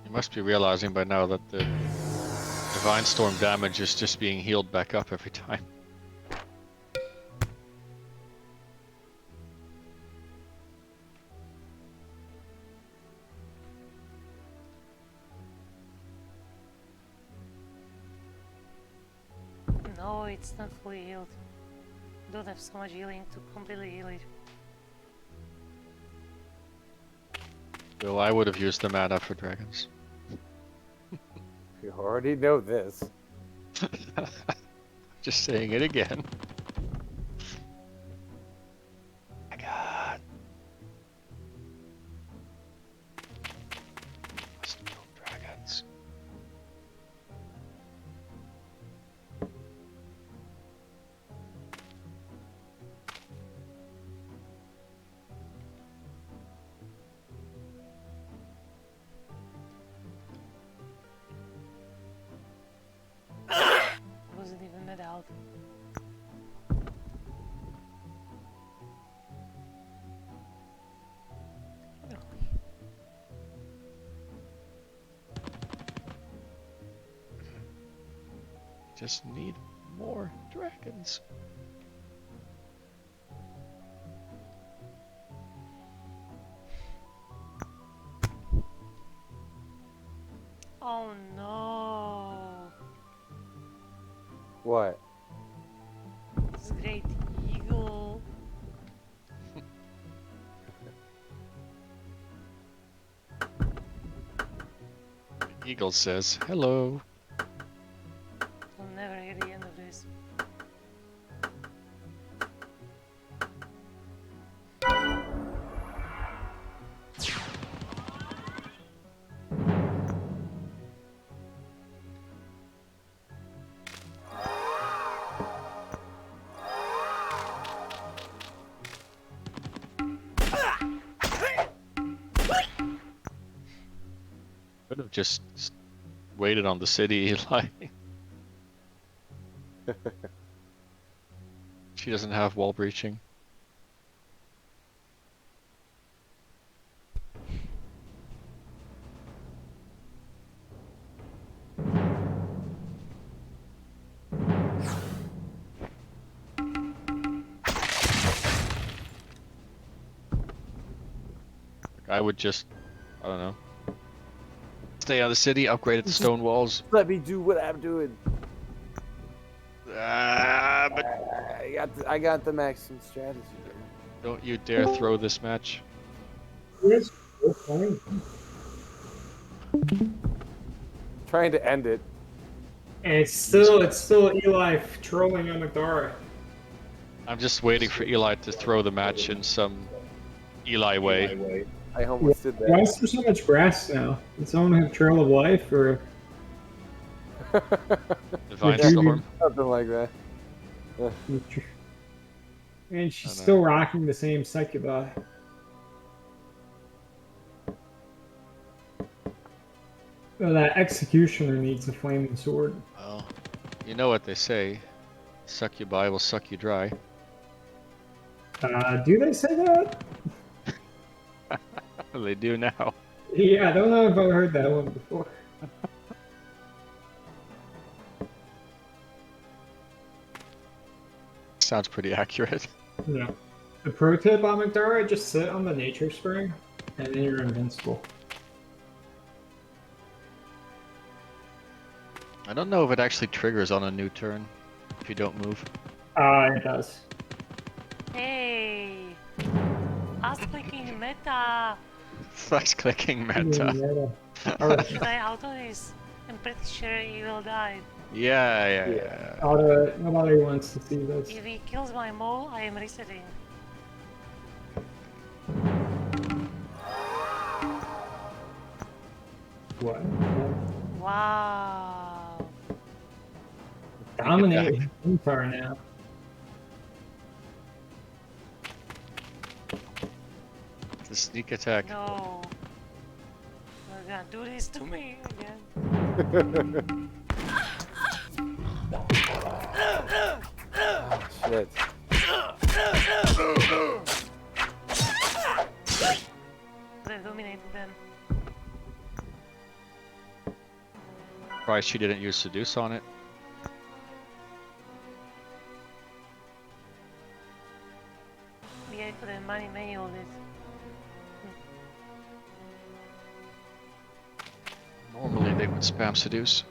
Speaker 6: You must be realizing by now that the Divine Storm damage is just being healed back up every time.
Speaker 2: No, it's not fully healed. Don't have so much healing to completely heal it.
Speaker 6: Well, I would have used the mana for dragons.
Speaker 5: You already know this.
Speaker 6: Just saying it again. My God. Must kill dragons.
Speaker 2: Wasn't even that out.
Speaker 6: Just need more dragons.
Speaker 2: Oh no!
Speaker 5: What?
Speaker 2: This great eagle.
Speaker 6: Eagle says, hello.
Speaker 2: We'll never hear the end of this.
Speaker 6: Could have just waited on the city, like. She doesn't have wall breaching. I would just, I don't know, stay out of the city, upgrade the stone walls.
Speaker 5: Let me do what I'm doing.
Speaker 6: But
Speaker 5: I got the maximum strategy.
Speaker 6: don't you dare throw this match.
Speaker 4: Yes. Okay.
Speaker 5: Trying to end it.
Speaker 4: And it's still Eli trolling on Magdara.
Speaker 6: I'm just waiting for Eli to throw the match in some Eli way.
Speaker 5: I almost did
Speaker 4: Why
Speaker 5: that.
Speaker 4: is there so much grass now? Does someone have Trail of Life or?
Speaker 6: Divine
Speaker 4: Would you-
Speaker 6: Storm.
Speaker 5: Something like that.
Speaker 4: And she's
Speaker 6: I know.
Speaker 4: still rocking the same succubi. Oh, that executioner needs a flaming sword.
Speaker 6: Well, you know what they say. Suck you by will suck you dry.
Speaker 4: Do they say that?
Speaker 6: They do now.
Speaker 4: Yeah, I don't know if I've heard that one before.
Speaker 6: Sounds pretty accurate.
Speaker 4: Yeah. The pro tip on McDara, just sit on the nature spring, and then you're invincible.
Speaker 6: I don't know if it actually triggers on a new turn if you don't move.
Speaker 4: It does.
Speaker 2: Hey! Fast clicking meta!
Speaker 6: Fast clicking meta.
Speaker 4: Alright,
Speaker 2: Should I auto this? I'm pretty sure he will die.
Speaker 6: Yeah.
Speaker 4: nobody wants to see this.
Speaker 2: If he kills my mole, I am resetting.
Speaker 4: What?
Speaker 2: Wow!
Speaker 4: Dominate Empire now.
Speaker 6: The sneak attack.
Speaker 2: No! You're gonna do this to me again.
Speaker 5: Shit.
Speaker 2: They dominated them.
Speaker 6: Surprised she didn't use seduce on it.
Speaker 2: Yeah, I could have money manual this.
Speaker 6: Normally they would spam seduce.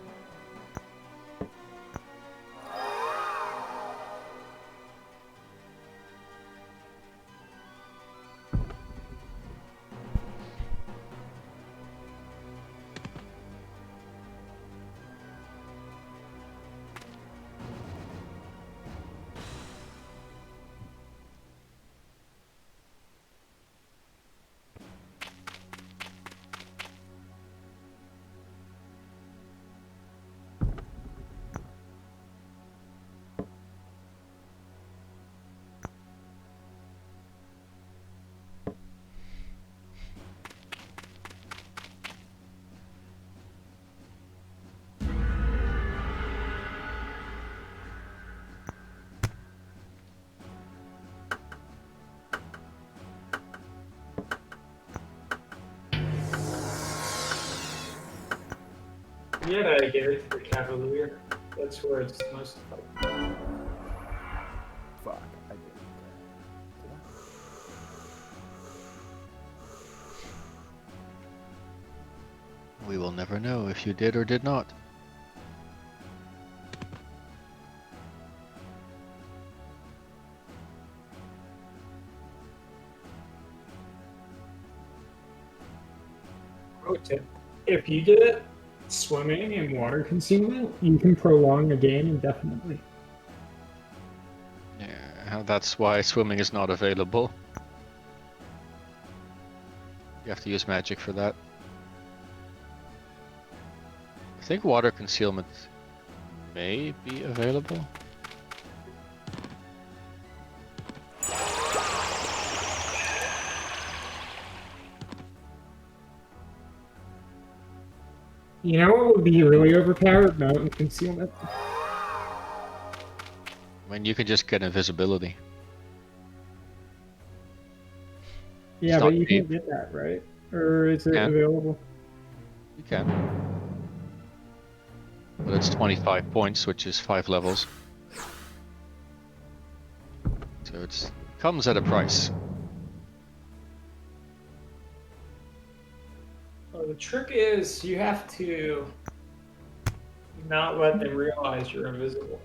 Speaker 4: Yeah, I give it to the Cavalier. That's where it's the most effective.
Speaker 5: Fuck. I did.
Speaker 6: We will never know if you did or did not.
Speaker 4: Pro tip. If you get swimming and water concealment, you can prolong a game indefinitely.
Speaker 6: Yeah, that's why swimming is not available. You have to use magic for that. I think water concealment may be available.
Speaker 4: You know what would be really overpowered? Mountain concealment.
Speaker 6: I mean, you can just get invisibility.
Speaker 4: Yeah,
Speaker 6: It's
Speaker 4: but
Speaker 6: not
Speaker 4: you
Speaker 6: cheap.
Speaker 4: can't get that, right? Or is it
Speaker 6: Can.
Speaker 4: available?
Speaker 6: You can. But it's 25 points, which is 5 levels. So it comes at a price.
Speaker 4: Well, the trick is you have to not let them realize you're invisible.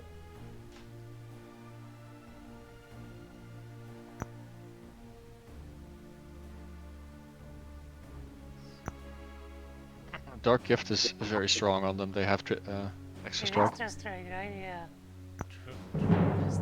Speaker 6: Dark Gift is very strong on them. They have extra strong.
Speaker 2: Extra strike, right? Yeah. Just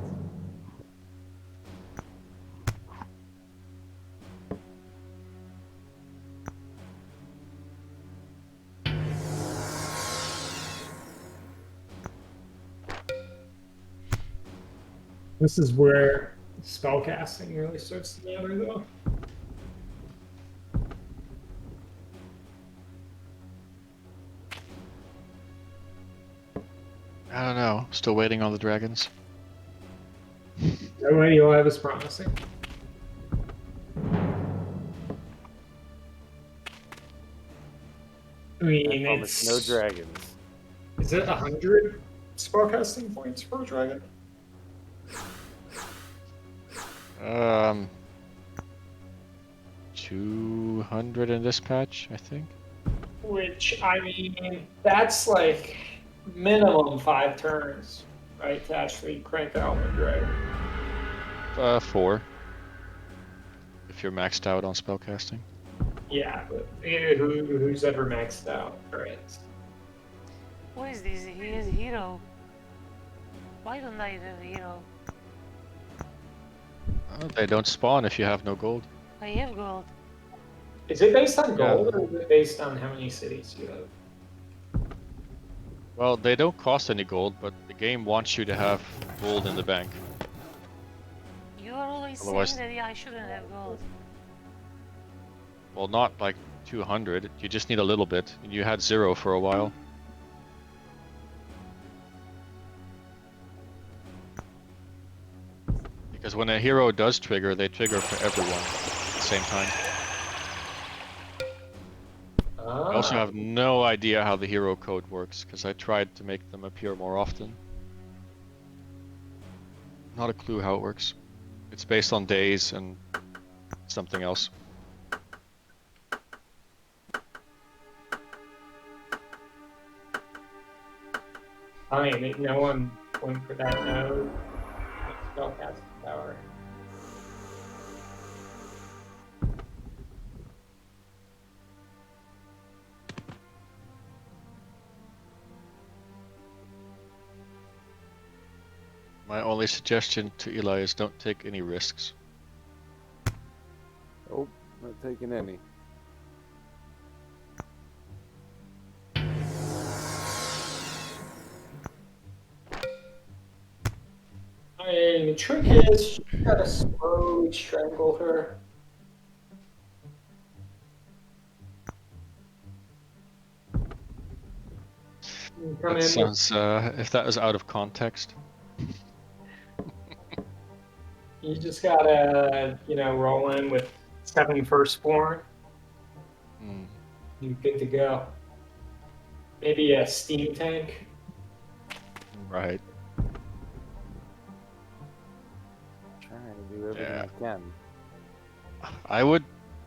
Speaker 4: This is where spellcasting really starts to matter, though.
Speaker 6: I don't know. Still waiting on the dragons.
Speaker 4: No way you'll have is promising. I mean,
Speaker 5: Promise no dragons.
Speaker 4: Is it 100 spellcasting points for a dragon?
Speaker 6: 200 in this patch, I think.
Speaker 4: Which, I mean, that's like minimum 5 turns, right, to actually crank out one dragon.
Speaker 6: 4. If you're maxed out on spellcasting.
Speaker 4: Yeah, but who's ever maxed out, right?
Speaker 2: What is this? He is a hero. Why don't I have a hero?
Speaker 6: They don't spawn if you have no gold.
Speaker 2: I have gold.
Speaker 4: Is it based on gold, or is it based on how many cities you have?
Speaker 6: Well, they don't cost any gold, but the game wants you to have gold in the bank.
Speaker 2: You are always
Speaker 6: Otherwise-
Speaker 2: saying that I shouldn't have gold.
Speaker 6: Well, not like 200. You just need a little bit. You had 0 for a while. Because when a hero does trigger, they trigger for everyone at the same time. I also have no idea how the hero code works, because I tried to make them appear more often. Not a clue how it works. It's based on days and something else.
Speaker 4: I mean, no one went for that node. Spellcasting power.
Speaker 6: My only suggestion to Eli is don't take any risks.
Speaker 5: Oh, not taking any.
Speaker 4: I mean, the trick is you gotta slowly strangle her. You come
Speaker 6: That
Speaker 4: in
Speaker 6: sounds, if that was out of context.
Speaker 4: you just gotta, roll in with 7 firstborn.
Speaker 6: Hmm.
Speaker 4: You're good to go. Maybe a steam tank.
Speaker 6: Right.
Speaker 5: Trying to do everything
Speaker 6: Yeah.
Speaker 5: I can.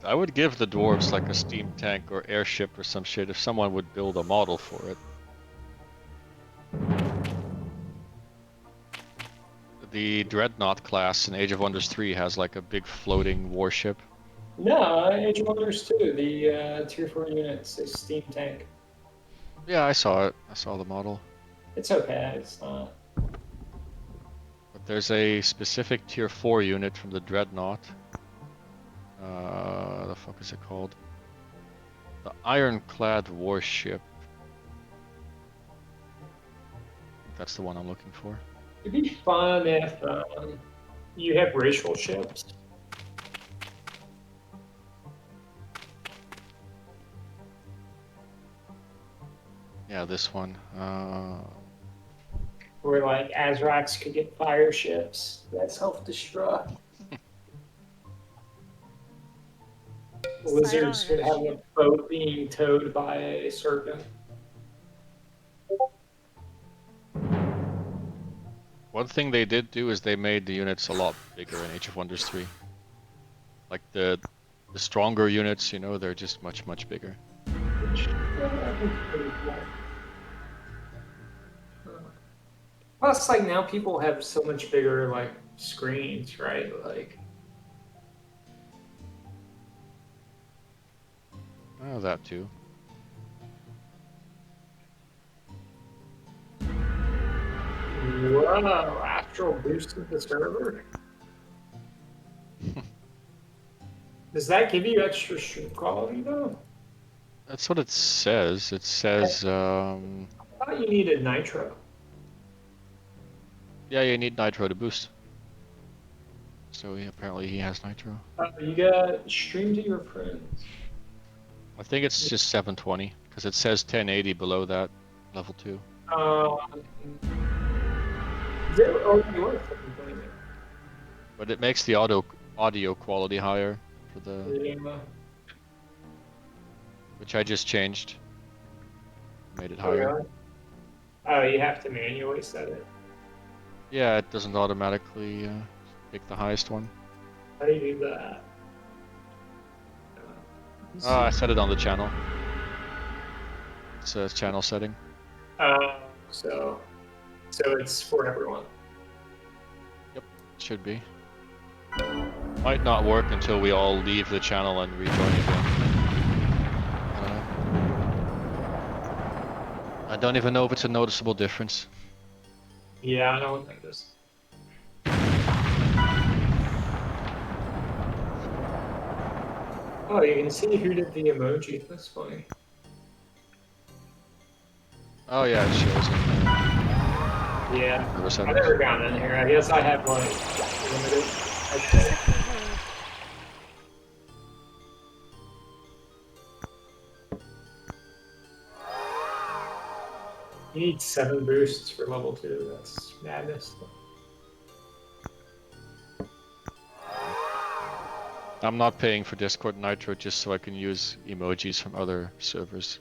Speaker 6: I would give the dwarves like a steam tank or airship or some shit if someone would build a model for it. The Dreadnought class in Age of Wonders 3 has like a big floating warship.
Speaker 4: No, Age of Wonders 2, the tier 4 units, is steam tank.
Speaker 6: Yeah, I saw it. I saw the model.
Speaker 4: It's okay, it's not.
Speaker 6: But there's a specific tier 4 unit from the Dreadnought. The fuck is it called? The Ironclad Warship. That's the one I'm looking for.
Speaker 4: It'd be fun if you have racial ships.
Speaker 6: Yeah, this one.
Speaker 4: Where like Azracs could get fire ships that self-destruct. Lizards could have a boat being towed by a serpent.
Speaker 6: One thing they did do is they made the units a lot bigger in Age of Wonders 3. Like the stronger units, they're just much bigger.
Speaker 4: Which, I think is pretty cool. Plus, like now people have so much bigger like screens, right? Like,
Speaker 6: Oh, that too.
Speaker 4: whoa, Astral boosted the server. Does that give you extra stream quality though?
Speaker 6: That's what it says. It says,
Speaker 4: I thought you needed nitro.
Speaker 6: yeah, you need nitro to boost. So apparently he has nitro.
Speaker 4: You got stream to your friends.
Speaker 6: I think it's just 720 because it says 1080 below that level 2.
Speaker 4: Zero. Oh, you were fucking playing it.
Speaker 6: But it makes the audio quality higher for the
Speaker 4: Yeah.
Speaker 6: which I just changed. Made it
Speaker 4: Oh,
Speaker 6: higher.
Speaker 4: really? Oh, you have to manually set it.
Speaker 6: Yeah, it doesn't automatically pick the highest one.
Speaker 4: How do you do that?
Speaker 6: Oh, I set it on the channel. It's a channel setting.
Speaker 4: So it's for everyone.
Speaker 6: Should be. Might not work until we all leave the channel and rejoin again. I don't even know if it's a noticeable difference.
Speaker 4: Yeah, I don't think this. Oh, you can see who did the emoji. That's funny.
Speaker 6: Oh yeah, it shows in
Speaker 4: Yeah,
Speaker 6: server
Speaker 4: I've
Speaker 6: settings.
Speaker 4: never gotten in here. I guess I have like limited. I think. You need 7 boosts for level 2. That's madness.
Speaker 6: I'm not paying for Discord Nitro just so I can use emojis from other servers.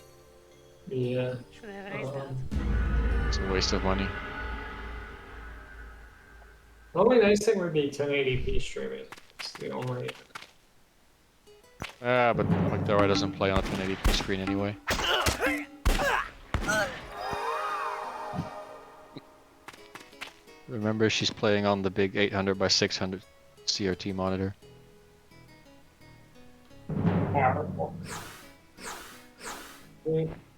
Speaker 4: Yeah.
Speaker 2: Should have raised that.
Speaker 6: It's a waste of money.
Speaker 4: The only nice thing would be 1080p streaming. It's the only.
Speaker 6: But Amygdala doesn't play on a 1080p screen anyway. Remember, she's playing on the big 800 by 600 CRT monitor.
Speaker 4: Powerful.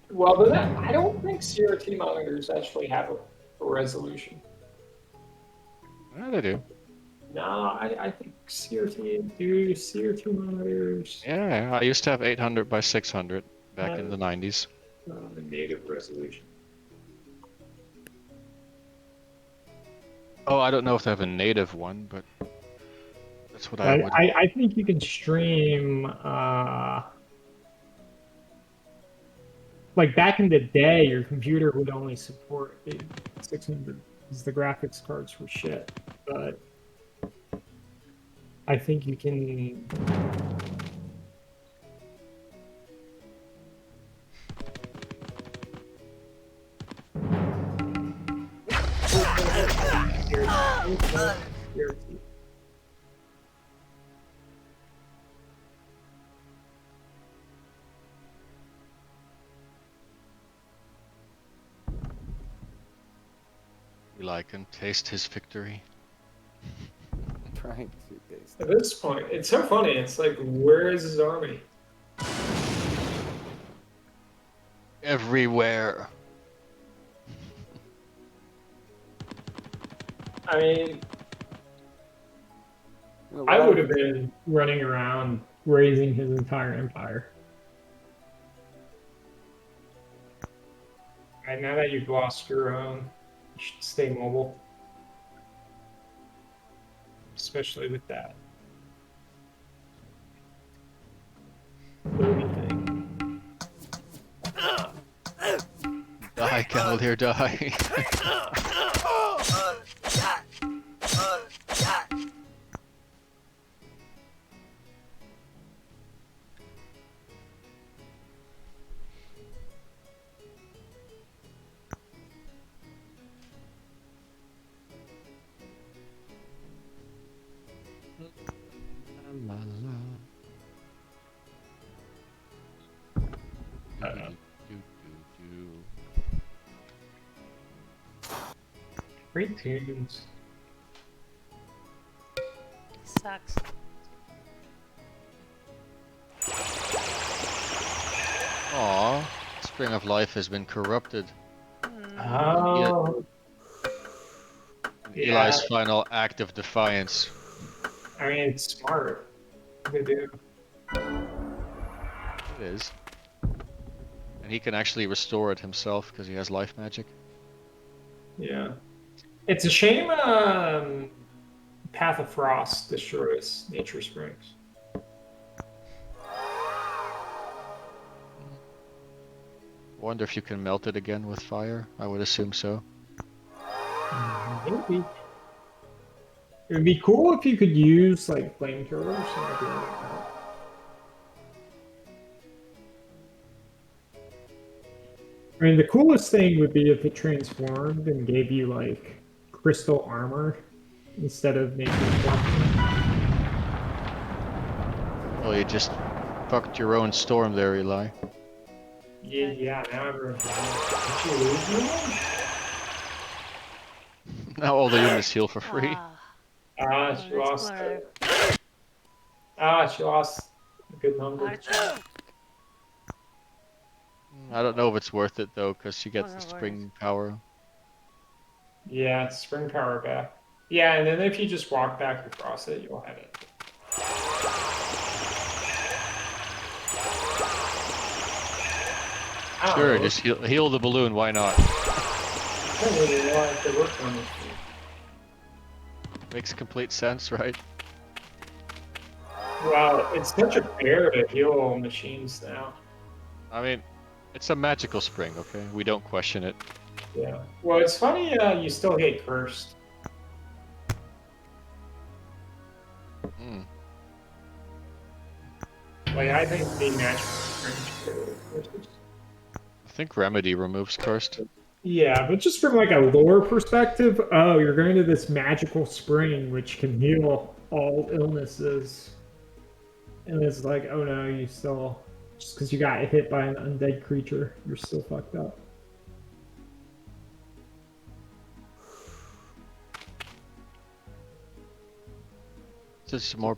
Speaker 4: Well, but I don't think CRT monitors actually have a resolution.
Speaker 6: Yeah, they do.
Speaker 4: No, I think CRT monitors
Speaker 6: Yeah, I used to have 800 by 600 back in the 90s.
Speaker 4: the native resolution.
Speaker 6: Oh, I don't know if they have a native one, but that's what I would.
Speaker 4: I think you can stream like back in the day, your computer would only support 600 because the graphics cards were shit. But I think you can.
Speaker 6: Will I can taste his victory.
Speaker 5: Trying to taste.
Speaker 4: At this point, it's so funny. It's like, where is his army?
Speaker 6: Everywhere.
Speaker 4: I mean,
Speaker 5: You know,
Speaker 4: I
Speaker 5: what
Speaker 4: would have been running around raising his entire empire. Right, now that you've lost your own, you should stay mobile. Especially with that. Loading thing.
Speaker 6: Die, Cavalier, die.
Speaker 4: Great tunes.
Speaker 2: Sucks.
Speaker 6: Aw, Spring of Life has been corrupted.
Speaker 4: Oh.
Speaker 6: Eli's final act of defiance.
Speaker 4: I mean, it's smart to do.
Speaker 6: It is. And he can actually restore it himself because he has life magic.
Speaker 4: Yeah. It's a shame Path of Frost destroys Nature Springs.
Speaker 6: Wonder if you can melt it again with fire. I would assume so.
Speaker 4: Maybe. It would be cool if you could use like flamethrowers or something like that. I mean, the coolest thing would be if it transformed and gave you like crystal armor instead of making
Speaker 6: Oh, you just fucked your own storm there, Eli.
Speaker 4: Yeah, now everyone's did you lose one?
Speaker 6: Now all the units heal for free.
Speaker 4: She
Speaker 2: Let's
Speaker 4: lost.
Speaker 2: explore.
Speaker 4: She lost a good number.
Speaker 2: Archer.
Speaker 6: I don't know if it's worth it though, because she gets the
Speaker 2: Wasn't worth
Speaker 6: spring power.
Speaker 4: Yeah, it's spring power back. Yeah, and then if you just walk back across it, you'll have it. I don't
Speaker 6: Sure,
Speaker 4: know.
Speaker 6: just heal the balloon. Why not?
Speaker 4: I don't really know if they work on this.
Speaker 6: Makes complete sense, right?
Speaker 4: Well, it's such a pair to heal machines now.
Speaker 6: I mean, it's a magical spring, okay? We don't question it.
Speaker 4: Yeah. Well, it's funny you still get cursed.
Speaker 6: Mm.
Speaker 4: Like, I think the magical spring.
Speaker 6: I think Remedy removes cursed.
Speaker 4: Yeah, but just from like a lore perspective, oh, you're going to this magical spring which can heal all illnesses. And it's like, oh no, you still, just because you got hit by an undead creature, you're still fucked up.
Speaker 6: It's just more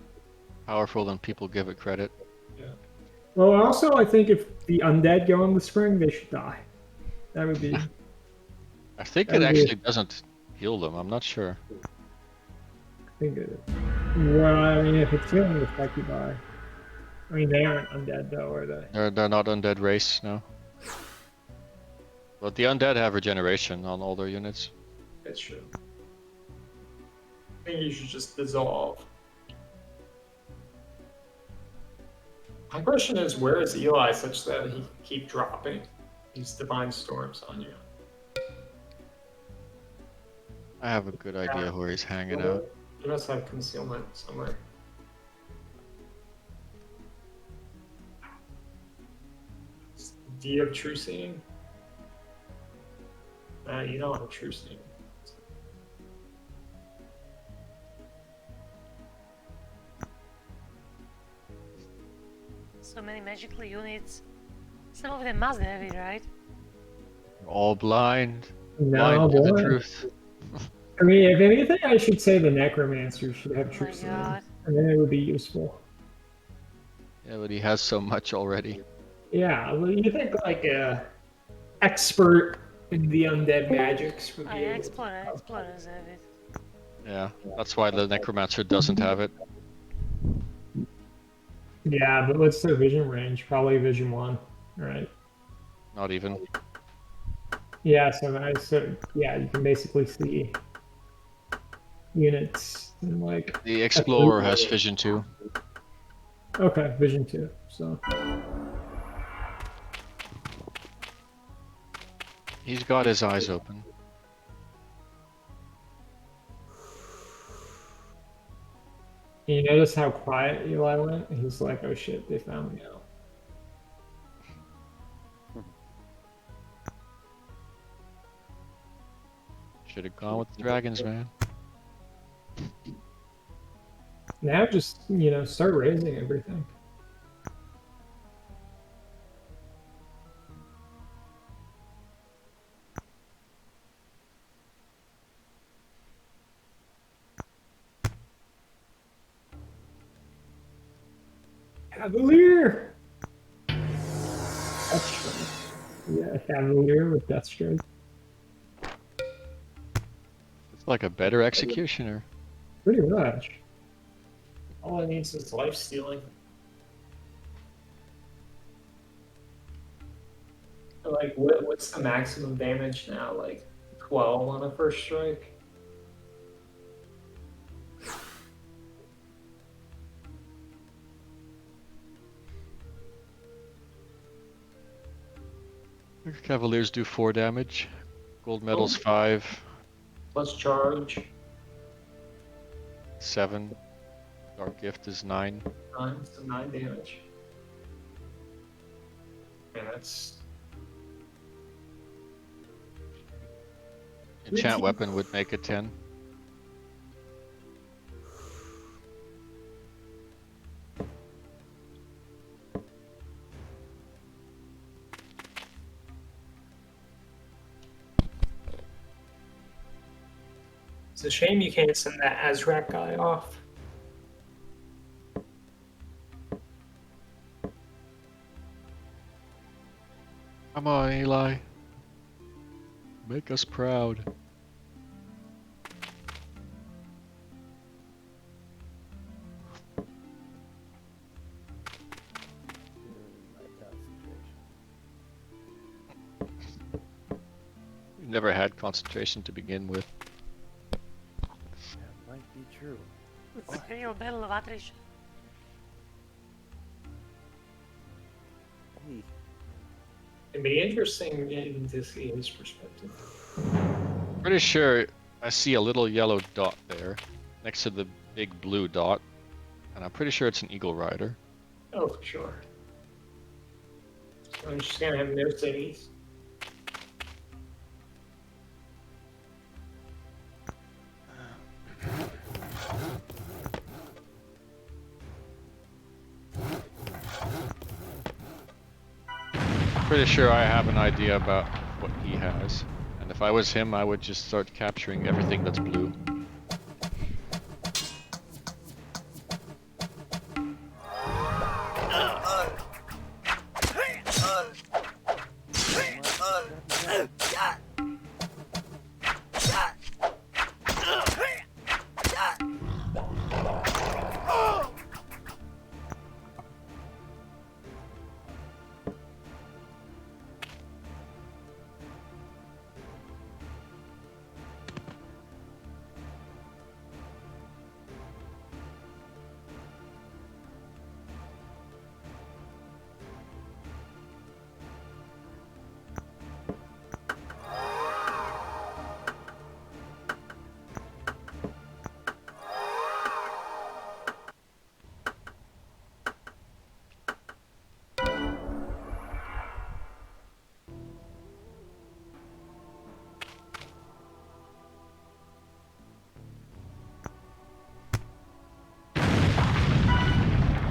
Speaker 6: powerful than people give it credit.
Speaker 4: Yeah. Well, also, I think if the undead go in the spring, they should die. That would be.
Speaker 6: I think
Speaker 4: That
Speaker 6: it
Speaker 4: would be-
Speaker 6: actually doesn't heal them. I'm not sure.
Speaker 4: I think it. Well, I mean, if it's healing affected by. I mean, they aren't undead though, are they?
Speaker 6: They're not undead race, no. But the undead have regeneration on all their units.
Speaker 4: That's true. I think you should just dissolve. My question is, where is Eli such that he can keep dropping these divine storms on you?
Speaker 6: I have a good idea where he's hanging out.
Speaker 4: You must have concealment somewhere. Do you have true seeing? You don't have true seeing.
Speaker 2: So many magical units. Some of them must have it, right?
Speaker 6: All blind.
Speaker 4: No,
Speaker 6: Blind to the
Speaker 4: boy.
Speaker 6: truth.
Speaker 4: I mean, if anything, I should say the necromancer should have
Speaker 2: Oh
Speaker 4: true
Speaker 2: my
Speaker 4: seeing,
Speaker 2: god.
Speaker 4: and then it would be useful.
Speaker 6: Yeah, but he has so much already.
Speaker 4: Yeah, well, you think like a expert in the undead magics would be able to-
Speaker 2: Explorers have it.
Speaker 6: Yeah, that's why the necromancer doesn't have it.
Speaker 4: Yeah, but what's their vision range? Probably vision 1, right?
Speaker 6: Not even.
Speaker 4: Yeah, so yeah, you can basically see units and like.
Speaker 6: The explorer has vision too.
Speaker 4: Okay, vision 2. So
Speaker 6: He's got his eyes open.
Speaker 4: you notice how quiet Eli went? He's like, "Oh shit, they found me out."
Speaker 6: Should have gone with the dragons, man.
Speaker 4: Now just start raising everything. Cavalier! Deathstroke. Yeah, Cavalier with Deathstroke.
Speaker 6: It's like a better executioner.
Speaker 4: Pretty much. All it needs is life stealing. Like, what's the maximum damage now? Like 12 on a first strike?
Speaker 6: Cavaliers do 4 damage. Gold medals
Speaker 4: Oh.
Speaker 6: 5,
Speaker 4: Plus charge.
Speaker 6: 7. Dark gift is 9.
Speaker 4: 9, so 9 damage. And that's
Speaker 6: Enchant weapon would make it 10.
Speaker 7: It's a shame you can't send that Azrak guy off.
Speaker 6: Come on, Eli. Make us proud. We never had concentration to begin with.
Speaker 5: That might be true.
Speaker 2: It's a real battle of attrition.
Speaker 5: Hey,
Speaker 7: It'd be interesting to see his perspective.
Speaker 6: Pretty sure I see a little yellow dot there next to the big blue dot, and I'm pretty sure it's an eagle rider.
Speaker 7: Oh, for sure. So I'm just gonna have no cities.
Speaker 6: Pretty sure I have an idea about what he has, and if I was him, I would just start capturing everything that's blue.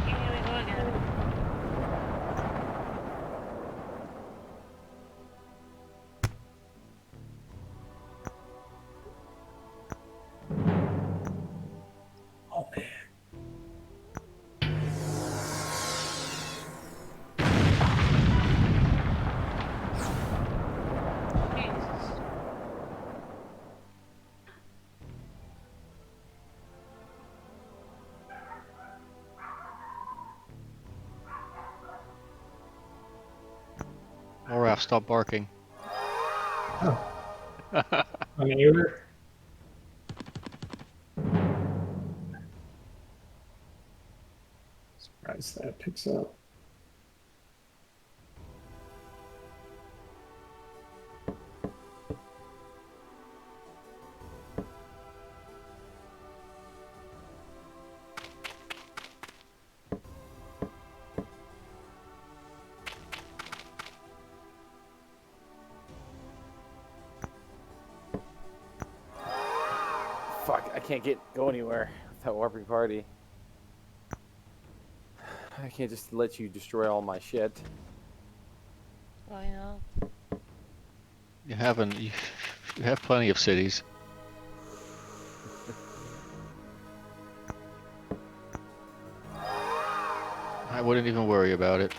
Speaker 2: Here we go again.
Speaker 7: Oh man.
Speaker 2: Jesus.
Speaker 6: Moraph, stop barking.
Speaker 7: My neighbor. Surprised that picks up.
Speaker 5: fuck, I can't go anywhere with that warping party. I can't just let you destroy all my shit.
Speaker 2: Well, you know.
Speaker 6: You have plenty of cities. I wouldn't even worry about it.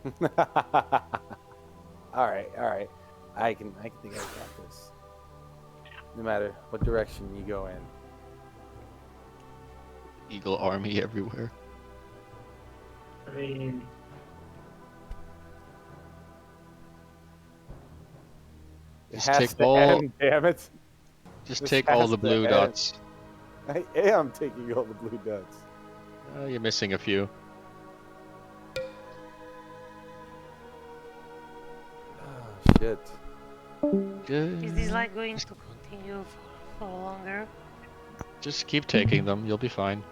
Speaker 5: All right. I think I got this. No matter what direction you go in.
Speaker 6: Eagle army everywhere.
Speaker 7: I mean,
Speaker 5: It
Speaker 6: Just
Speaker 5: has
Speaker 6: take
Speaker 5: to
Speaker 6: all-
Speaker 5: end, damn it.
Speaker 6: Just
Speaker 5: This
Speaker 6: take all
Speaker 5: has
Speaker 6: the
Speaker 5: to
Speaker 6: blue
Speaker 5: end.
Speaker 6: dots.
Speaker 5: I am taking all the blue dots.
Speaker 6: You're missing a few.
Speaker 5: Oh, shit.
Speaker 2: Is this like going to continue for longer?
Speaker 6: Just keep taking them. You'll be fine.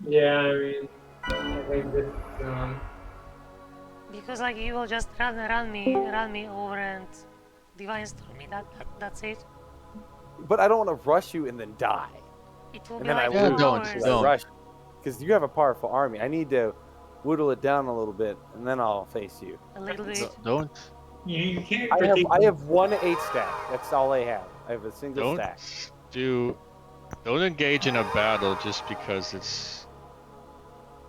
Speaker 7: yeah, I mean, I think that,
Speaker 2: Because like you will just run me over and divine storm me. That's it.
Speaker 5: But I don't want to rush you and then die.
Speaker 2: It will
Speaker 5: And
Speaker 2: be
Speaker 5: then
Speaker 2: like
Speaker 5: I
Speaker 6: Yeah,
Speaker 2: two
Speaker 5: lose.
Speaker 6: don't,
Speaker 2: hours.
Speaker 6: don't.
Speaker 5: Rush. Because you have a powerful army. I need to whittle it down a little bit, and then I'll face you.
Speaker 2: A little bit.
Speaker 6: Don't
Speaker 7: you can't
Speaker 5: I
Speaker 7: critique.
Speaker 5: have 1 8 stack. That's all I have. I have a single stack.
Speaker 6: don't engage in a battle just because it's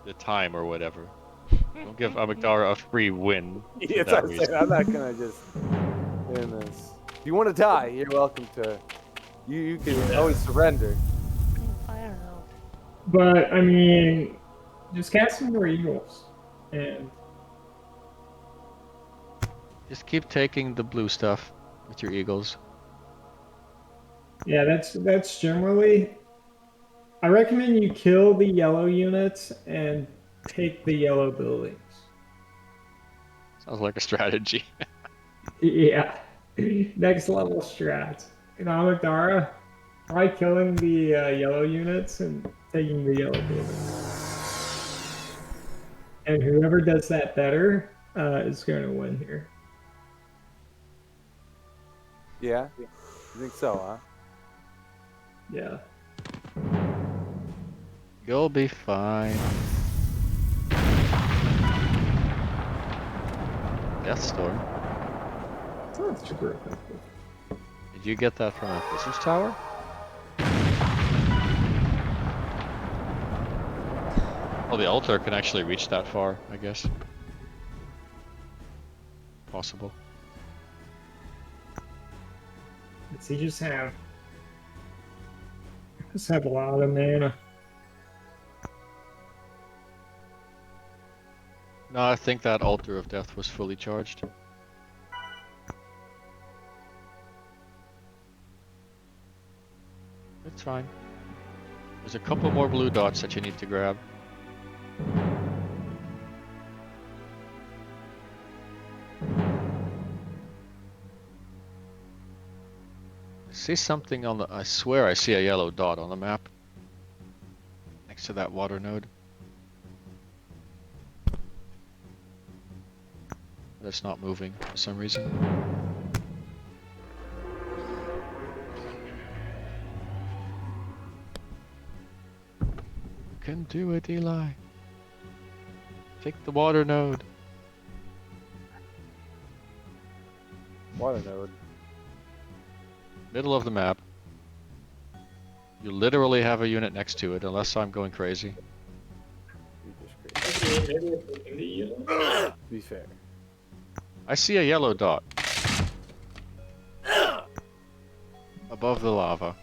Speaker 6: the time or whatever. Don't give Amygdala a free win. for
Speaker 5: Yes,
Speaker 6: that
Speaker 5: I'm
Speaker 6: reason.
Speaker 5: saying I'm not gonna just in this. If you want to die, you're welcome to. You can always surrender.
Speaker 2: I don't know.
Speaker 4: But I mean, just cast some more eagles, and
Speaker 6: Just keep taking the blue stuff with your eagles.
Speaker 4: yeah, that's generally. I recommend you kill the yellow units and take the yellow buildings.
Speaker 6: Sounds like a strategy.
Speaker 4: Yeah, next level strats. In Amygdala, try killing the yellow units and taking the yellow buildings. And whoever does that better is going to win here.
Speaker 5: Yeah, you think so, huh?
Speaker 4: Yeah.
Speaker 6: You'll be fine. Deathstorm.
Speaker 4: It's not super effective.
Speaker 6: Did you get that from a Wizard's Tower? Oh, the altar can actually reach that far, I guess. Possible.
Speaker 4: Does he just have a lot of mana?
Speaker 6: No, I think that altar of death was fully charged. It's fine. There's a couple more blue dots that you need to grab. I see something on the... I swear I see a yellow dot on the map. Next to that water node. That's not moving for some reason. You can do it, Eli. Take the water node.
Speaker 5: Water node.
Speaker 6: Middle of the map. You literally have a unit next to it, unless I'm going crazy.
Speaker 5: You just crazy.
Speaker 7: Maybe it's in the yellow.
Speaker 5: To be fair.
Speaker 6: I see a yellow dot. Above the lava.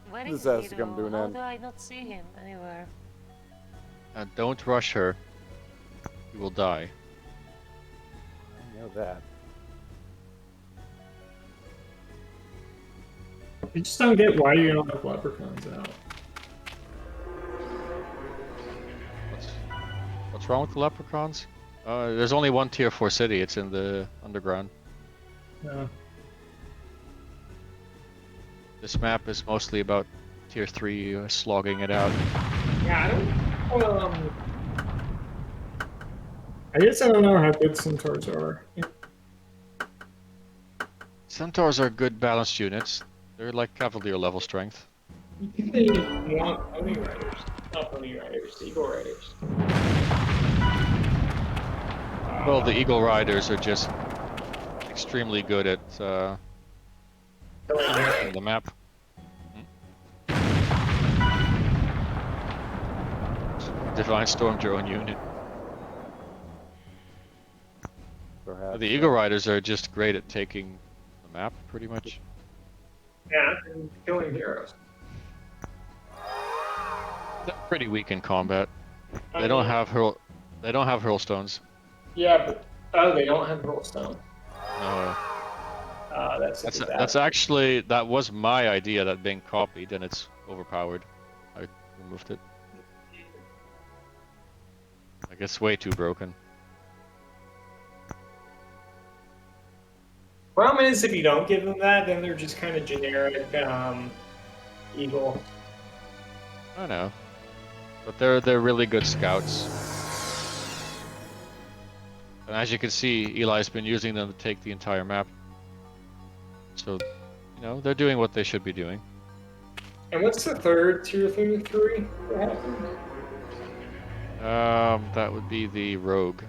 Speaker 2: Where
Speaker 5: This
Speaker 2: is
Speaker 5: has
Speaker 2: he
Speaker 5: to come
Speaker 2: though?
Speaker 5: to an
Speaker 2: How
Speaker 5: end.
Speaker 2: do I not see him anywhere?
Speaker 6: Don't rush her. You will die.
Speaker 5: I know that.
Speaker 4: I just don't get why you don't have leprechauns out.
Speaker 6: What's wrong with the leprechauns? There's only one tier 4 city. It's in the underground.
Speaker 4: No.
Speaker 6: This map is mostly about tier 3 slogging it out.
Speaker 7: Yeah, I don't.
Speaker 4: I guess I don't know how good centaurs are.
Speaker 6: Centaurs are good balanced units. They're like cavalier level strength.
Speaker 7: You think they want pony riders? Not pony riders, eagle riders.
Speaker 6: Well, the Eagle Riders are just extremely good at
Speaker 7: Killing
Speaker 6: the map. Divine Storm drone unit.
Speaker 5: Perhaps.
Speaker 6: The Eagle Riders are just great at taking the map, pretty much.
Speaker 7: Yeah, and killing heroes.
Speaker 6: They're pretty weak in combat.
Speaker 7: I
Speaker 6: They don't
Speaker 7: mean,
Speaker 6: have hurl. They don't have hurlstones.
Speaker 7: Yeah, but oh, they don't have Rollstone.
Speaker 6: No.
Speaker 7: That's a
Speaker 6: That's
Speaker 7: disaster.
Speaker 6: actually that was my idea that being copied, and it's overpowered. I removed it. Like it's way too broken.
Speaker 7: Problem is, if you don't give them that, then they're just kind of generic eagle.
Speaker 6: I know, but they're really good scouts. And as you can see, Eli's been using them to take the entire map. So, you know, they're doing what they should be doing.
Speaker 7: And what's the third tier 3 that happened?
Speaker 6: That would be the rogue.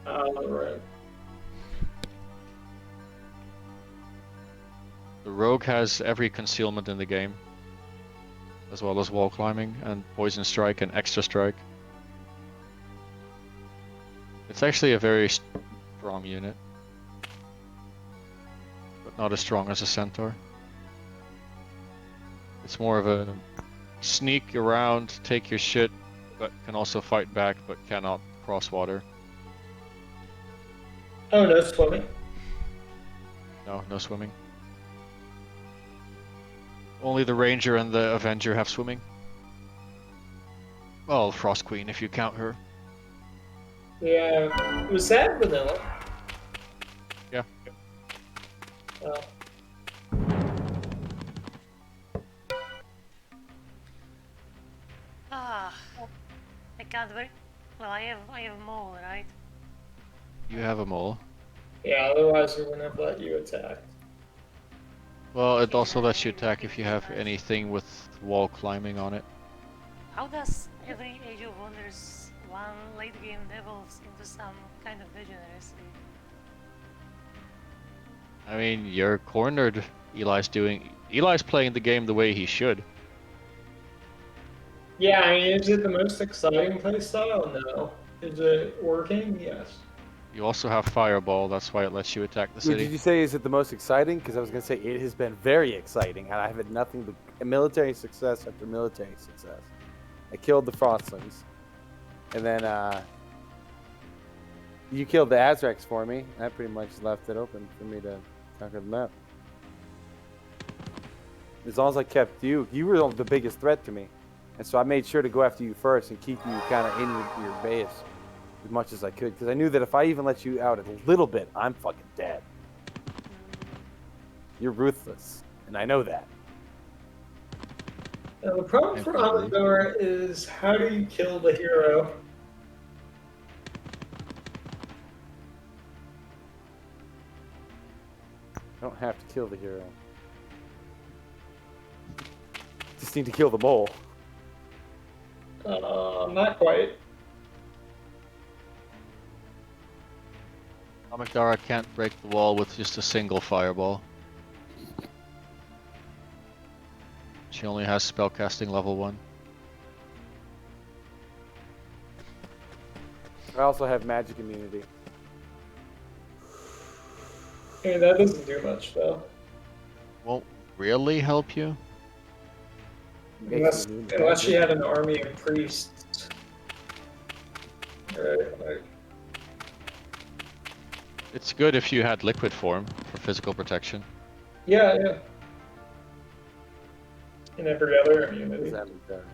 Speaker 7: Right.
Speaker 6: The rogue has every concealment in the game, as well as wall climbing and poison strike and extra strike. It's actually a very strong unit, but not as strong as a centaur. It's more of a sneak around, take your shit, but can also fight back, but cannot cross water.
Speaker 7: Oh, no swimming.
Speaker 6: No, no swimming. Only the Ranger and the Avenger have swimming. Well, Frost Queen if you count her.
Speaker 7: Yeah. Was that vanilla?
Speaker 6: Yeah.
Speaker 7: Oh.
Speaker 2: Ah, I can't very. Well, I have mole, right?
Speaker 6: You have a mole.
Speaker 7: Yeah, otherwise we wouldn't have let you attack.
Speaker 6: Well, it also lets you attack if you have anything with wall climbing on it.
Speaker 2: How does every Age of Wonders one late game devolves into some kind of degeneracy?
Speaker 6: I mean, you're cornered. Eli's playing the game the way he should.
Speaker 7: Yeah, I mean, is it the most exciting playstyle? No. Is it working? Yes.
Speaker 6: You also have Fireball, that's why it lets you attack the
Speaker 5: Did
Speaker 6: city.
Speaker 5: you say is it the most exciting? Because I was gonna say it has been very exciting, and I've had nothing but military success after military success. I killed the Frostlings, and then you killed the Azracs for me. That pretty much left it open for me to conquer the map. As long as I kept you were the biggest threat to me, and so I made sure to go after you first and keep you kind of in your base as much as I could, because I knew that if I even let you out a little bit, I'm fucking dead. You're ruthless, and I know that.
Speaker 7: Now, the problem for Amador is how do you kill the hero?
Speaker 5: I don't have to kill the hero. Just need to kill the mole.
Speaker 7: Not quite.
Speaker 6: Amygdala can't break the wall with just a single fireball. She only has spellcasting level 1.
Speaker 5: I also have magic immunity.
Speaker 7: Hey, that doesn't do much though.
Speaker 6: Won't really help you.
Speaker 7: Unless she had an army of priests. Right, like,
Speaker 6: It's good if you had liquid form for physical protection.
Speaker 7: yeah, yeah. And every other
Speaker 5: What
Speaker 7: immunity.
Speaker 5: does that mean there?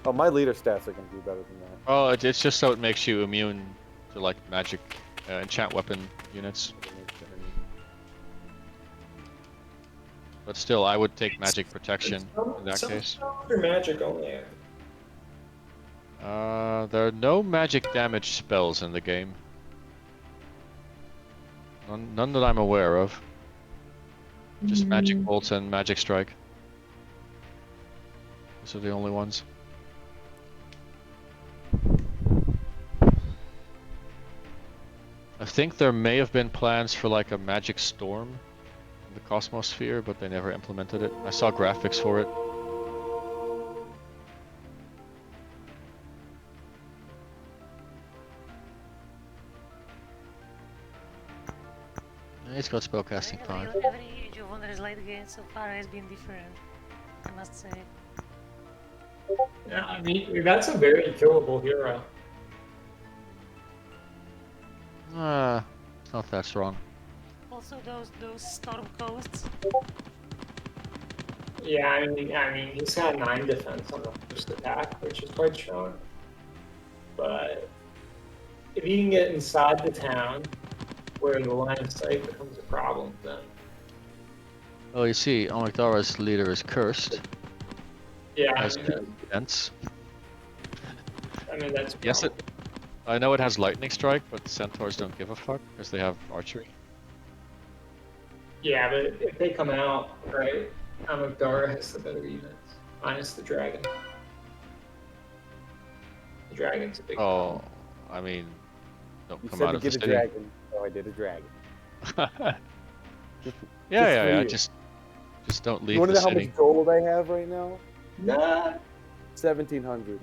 Speaker 5: Oh, my leader stats are gonna do better than that.
Speaker 6: Oh, it's just so it makes you immune to like magic enchant weapon units. But still, I would take magic protection in that case.
Speaker 7: Spells are magic only.
Speaker 6: There are no magic damage spells in the game. None that I'm aware of. Just magic bolts and magic strike. Those are the only ones. I think there may have been plans for like a magic storm in the Cosmosphere, but they never implemented it. I saw graphics for it. It's got spellcasting 5.
Speaker 2: Every Age of Wonders late game so far has been different, I must say.
Speaker 7: Yeah, I mean, that's a very killable hero.
Speaker 6: It's not that strong.
Speaker 2: Also those storm coasts.
Speaker 7: Yeah, I mean, he's got 9 defense on the first attack, which is quite strong. But if he can get inside the town, where the line of sight becomes a problem, then
Speaker 6: Well, you see, Amygdala's leader is cursed.
Speaker 7: yeah,
Speaker 6: Has defense.
Speaker 7: that's
Speaker 6: Yes, I know it has lightning strike, but centaurs don't give a fuck because they have archery.
Speaker 7: yeah, but if they come out right, Amygdala has the better units, minus the dragon. The dragon's a big
Speaker 6: Oh, I mean, don't
Speaker 5: You
Speaker 6: come
Speaker 5: said
Speaker 6: out
Speaker 5: to
Speaker 6: of the
Speaker 5: get a
Speaker 6: city.
Speaker 5: dragon, so I did a dragon.
Speaker 6: Yeah.
Speaker 5: you.
Speaker 6: Just don't
Speaker 5: You
Speaker 6: leave
Speaker 5: want
Speaker 6: the
Speaker 5: to know how
Speaker 6: city.
Speaker 5: much gold I have right now?
Speaker 7: Nah.
Speaker 5: 1,700.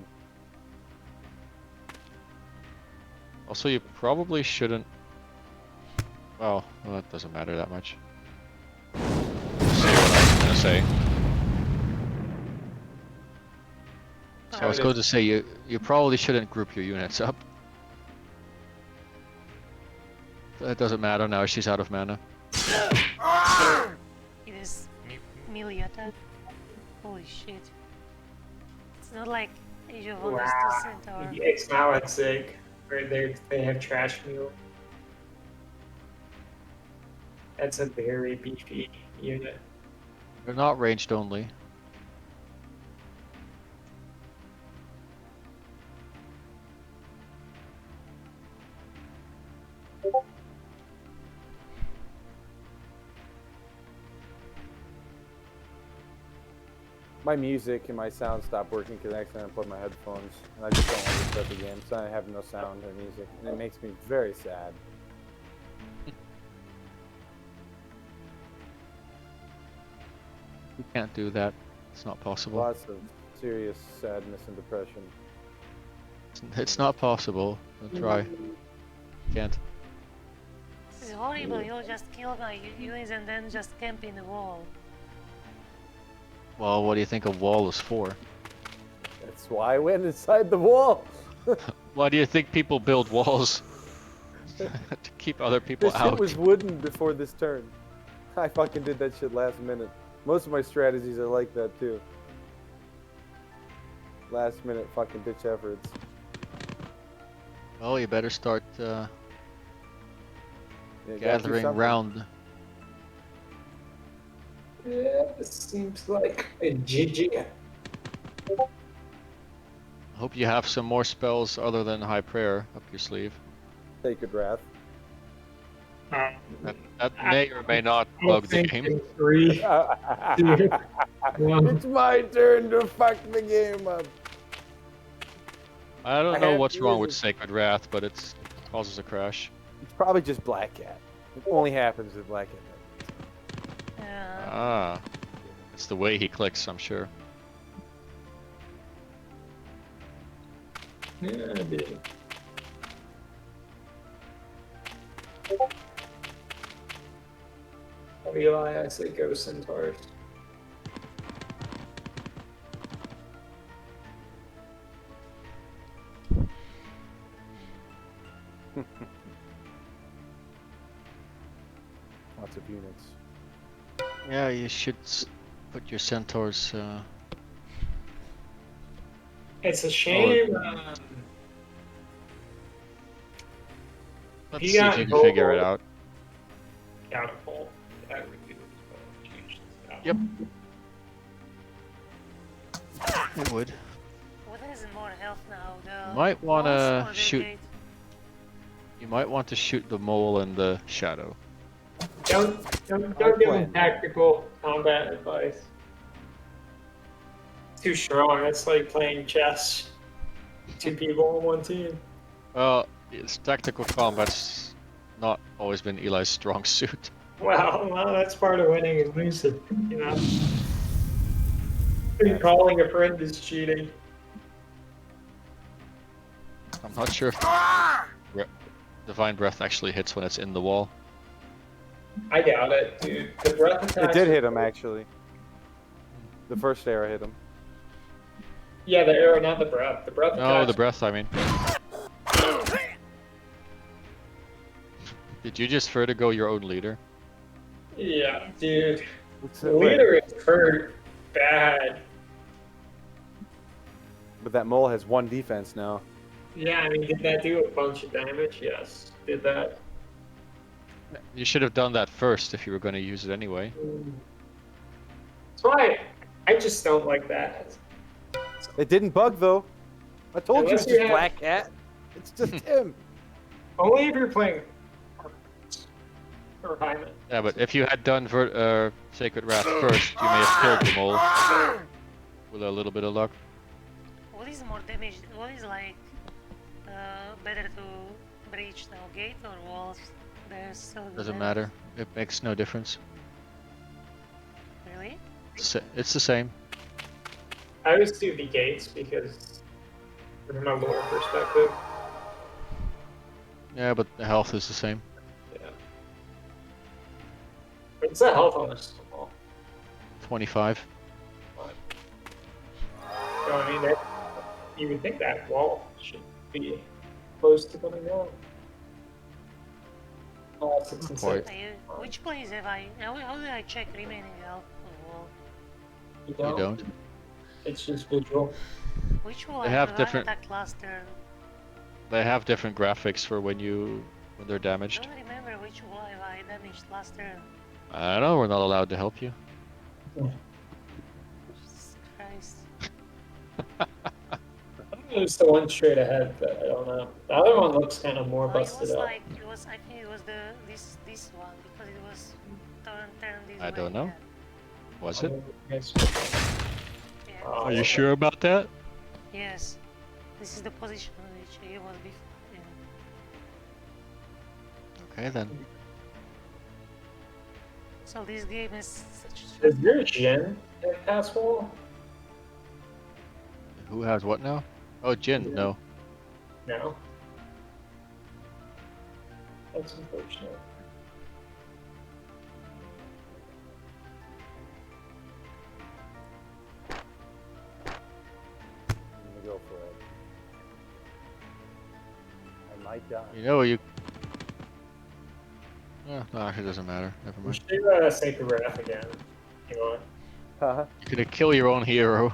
Speaker 6: Also, you probably shouldn't. Well, that doesn't matter that much. Say what I was gonna say. So I was going to say you probably shouldn't group your units up. That doesn't matter now. She's out of mana.
Speaker 2: It is melee attack. Holy shit. It's not like Age of Wonders to
Speaker 7: Wow.
Speaker 2: Centaur.
Speaker 7: It's now at Zig, where they have trash mule. That's a very beefy unit.
Speaker 6: They're not ranged only.
Speaker 5: My music and my sound stopped working because I accidentally put my headphones, and I just don't want to start the game, so I have no sound or music, and it makes me very sad.
Speaker 6: You can't do that. It's not possible.
Speaker 5: Lots of serious sadness and depression.
Speaker 6: It's not possible. Don't try. Can't.
Speaker 2: This is horrible. You'll just kill my units and then just camp in the wall.
Speaker 6: Well, what do you think a wall is for?
Speaker 5: That's why I went inside the wall.
Speaker 6: Why do you think people build walls? To keep other people
Speaker 5: This shit
Speaker 6: out.
Speaker 5: was wooden before this turn. I fucking did that shit last minute. Most of my strategies are like that too. Last minute fucking ditch efforts.
Speaker 6: Well, you better start
Speaker 5: Yeah, gotta do
Speaker 6: gathering
Speaker 5: something.
Speaker 6: round.
Speaker 7: Yeah, this seems like a GG.
Speaker 6: Hope you have some more spells other than High Prayer up your sleeve.
Speaker 5: Sacred Wrath.
Speaker 6: That may or may not bug the game.
Speaker 7: 3, 2, 1.
Speaker 5: It's my turn to fuck the game up.
Speaker 6: I don't
Speaker 5: I
Speaker 6: know
Speaker 5: have
Speaker 6: what's wrong with
Speaker 5: used-
Speaker 6: Sacred Wrath, but it causes a crash.
Speaker 5: It's probably just Black Cat. It only happens with Black Cat.
Speaker 6: Ah, it's the way he clicks, I'm sure.
Speaker 7: Yeah, dude. Oh, Eli, I say go Centaurs.
Speaker 5: Lots of units.
Speaker 6: Yeah, you should put your centaurs.
Speaker 7: It's a shame.
Speaker 6: Let's
Speaker 7: He
Speaker 6: see if
Speaker 7: got
Speaker 6: you can figure it
Speaker 7: Volvo.
Speaker 6: out.
Speaker 7: Catapult. That would be change this out.
Speaker 6: Yep. It would.
Speaker 2: What has more health now? The
Speaker 6: Might wanna
Speaker 2: walls or the
Speaker 6: shoot-
Speaker 2: gate?
Speaker 6: You might want to shoot the mole and the shadow.
Speaker 7: Don't
Speaker 5: Hard
Speaker 7: give
Speaker 5: plan.
Speaker 7: him tactical combat advice. Too strong. That's like playing chess. 2 people on one team.
Speaker 6: Well, it's tactical combat's not always been Eli's strong suit.
Speaker 7: Well, that's part of winning and losing, you know. Calling a friend is cheating.
Speaker 6: I'm not sure if Divine Breath actually hits when it's in the wall.
Speaker 7: I doubt it, dude. The breath attacks.
Speaker 5: It did hit him actually. The first arrow hit him.
Speaker 7: Yeah, the arrow, not the breath. The breath
Speaker 6: No,
Speaker 7: attacks.
Speaker 6: the breath, I mean. Did you just vertigo your own leader?
Speaker 7: Yeah, dude.
Speaker 5: What's
Speaker 7: The
Speaker 5: that way?
Speaker 7: leader is hurt bad.
Speaker 5: But that mole has 1 defense now.
Speaker 7: Yeah, I mean, did that do a bunch of damage? Yes. Did that?
Speaker 6: You should have done that first if you were going to use it anyway.
Speaker 7: That's why I just don't like that.
Speaker 5: It didn't bug though. I told
Speaker 7: Unless
Speaker 5: you
Speaker 7: you
Speaker 5: it's just
Speaker 7: have-
Speaker 5: Black Cat. It's just him.
Speaker 7: Only if you're playing or Hyman.
Speaker 6: Yeah, but if you had done Sacred Wrath first, you may have killed them all with a little bit of luck.
Speaker 2: What is more damage? What is like better to breach now, gate or walls? There's so
Speaker 6: Doesn't matter. It makes no difference.
Speaker 2: Really?
Speaker 6: It's the same.
Speaker 7: I always do the gates because from a lore perspective.
Speaker 6: Yeah, but the health is the same.
Speaker 7: Yeah. What's the health on this wall?
Speaker 6: 25.
Speaker 7: So, I mean, you would think that wall should be close to coming down. It's insane.
Speaker 2: Which place have I? How do I check remaining health on the wall?
Speaker 7: You
Speaker 6: You don't.
Speaker 7: It's just visual.
Speaker 2: Which wall
Speaker 6: They
Speaker 2: I
Speaker 6: have different-
Speaker 2: attacked last turn?
Speaker 6: They have different graphics for when they're
Speaker 2: I
Speaker 6: damaged.
Speaker 2: don't remember which wall have I damaged last turn.
Speaker 6: I don't know. We're not allowed to help you.
Speaker 2: Jesus Christ.
Speaker 7: It was the one straight ahead, but I don't know. The other one looks kind of more
Speaker 2: Well,
Speaker 7: busted up.
Speaker 2: I think it was this one because it was turned this way.
Speaker 6: I don't know. Was it?
Speaker 7: Yes.
Speaker 2: Yeah.
Speaker 7: Oh,
Speaker 6: Are you sure about that?
Speaker 2: Yes. This is the position which it was before. Yeah.
Speaker 6: Okay then.
Speaker 2: So this game is such
Speaker 7: Is your Jin at pass wall?
Speaker 6: Who has what now? Oh, Jin. No.
Speaker 7: No. That's unfortunate.
Speaker 5: I'm gonna go for it. I might die.
Speaker 6: You know you. No, actually, it doesn't matter. Never
Speaker 7: We
Speaker 6: mind.
Speaker 7: should do Sacred Wrath again. You want?
Speaker 5: Huh?
Speaker 6: You're gonna kill your own hero.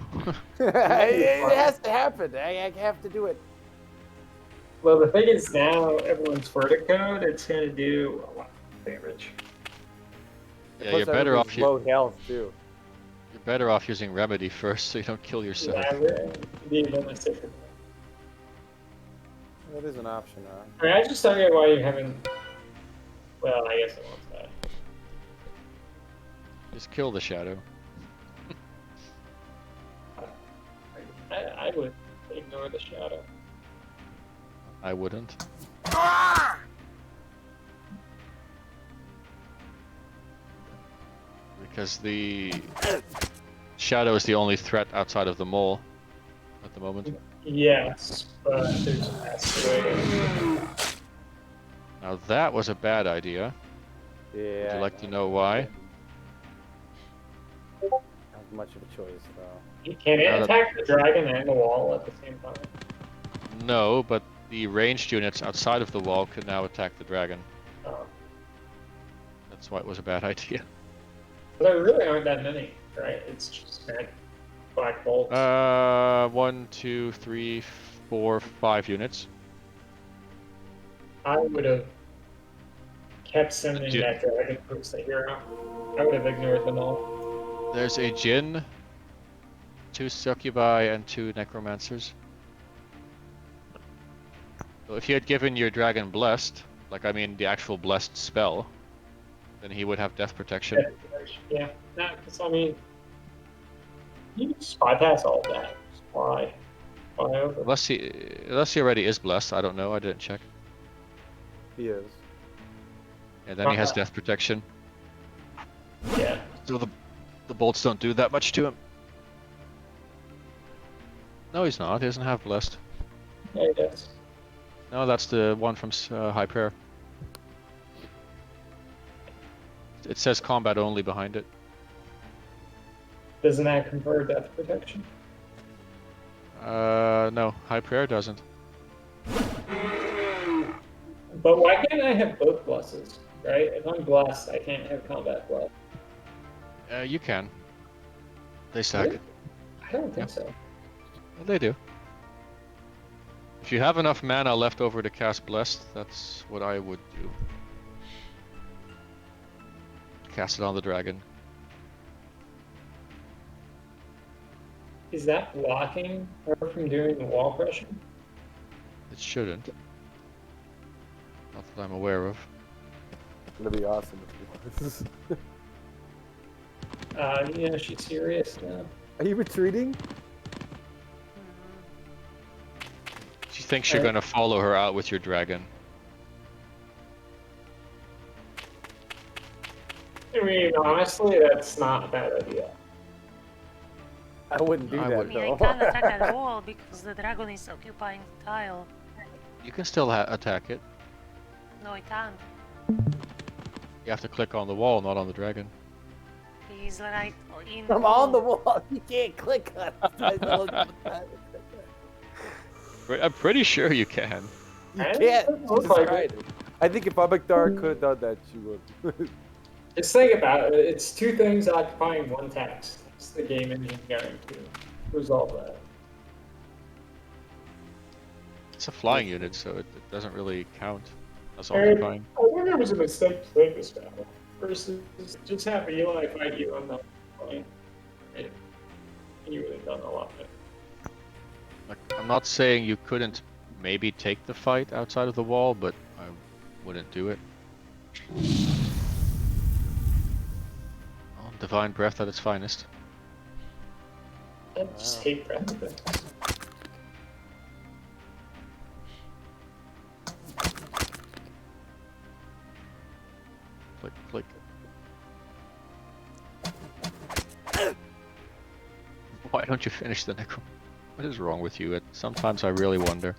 Speaker 5: it has to happen. I have to do it.
Speaker 7: Well, the thing is now everyone's verticoed. It's gonna do a lot of damage.
Speaker 6: Yeah,
Speaker 5: Plus
Speaker 6: you're better off.
Speaker 5: everybody's low health too.
Speaker 6: You're better off using Remedy first, so you don't kill yourself.
Speaker 7: Yeah, really. Need a Sacred Wrath.
Speaker 5: That is an option, huh?
Speaker 7: I mean, I just don't get why you haven't. Well, I guess it wants that.
Speaker 6: Just kill the shadow.
Speaker 7: I would ignore the shadow.
Speaker 6: I wouldn't. Because the shadow is the only threat outside of the mole at the moment.
Speaker 7: Yes, but there's a faster way to.
Speaker 6: Now that was a bad idea.
Speaker 5: Yeah.
Speaker 6: Would you like to know why?
Speaker 5: Not much of a choice, though.
Speaker 7: Can it
Speaker 6: Now that-
Speaker 7: attack the dragon and the wall at the same time?
Speaker 6: No, but the ranged units outside of the wall could now attack the dragon.
Speaker 7: Oh.
Speaker 6: That's why it was a bad idea.
Speaker 7: But there really aren't that many, right? It's just black bolts.
Speaker 6: 1, 2, 3, 4, 5 units.
Speaker 7: I would have kept sending
Speaker 6: Dude.
Speaker 7: that dragon towards the hero. I would have ignored them all.
Speaker 6: There's a Jinn, 2 Succubi, and 2 Necromancers. So if you had given your dragon Blessed, like I mean the actual Blessed spell, then he would have Death Protection.
Speaker 7: Yeah, no, because I mean, you just bypass all that. Just fly over.
Speaker 6: Unless he already is Blessed, I don't know, I didn't check.
Speaker 5: He is.
Speaker 6: And then he has Death Protection.
Speaker 7: Yeah.
Speaker 6: So the bolts don't do that much to him. No, he's not. He doesn't have Blessed.
Speaker 7: Yeah, he does.
Speaker 6: No, that's the one from High Prayer. it says combat only behind it.
Speaker 7: Doesn't that confer death protection?
Speaker 6: No, high prayer doesn't.
Speaker 7: But why can't I have both blesses, right? If I'm blessed, I can't have combat bless.
Speaker 6: You can. They stack.
Speaker 7: Really? I don't think so.
Speaker 6: Well, they do. If you have enough mana left over to cast Blessed, that's what I would do. Cast it on the dragon.
Speaker 7: Is that blocking her from doing the wall crushing?
Speaker 6: It shouldn't. Not that I'm aware of.
Speaker 5: It'd be awesome if it was.
Speaker 7: Yeah, she's serious now.
Speaker 5: Are you retreating?
Speaker 6: She thinks you're gonna follow her out with your dragon.
Speaker 7: I mean, honestly, that's not a bad idea.
Speaker 5: I wouldn't do
Speaker 6: I
Speaker 5: that
Speaker 6: would-
Speaker 2: I mean, I
Speaker 5: though.
Speaker 2: can't attack that wall because the dragon is occupying the tile.
Speaker 6: You can still attack it.
Speaker 2: No, I can't.
Speaker 6: You have to click on the wall, not on the dragon.
Speaker 2: He's right in
Speaker 5: I'm on the wall. You can't click on it.
Speaker 6: I'm pretty sure you can.
Speaker 5: You
Speaker 7: I
Speaker 5: can't.
Speaker 7: don't
Speaker 5: She
Speaker 7: look like
Speaker 5: tried it. I think if Abakdar could have done that, she would.
Speaker 7: Just think about it. It's two things occupying one text. It's the game engine going to resolve that.
Speaker 6: It's a flying unit, so it doesn't really count as
Speaker 7: Eric,
Speaker 6: occupying.
Speaker 7: I wonder if it was a mistake to play this battle versus just have Eli fight you on the plane. Right? You would have done a lot better.
Speaker 6: Like, I'm not saying you couldn't maybe take the fight outside of the wall, but I wouldn't do it. Oh, Divine Breath at its finest.
Speaker 7: I just hate breath.
Speaker 6: Click, click. Why don't you finish the Necrom? What is wrong with you? Sometimes I really wonder.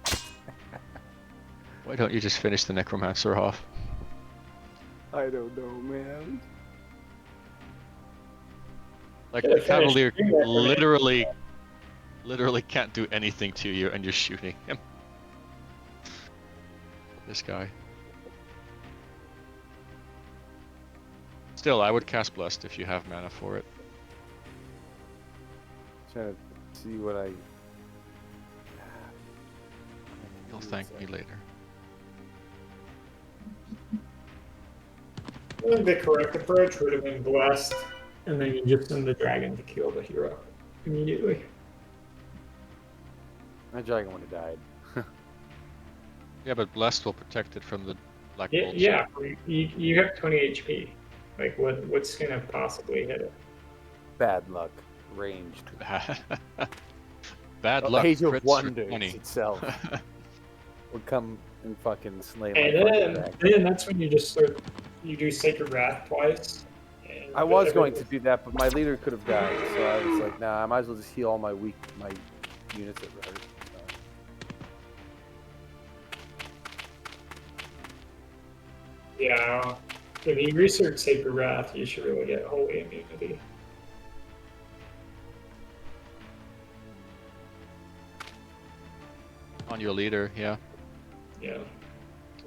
Speaker 6: Why don't you just finish the Necromancer off?
Speaker 5: I don't know, man.
Speaker 6: Like,
Speaker 7: Should've
Speaker 6: the Cavalier
Speaker 7: finished doing that
Speaker 6: literally can't do anything to you and you're shooting him. This guy. Still, I would cast Blessed if you have mana for it.
Speaker 5: Trying to see what I.
Speaker 6: You'll thank me later.
Speaker 4: I think the correct approach would have been blessed, and then you just send the dragon to kill the hero immediately.
Speaker 5: My dragon would have died.
Speaker 6: Yeah, but Blessed will protect it from the Black
Speaker 4: Yeah,
Speaker 6: Bolts.
Speaker 4: yeah. You have 20 HP. Like, what's gonna possibly hit it?
Speaker 5: Bad luck. Ranged.
Speaker 6: Bad
Speaker 5: The
Speaker 6: luck.
Speaker 5: Age of
Speaker 6: crits for
Speaker 5: Wonders
Speaker 6: 20.
Speaker 5: itself would come and fucking slay my
Speaker 4: And
Speaker 5: fucking dragon.
Speaker 4: then that's when you just you do Sacred Wrath twice. and
Speaker 5: I was going to
Speaker 4: everything-
Speaker 5: do that, but my leader could have died, so I was like, nah, I might as well just heal all my units that were hurt.
Speaker 4: Yeah. If you research Sacred Wrath, you should really get Holy Immunity.
Speaker 6: On your leader, yeah.
Speaker 4: Yeah.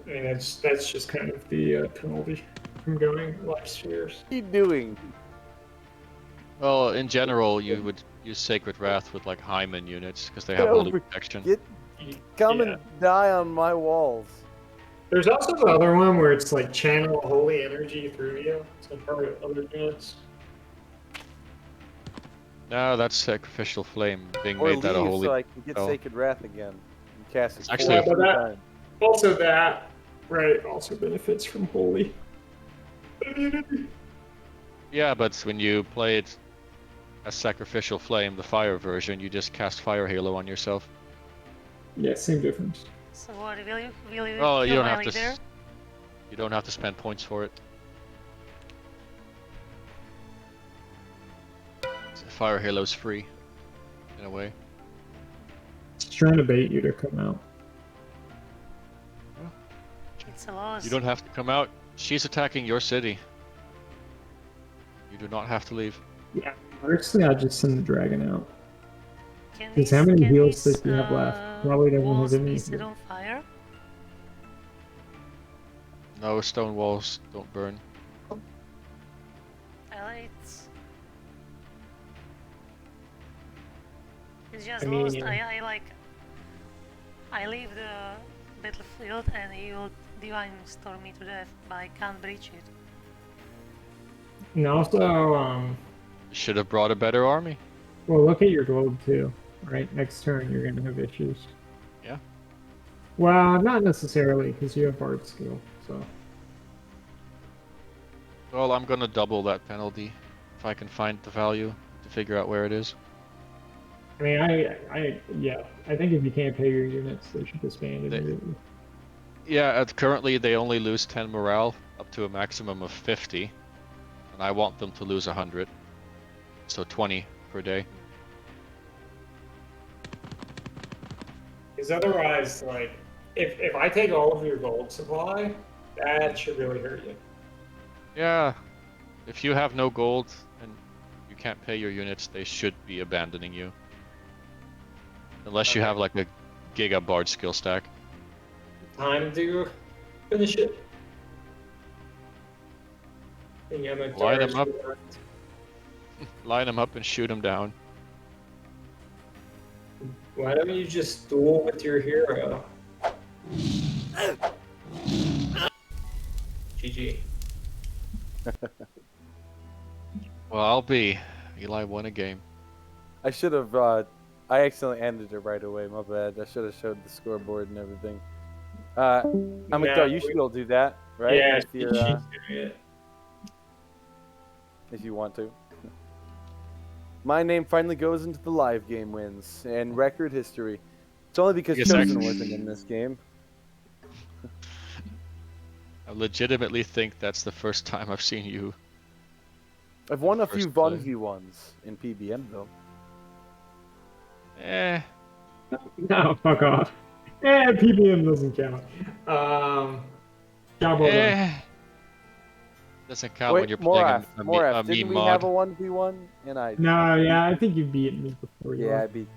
Speaker 4: I mean, that's just kind of the penalty from going life spheres.
Speaker 5: What are you doing?
Speaker 6: Well, in general, you would use Sacred Wrath with like Hyman units because they have
Speaker 5: Get
Speaker 6: holy
Speaker 5: over-
Speaker 6: protection.
Speaker 5: Come
Speaker 4: Yeah.
Speaker 5: and die on my walls.
Speaker 4: There's also the other one where it's like channel holy energy through you. So part of other units.
Speaker 6: No, that's Sacrificial Flame. Bing
Speaker 5: Or
Speaker 6: made
Speaker 5: leave
Speaker 6: that a holy.
Speaker 5: so I can get
Speaker 6: spell.
Speaker 5: Sacred Wrath again. And cast it
Speaker 6: It's actually-
Speaker 5: four
Speaker 4: Yeah, but
Speaker 5: times.
Speaker 4: Also that, right, also benefits from holy immunity.
Speaker 6: Yeah, but when you play it as Sacrificial Flame, the fire version, you just cast Fire Halo on yourself.
Speaker 4: Yeah, same difference.
Speaker 2: So what, will you
Speaker 6: Oh, you
Speaker 2: kill
Speaker 6: don't
Speaker 2: my
Speaker 6: have
Speaker 2: leader?
Speaker 6: to. You don't have to spend points for it. Fire Halo's free, in a way.
Speaker 4: It's trying to bait you to come out.
Speaker 2: It's a loss.
Speaker 6: You don't have to come out. She's attacking your city. You do not have to leave.
Speaker 4: Yeah, honestly, I'd just send the dragon out.
Speaker 2: Can
Speaker 4: Because how many
Speaker 2: can
Speaker 4: heal
Speaker 2: these,
Speaker 4: sticks do you have left? Probably doesn't have
Speaker 2: walls
Speaker 4: any.
Speaker 2: be set on fire?
Speaker 6: No, stone walls don't burn.
Speaker 2: It's just
Speaker 4: I
Speaker 2: lost.
Speaker 4: mean-
Speaker 2: I like. I leave the battlefield and he will divine storm me to death, but I can't breach it.
Speaker 4: And also,
Speaker 6: Should have brought a better army.
Speaker 4: well, look at your gold too. Right, next turn you're gonna have issues.
Speaker 6: Yeah.
Speaker 4: Well, not necessarily, because you have bard skill. So
Speaker 6: Well, I'm gonna double that penalty if I can find the value to figure out where it is.
Speaker 4: I mean, yeah, I think if you can't pay your units, they should disband
Speaker 6: They-
Speaker 4: immediately.
Speaker 6: Yeah, currently they only lose 10 morale up to a maximum of 50, and I want them to lose 100, so 20 per day.
Speaker 4: Because otherwise, like, if I take all of your gold supply, that should really hurt you.
Speaker 6: Yeah, if you have no gold and you can't pay your units, they should be abandoning you. Unless you have like a giga bard skill stack.
Speaker 7: Time to finish it. And Yamato
Speaker 6: Line 'em
Speaker 7: is
Speaker 6: up.
Speaker 7: correct.
Speaker 6: Line them up and shoot them down.
Speaker 7: Why don't you just duel with your hero? GG.
Speaker 6: Well, I'll be. Eli won a game.
Speaker 5: I should have. I accidentally ended it right away. My bad. I should have showed the scoreboard and everything.
Speaker 7: Yeah,
Speaker 5: you should be able to do that, right?
Speaker 7: Yeah,
Speaker 5: If, you're,
Speaker 7: she's doing it.
Speaker 5: if you want to. My name finally goes into the live game wins and record history. It's only because
Speaker 6: Yes,
Speaker 5: Chosen
Speaker 6: I-
Speaker 5: wasn't in this game.
Speaker 6: I legitimately think that's the first time I've seen you.
Speaker 5: I've won a few
Speaker 6: First play.
Speaker 5: 1v1s in PBM though.
Speaker 6: Eh,
Speaker 4: No, fuck off. PBM doesn't count. Job well done.
Speaker 6: eh. Doesn't count when you're playing a
Speaker 5: Moraf,
Speaker 6: meme
Speaker 5: didn't we
Speaker 6: mod.
Speaker 5: have a 1v1? And I
Speaker 4: No, yeah, I think you've beaten me before.
Speaker 5: Yeah, I beat.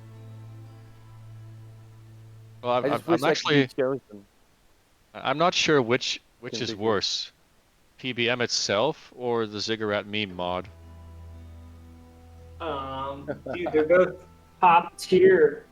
Speaker 6: Well,
Speaker 5: I
Speaker 6: I'm
Speaker 5: just wish I could
Speaker 6: actually,
Speaker 5: be Chosen.
Speaker 6: I'm not sure which
Speaker 5: Can
Speaker 6: is
Speaker 5: be good.
Speaker 6: worse, PBM itself or the Ziggurat meme mod.
Speaker 7: Dude, they're both top tier.